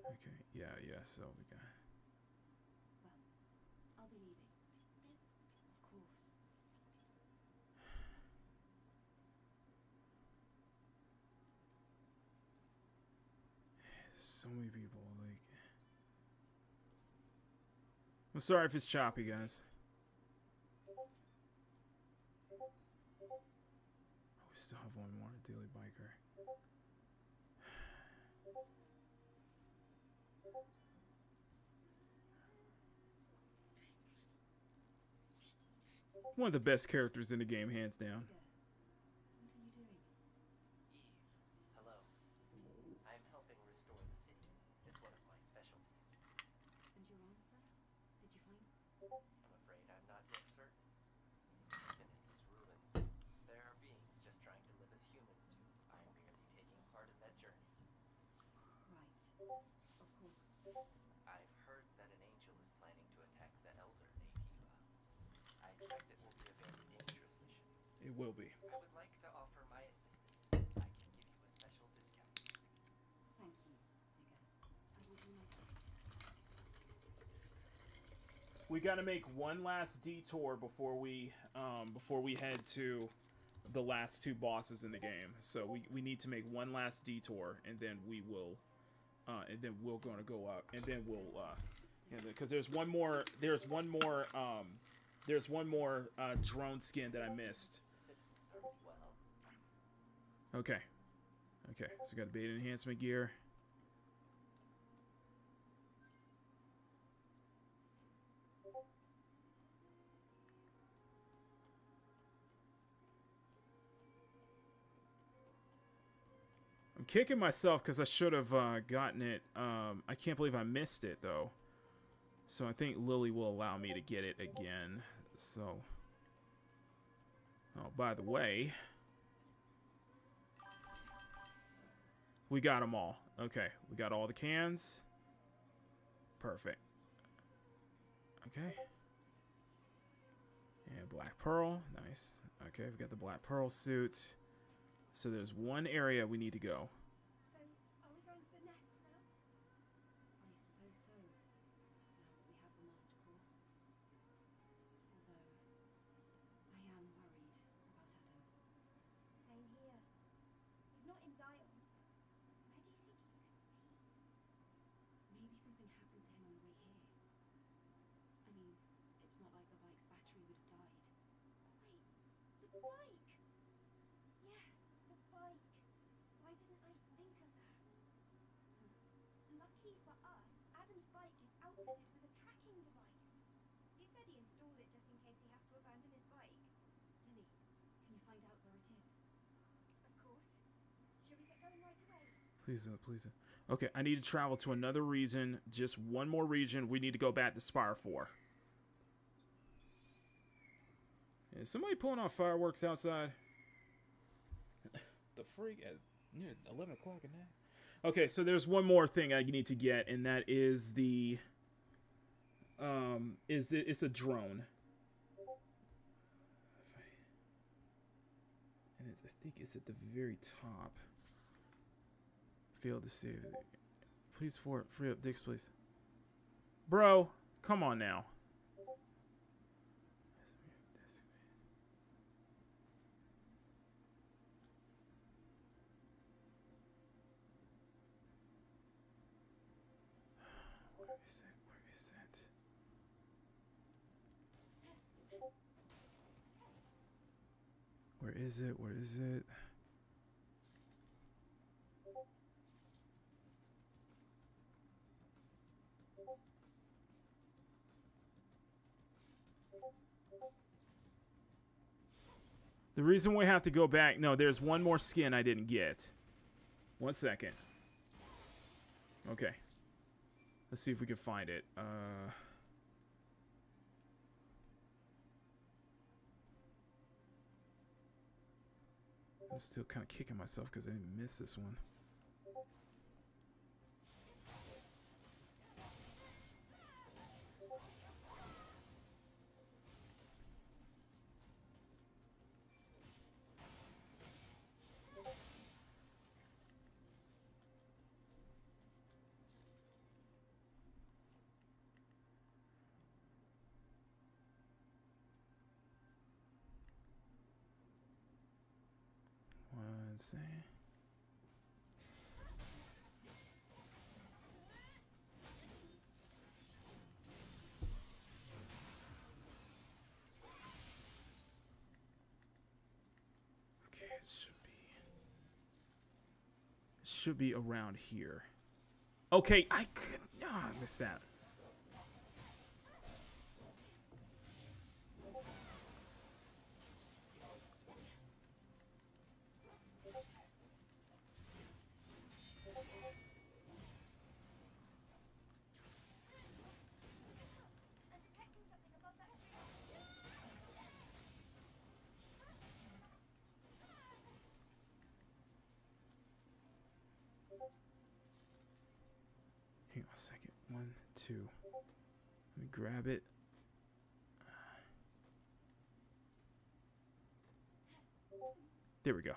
Okay, yeah, so we got. Well, I'll be leaving. Of course. So many people, like. I'm sorry if it's choppy, guys. Oh, we still have one more Daily Biker. One of the best characters in the game, hands down. What are you doing? Eve, hello. I'm helping restore the city. It's one of my specialties. And your answer? Did you find? I'm afraid I'm not yet certain. Even in these ruins, there are beings just trying to live as humans do. I'm merely taking part in that journey. Right. Of course. I've heard that an angel is planning to attack the Elder Nativa. I expect it will be a very dangerous mission. It will be. I would like to offer my assistance. I can give you a special discount. Thank you, Digger. I will do my best. We got to make one last detour before we head to the last two bosses in the game. So we need to make one last detour, and then we're gonna go up, and then we'll because there's one more drone skin that I missed. The citizens are well. Okay, so we got the beta enhancement gear. I'm kicking myself because I should have gotten it. I can't believe I missed it, though. So I think Lily will allow me to get it again. So. Oh, by the way. We got them all. Okay, we got all the cans. Perfect. Okay. And Black Pearl. Nice. Okay, we've got the Black Pearl suit. So there's one area we need to go. So, are we going to the nest now? I suppose so. Now that we have the Master Core. Although, I am worried about Adam. Same here. He's not in Zion. Where do you think he could be? Maybe something happened to him on the way here. I mean, it's not like the bike's battery would have died. Wait, the bike! Yes, the bike. Why didn't I think of that? Lucky for us, Adam's bike is outfitted with a tracking device. He said he installed it just in case he has to abandon his bike. Lily, can you find out where it is? Of course. Shall we get going right away? Please. Okay, I need to travel to another region. Just one more region. We need to go back to Spire 4. Is somebody pulling off fireworks outside? the freak at 11 o'clock at night. Okay, so there's one more thing I need to get, and that is the it's a drone. And I think it's at the very top. Failed to save it. Please free up Dix, please. Bro, come on now. Where is it? Where is it? Where is it? Where is it? The reason we have to go back... No, there's one more skin I didn't get. 1 second. Okay. Let's see if we can find it. I'm still kind of kicking myself because I didn't miss this one. One second. Okay, it should be around here. Okay, I missed that. Hang on a second. 1, 2. Let me grab it. There we go.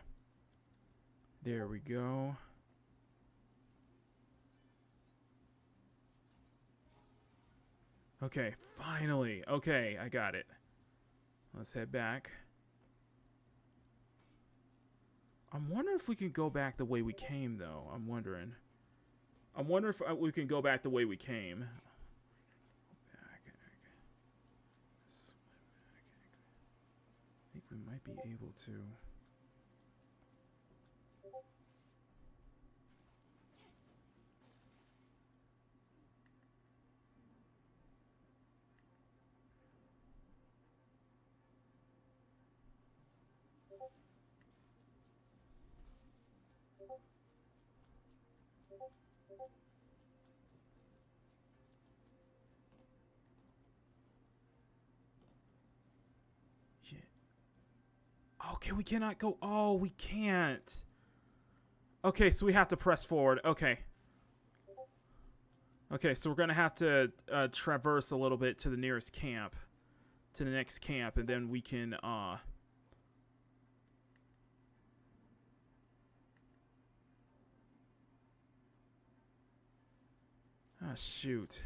There we go. Okay, finally. Okay, I got it. Let's head back. I'm wondering if we can go back the way we came, though. I'm wondering if we can go back the way we came. Back. I think we might be able to. Yeah. Okay, we cannot go. Oh, we can't. Okay, so we have to press forward. Okay. Okay, so we're going to have to traverse a little bit to the nearest camp. To the next camp, and then we can... Oh, shoot.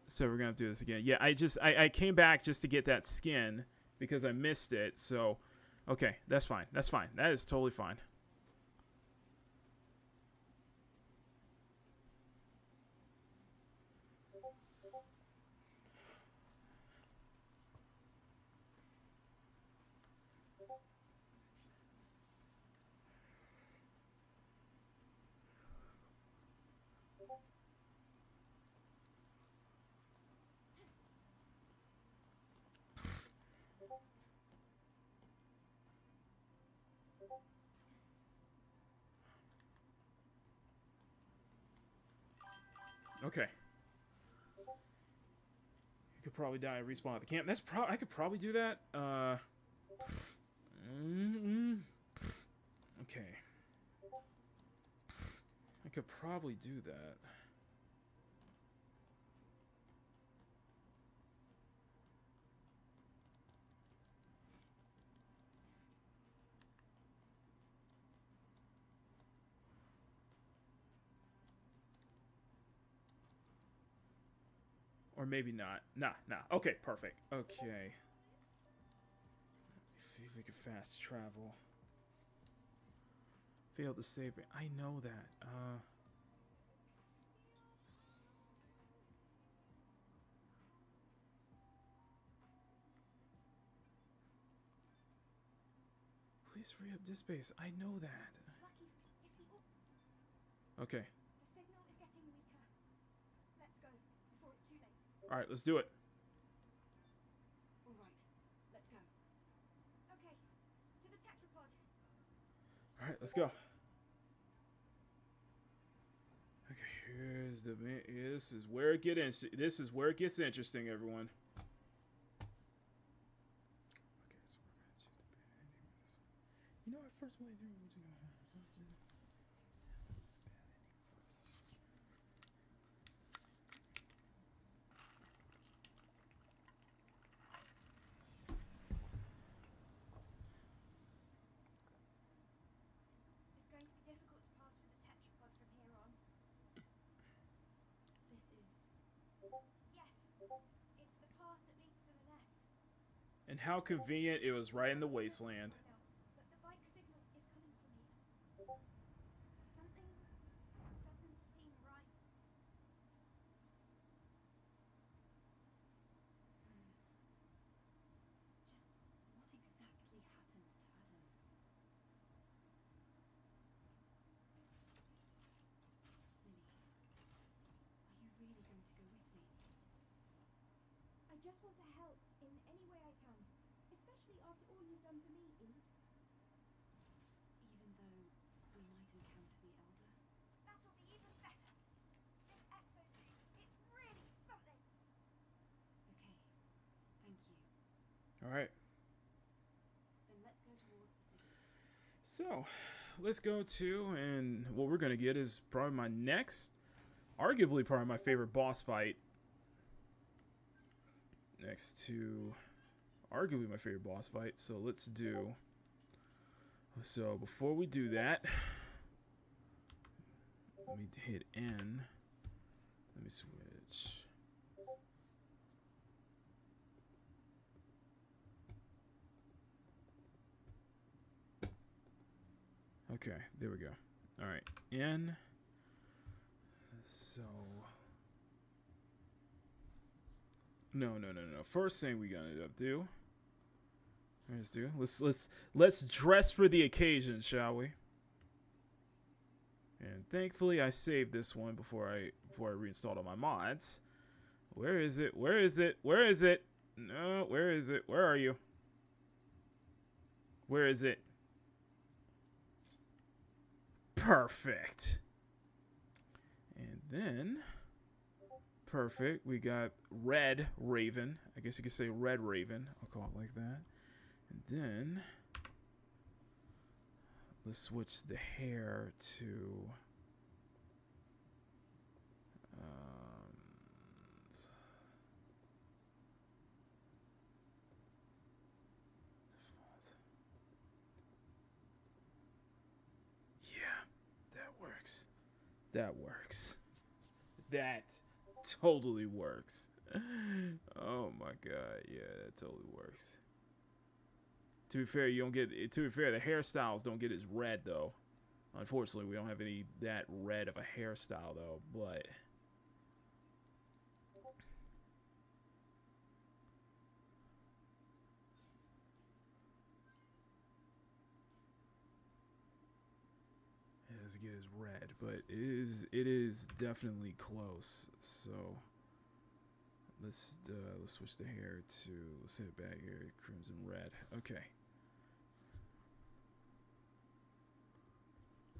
So we're gonna do this again. Yeah, I came back just to get that skin because I missed it. So, okay, that's fine. That's fine. That is totally fine. Okay. could probably die and respawn at the camp. I could probably do that. Okay. I could probably do that. Or maybe not. Nah. Okay, perfect. Okay. See if we can fast travel. Failed to save it. I know that. Please free up disk space. I know that. Okay. The signal is getting weaker. Let's go before it's too late. All right, let's do it. All right, let's go. Okay, to the tetrapod. All right, let's go. Okay, here's the this is where it gets interesting, everyone. Okay, so we're gonna choose the bad ending with this one. You know what? First way through, we'll do let's do the bad ending first. It's going to be difficult to pass with the tetrapod from here on. This is... Yes, it's the path that leads to the nest. And how convenient it was right in the wasteland. But the bike signal is coming from here. Something doesn't seem right. Just what exactly happened to Adam? Lily, are you really going to go with me? I just want to help in any way I can. Especially after all you've done for me, Eve. Even though we might encounter the Elder? That'll be even better. This exosuit, it's really something. Okay, thank you. All right. Then let's go towards the city. So, let's go to, and what we're gonna get is probably my next, arguably probably my favorite boss fight. Next to, arguably my favorite boss fight. So let's do. So before we do that, let me hit N. Let me switch. Okay, there we go. All right, N. So no. First thing we gotta do. Let's dress for the occasion, shall we? And thankfully, I saved this one before I reinstalled all my mods. Where is it? Where is it? Where is it? No, where is it? Where are you? Where is it? Perfect. And then, perfect. We got Red Raven. I guess you could say Red Raven. I'll call it like that. And then, let's switch the hair to yeah, that works. That works. That totally works. Oh my god, yeah, that totally works. To be fair, you don't get. To be fair, the hairstyles don't get as red though. Unfortunately, we don't have any that red of a hairstyle though. But it doesn't get as red, but it is definitely close. So let's switch the hair to, let's hit back here, crimson red. Okay.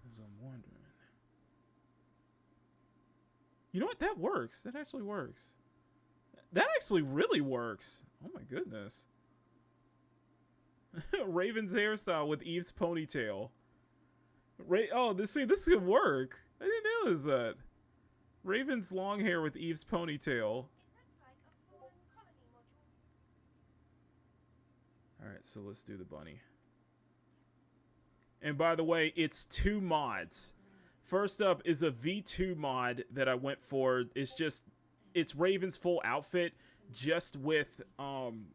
As I'm wondering. You know what? That works. That actually works. That actually really works. Oh my goodness. Raven's hairstyle with Eve's ponytail. Oh, this could work. I didn't realize that. Raven's long hair with Eve's ponytail. Alright, so let's do the bunny. And by the way, it's 2 mods. First up is a V2 mod that I went for. It's Raven's full outfit, just with,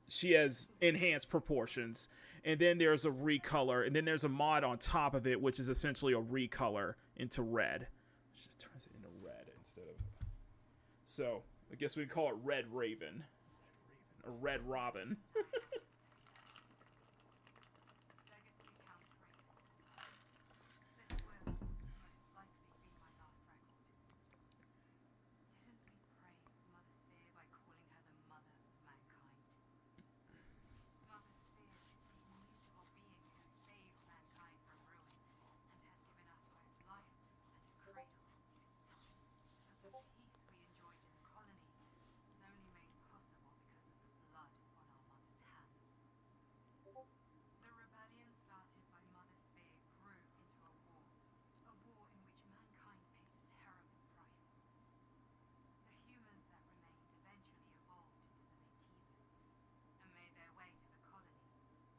she has enhanced proportions. And then there's a recolor, and then there's a mod on top of it, which is essentially a recolor into red. Which just turns it into red instead of... So, I guess we call it Red Raven. Or Red Robin.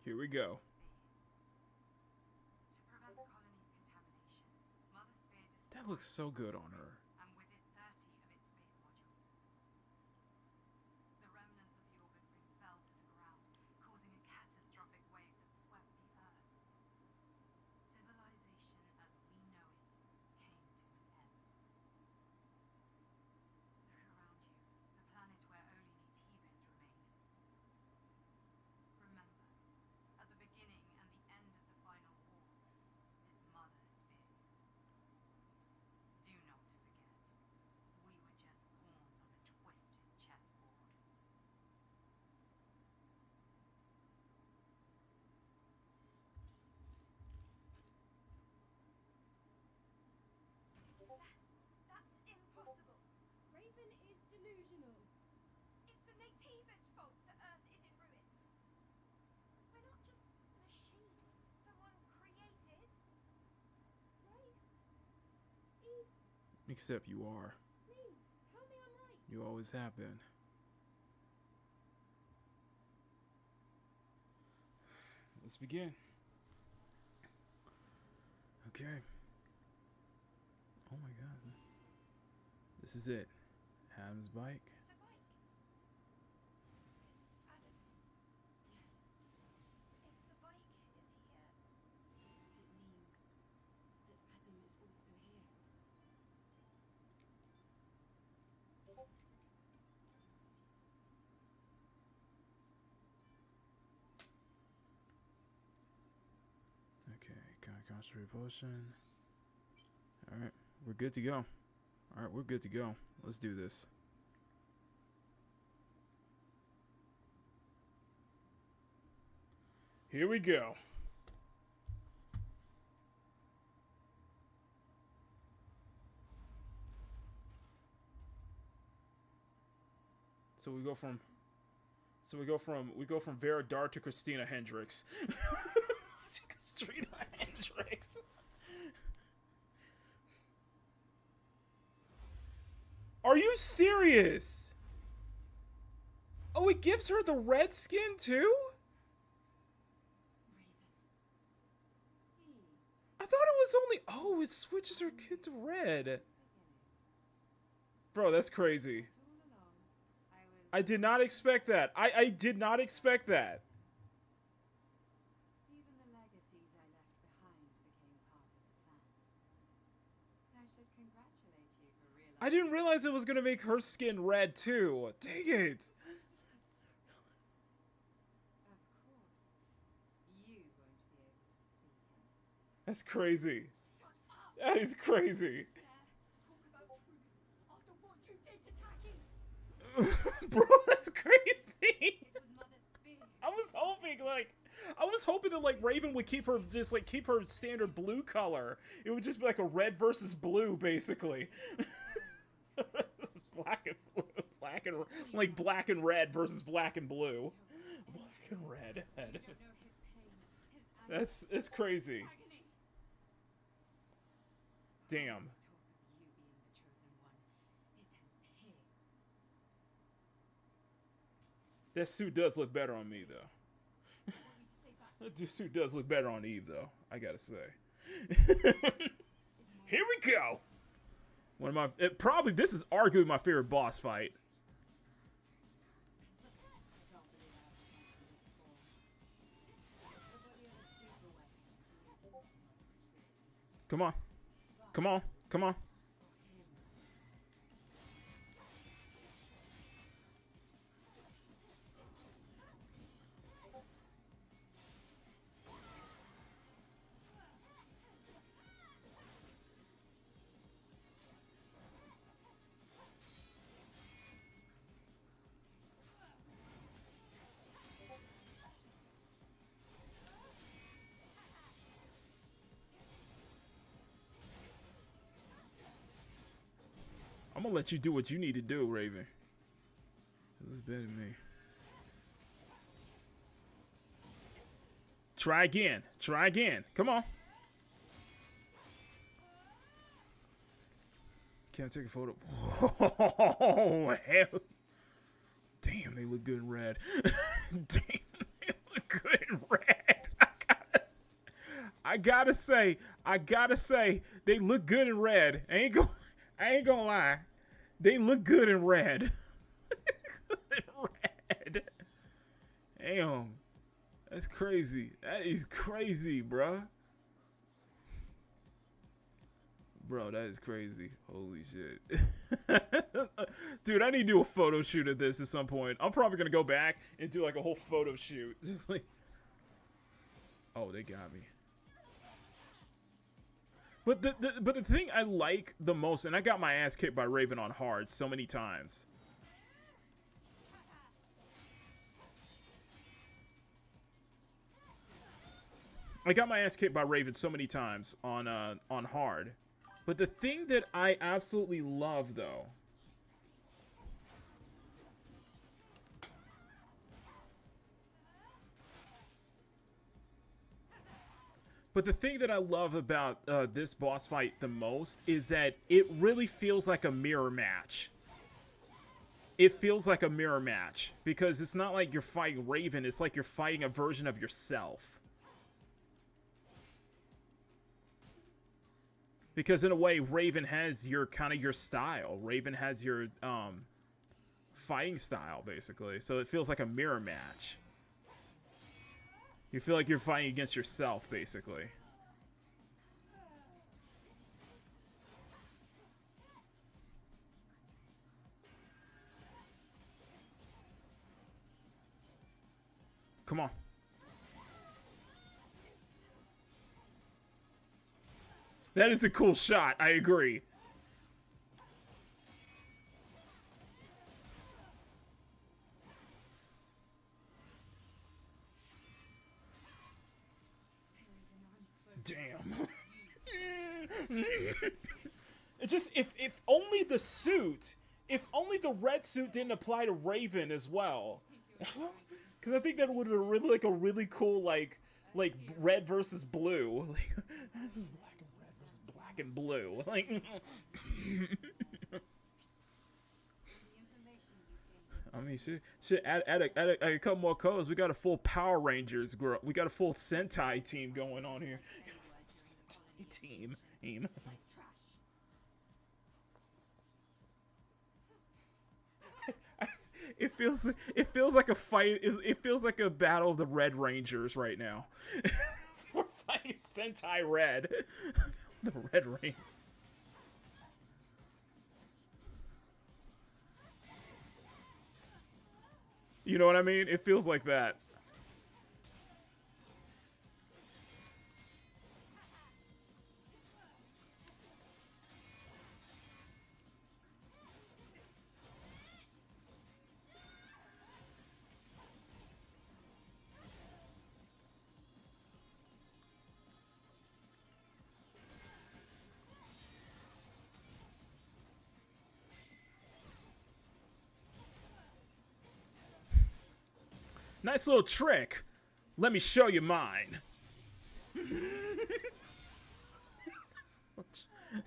Here we go. That looks so good on her. Except you are. You always have been. Let's begin. Okay. Oh my god. This is it. Adam's bike. Okay, concentrate potion. Alright, we're good to go. Alright, we're good to go. Let's do this. Here we go. So we go from Vera Dart to Christina Hendricks. Christina Hendricks. Are you serious? Oh, it gives her the red skin too? I thought it was only... Oh, it switches her kid to red. Bro, that's crazy. I did not expect that. I did not expect that. Even the legacies I left behind became part of the plan. I should congratulate you for realizing... I didn't realize it was going to make her skin red too. Dang it. Of course, you won't be able to see him. That's crazy. That is crazy. Bro, that's crazy. I was hoping that like Raven would keep her standard blue color. It would just be like a red versus blue, basically. Black and blue. black and red versus black and blue. Black and red head. It's crazy. Damn. That suit does look better on me, though. This suit does look better on Eve, though. I gotta say. Here we go. One of my probably this is arguably my favorite boss fight. Come on. Come on. Come on. I'm gonna let you do what you need to do, Raven. This is better than me. Try again. Try again. Come on. Can I take a photo? Oh, hell. Damn, they look good in red. Damn, they look good in red. I gotta say, they look good in red. I ain't gonna lie. They look good in red. Good in red. Damn. That's crazy. That is crazy, bruh. Bro, that is crazy. Holy shit. Dude, I need to do a photo shoot of this at some point. I'm probably gonna go back and do like a whole photo shoot. Just like... Oh, they got me. But the thing I like the most, and I got my ass kicked by Raven on hard so many times. I got my ass kicked by Raven so many times on hard. But the thing that I absolutely love, though, about this boss fight the most is that it really feels like a mirror match. It feels like a mirror match because it's not like you're fighting Raven, it's like you're fighting a version of yourself. Because in a way, Raven has your kind of your style. Raven has your fighting style, basically. So it feels like a mirror match. You feel like you're fighting against yourself, basically. Come on. That is a cool shot, I agree. Damn. It just, if only the suit, if only the red suit didn't apply to Raven as well. Because I think that would have been really, like, a really cool, like red versus blue. Like, this is black and red versus black and blue. Like, I mean, shit. Add a couple more colors. We got a full Power Rangers girl. We got a full Sentai team going on here. Sentai team. It feels like a fight. It feels like a battle of the Red Rangers right now. So we're fighting Sentai Red, the Red Ranger. You know what I mean? It feels like that. Nice little trick. Let me show you mine.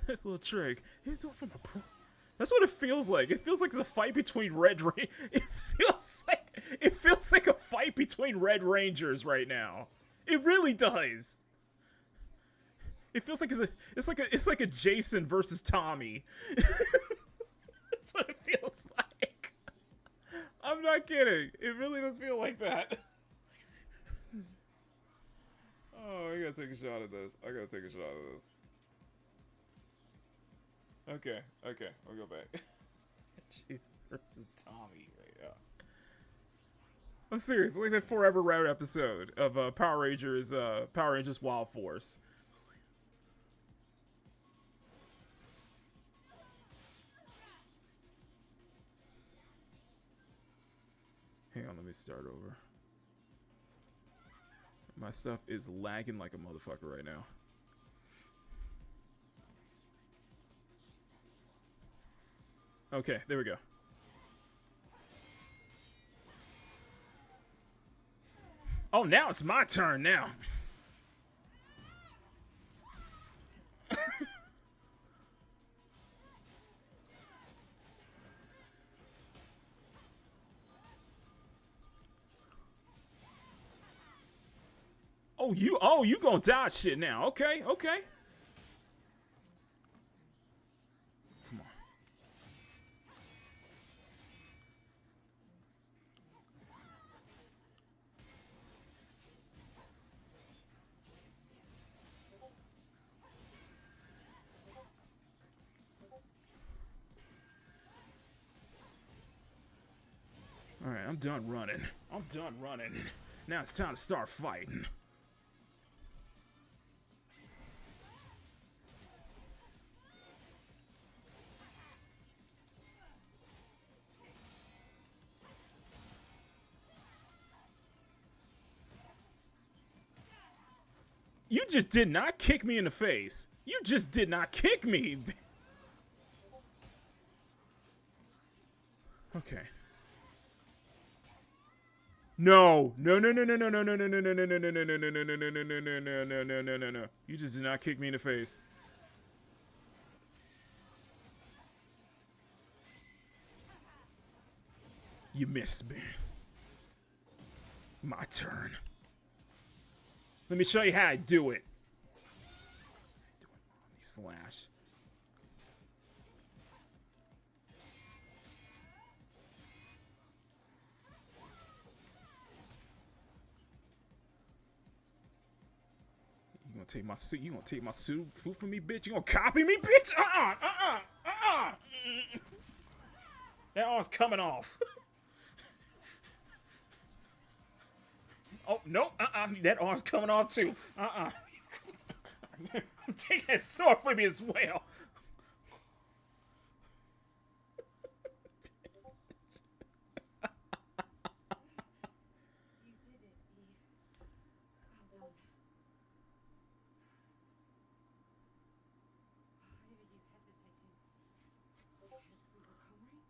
Nice little trick. Here's one from a pro. That's what it feels like. It feels like it's a fight between Red Rangers. It feels like a fight between Red Rangers right now. It really does. It feels like it's like a Jason versus Tommy. That's what it feels like. I'm not kidding. It really does feel like that. Oh, I gotta take a shot at this. Okay, we'll go back. Jason versus Tommy right now. I'm serious. Like that Forever Route episode of Power Rangers Wild Force. Hang on, let me start over. My stuff is lagging like a motherfucker right now. Okay, there we go. Oh, now it's my turn now. Oh, you gonna dodge shit now. Okay. Come on. Alright, I'm done running. Now it's time to start fighting. You just did not kick me in the face. You just did not kick me. Okay. No. You just did not kick me in the face. You missed me. My turn. Let me show you how I do it. Slash. You gonna take my suit? You gonna take my suit food from me, bitch? You gonna copy me, bitch? That arm's coming off. Oh, no, that arm's coming off too. Take that sword from me as well. You did it, Eve. Well done. Why are you hesitating? Because we were comrades?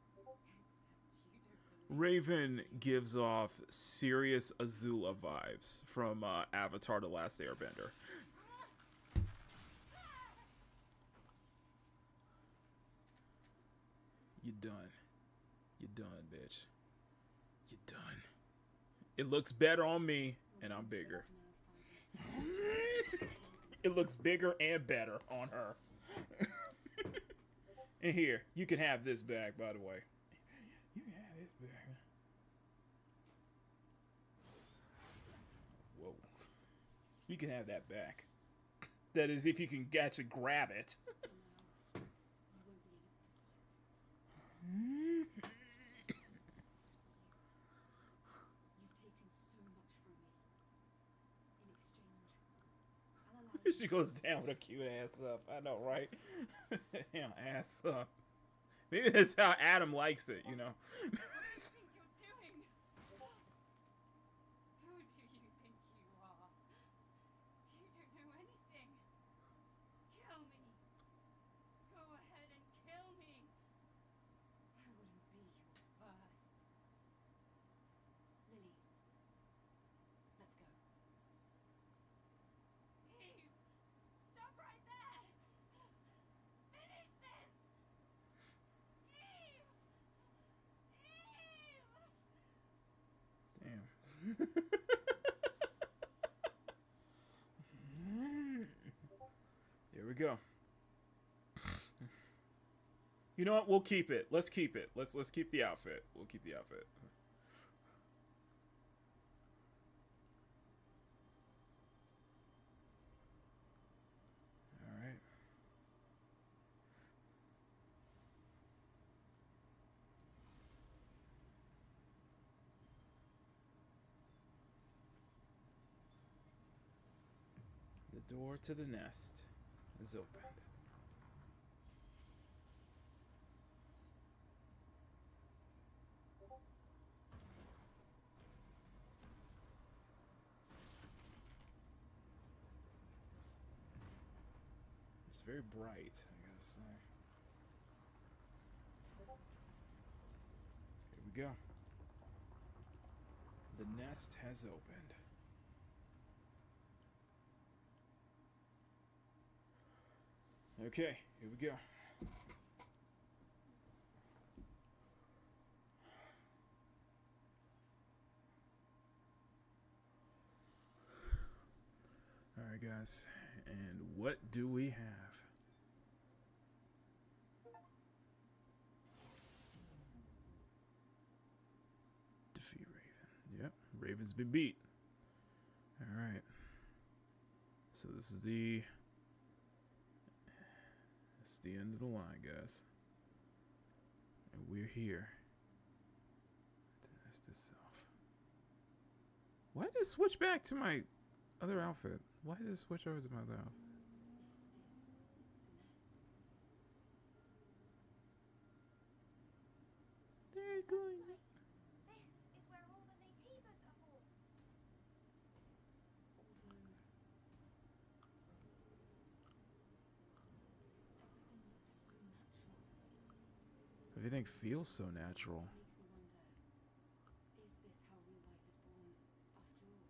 Or because I'm human like you? Raven gives off serious Azula vibes from Avatar: The Last Airbender. You done. You done, bitch. You done. It looks better on me, and I'm bigger. It looks bigger and better on her. And here, you can have this back, by the way. You can have this back. Whoa. You can have that back. That is, if you can actually grab it. She goes down with a cute ass up. I know, right? Damn, ass up. Maybe that's how Adam likes it, you know? Who do you think you are? You don't know anything. Kill me. Go ahead and kill me. I will Here we go. You know what? We'll keep it. Let's keep it. Let's keep the outfit. We'll keep the outfit. All right. The door to the nest is opened. It's very bright, I guess. Here we go. The nest has opened. Okay, here we go. Alright, guys. And what do we have? Defeat Raven. Yep, Raven's been beat. Alright. So this is the... It's the end of the line, guys. And we're here. The nest itself. Why did it switch back to my other outfit? Why did it switch over to my other outfit? They're going. This is where all the nativas are born. Everything feels so natural. Is this how real life is born after all?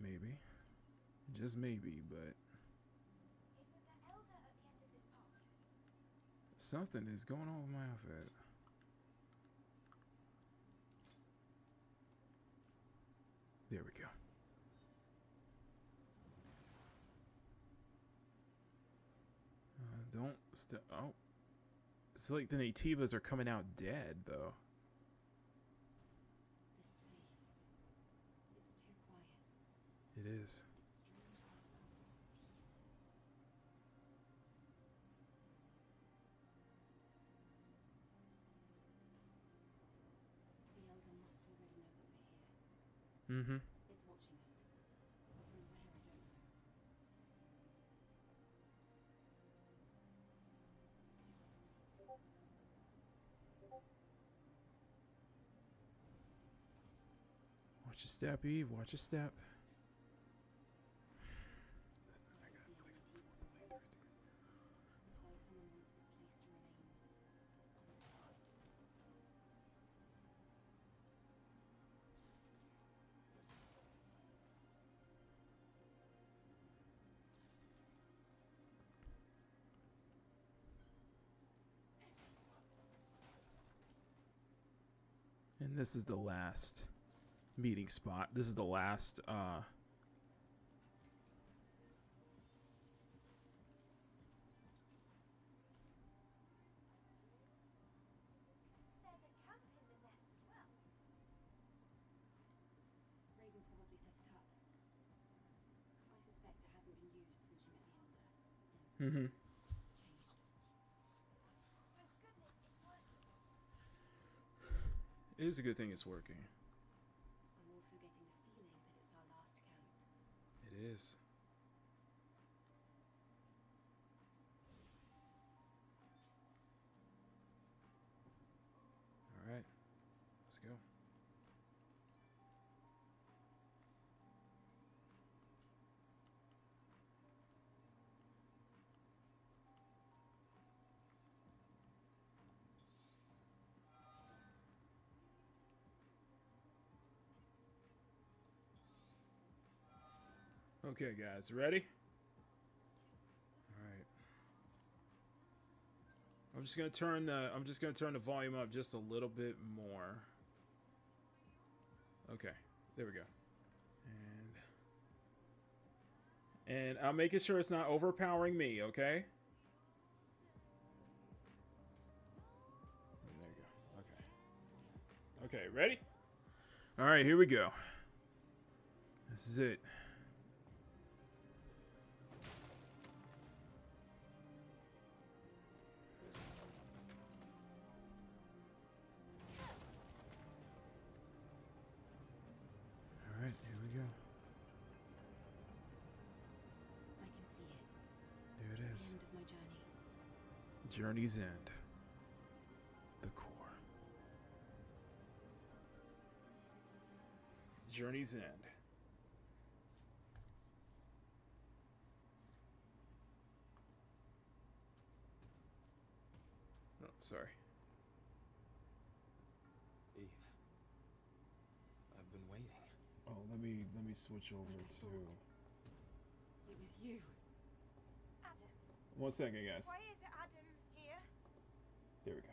Maybe. Just maybe, but Isn't the elder at the end of this path? something is going on with my outfit. There we go. Don't step. Oh. It's like the nativas are coming out dead, though. This place. It's too quiet. It is. The elder must already know that we're here. Mm-hmm. It's watching us. But from where, I don't know. Watch your step, Eve. Watch your step. It's like someone wants this place to remain undisturbed. And this is the last meeting spot. This is the last, There's a camp in the nest as well. Raven probably set it up. I suspect it hasn't been used since she met the elder. Mm-hmm. Changed. Thank goodness it's working. It is a good thing it's working. I'm also getting the feeling that it's our last camp. It is. All right. Let's go. Okay, guys, ready? All right. I'm just gonna turn the volume up just a little bit more. Okay, there we go. And I'm making sure it's not overpowering me, okay? There you go. Okay. Okay, ready? All right, here we go. This is it. All right, here we go. I can see it. There it The is. end of my journey. Journey's end. The core. Journey's end. Oh, sorry. Eve, I've been waiting. Oh, let me switch over to. It was you. Adam. 1 second, guys. Why is Adam here? There we go.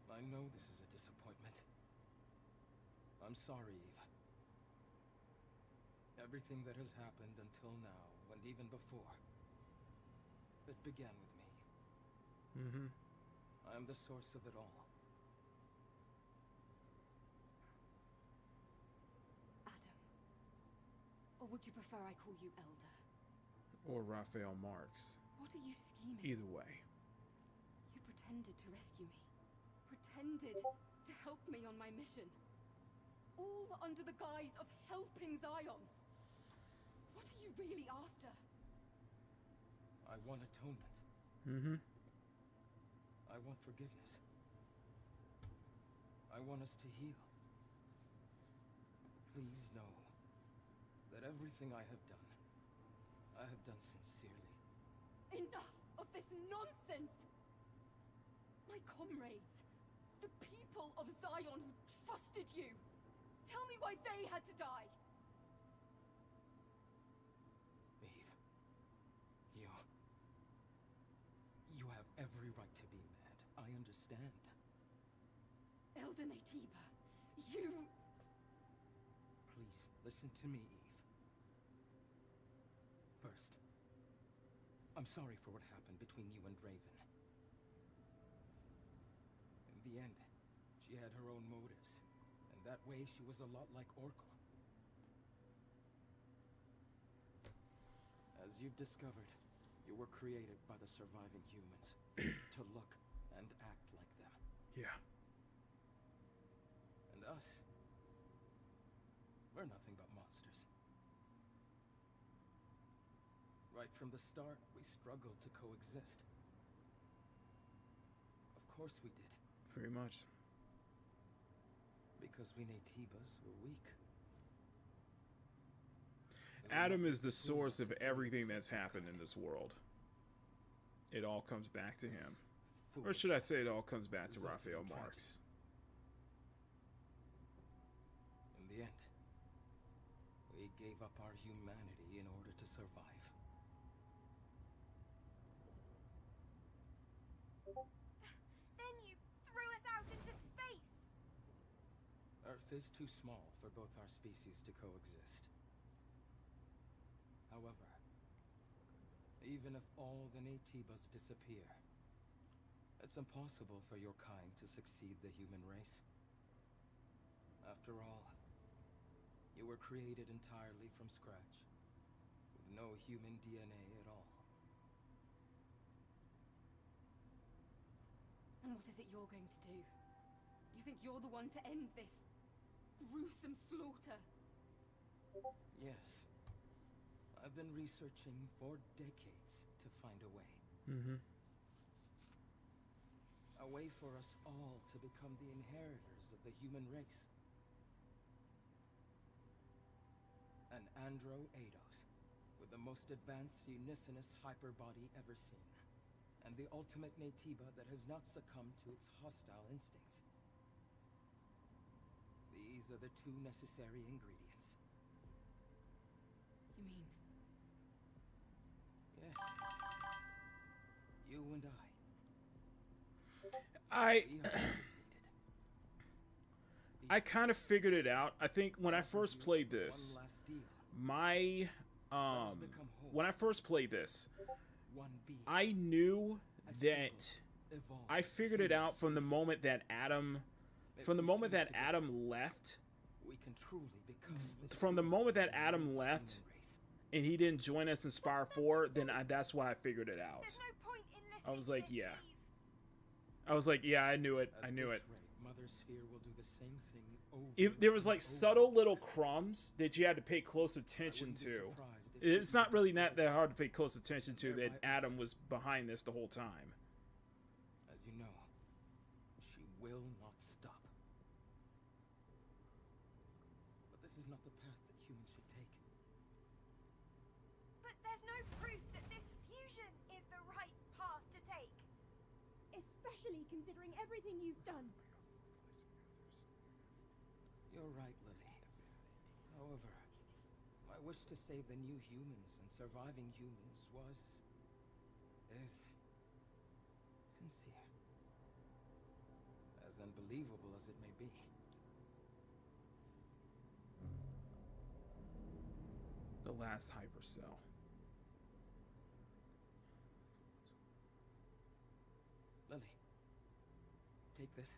I know this is a disappointment. I'm sorry, Eve. Everything that has happened until now, and even before, it began with me. Mm-hmm. I am the source of it all. Adam. Or would you prefer I call you Elder? Or Raphael Marx. What are you scheming? Either way. You pretended to rescue me. Pretended to help me on my mission. All under the guise of helping Zion. What are you really after? I want atonement. Mm-hmm. I want forgiveness. I want us to heal. Please know that everything I have done sincerely. Enough of this nonsense! My comrades, the people of Zion who trusted you, tell me why they had to die. Eve, you have every right to be mad. I understand. Elder Natiba, you... Please, listen to me, Eve. First, I'm sorry for what happened between you and Raven. In the end, she had her own motives, and that way she was a lot like Oracle. As you've discovered, you were created by the surviving humans to look and act like them. Yeah. And us, we're nothing but monsters. Right from the start, we struggled to coexist. Of course we did. Very much. Because we Natibas were weak. Adam is the source of everything that's happened in this world. It all comes back to him. Or should I say it all comes back to Raphael Marx. In the end, we gave up our humanity in order to survive. Then you threw us out into space. Earth is too small for both our species to coexist. However, even if all the Natibas disappear, it's impossible for your kind to succeed the human race. After all, you were created entirely from scratch, with no human DNA at all. And what is it you're going to do? You think you're the one to end this gruesome slaughter? Yes. I've been researching for decades to find a way. Mm-hmm. A way for us all to become the inheritors of the human race. An Andro Eidos, with the most advanced unicinous hyperbody ever seen. And the ultimate Natiba that has not succumbed to its hostile instincts. are the two necessary ingredients. You mean? Yes. You and I kind of figured it out. I think when I first played this, when I first played this, I knew that I figured it out from the moment that Adam left. We can truly become From the moment that Adam left and he didn't join us in Spire 4, then that's when I figured it out. I was like, yeah. I knew it. I knew it. Mother Sphere will do the same thing There was like subtle little crumbs that you had to pay close attention to. It's not really that hard to pay close attention to that Adam was behind this the whole time. As you know, she will not stop. But this is not the path that humans should take. But there's no proof that this fusion is the right path to take. Especially considering everything you've done. You're right, Lily. However, my wish to save the new humans and surviving humans is sincere. As unbelievable as it may be. The last hypercell. Lily, take this.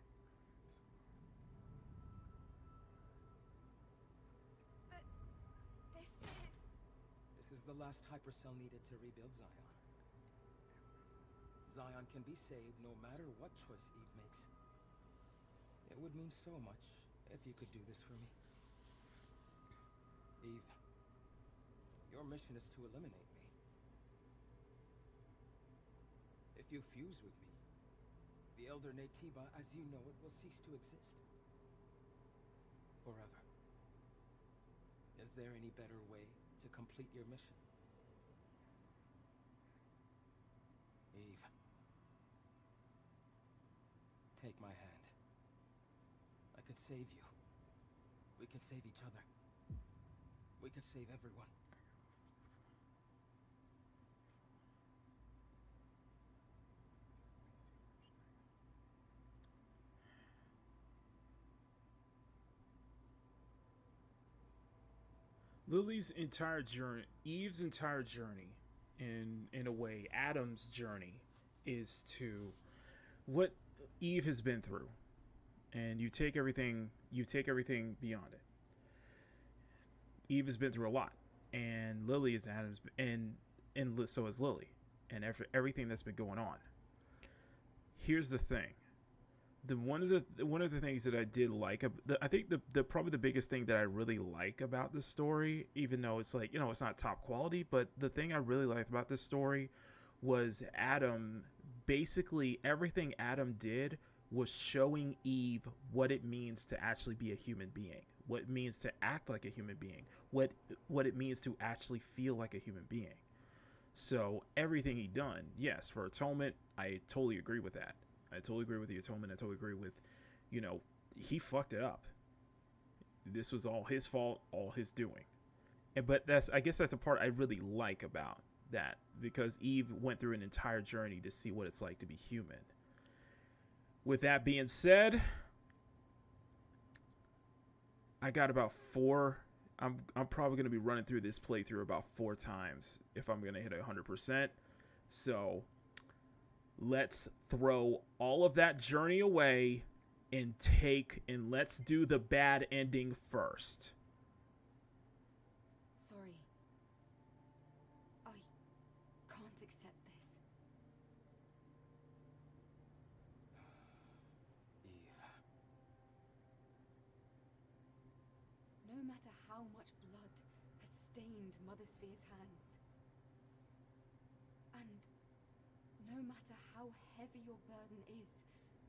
But this is the last hypercell needed to rebuild Zion. Zion can be saved no matter what choice Eve makes. It would mean so much if you could do this for me. Eve, your mission is to eliminate me. If you fuse with me, the Elder Natiba, as you know it, will cease to exist. Forever. Is there any better way to complete your mission? Eve. Take my hand. I could save you. We could save each other. We could save everyone. Lily's entire journey, Eve's entire journey, in a way, Adam's journey, is to what Eve has been through, and you take everything beyond it. Eve has been through a lot, and Lily is Adam's, and so is Lily, and everything that's been going on. Here's the thing. One of the things that I did like, I think the probably the biggest thing that I really like about this story, even though it's like, it's not top quality, but the thing I really liked about this story was Adam, basically everything Adam did was showing Eve what it means to actually be a human being, what it means to act like a human being, what it means to actually feel like a human being. So everything he done, yes, for atonement, I totally agree with that. I totally agree with the atonement. I totally agree with, he fucked it up. This was all his fault, all his doing. But I guess that's a part I really like about that, because Eve went through an entire journey to see what it's like to be human. With that being said, I got about 4. I'm probably going to be running through this playthrough about 4 times if I'm going to hit 100%. So let's throw all of that journey away and let's do the bad ending first. Sorry. I can't accept this. Eve. No matter how much blood has stained Mother Sphere's hands, and no matter how heavy your burden is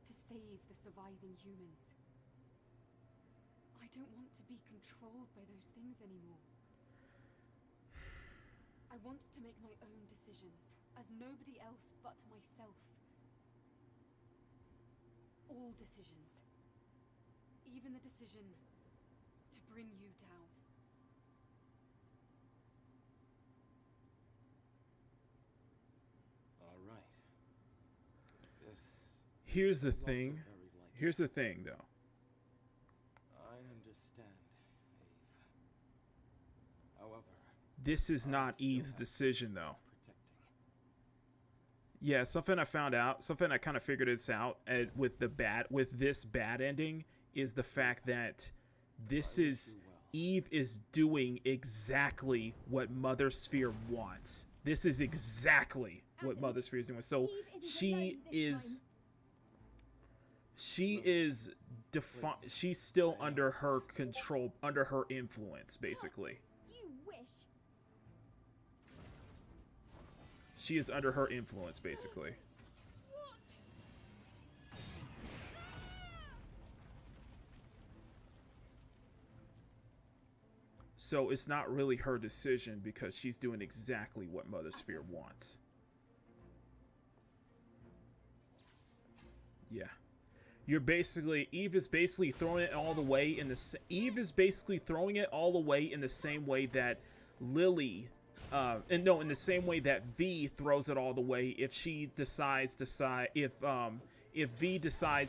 to save the surviving humans, I don't want to be controlled by those things anymore. I want to make my own decisions, as nobody else but myself. All decisions. Even the decision bring you down. All right. This Here's the is also thing. very like Here's the thing, though. I understand, Eve. However, This is not Eve's decision, though. Yeah, something I found out, something I kind of figured this out with this bad ending is the fact that this is Eve is doing exactly what Mother Sphere wants. This is exactly what Mother Sphere is doing. So she's still under her control, under her influence, basically. You wish. She is under her influence, basically. So it's not really her decision because she's doing exactly what Mother Sphere wants. Yeah. Eve is basically throwing it all the way in the same way that Lily in the same way that V throws it all the way if V decides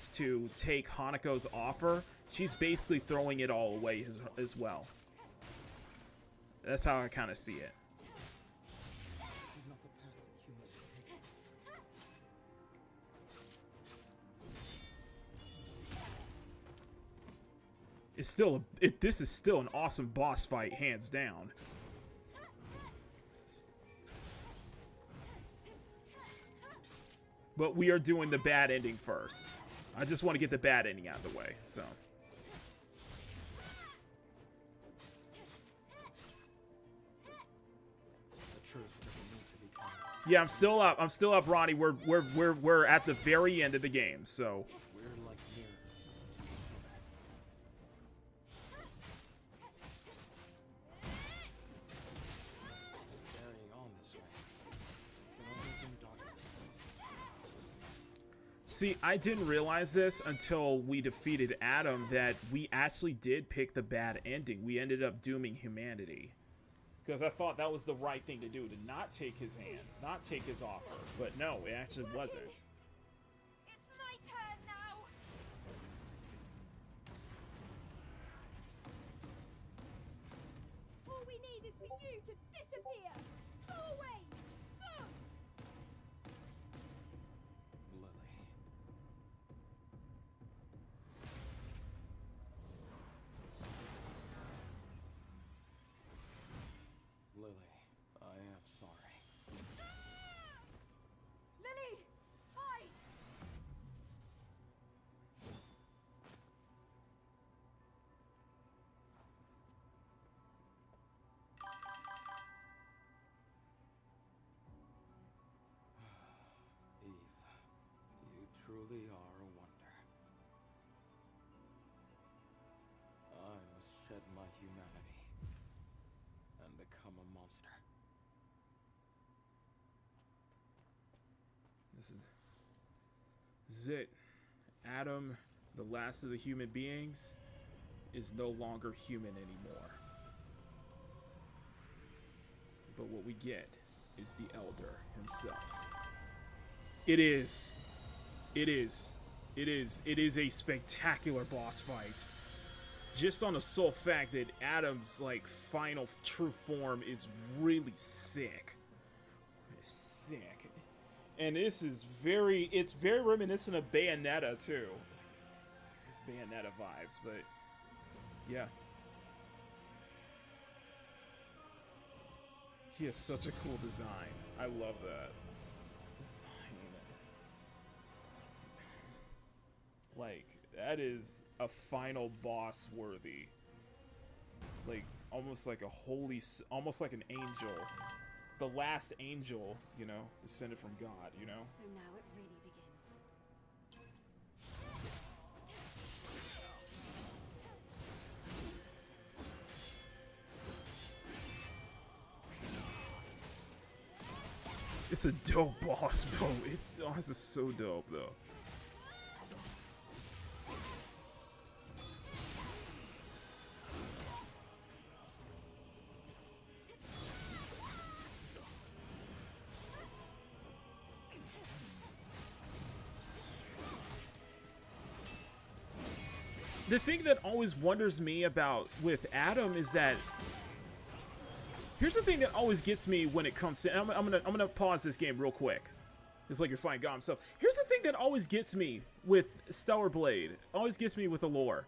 to take Hanako's offer, she's basically throwing it all away as well. That's how I kind of see it. This is still an awesome boss fight, hands down. But we are doing the bad ending first. I just want to get the bad ending out of the way, so. the truth doesn't need to be told. Yeah, I'm still up, Ronnie. We're at the very end of the game, so. We're like mirrors to each other. Carrying on this way can only bring darkness. See, I didn't realize this until we defeated Adam, that we actually did pick the bad ending. We ended up dooming humanity. Because I thought that was the right thing to do, to not take his hand, not take his offer. But no, it actually wasn't. It's my turn now. All we need is for you to disappear. Go away. Go. Lily. Lily, I am sorry. Lily, hide. Eve, you truly are a wonder. I must shed my humanity and become a monster. This is it. Adam, the last of the human beings, is no longer human anymore. But what we get is the Elder himself. It is a spectacular boss fight. Just on the sole fact that Adam's final true form is really sick. It's sick. And this is very reminiscent of Bayonetta too. It's Bayonetta vibes, but yeah. He has such a cool design. I love that. That is a final boss worthy. Almost like almost like an angel. The last angel, descended from God, So now it really begins. It's a dope boss, bro. This is so dope, though. the thing that always wonders me about with Adam is that here's the thing that always gets me when it comes to. I'm gonna pause this game real quick. It's like you're fighting God himself. Here's the thing that always gets me with Stellar Blade. Always gets me with the lore.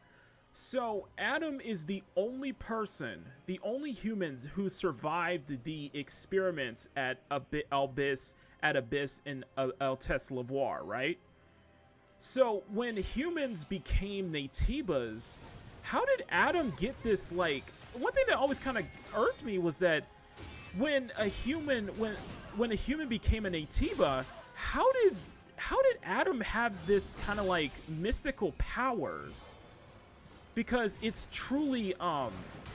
So Adam is the only person, the only humans who survived the experiments at Abyss and Altes Lavoir, right? So when humans became Natibas, how did Adam get this? Like, one thing that always kind of irked me was that when a human became a Natiba, how did Adam have this kind of like mystical powers? Because it's truly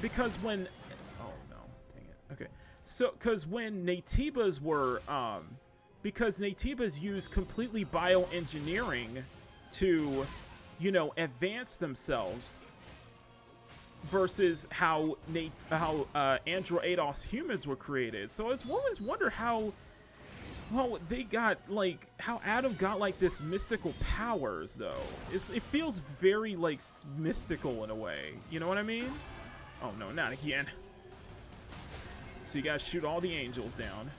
because when because when Natibas were because Natibas use completely bioengineering to, you know, advance themselves versus how Andro Eidos humans were created. So I always wonder how they got, like, how Adam got, like, this mystical powers, though. It feels very, like, mystical in a way. You know what I mean? Oh, no, not again. So you gotta shoot all the angels down.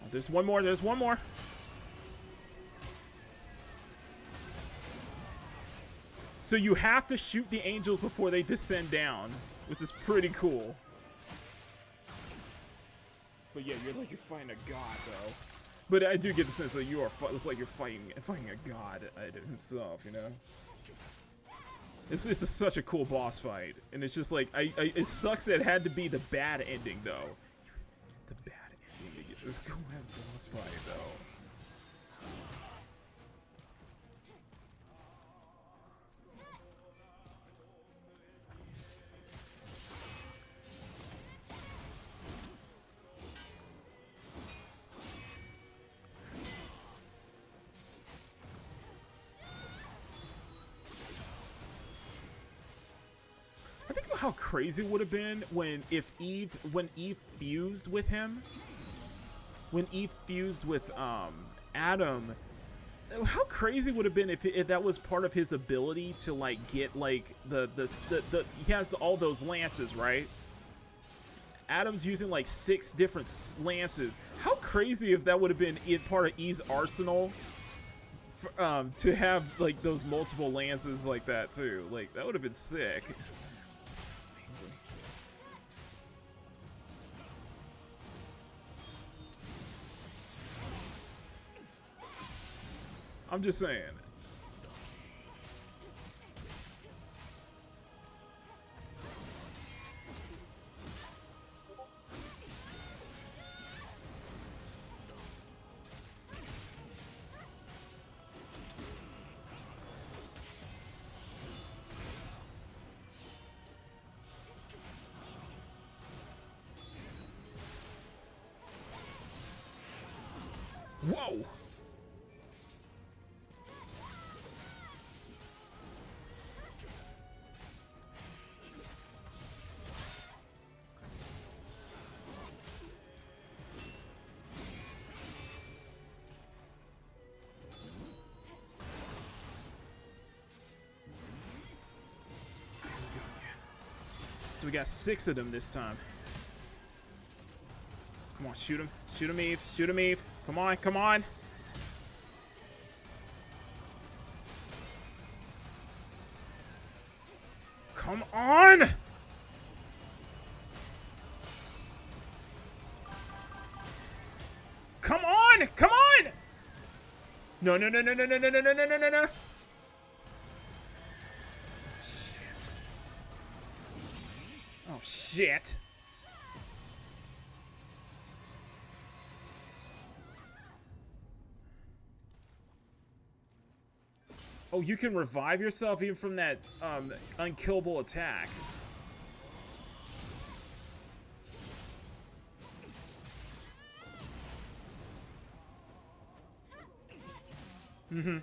Oh, there's one more, there's one more. So you have to shoot the angels before they descend down, which is pretty cool. But yeah, you're fighting a god, though. But I do get the sense that you are. It's like you're fighting a god himself, you know. It's such a cool boss fight, and it's just like it sucks that it had to be the bad ending, though. The bad ending to get this cool ass boss fight, though. How crazy it would have been when Eve fused with him, when Eve fused with Adam. How crazy would have been if that was part of his ability to like get like the he has all those lances, right? Adam's using like 6 different lances. How crazy if that would have been part of Eve's arsenal, to have like those multiple lances like that too. Like that would have been sick. I'm just saying. Whoa! So we got 6 of them this time. Come on, shoot him. Shoot him, Eve. Shoot him, Eve. Come on, come on. Come on! Come on! Come on! No, no, no, no, no, no, no, no, no, no, no, no. Oh, shit. Oh, you can revive yourself even from that unkillable attack. Mm-hmm.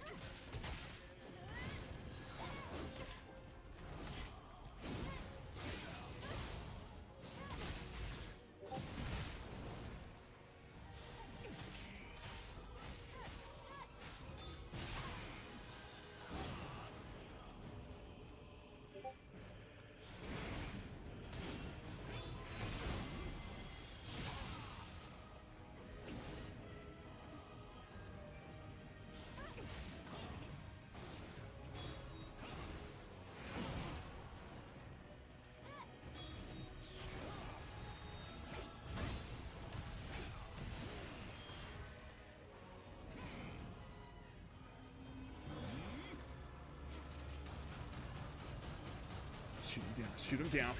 Shoot him down. Shoot him down.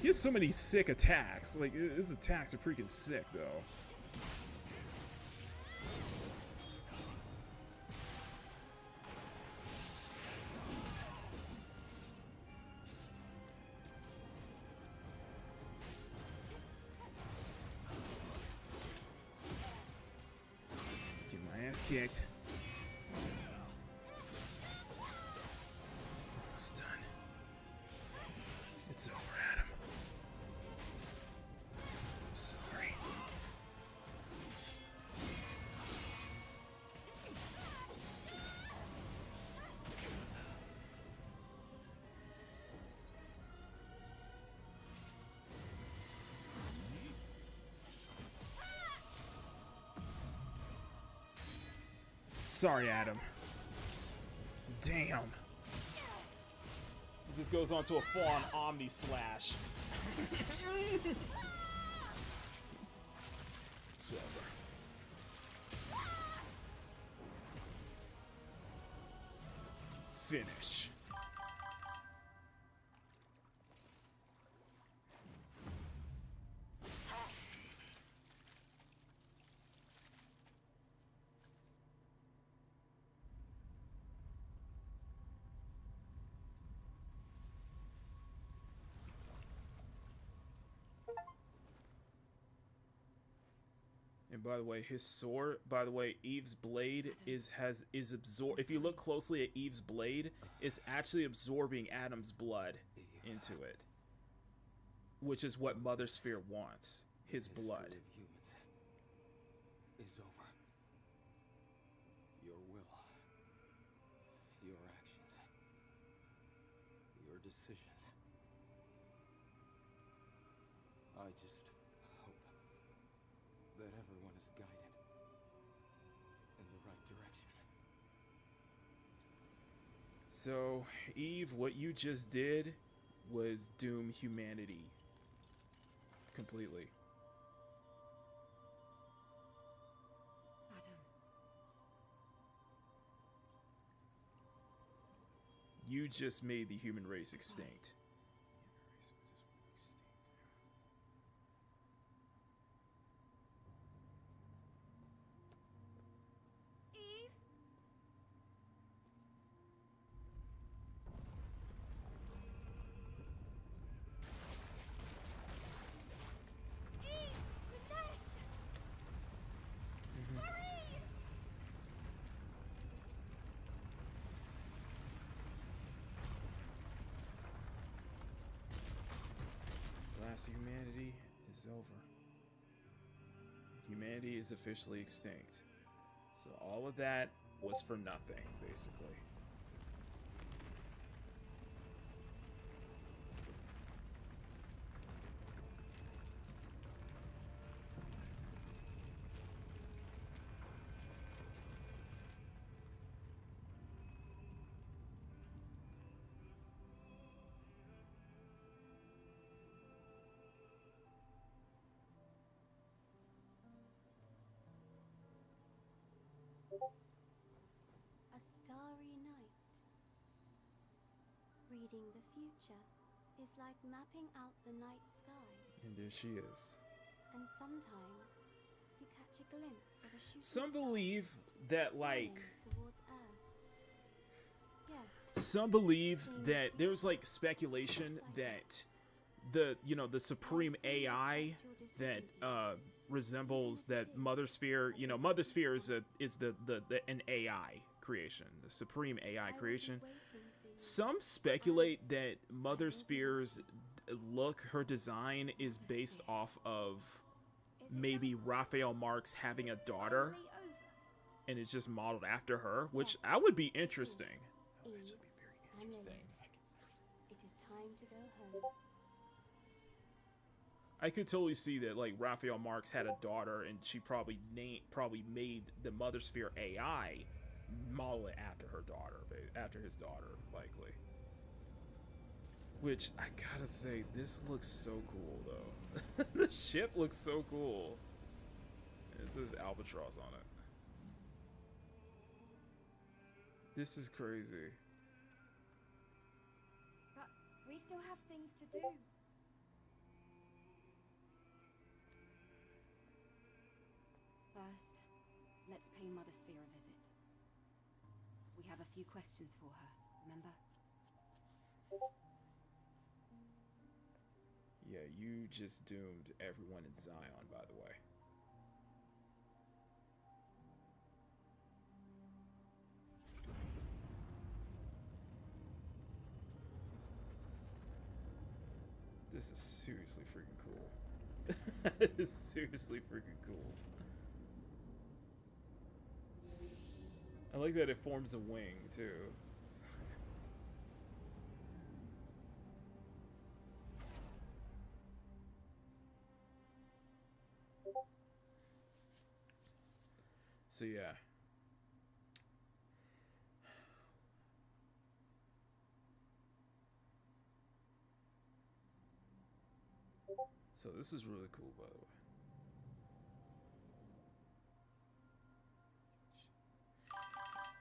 He has so many sick attacks. Like, his attacks are freaking sick, though. Get my ass kicked. Almost done. It's over, Adam. I'm sorry. Sorry, Adam. Damn. He just goes on to a full-on Omni Slash. It's over. Finish. And by the way, his sword, by the way, Eve's blade is absorbed. If you look closely at Eve's blade, it's actually absorbing Adam's blood into it. Which is what Mother Sphere wants. His blood. Is over. Your will, your actions, your decisions. I just hope that everyone is guided in the right direction. So, Eve, what you just did was doom humanity completely. Adam. You just made the human race extinct. Eve? Eve! The nest! Hurry! Last of humanity is over. Humanity is officially extinct. So all of that was for nothing, basically. A starry night. Reading the future is like mapping out the night sky, And there she is. and sometimes you catch a glimpse of a shooting Some star believe that, like, flying towards Earth. Yes. some believe that there's like speculation that the supreme AI that resembles that Mother Sphere, Mother Sphere is an AI creation, the supreme AI creation. Some speculate that Mother Sphere's look, her design, is based off of maybe Raphael Marx having a daughter, and it's just modeled after her, which I would be interesting. Eve and Lily. It is time to go home. I could totally see that, like, Raphael Marx had a daughter, and she probably made the Mother Sphere AI model it after her daughter, after his daughter, likely. Which, I gotta say, this looks so cool, though. The ship looks so cool. It says Albatross on it. This is crazy. still have things to do. First, let's pay Mother Sphere a visit. We have a few questions for her, remember? Yeah, you just doomed everyone in Zion, by the way. This is seriously freaking cool. This is seriously freaking cool. I like that it forms a wing, too. So yeah. So this is really cool, by the way.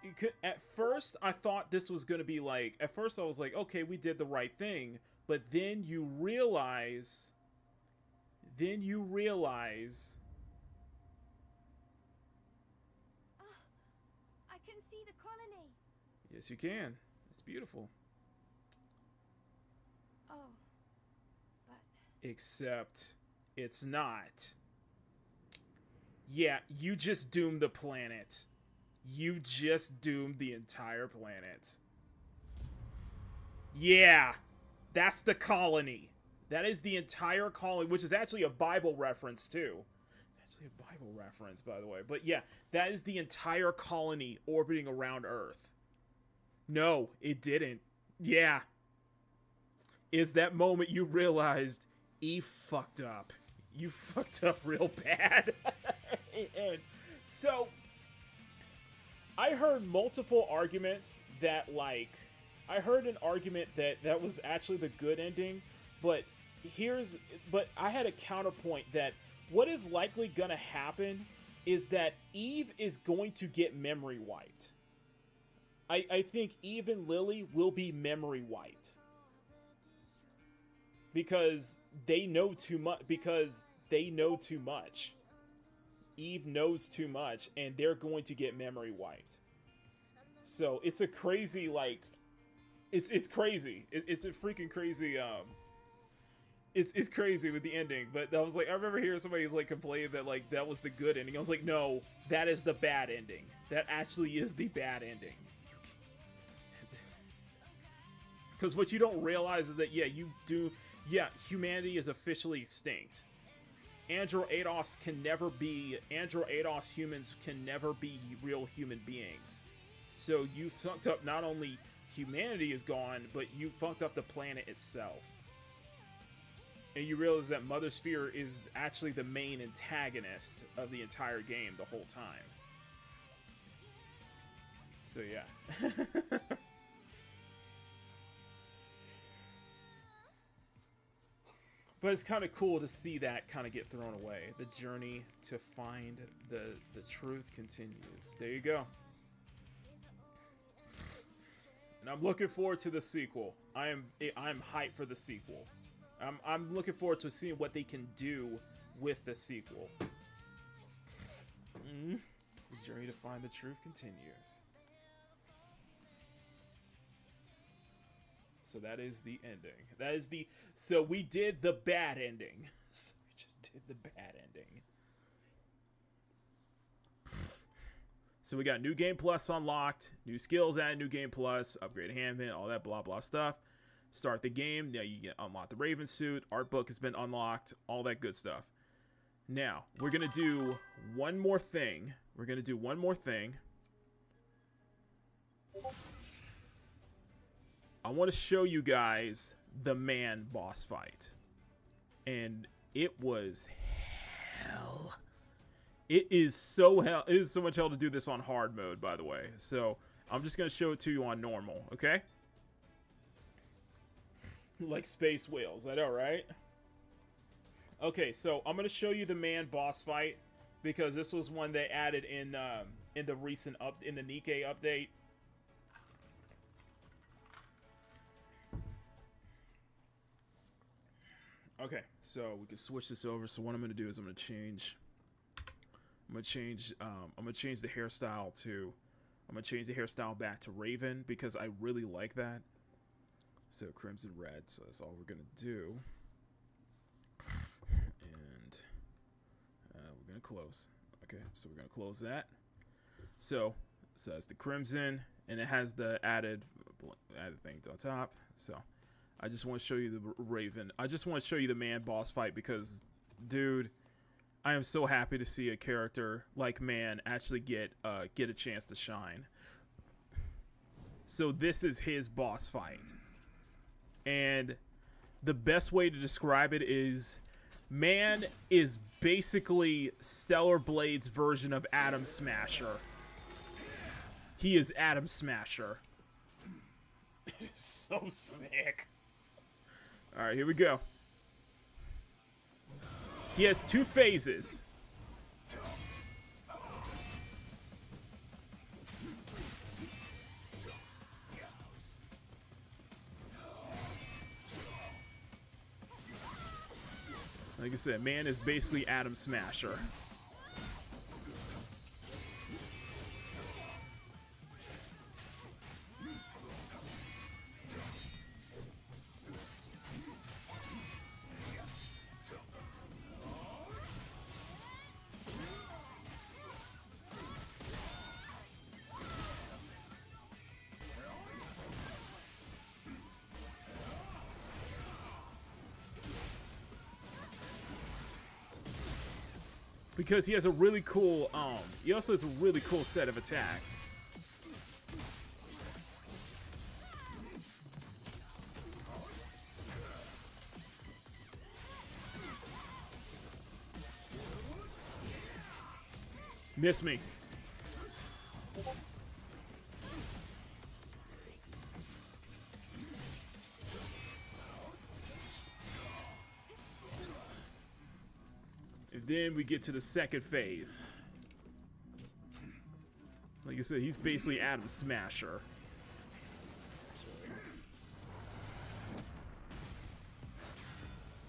You could, at first, I thought this was gonna be like. At first, I was like, okay, we did the right thing, but then you realize. I can see the colony. Yes, you can. It's beautiful. Oh, but Except, it's not. Yeah, you just doomed the planet. You just doomed the entire planet. Yeah, that's the colony. That is the entire colony, which is actually a Bible reference, too. It's actually a Bible reference, by the way. But yeah, that is the entire colony orbiting around Earth. No, it didn't. Yeah. It's that moment you realized Eve fucked up. You fucked up real bad. And so, I heard multiple arguments that, like, I heard an argument that was actually the good ending, but I had a counterpoint that what is likely gonna happen is that Eve is going to get memory wiped. I think Eve and Lily will be memory wiped. Because they know too much. Eve knows too much, and they're going to get memory wiped. So it's a crazy, like, it's crazy. It's a freaking crazy. It's crazy with the ending. But I was like, I remember hearing somebody like complain that like that was the good ending. I was like, no, that is the bad ending. That actually is the bad ending. Because what you don't realize is that humanity is officially extinct. Andro-Ados humans can never be real human beings. So you fucked up, not only humanity is gone, but you fucked up the planet itself. And you realize that Mother Sphere is actually the main antagonist of the entire game the whole time. So yeah. But it's kind of cool to see that kind of get thrown away. The journey to find the truth continues. There you go. And I'm looking forward to the sequel. I'm hyped for the sequel. I'm looking forward to seeing what they can do with the sequel. The journey to find the truth continues. So that is the ending. So we did the bad ending. So we just did the bad ending. So we got New Game Plus unlocked, new skills added, New Game Plus, upgrade handmade, all that blah blah stuff. Start the game. Now you get unlock the Raven suit. Art book has been unlocked. All that good stuff. Now we're gonna do one more thing. I want to show you guys the man boss fight. And it was hell. It is so much hell to do this on hard mode, by the way. So I'm just going to show it to you on normal, okay? Like space whales, I know, right? Okay, so I'm going to show you the man boss fight. Because this was one they added in the recent in the Nikkei update. Okay, so we can switch this over. So what I'm gonna do is I'm gonna change the hairstyle to, I'm gonna change the hairstyle back to Raven because I really like that. So crimson red. So that's all we're gonna do. And we're gonna close. Okay, so we're gonna close that. So it's the crimson, and it has the added thing on top. So I just want to show you the Raven. I just want to show you the man boss fight because, dude, I am so happy to see a character like Man actually get a chance to shine. So this is his boss fight, and the best way to describe it is Man is basically Stellar Blade's version of Atom Smasher. He is Atom Smasher. It's so sick. Alright, here we go. He has 2 phases. Like I said, Man is basically Atom Smasher. Because he has a really cool, he also has a really cool set of attacks. Miss me. And then we get to the second phase. Like I said, he's basically Atom Smasher.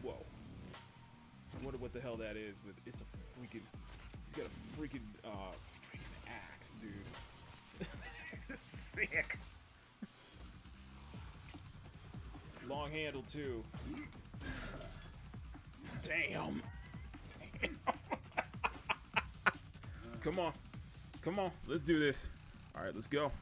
Whoa. I wonder what the hell that is, but it's a freaking... He's got a freaking axe, dude. This is sick. Long handle, too. Damn. Come on. Come on. Let's do this. Alright, let's go.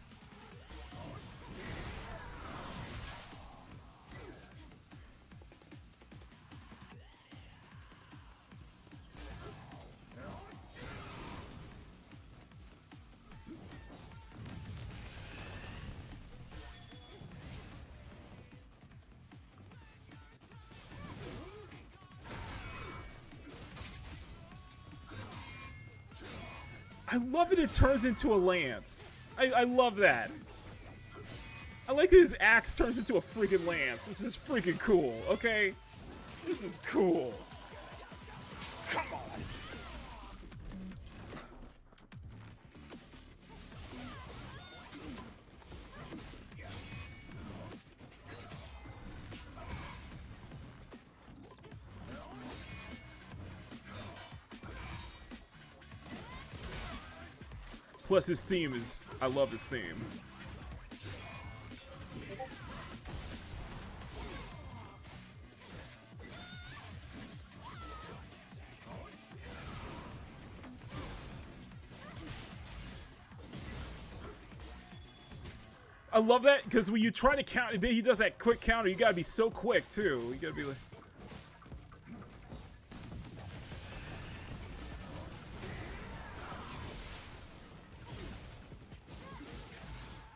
I love it turns into a lance. I love that. I like that his axe turns into a freaking lance, which is freaking cool, okay? This is cool. Come on. Plus his theme is, I love his theme. I love that because when you try to count, he does that quick counter. You gotta be so quick too. You gotta be like.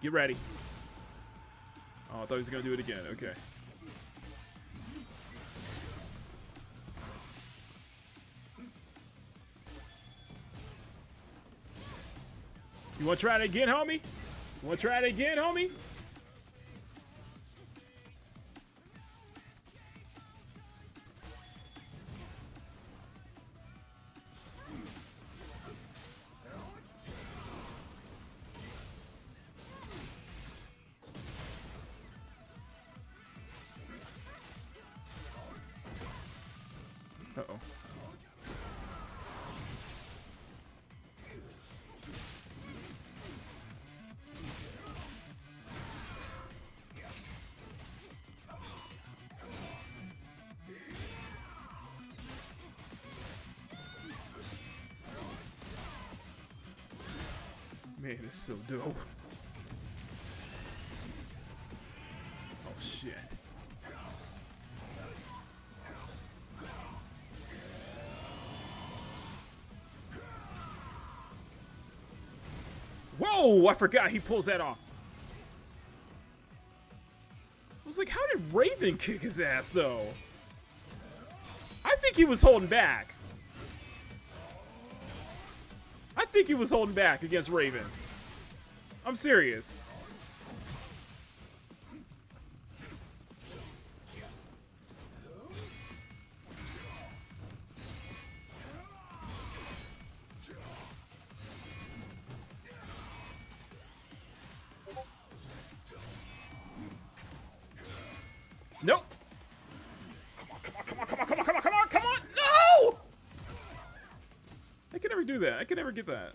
Get ready. Oh, I thought he was gonna do it again. Okay. You wanna try it again, homie? You wanna try it again, homie? Uh-oh. Man, it's so dope. Oh shit. Whoa! I forgot he pulls that off. I was like, how did Raven kick his ass though? I think he was holding back. I think he was holding back against Raven. I'm serious. Nope. Come on, come on, come on, come on, come on, come on, come on, no! I can never do that. I can never get that.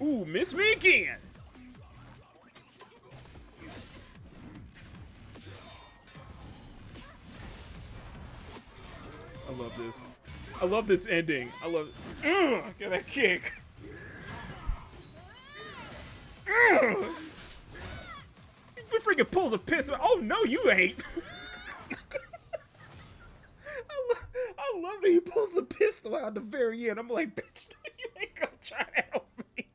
Ooh, miss me again! I love this. I love this ending. I love it. Get that kick. He freaking pulls a pistol. Oh, no, you ain't. I love that he pulls the pistol out at the very end. I'm like, bitch, you ain't gonna try to help me.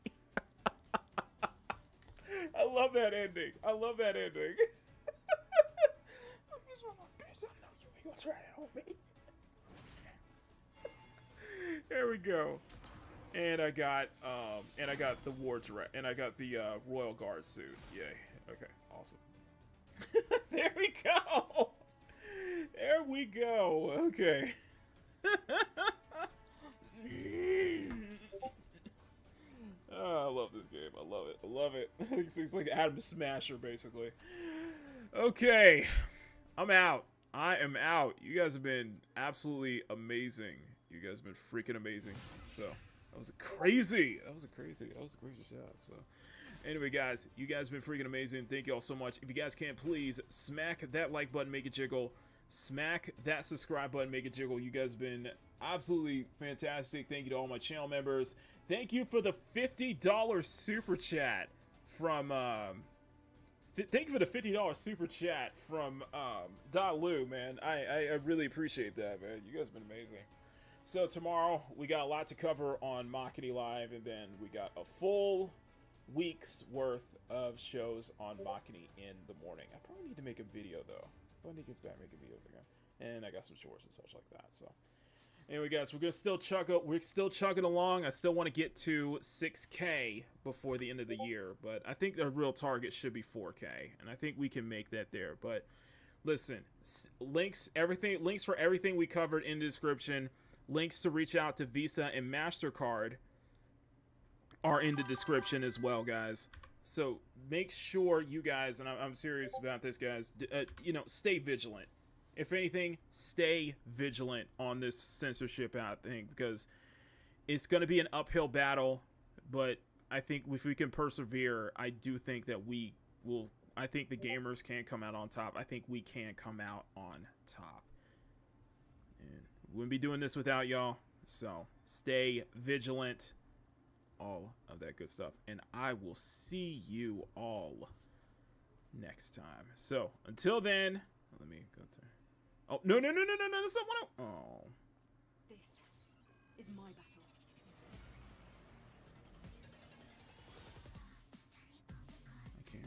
I love that ending. I love that ending. I know you ain't gonna try to help me. There we go. And I got the war direct, and I got the Royal Guard suit. Yay. Okay, awesome. There we go. There we go. Okay. Oh, I love this game. I love it. I love it. It's like Adam Smasher, basically. Okay. I'm out. I am out. You guys have been absolutely amazing. You guys have been freaking amazing. So, that was crazy. That was a crazy shot. So, anyway, guys, you guys have been freaking amazing. Thank you all so much. If you guys can, please smack that like button, make it jiggle. Smack that subscribe button, make it jiggle. You guys have been absolutely fantastic. Thank you to all my channel members. Thank you for the $50 super chat from thank you for the $50 super chat from Dalu, man. I really appreciate that, man. You guys have been amazing. So tomorrow we got a lot to cover on Makini Live, and then we got a full week's worth of shows on Makini in the morning. I probably need to make a video though. When he gets back making videos again, and I got some shorts and such like that. So anyway, guys, we're still chugging along. I still want to get to 6K before the end of the year, but I think the real target should be 4K, and I think we can make that there. But listen, links for everything we covered in the description. Links to reach out to Visa and Mastercard are in the description as well, guys. So make sure you guys, and I'm serious about this, guys, stay vigilant. If anything, stay vigilant on this censorship out thing, because it's going to be an uphill battle, but I think if we can persevere, I do think that we will. I think the gamers can come out on top. I think we can come out on top. And we wouldn't be doing this without y'all. So stay vigilant. All of that good stuff, and I will see you all next time. So until then, let me go to. Oh no! That's not what I. Oh. This is my battle. I can't.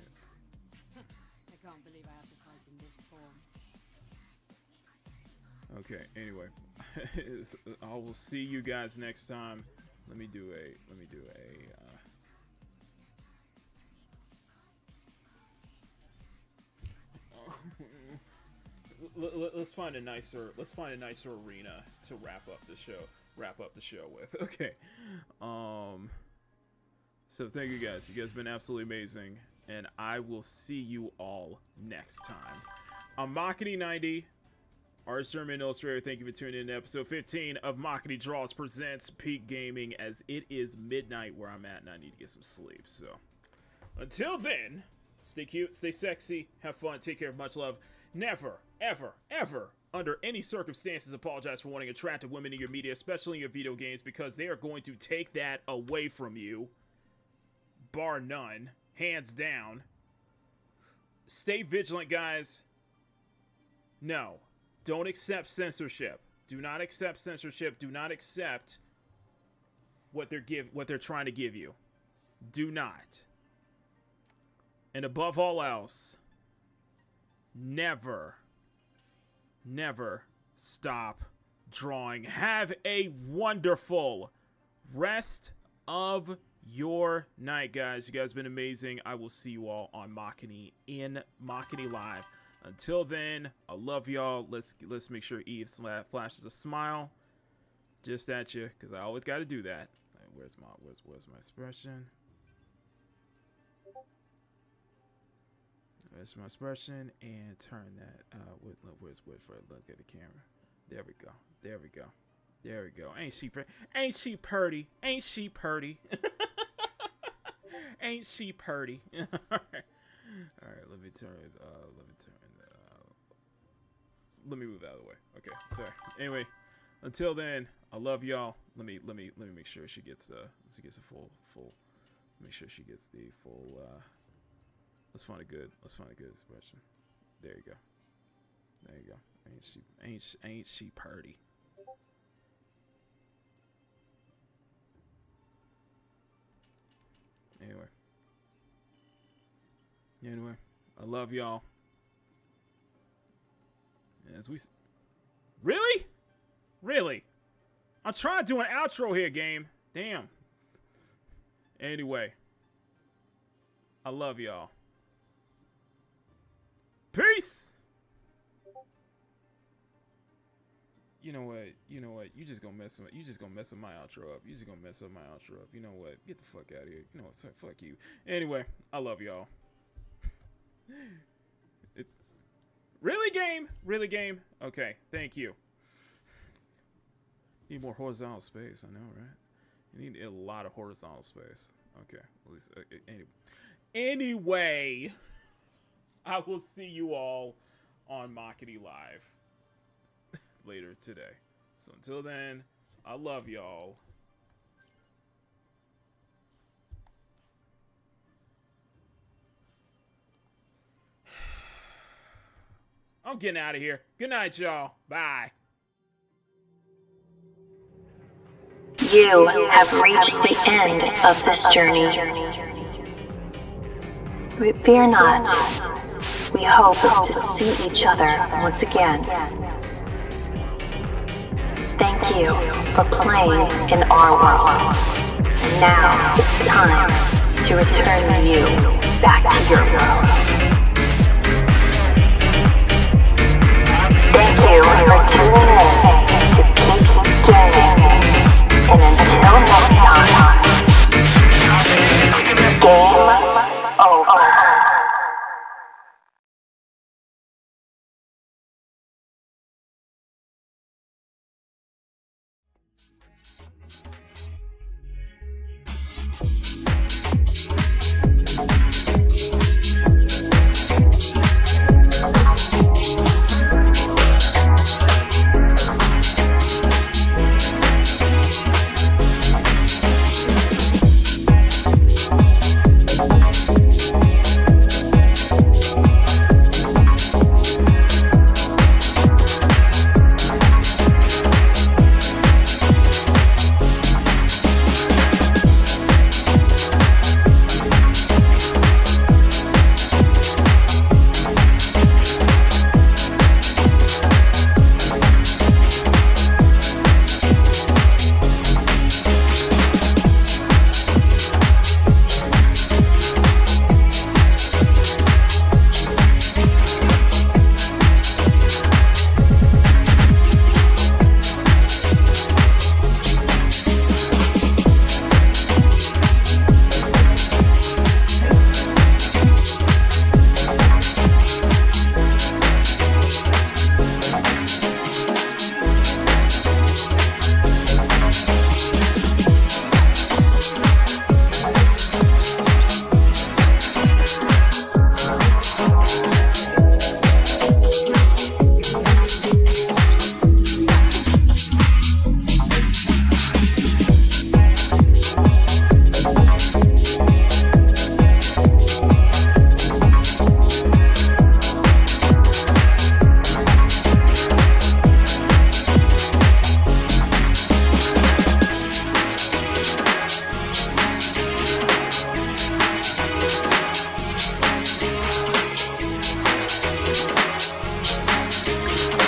I can't believe I have to fight in this form. Okay. Anyway, I will see you guys next time. Let me do a let's find a nicer arena to wrap up the show with. Okay. So thank you guys. You guys have been absolutely amazing, and I will see you all next time. I'm Makini90, artist and illustrator. Thank you for tuning in to episode 15 of Makini Draws presents Peak Gaming, as it is midnight where I'm at and I need to get some sleep. So until then, stay cute, stay sexy, have fun, take care, much love. Never, ever, ever, under any circumstances, apologize for wanting attractive women in your media, especially in your video games, because they are going to take that away from you. Bar none. Hands down. Stay vigilant, guys. No. Don't accept censorship. Do not accept censorship. Do not accept what they're trying to give you. Do not. And above all else, never stop drawing. Have a wonderful rest of your night, guys. You guys have been amazing. I will see you all on Makini in Makini Live. Until then, I love y'all. Let's make sure Eve flashes a smile just at you, because I always got to do that. Where's my expression? Where's my expression? And turn that. Where's for a look at the camera? There we go. There we go. There we go. Ain't she pretty? Ain't she purty? Ain't she purty? Ain't she purty? All right. All right. Let me move out of the way. Okay. Sorry. Anyway, until then, I love y'all. Let me make sure she gets a full. Make sure she gets the full. Let's find a good expression. There you go. There you go. Ain't she purty? Anyway, I love y'all. As we really, I'm trying to do an outro here, game. Damn. Anyway, I love y'all. Peace. You know what? You just gonna mess with my outro up. You know what? Get the fuck out of here. You know what? Fuck you. Anyway, I love y'all. Really game? Okay, thank you. Need more horizontal space, I know, right? You need a lot of horizontal space. Okay, at least anyway, I will see you all on Makini Live later today. So until then, I love y'all. I'm getting out of here. Good night, y'all. Bye. You have reached the end of this journey. Fear not. We hope to see each other once again. Thank you for playing in our world. And now it's time to return you back to your world. Thank you for tuning in to Peak Gaming. And until next time, game over.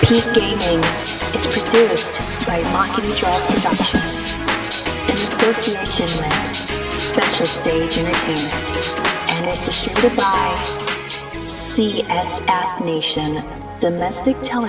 Peak Gaming is produced by Makini Draws Productions in association with Special Stage Entertainment and is distributed by CSF Nation Domestic Television.